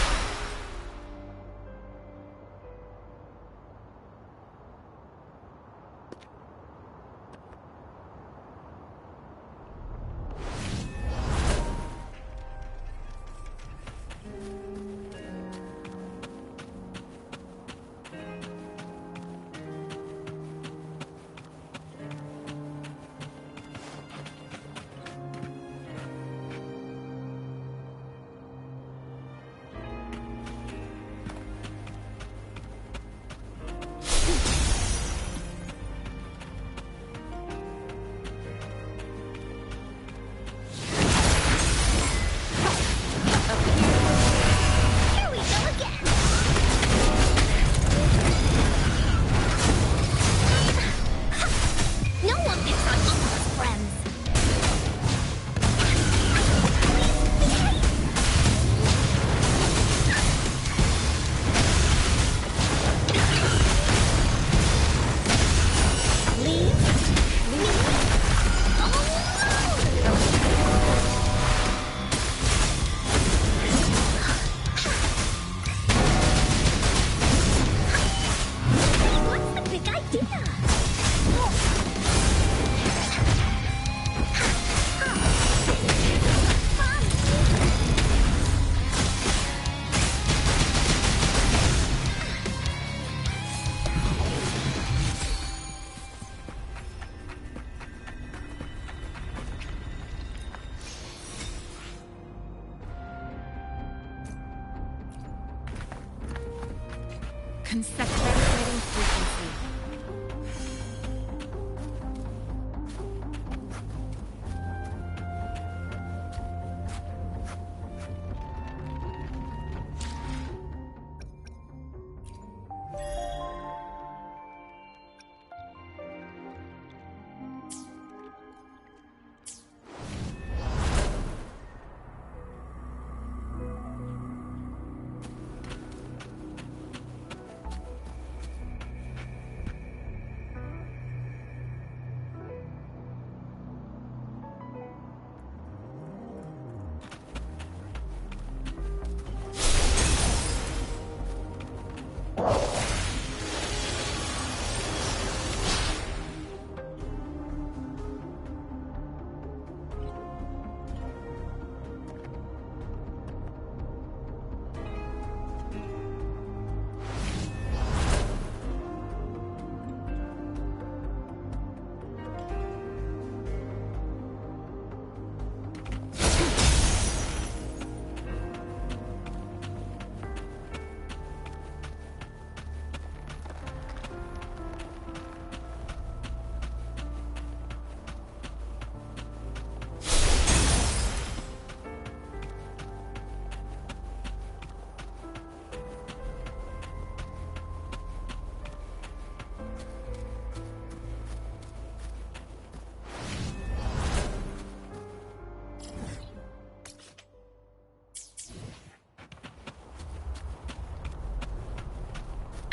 Consecutive frequency.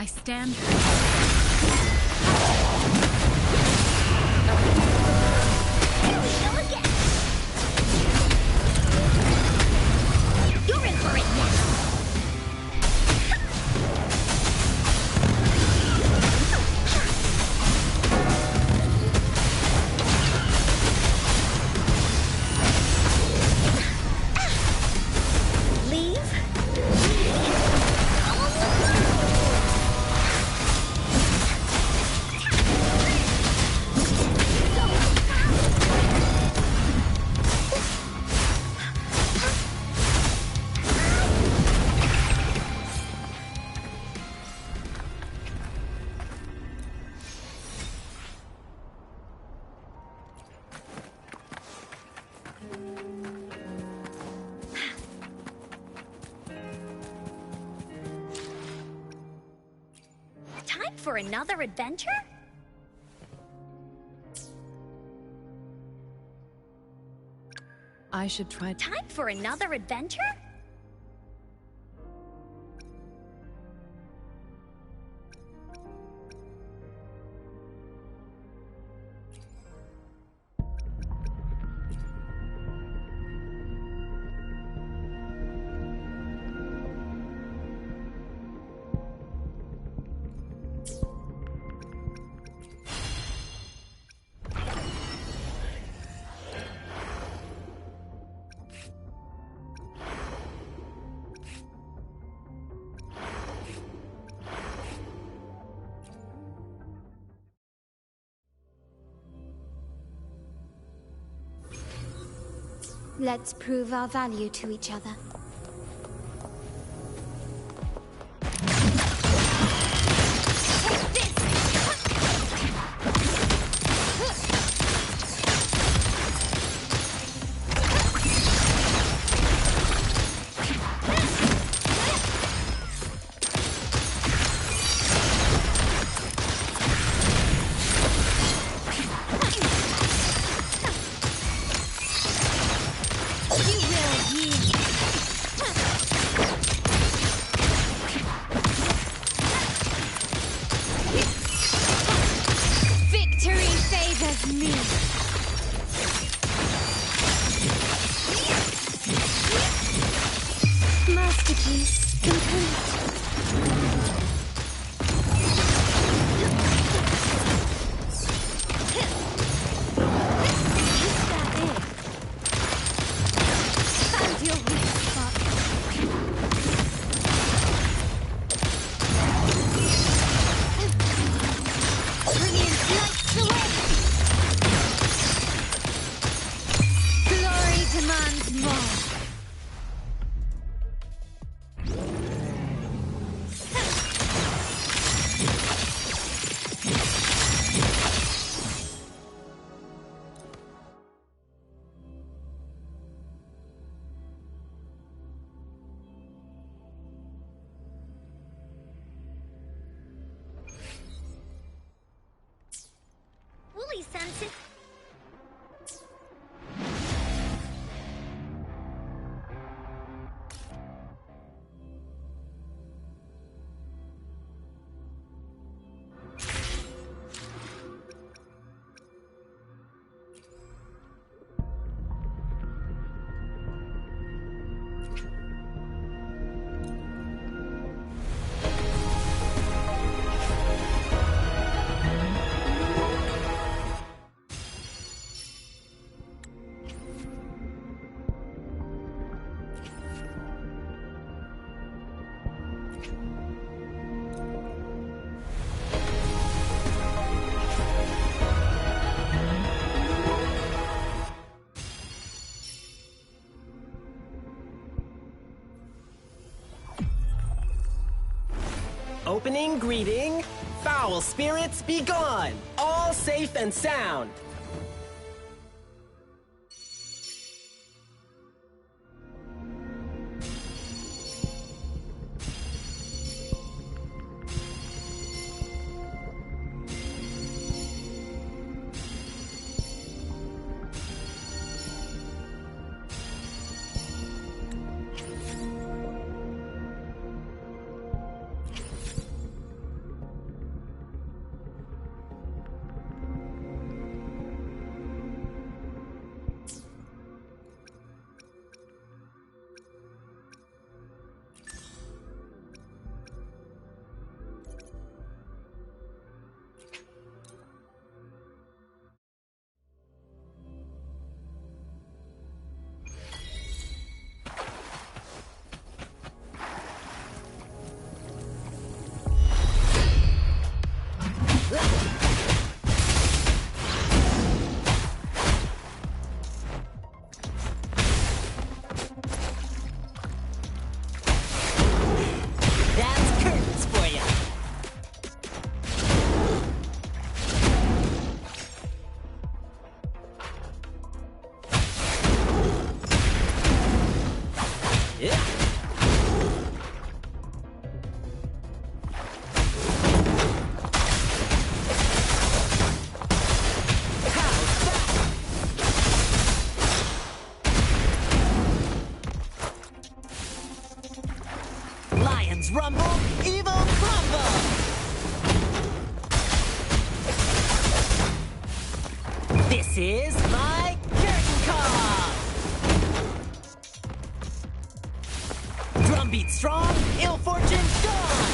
stand. You're in for it now. Time for another adventure? I should try. Time for another adventure? Let's prove our value to each other. Masterpiece complete. Senses. Opening greeting, foul spirits be gone, all safe and sound. Lions rumble, evil crumble! This is my curtain call! Drumbeat strong, ill fortune gone!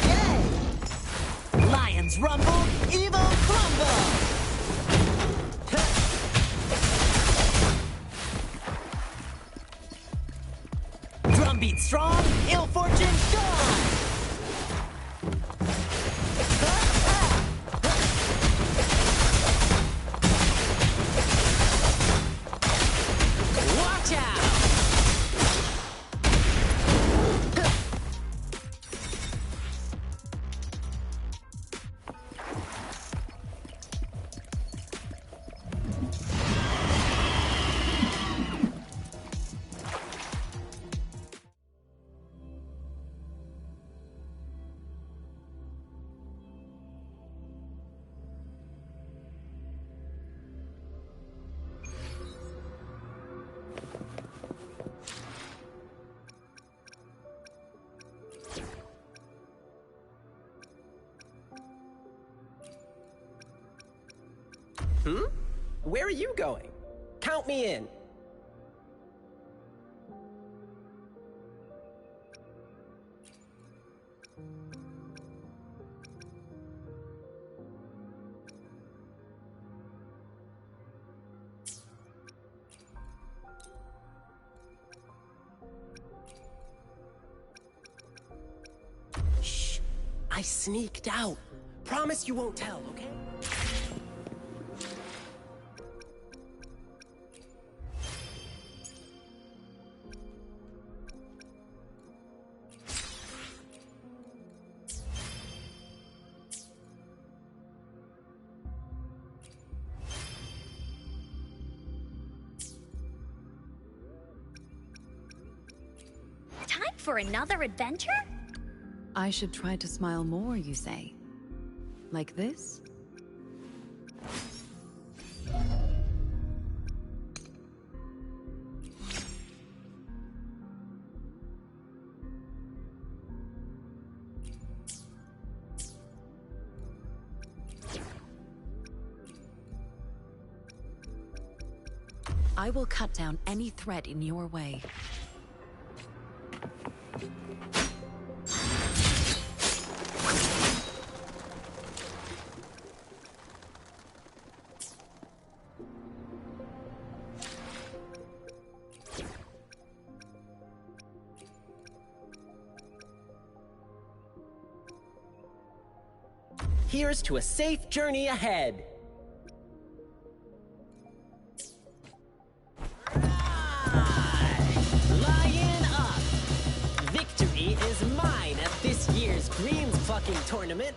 Yay! Lions rumble, evil crumble! Drumbeat strong, ill fortune gone! Watch out! Where are you going? Count me in. Shh. I sneaked out. Promise you won't tell, okay? For another adventure? I should try to smile more, you say? Like this? I will cut down any threat in your way. Here's to a safe journey ahead. Lion up! Victory is mine at this year's Greens Plucking Tournament.